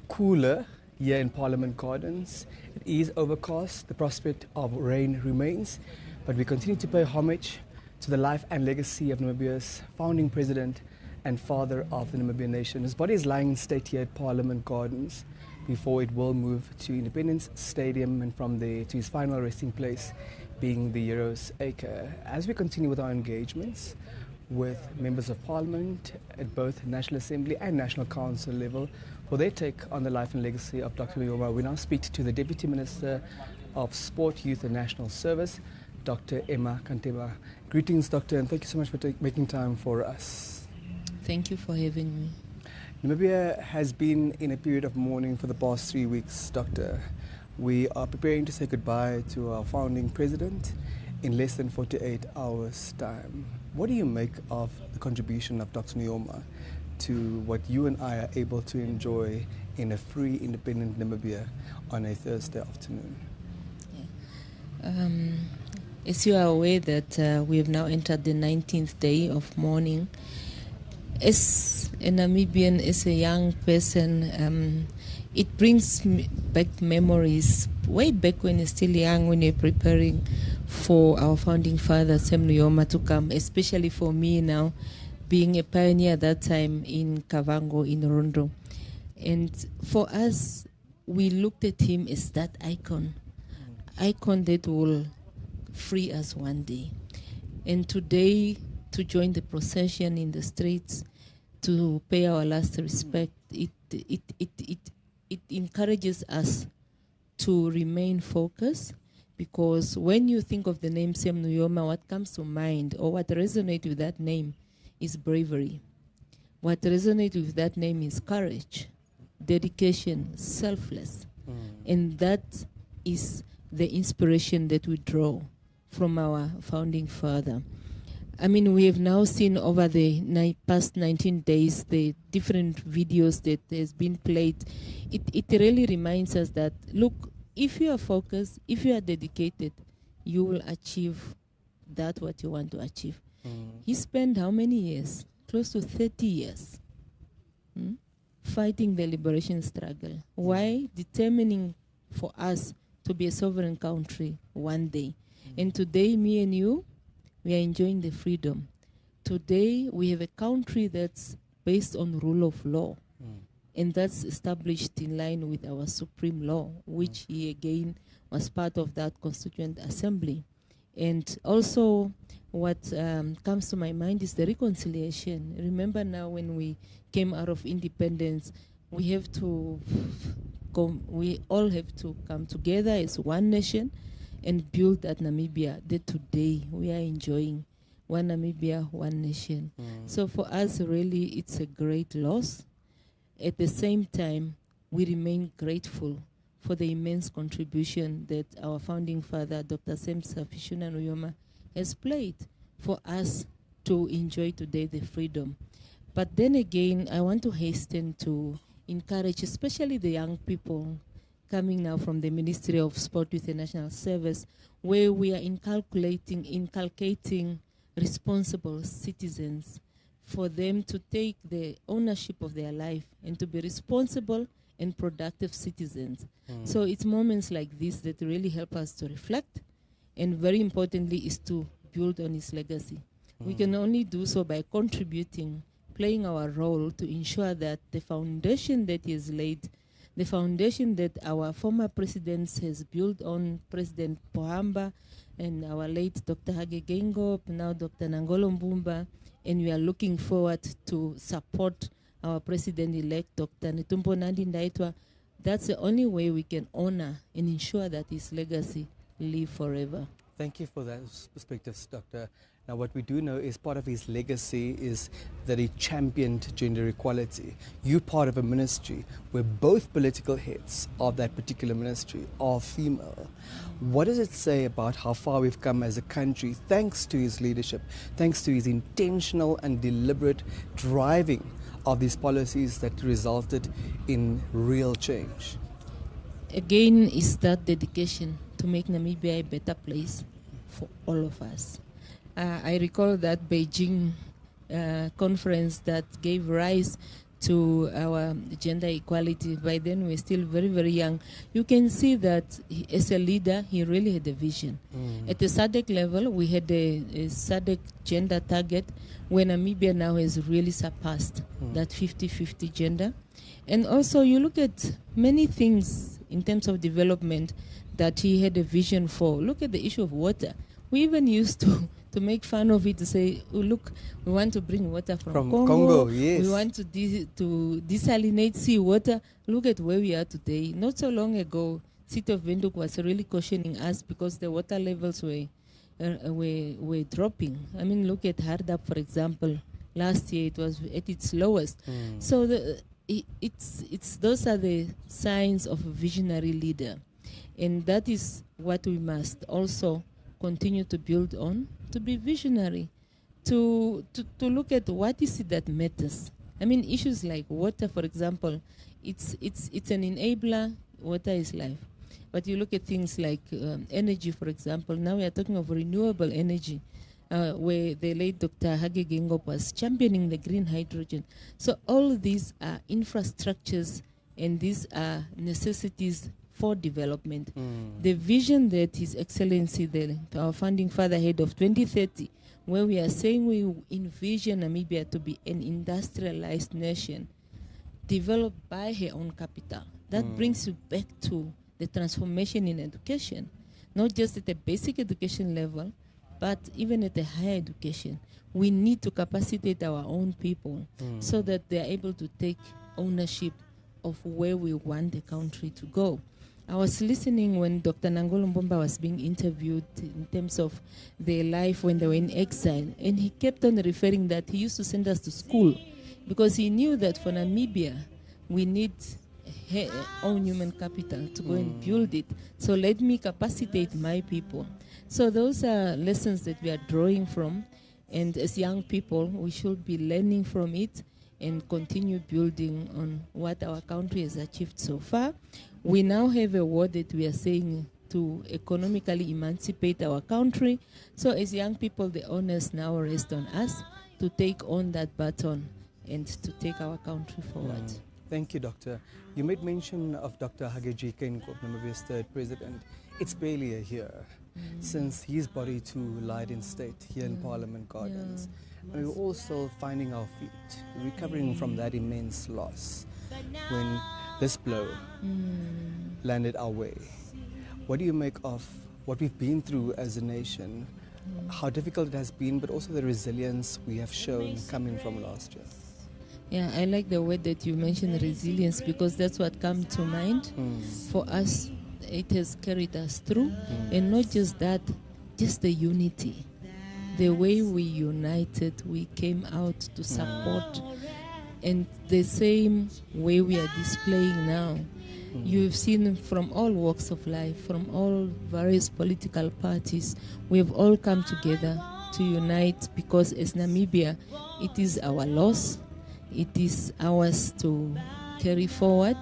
cooler here in Parliament Gardens. It is overcast. The prospect of rain remains, but we continue to pay homage to the life and legacy of Namibia's founding president and father of the Namibian nation. His body is lying in state here at Parliament Gardens before it will move to Independence Stadium and from there to his final resting place being the Heroes Acre. As we continue with our engagements with members of Parliament at both National Assembly and National Council level for their take on the life and legacy of Dr. Nujoma, we now speak to the Deputy Minister of Sport, Youth and National Service, Dr. Emma Kantema. Greetings, Doctor, and thank you so much for making time for us. Thank you for having me. Namibia has been in a period of mourning for the past 3 weeks, Doctor. We are preparing to say goodbye to our founding president in less than 48 hours' time. What do you make of the contribution of Dr. Nujoma to what you and I are able to enjoy in a free, independent Namibia on a Thursday afternoon? As you are aware that we have now entered the 19th day of mourning, as a Namibian, as a young person, it brings back memories way back when you're still young, when you're preparing for our founding father, Sam Nujoma, to come, especially for me now, being a pioneer at that time in Kavango, in Rondo. And for us, we looked at him as that icon that will free us one day. And today, to join the procession in the streets, to pay our last respect, it encourages us to remain focused, because when you think of the name Sam Nujoma, what comes to mind or what resonates with that name is bravery. What resonates with that name is courage, dedication, selfless. And that is the inspiration that we draw from our founding father. I mean, we have now seen over the past 19 days the different videos that has been played. It really reminds us that, look, if you are focused, if you are dedicated, you will achieve that what you want to achieve. He spent how many years? Close to 30 years fighting the liberation struggle. Why? Determining for us to be a sovereign country one day. And today, me and you, we are enjoying the freedom. Today, we have a country that's based on rule of law. And that's established in line with our supreme law, which he again was part of that Constituent Assembly. And also, what comes to my mind is the reconciliation. Remember now, when we came out of independence, we all have to come together as one nation and build that Namibia that today we are enjoying. One Namibia, one nation. So for us, really, it's a great loss. At the same time, we remain grateful for the immense contribution that our founding father, Dr. Sam Nujoma, has played for us to enjoy today the freedom. But then again, I want to hasten to encourage, especially the young people coming now from the Ministry of Sport, Youth and National Service, where we are inculcating responsible citizens, for them to take the ownership of their life and to be responsible and productive citizens. So it's moments like this that really help us to reflect, and very importantly is to build on his legacy. We can only do so by contributing, playing our role to ensure that the foundation that he has laid, the foundation that our former presidents has built on, President Pohamba and our late Dr. Hage Geingob, now Dr. Nangolo Mbumba, and we are looking forward to support our president-elect, Dr. Netumbo Nandi Ndaitwah. That's the only way we can honor and ensure that his legacy live forever. Thank you for those perspectives, Doctor. Now, what we do know is part of his legacy is that he championed gender equality. You're part of a ministry where both political heads of that particular ministry are female. What does it say about how far we've come as a country thanks to his leadership, thanks to his intentional and deliberate driving of these policies that resulted in real change? Again, is that dedication to make Namibia a better place for all of us. I recall that Beijing conference that gave rise to our gender equality. By then, we're still very, very young. You can see that as a leader, he really had a vision. At the SADC level, we had a SADC gender target where Namibia now has really surpassed that 50-50 gender. And also, you look at many things in terms of development that he had a vision for. Look at the issue of water. We even used to make fun of it, to say, oh, look, we want to bring water from Congo. Yes. We want to desalinate seawater. Look at where we are today. Not so long ago, city of Windhoek was really cautioning us because the water levels were dropping. I mean, look at Roundup, for example. Last year, it was at its lowest. So those are the signs of a visionary leader. And that is what we must also continue to build on, to be visionary, to look at what is it that matters. I mean, issues like water, for example, it's an enabler. Water is life. But you look at things like energy, for example. Now we are talking of renewable energy, where the late Dr. Hage Geingob was championing the green hydrogen. So all these are infrastructures, and these are necessities for development. The vision that His Excellency, our founding father, had of 2030, where we are saying we envision Namibia to be an industrialized nation, developed by her own capital. That brings you back to the transformation in education, not just at the basic education level, but even at the higher education. We need to capacitate our own people so that they are able to take ownership of where we want the country to go. I was listening when Dr. Nangolo Mbomba was being interviewed in terms of their life when they were in exile, and he kept on referring that he used to send us to school because he knew that for Namibia, we need own human capital to go and build it. So let me capacitate my people. So those are lessons that we are drawing from, and as young people, we should be learning from it and continue building on what our country has achieved so far. We now have a word that we are saying to economically emancipate our country. So as young people, the onus now rests on us to take on that baton and to take our country forward. Thank you, Doctor. You made mention of Dr. Hage Geingob, Namibia's third president. It's barely a year since his body too lied in state here in Parliament Gardens. And we're all still finding our feet, recovering from that immense loss when this blow landed our way. What do you make of what we've been through as a nation, how difficult it has been, but also the resilience we have shown coming from last year? Yeah, I like the word that you mentioned, resilience, because that's what comes to mind. For us, it has carried us through. And not just that, just the unity. The way we united, we came out to support. And the same way we are displaying now. You've seen from all walks of life, from all various political parties, we've all come together to unite because as Namibia, it is our loss. It is ours to carry forward.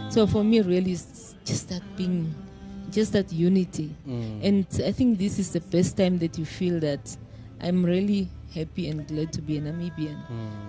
So for me, really, it's just that unity. And I think this is the best time that you feel that I'm really happy and glad to be a Namibian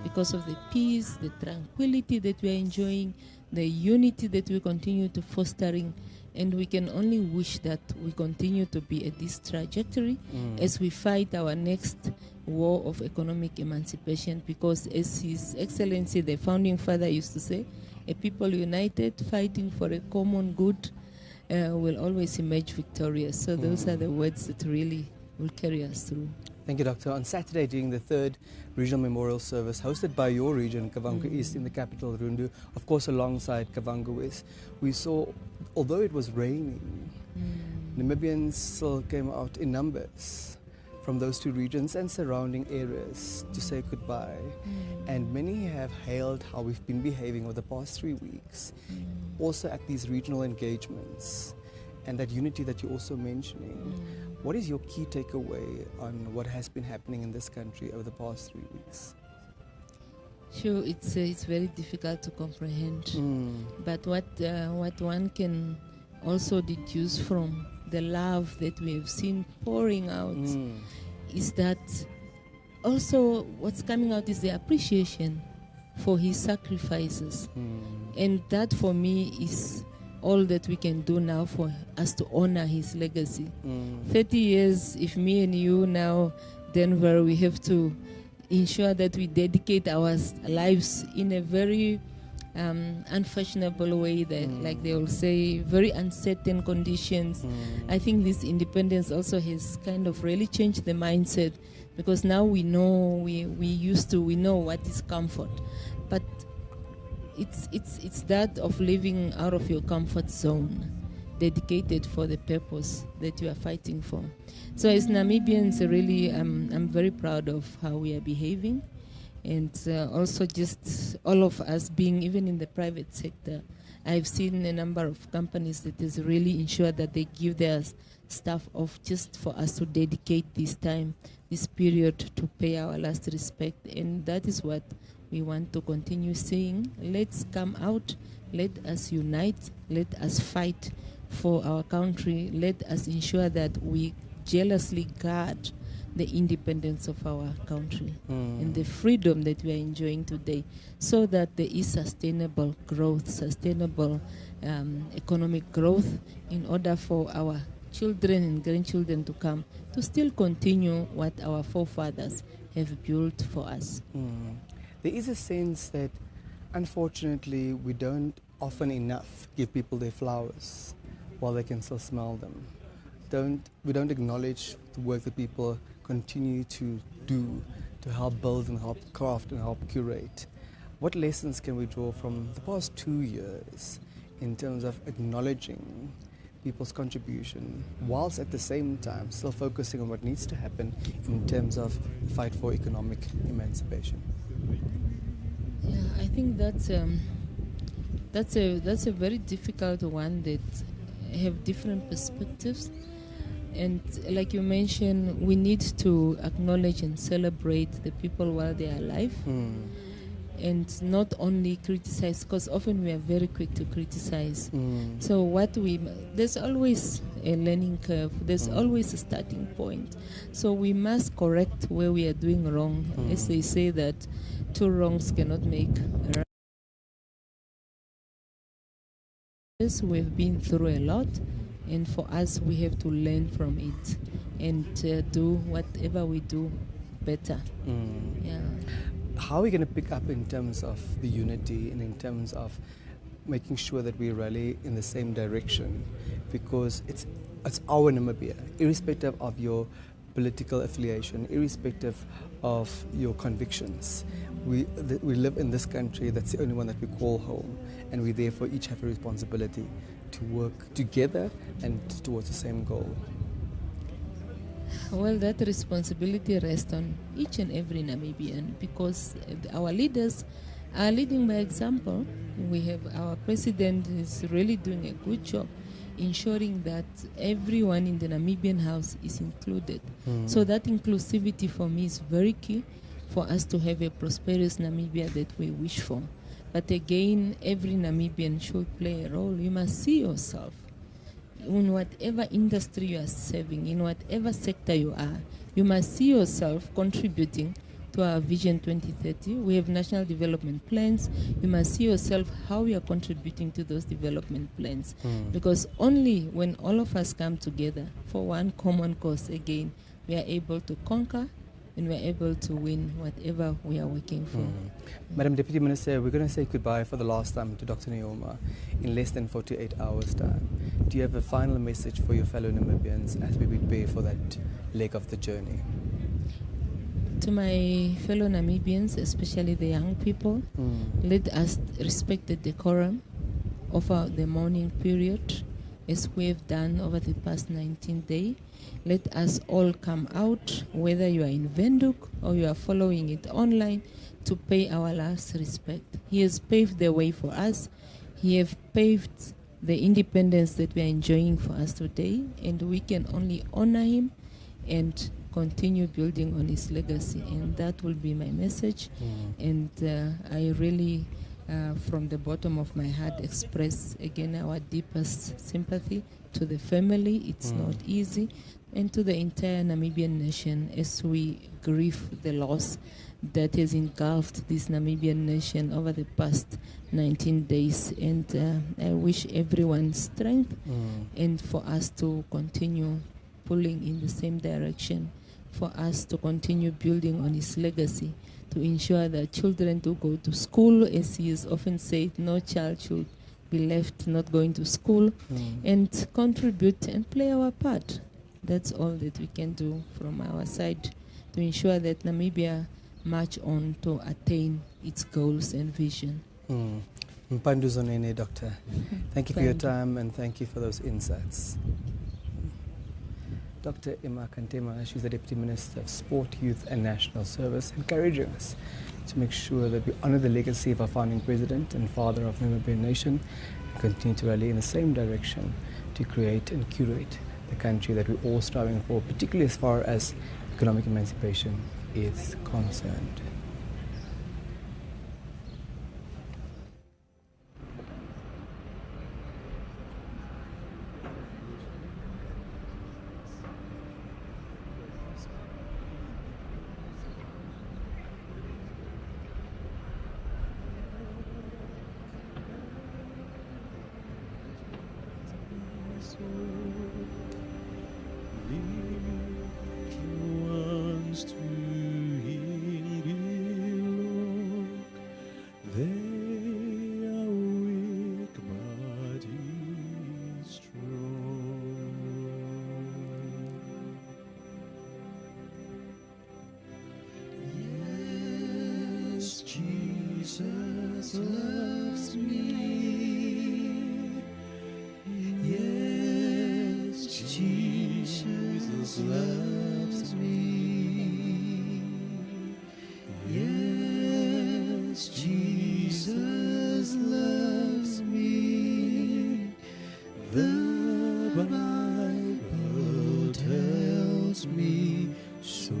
because of the peace, the tranquility that we are enjoying, the unity that we continue to fostering, and we can only wish that we continue to be at this trajectory as we fight our next war of economic emancipation, because as His Excellency, the founding father, used to say, a people united fighting for a common good will always emerge victorious. So those are the words that really will carry us through. Thank you, Doctor. On Saturday, during the third regional memorial service hosted by your region, Kavango East, in the capital, Rundu, of course alongside Kavango West, we saw, although it was raining, Namibians still came out in numbers from those two regions and surrounding areas to say goodbye. And many have hailed how we've been behaving over the past 3 weeks, also at these regional engagements, and that unity that you're also mentioning. What is your key takeaway on what has been happening in this country over the past 3 weeks? Sure, it's very difficult to comprehend. But what one can also deduce from the love that we have seen pouring out is that also what's coming out is the appreciation for his sacrifices. And that for me is all that we can do now for us to honor his legacy. 30 years, if me and you now, Denver, we have to ensure that we dedicate our lives in a very unfashionable way, that like they will say, very uncertain conditions. I think this independence also has kind of really changed the mindset, because now we know we know what is comfort, but it's that of living out of your comfort zone, dedicated for the purpose that you are fighting for. So as Namibians, really, I'm very proud of how we are behaving. And also just all of us being, even in the private sector, I've seen a number of companies that is really ensure that they give their staff off just for us to dedicate this time, this period, to pay our last respect. And that is what we want to continue seeing. Let's come out, let us unite, let us fight for our country, let us ensure that we jealously guard the independence of our country and the freedom that we are enjoying today, so that there is sustainable growth, sustainable economic growth, in order for our children and grandchildren to come to still continue what our forefathers have built for us. There is a sense that, unfortunately, we don't often enough give people their flowers while they can still smell them. We don't acknowledge the work that people continue to do to help build and help craft and help curate. What lessons can we draw from the past 2 years in terms of acknowledging people's contribution, whilst at the same time still focusing on what needs to happen in terms of the fight for economic emancipation? Yeah, I think that's a very difficult one, that have different perspectives. And like you mentioned, we need to acknowledge and celebrate the people while they are alive, and not only criticize, because often we are very quick to criticize. So there's always a learning curve, there's always a starting point. So we must correct where we are doing wrong. As they say that 2 wrongs cannot make a right. Yes, we've been through a lot. And for us, we have to learn from it and do whatever we do better. Yeah. How are we going to pick up in terms of the unity and in terms of making sure that we rally in the same direction? Because it's our Namibia, irrespective of your political affiliation, irrespective of your convictions. We live in this country, that's the only one that we call home, and we therefore each have a responsibility to work together and towards the same goal. Well, that responsibility rests on each and every Namibian, because our leaders are leading by example. We have our president is really doing a good job ensuring that everyone in the Namibian house is included. So that inclusivity for me is very key for us to have a prosperous Namibia that we wish for. But again, every Namibian should play a role. You must see yourself in whatever industry you are serving, in whatever sector you are. You must see yourself contributing to our Vision 2030. We have national development plans. You must see yourself how we are contributing to those development plans. Because only when all of us come together for one common cause, again, we are able to conquer and we're able to win whatever we are working for. Madam Deputy Minister, we're going to say goodbye for the last time to Dr. Nujoma in less than 48 hours' time. Do you have a final message for your fellow Namibians as we prepare for that leg of the journey? To my fellow Namibians, especially the young people, let us respect the decorum of the mourning period. as we have done over the past 19 days. Let us all come out, whether you are in Windhoek or you are following it online, to pay our last respect. He has paved the way for us. He has paved the independence that we are enjoying for us today, and we can only honor him and continue building on his legacy. And that will be my message. And I really, from the bottom of my heart, express again our deepest sympathy to the family. It's not easy. And to the entire Namibian nation as we grieve the loss that has engulfed this Namibian nation over the past 19 days. And I wish everyone strength and for us to continue pulling in the same direction, for us to continue building on his legacy, to ensure that children do go to school, as he has often said, no child should be left not going to school, and contribute and play our part. That's all that we can do from our side to ensure that Namibia march on to attain its goals and vision. Mpandu Zonene, Doctor. Thank you for your time and thank you for those insights. Dr. Emma Kantema, she's the Deputy Minister of Sport, Youth and National Service, encouraging us to make sure that we honor the legacy of our founding president and father of the Namibian nation and continue to rally in the same direction to create and curate the country that we're all striving for, particularly as far as economic emancipation is concerned. Jesus loves me. Yes, Jesus loves me. Yes, Jesus loves me. The Bible tells me so.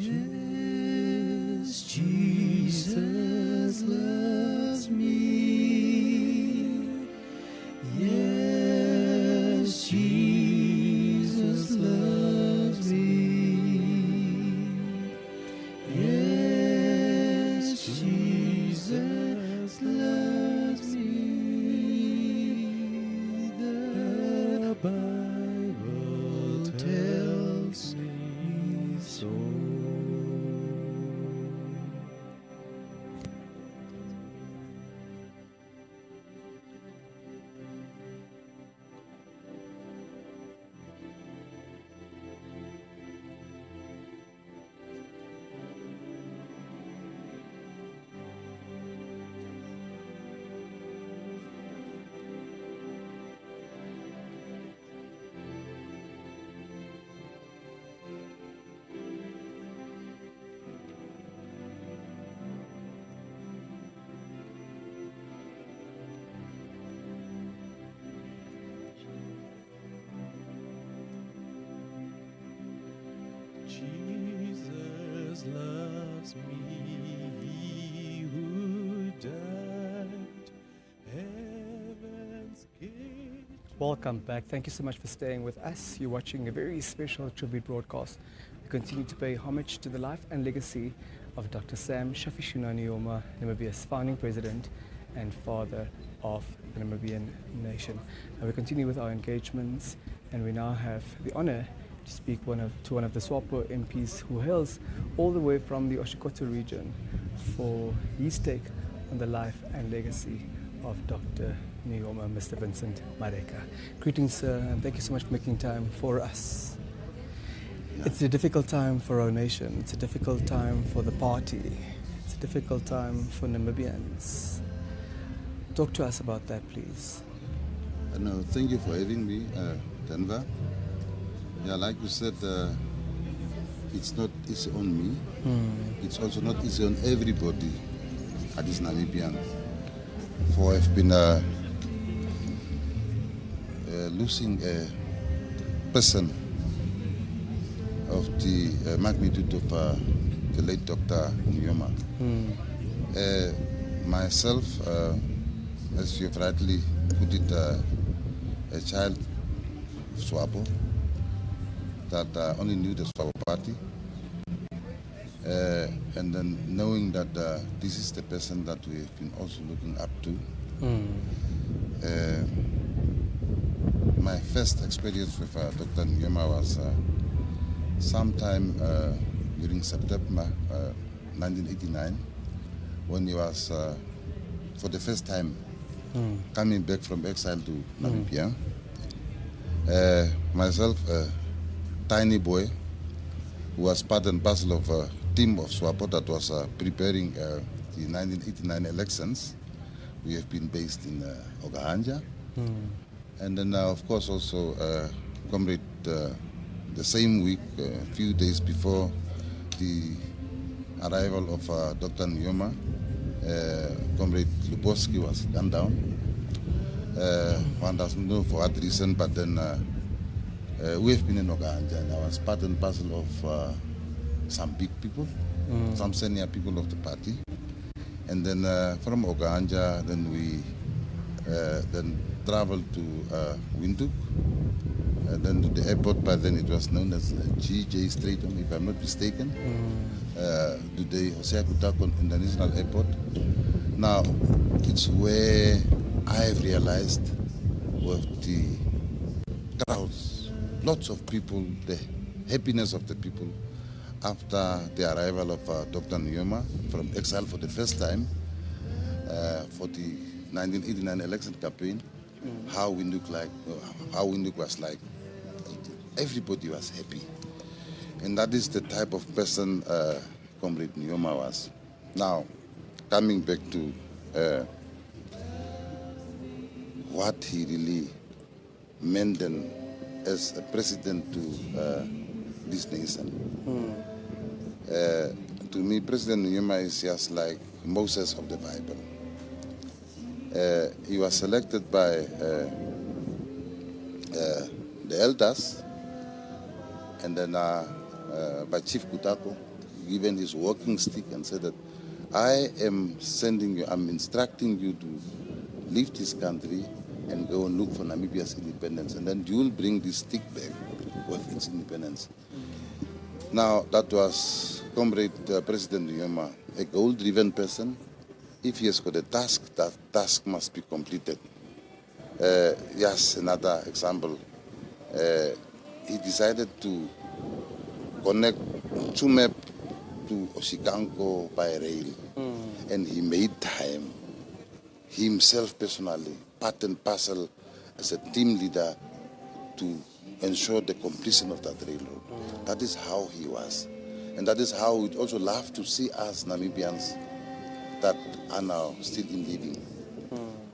Yes, Jesus loves me. Yes, Jesus loves me. Yes, Jesus loves me. The Bible tells me so. Jesus loves me, he who died, heaven's gate. Welcome back. Thank you so much for staying with us. You're watching a very special tribute broadcast. We continue to pay homage to the life and legacy of Dr. Sam Shafishuna Nujoma, Namibia's founding president and father of the Namibian nation. We continue with our engagements, and we now have the honor to speak to one of the Swapo MPs who hails all the way from the Oshikoto region for his take on the life and legacy of Dr. Nujoma, Mr. Vincent Mareka. Greetings, sir, and thank you so much for making time for us. It's a difficult time for our nation. It's a difficult time for the party. It's a difficult time for Namibians. Talk to us about that, please. No, thank you for having me, Denver. Yeah, like you said, it's not easy on me. It's also not easy on everybody that is Namibian. For I've been losing a person of the magnitude of the late Dr. Nujoma. Myself, as you've rightly put it, a child of Swapo that only knew the Swapo party, and then knowing that this is the person that we've been also looking up to. My first experience with Dr. Nujoma was sometime during September 1989, when he was, for the first time, coming back from exile to Namibia. Myself, a tiny boy, who was part and parcel of a team of Swapo that was preparing the 1989 elections. We have been based in Okahanja. And then, of course, also, comrade, the same week, a few days before the arrival of Dr. Nujoma, Comrade Lubowski was gunned down. One doesn't know for what reason, but then we have been in Okahanja, and I was part and parcel of some big people, some senior people of the party. And then from Okahanja, then we then traveled to Windhoek, then to the airport. By then it was known as GJ Straton, if I'm not mistaken. To the Hosea Kutako International Airport. Now, it's where I've realized with the crowds, lots of people, the happiness of the people after the arrival of Dr. Nujoma from exile for the first time for the 1989 election campaign, how Windhoek was like. Everybody was happy. And that is the type of person Comrade Nujoma was. Now, coming back to what he really meant then as a president to this nation. To me, President Nujoma is just like Moses of the Bible. He was selected by the elders, and then by Chief Kutako, given his walking stick and said that I am sending you, I'm instructing you to leave this country and go and look for Namibia's independence, and then you will bring this stick back with its independence. Now, that was Comrade President Nujoma, a goal-driven person. If he has got a task, that task must be completed. Yes, another example. He decided to connect Tsumeb to Oshikanko by rail. And he made time, himself personally, part and parcel as a team leader to ensure the completion of that railroad. That is how he was. And that is how we'd also love to see us Namibians that are now still in living,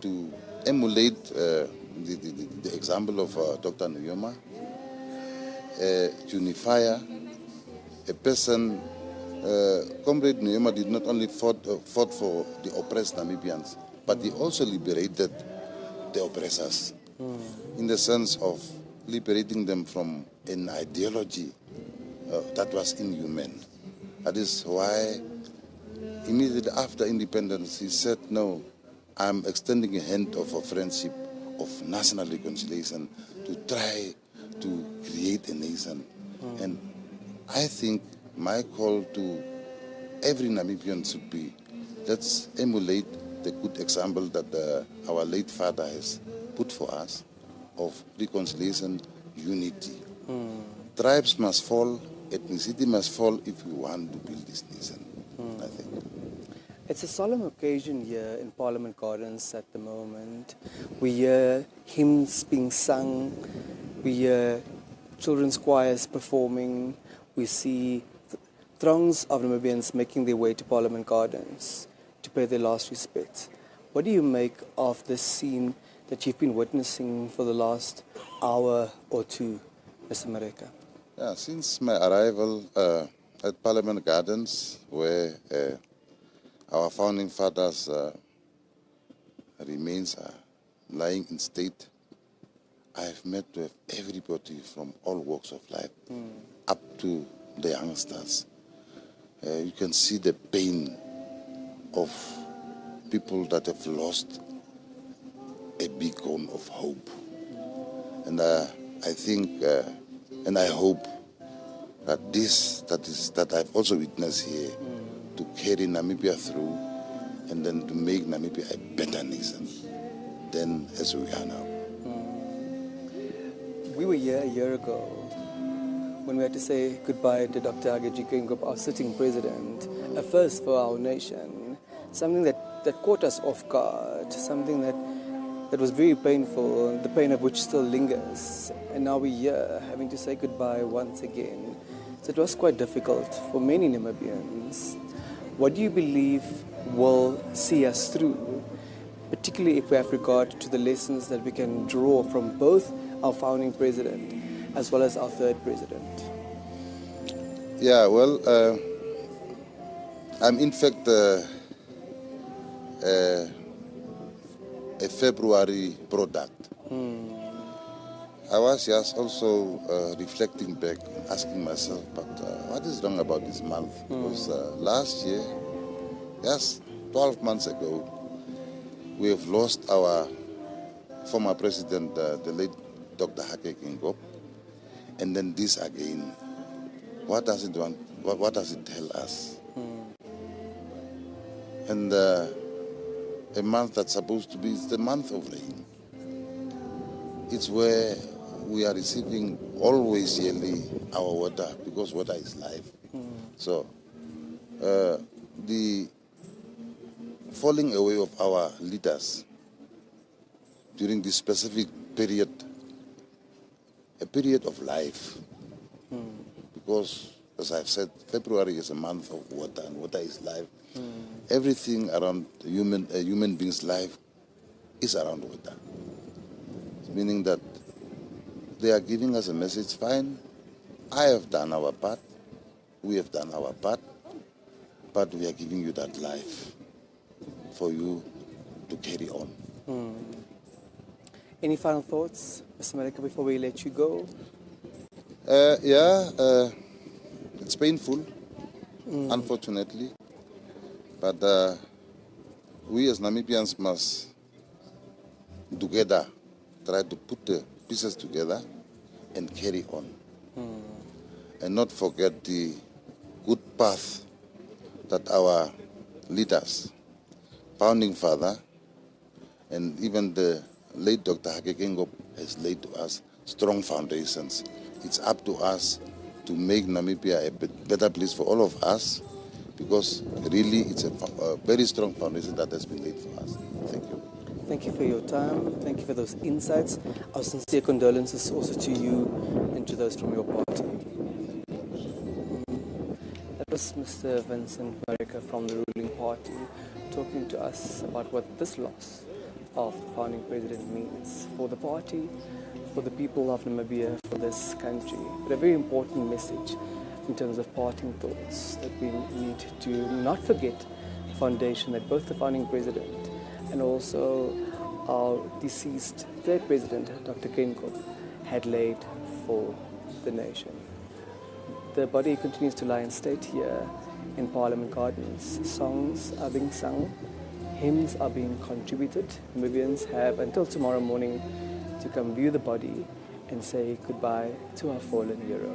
to emulate the example of Dr. Nujoma, a unifier, a person. Comrade Nujoma did not only fought for the oppressed Namibians, but he also liberated the oppressors in the sense of liberating them from an ideology that was inhuman. That is why immediately after independence, he said, no, I'm extending a hand of a friendship, of national reconciliation, to try to create a nation. And I think my call to every Namibian should be, let's emulate the good example that our late father has put for us of reconciliation, unity. Tribes must fall, ethnicity must fall if we want to build this nation, I think. It's a solemn occasion here in Parliament Gardens at the moment. We hear hymns being sung, we hear children's choirs performing, we see throngs of Namibians making their way to Parliament Gardens to pay their last respects. What do you make of this scene that you've been witnessing for the last hour or two, Mr. Mareka? Yeah, since my arrival at Parliament Gardens, where our founding fathers' remains are lying in state, I've met with everybody from all walks of life, up to the youngsters. You can see the pain of people that have lost a beacon of hope. And I think, and I hope that that I've also witnessed here, to carry Namibia through and then to make Namibia a better nation than as we are now. We were here a year ago when we had to say goodbye to Dr. Agijikengop, our sitting president, a first for our nation, something that caught us off guard, something that was very painful, the pain of which still lingers. And now we're here having to say goodbye once again. So it was quite difficult for many Namibians. What do you believe will see us through, particularly if we have regard to the lessons that we can draw from both our founding president as well as our third president? Yeah, well, I'm in fact a February product. I was just also reflecting back, asking myself, but what is wrong about this month? Because last year, yes, 12 months ago, we have lost our former president, the late Dr. Agijikengop, and then this again. What does it want? What does it tell us? And a month that's supposed to be the month of rain. It's where we are receiving always yearly our water, because water is life. So the falling away of our leaders during this specific period, a period of life, because as I've said, February is a month of water, and water is life. Everything around a human being's life is around water. Meaning that they are giving us a message, fine, I have done our part, we have done our part, but we are giving you that life for you to carry on. Any final thoughts, Mr. Mareka, before we let you go? It's painful, unfortunately, but we as Namibians must together try to put the pieces together and carry on, and not forget the good path that our leaders, founding father, and even the late Dr. Agijikengop has laid to us strong foundations. It's up to us to make Namibia a better place for all of us, because really it's a very strong foundation that has been laid for us. Thank you. Thank you for your time. Thank you for those insights. Our sincere condolences also to you and to those from your party. That was Mr. Vincent Mareka from the ruling party talking to us about what this loss of the founding president means for the party, for the people of Namibia, for this country. But a very important message in terms of parting thoughts, that we need to not forget the foundation that both the founding president and also our deceased third president, Dr. Agijikengop, had laid for the nation. The body continues to lie in state here in Parliament Gardens. Songs are being sung, hymns are being contributed. Namibians have until tomorrow morning to come view the body and say goodbye to our fallen hero.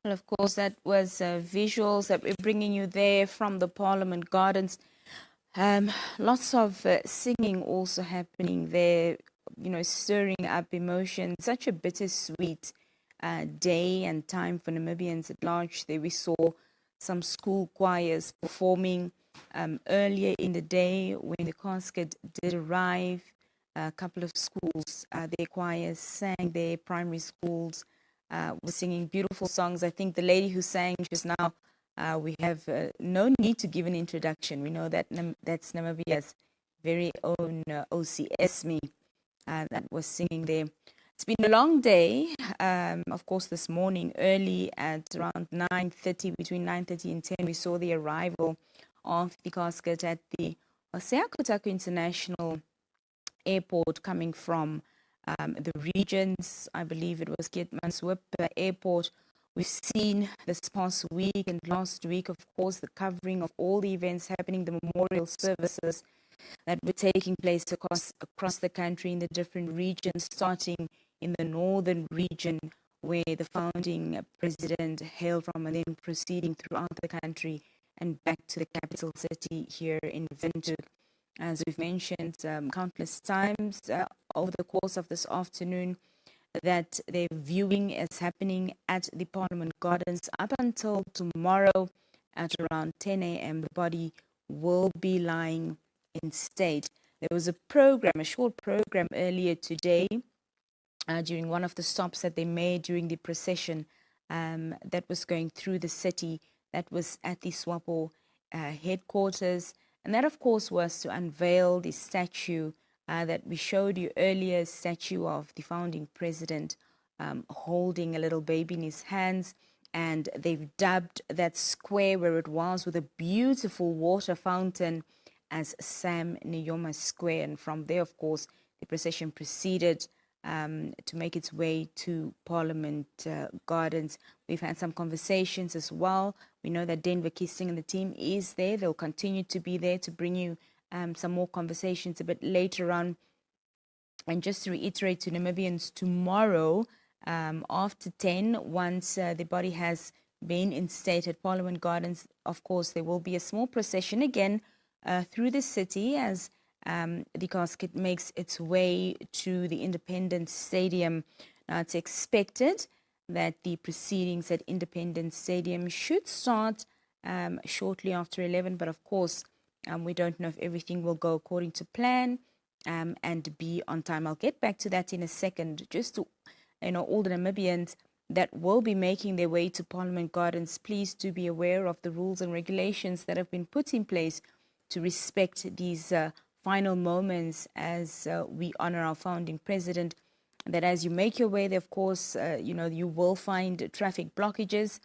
Well, of course, that was visuals that we're bringing you there from the Parliament Gardens. Lots of singing also happening there, you know, stirring up emotion. Such a bittersweet day and time for Namibians at large. There we saw some school choirs performing earlier in the day when the casket did arrive. A couple of schools, their choirs sang there, primary schools. Were singing beautiful songs. I think the lady who sang just now, we have no need to give an introduction. We know that that's Namibia's very own OCS me that was singing there. It's been a long day. Of course, this morning, early at around 9:30, between 9:30 and 10, we saw the arrival of the casket at the Hosea International Airport coming from the regions. I believe it was Keetmanshoop Airport. We've seen this past week and last week, of course, the covering of all the events happening, the memorial services that were taking place across the country in the different regions, starting in the northern region where the founding president hailed from, and then proceeding throughout the country and back to the capital city here in Windhoek. As we've mentioned countless times over the course of this afternoon, that the viewing is happening at the Parliament Gardens up until tomorrow at around 10 a.m. The body will be lying in state. There was a program, a short program earlier today during one of the stops that they made during the procession that was going through the city. That was at the Swapo headquarters. And that, of course, was to unveil the statue that we showed you earlier, statue of the founding president holding a little baby in his hands. And they've dubbed that square where it was with a beautiful water fountain as Sam Nujoma Square. And from there, of course, the procession proceeded to make its way to Parliament Gardens. We've had some conversations as well. We know that Denver Kissing and the team is there. They'll continue to be there to bring you some more conversations a bit later on. And just to reiterate to Namibians, tomorrow after 10, once the body has been in state at Parliament Gardens, of course, there will be a small procession again through the city as the casket makes its way to the Independence Stadium. Now, it's expected that the proceedings at Independence Stadium should start shortly after 11, but of course, we don't know if everything will go according to plan and be on time. I'll get back to that in a second, just to, all the Namibians that will be making their way to Parliament Gardens, please do be aware of the rules and regulations that have been put in place to respect these final moments as we honor our founding president. That as you make your way there, of course, you will find traffic blockages.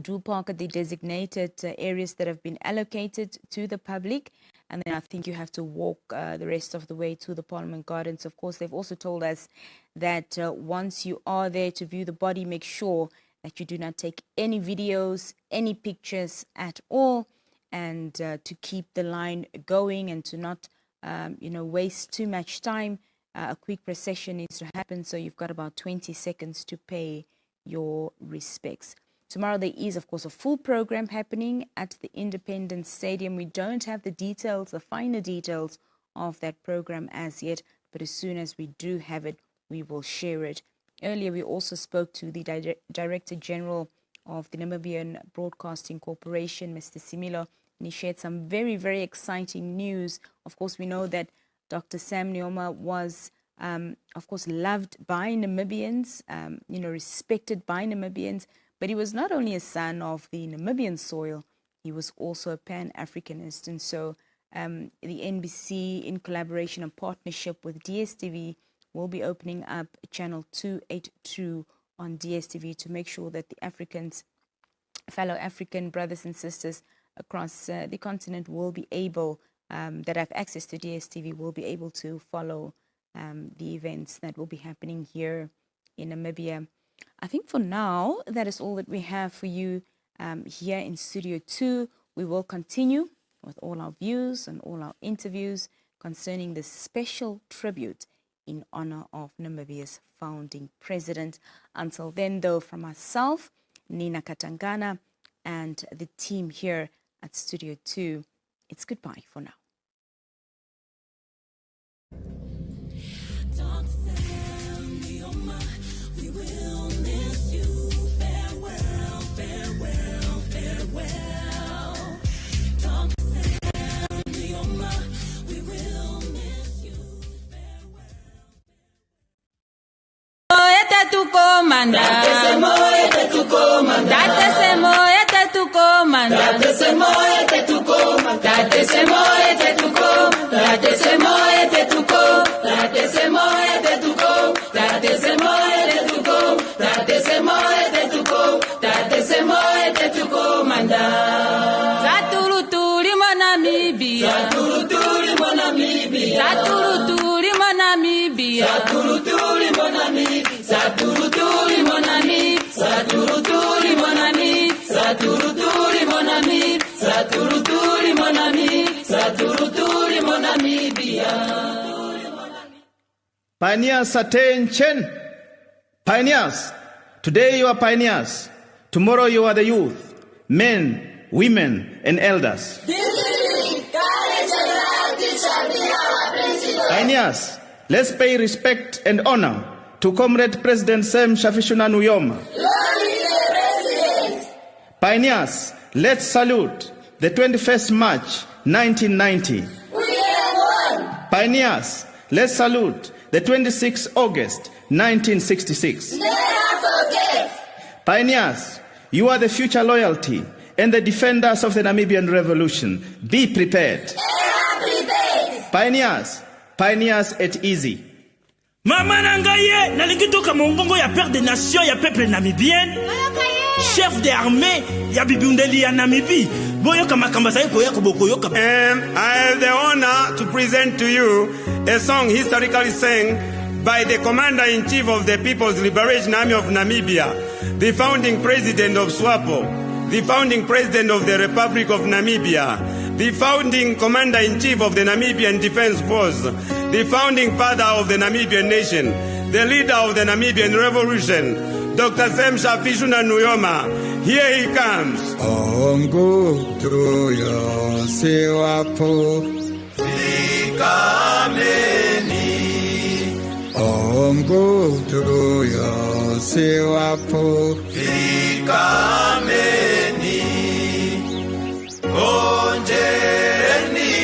Do park at the designated areas that have been allocated to the public. And then I think you have to walk the rest of the way to the Parliament Gardens. Of course, they've also told us that once you are there to view the body, make sure that you do not take any videos, any pictures at all, and to keep the line going and to not, waste too much time. A quick procession needs to happen, so you've got about 20 seconds to pay your respects. Tomorrow there is, of course, a full program happening at the Independence Stadium. We don't have the details, the finer details of that program as yet, but as soon as we do have it, we will share it. Earlier, we also spoke to the Director General of the Namibian Broadcasting Corporation, Mr. Similo, and he shared some very, very exciting news. Of course, we know that Dr. Sam Nujoma was, of course, loved by Namibians, respected by Namibians, but he was not only a son of the Namibian soil, he was also a Pan-Africanist. And so the NBC, in collaboration and partnership with DSTV, will be opening up channel 282 on DSTV to make sure that the fellow African brothers and sisters across the continent will be able, that have access to DSTV, will be able to follow the events that will be happening here in Namibia. I think for now, that is all that we have for you here in Studio 2. We will continue with all our views and all our interviews concerning this special tribute in honor of Namibia's founding president. Until then, though, from myself, Nina Katangana, and the team here at Studio 2, it's goodbye for now. We will miss you. Farewell, farewell, farewell. Dr. Sam Nujoma, we will miss you. Tu comanda, date tu comanda, date tu comanda, date tu comanda, date tu comanda, date tu comanda, date tu comanda, date tu comanda. Zatulutuli Namibia, zatulutuli Namibia, zatulutuli Namibia, zatulutuli Namibia, zatulutuli Namibia, zatulutuli Namibia, zatulutuli Namibia, zatulutuli Namibia, zatulutuli Namibia. Pioneers, attention! Pioneers, today you are pioneers. Tomorrow you are the youth, men, women, and elders. Pioneers, let's pay respect and honor to Comrade President Sam Shafishuna Nujoma. Pioneers, let's salute the 21st March 1990. Pioneers, let's salute the 26th August 1966. Never forget. Pioneers, you are the future loyalty and the defenders of the Namibian Revolution. Be prepared. Pioneers, pioneers at easy. Mama nangaye, nalikitoka mongongo ya père des nations ya peuple namibien. Chef des armées ya bibundeli ya Namibie. And I have the honor to present to you a song historically sang by the Commander-in-Chief of the People's Liberation Army of Namibia, the founding president of Swapo, the founding president of the Republic of Namibia, the founding commander-in-chief of the Namibian Defense Force, the founding father of the Namibian nation, the leader of the Namibian Revolution, Dr. Sam Shafishuna Nujoma. Here he comes. Ongo troya sewapo Ikameni. Ongo troya sewapo Ikameni. Onjeni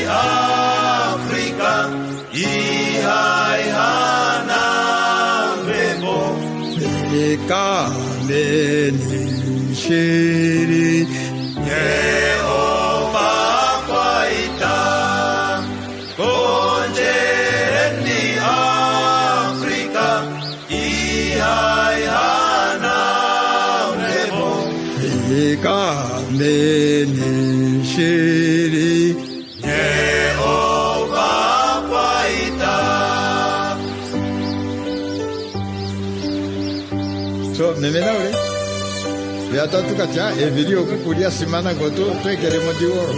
Africa. Ihai hana mebo. Ekameni shiri Yehova kwaita konjereni Afrika ihayana mremo Ekameni shiri Yehova kwaita. So memena ule yata tukacha evili okukulia simana goto twekeremo diworo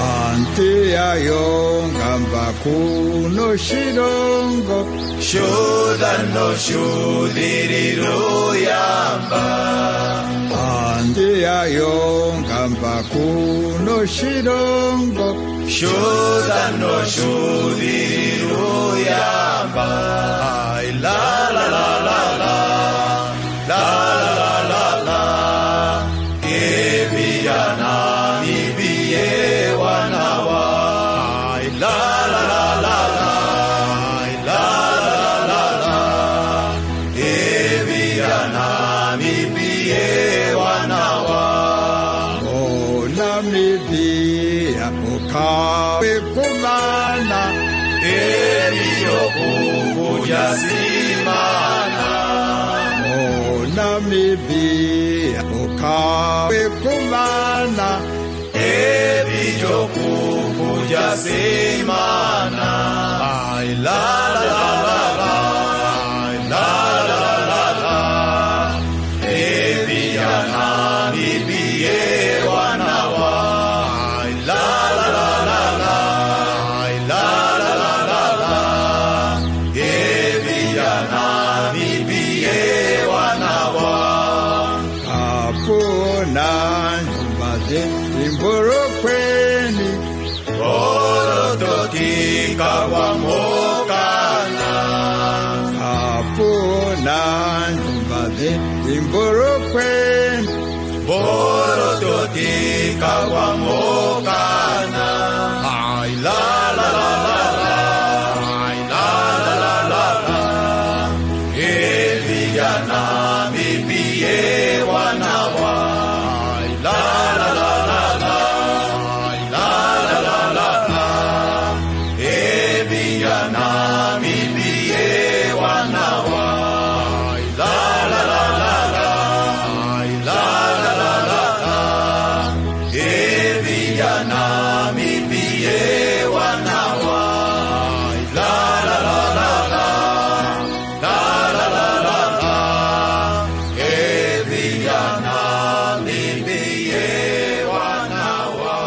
ante ayo ngamba kuno shirongo Shuda no shudiriro yamba ante ayo ngamba kuno shirongo Shuda no shudiriro yamba Ay la la la la la La la la la Eviana Namibia wanawa Ay la la la la la La la la la Eviana Namibia wanawa Oh Namibia okawe kumana Eviyo kujasimana Namibia okawe kumana ebijo kuja semana ay la la la la la ay la la la la ebia Namibia wanawa ay la la la la la ay la la la la la ebia Namibia Kapuna nyumbade imborokweni Orototika wamokana Kapuna nyumbade imborokweni Orototika wamokana Ay la la la la la Ay la la la la la Eviya Namibia wanawa Ay la la la la la Ay la la la la la Eviya Namibia wanawa Ay la la la la la Ay la la la la la Eviya Namibia wanawa Ay la la la la la La la la la la Eviya Namibia wanawa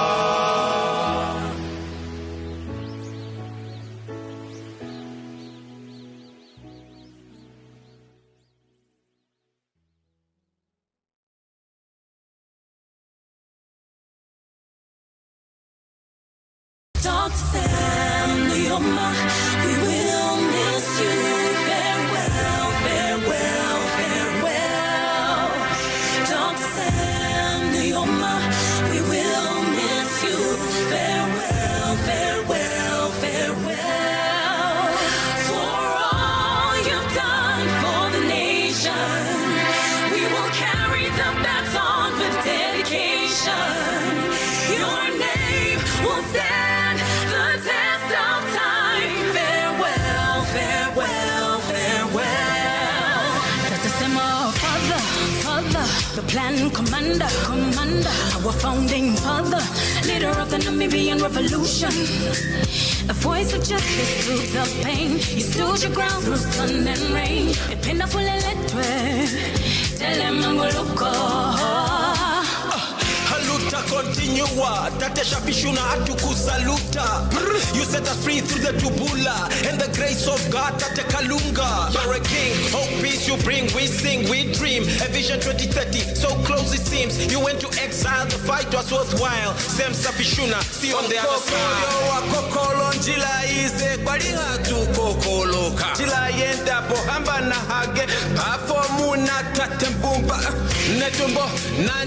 Talk to Sam Nujoma, we will miss you. Farewell, farewell, farewell. Talk to Sam Nujoma, we will miss you. Farewell, farewell, farewell. For all you've done for the nation, we will carry the baton with dedication. Your name will stand the test of time. Farewell, farewell, farewell. That's the summer father, father, the plan commander, commander, our founding father, leader of the Namibian revolution. A voice of justice through the pain. You stood your ground through sun and rain. It pinned up full electric. Tell him I'm gonna look Haluta continua, Tatesha Pishuna Atuku Saluta. You set us free through the Tubula and the grace of God, Tate Kalunga. You're a king, hope, peace you bring, we sing, we dream. A vision 2030, so close it seems. You went to exile, the fight was worthwhile. Sem Sapishuna, see on the other side. Jila ize kwaliha tukokoloka Jila yenda pohamba na hage Pafo muna tatembumba Netumbo na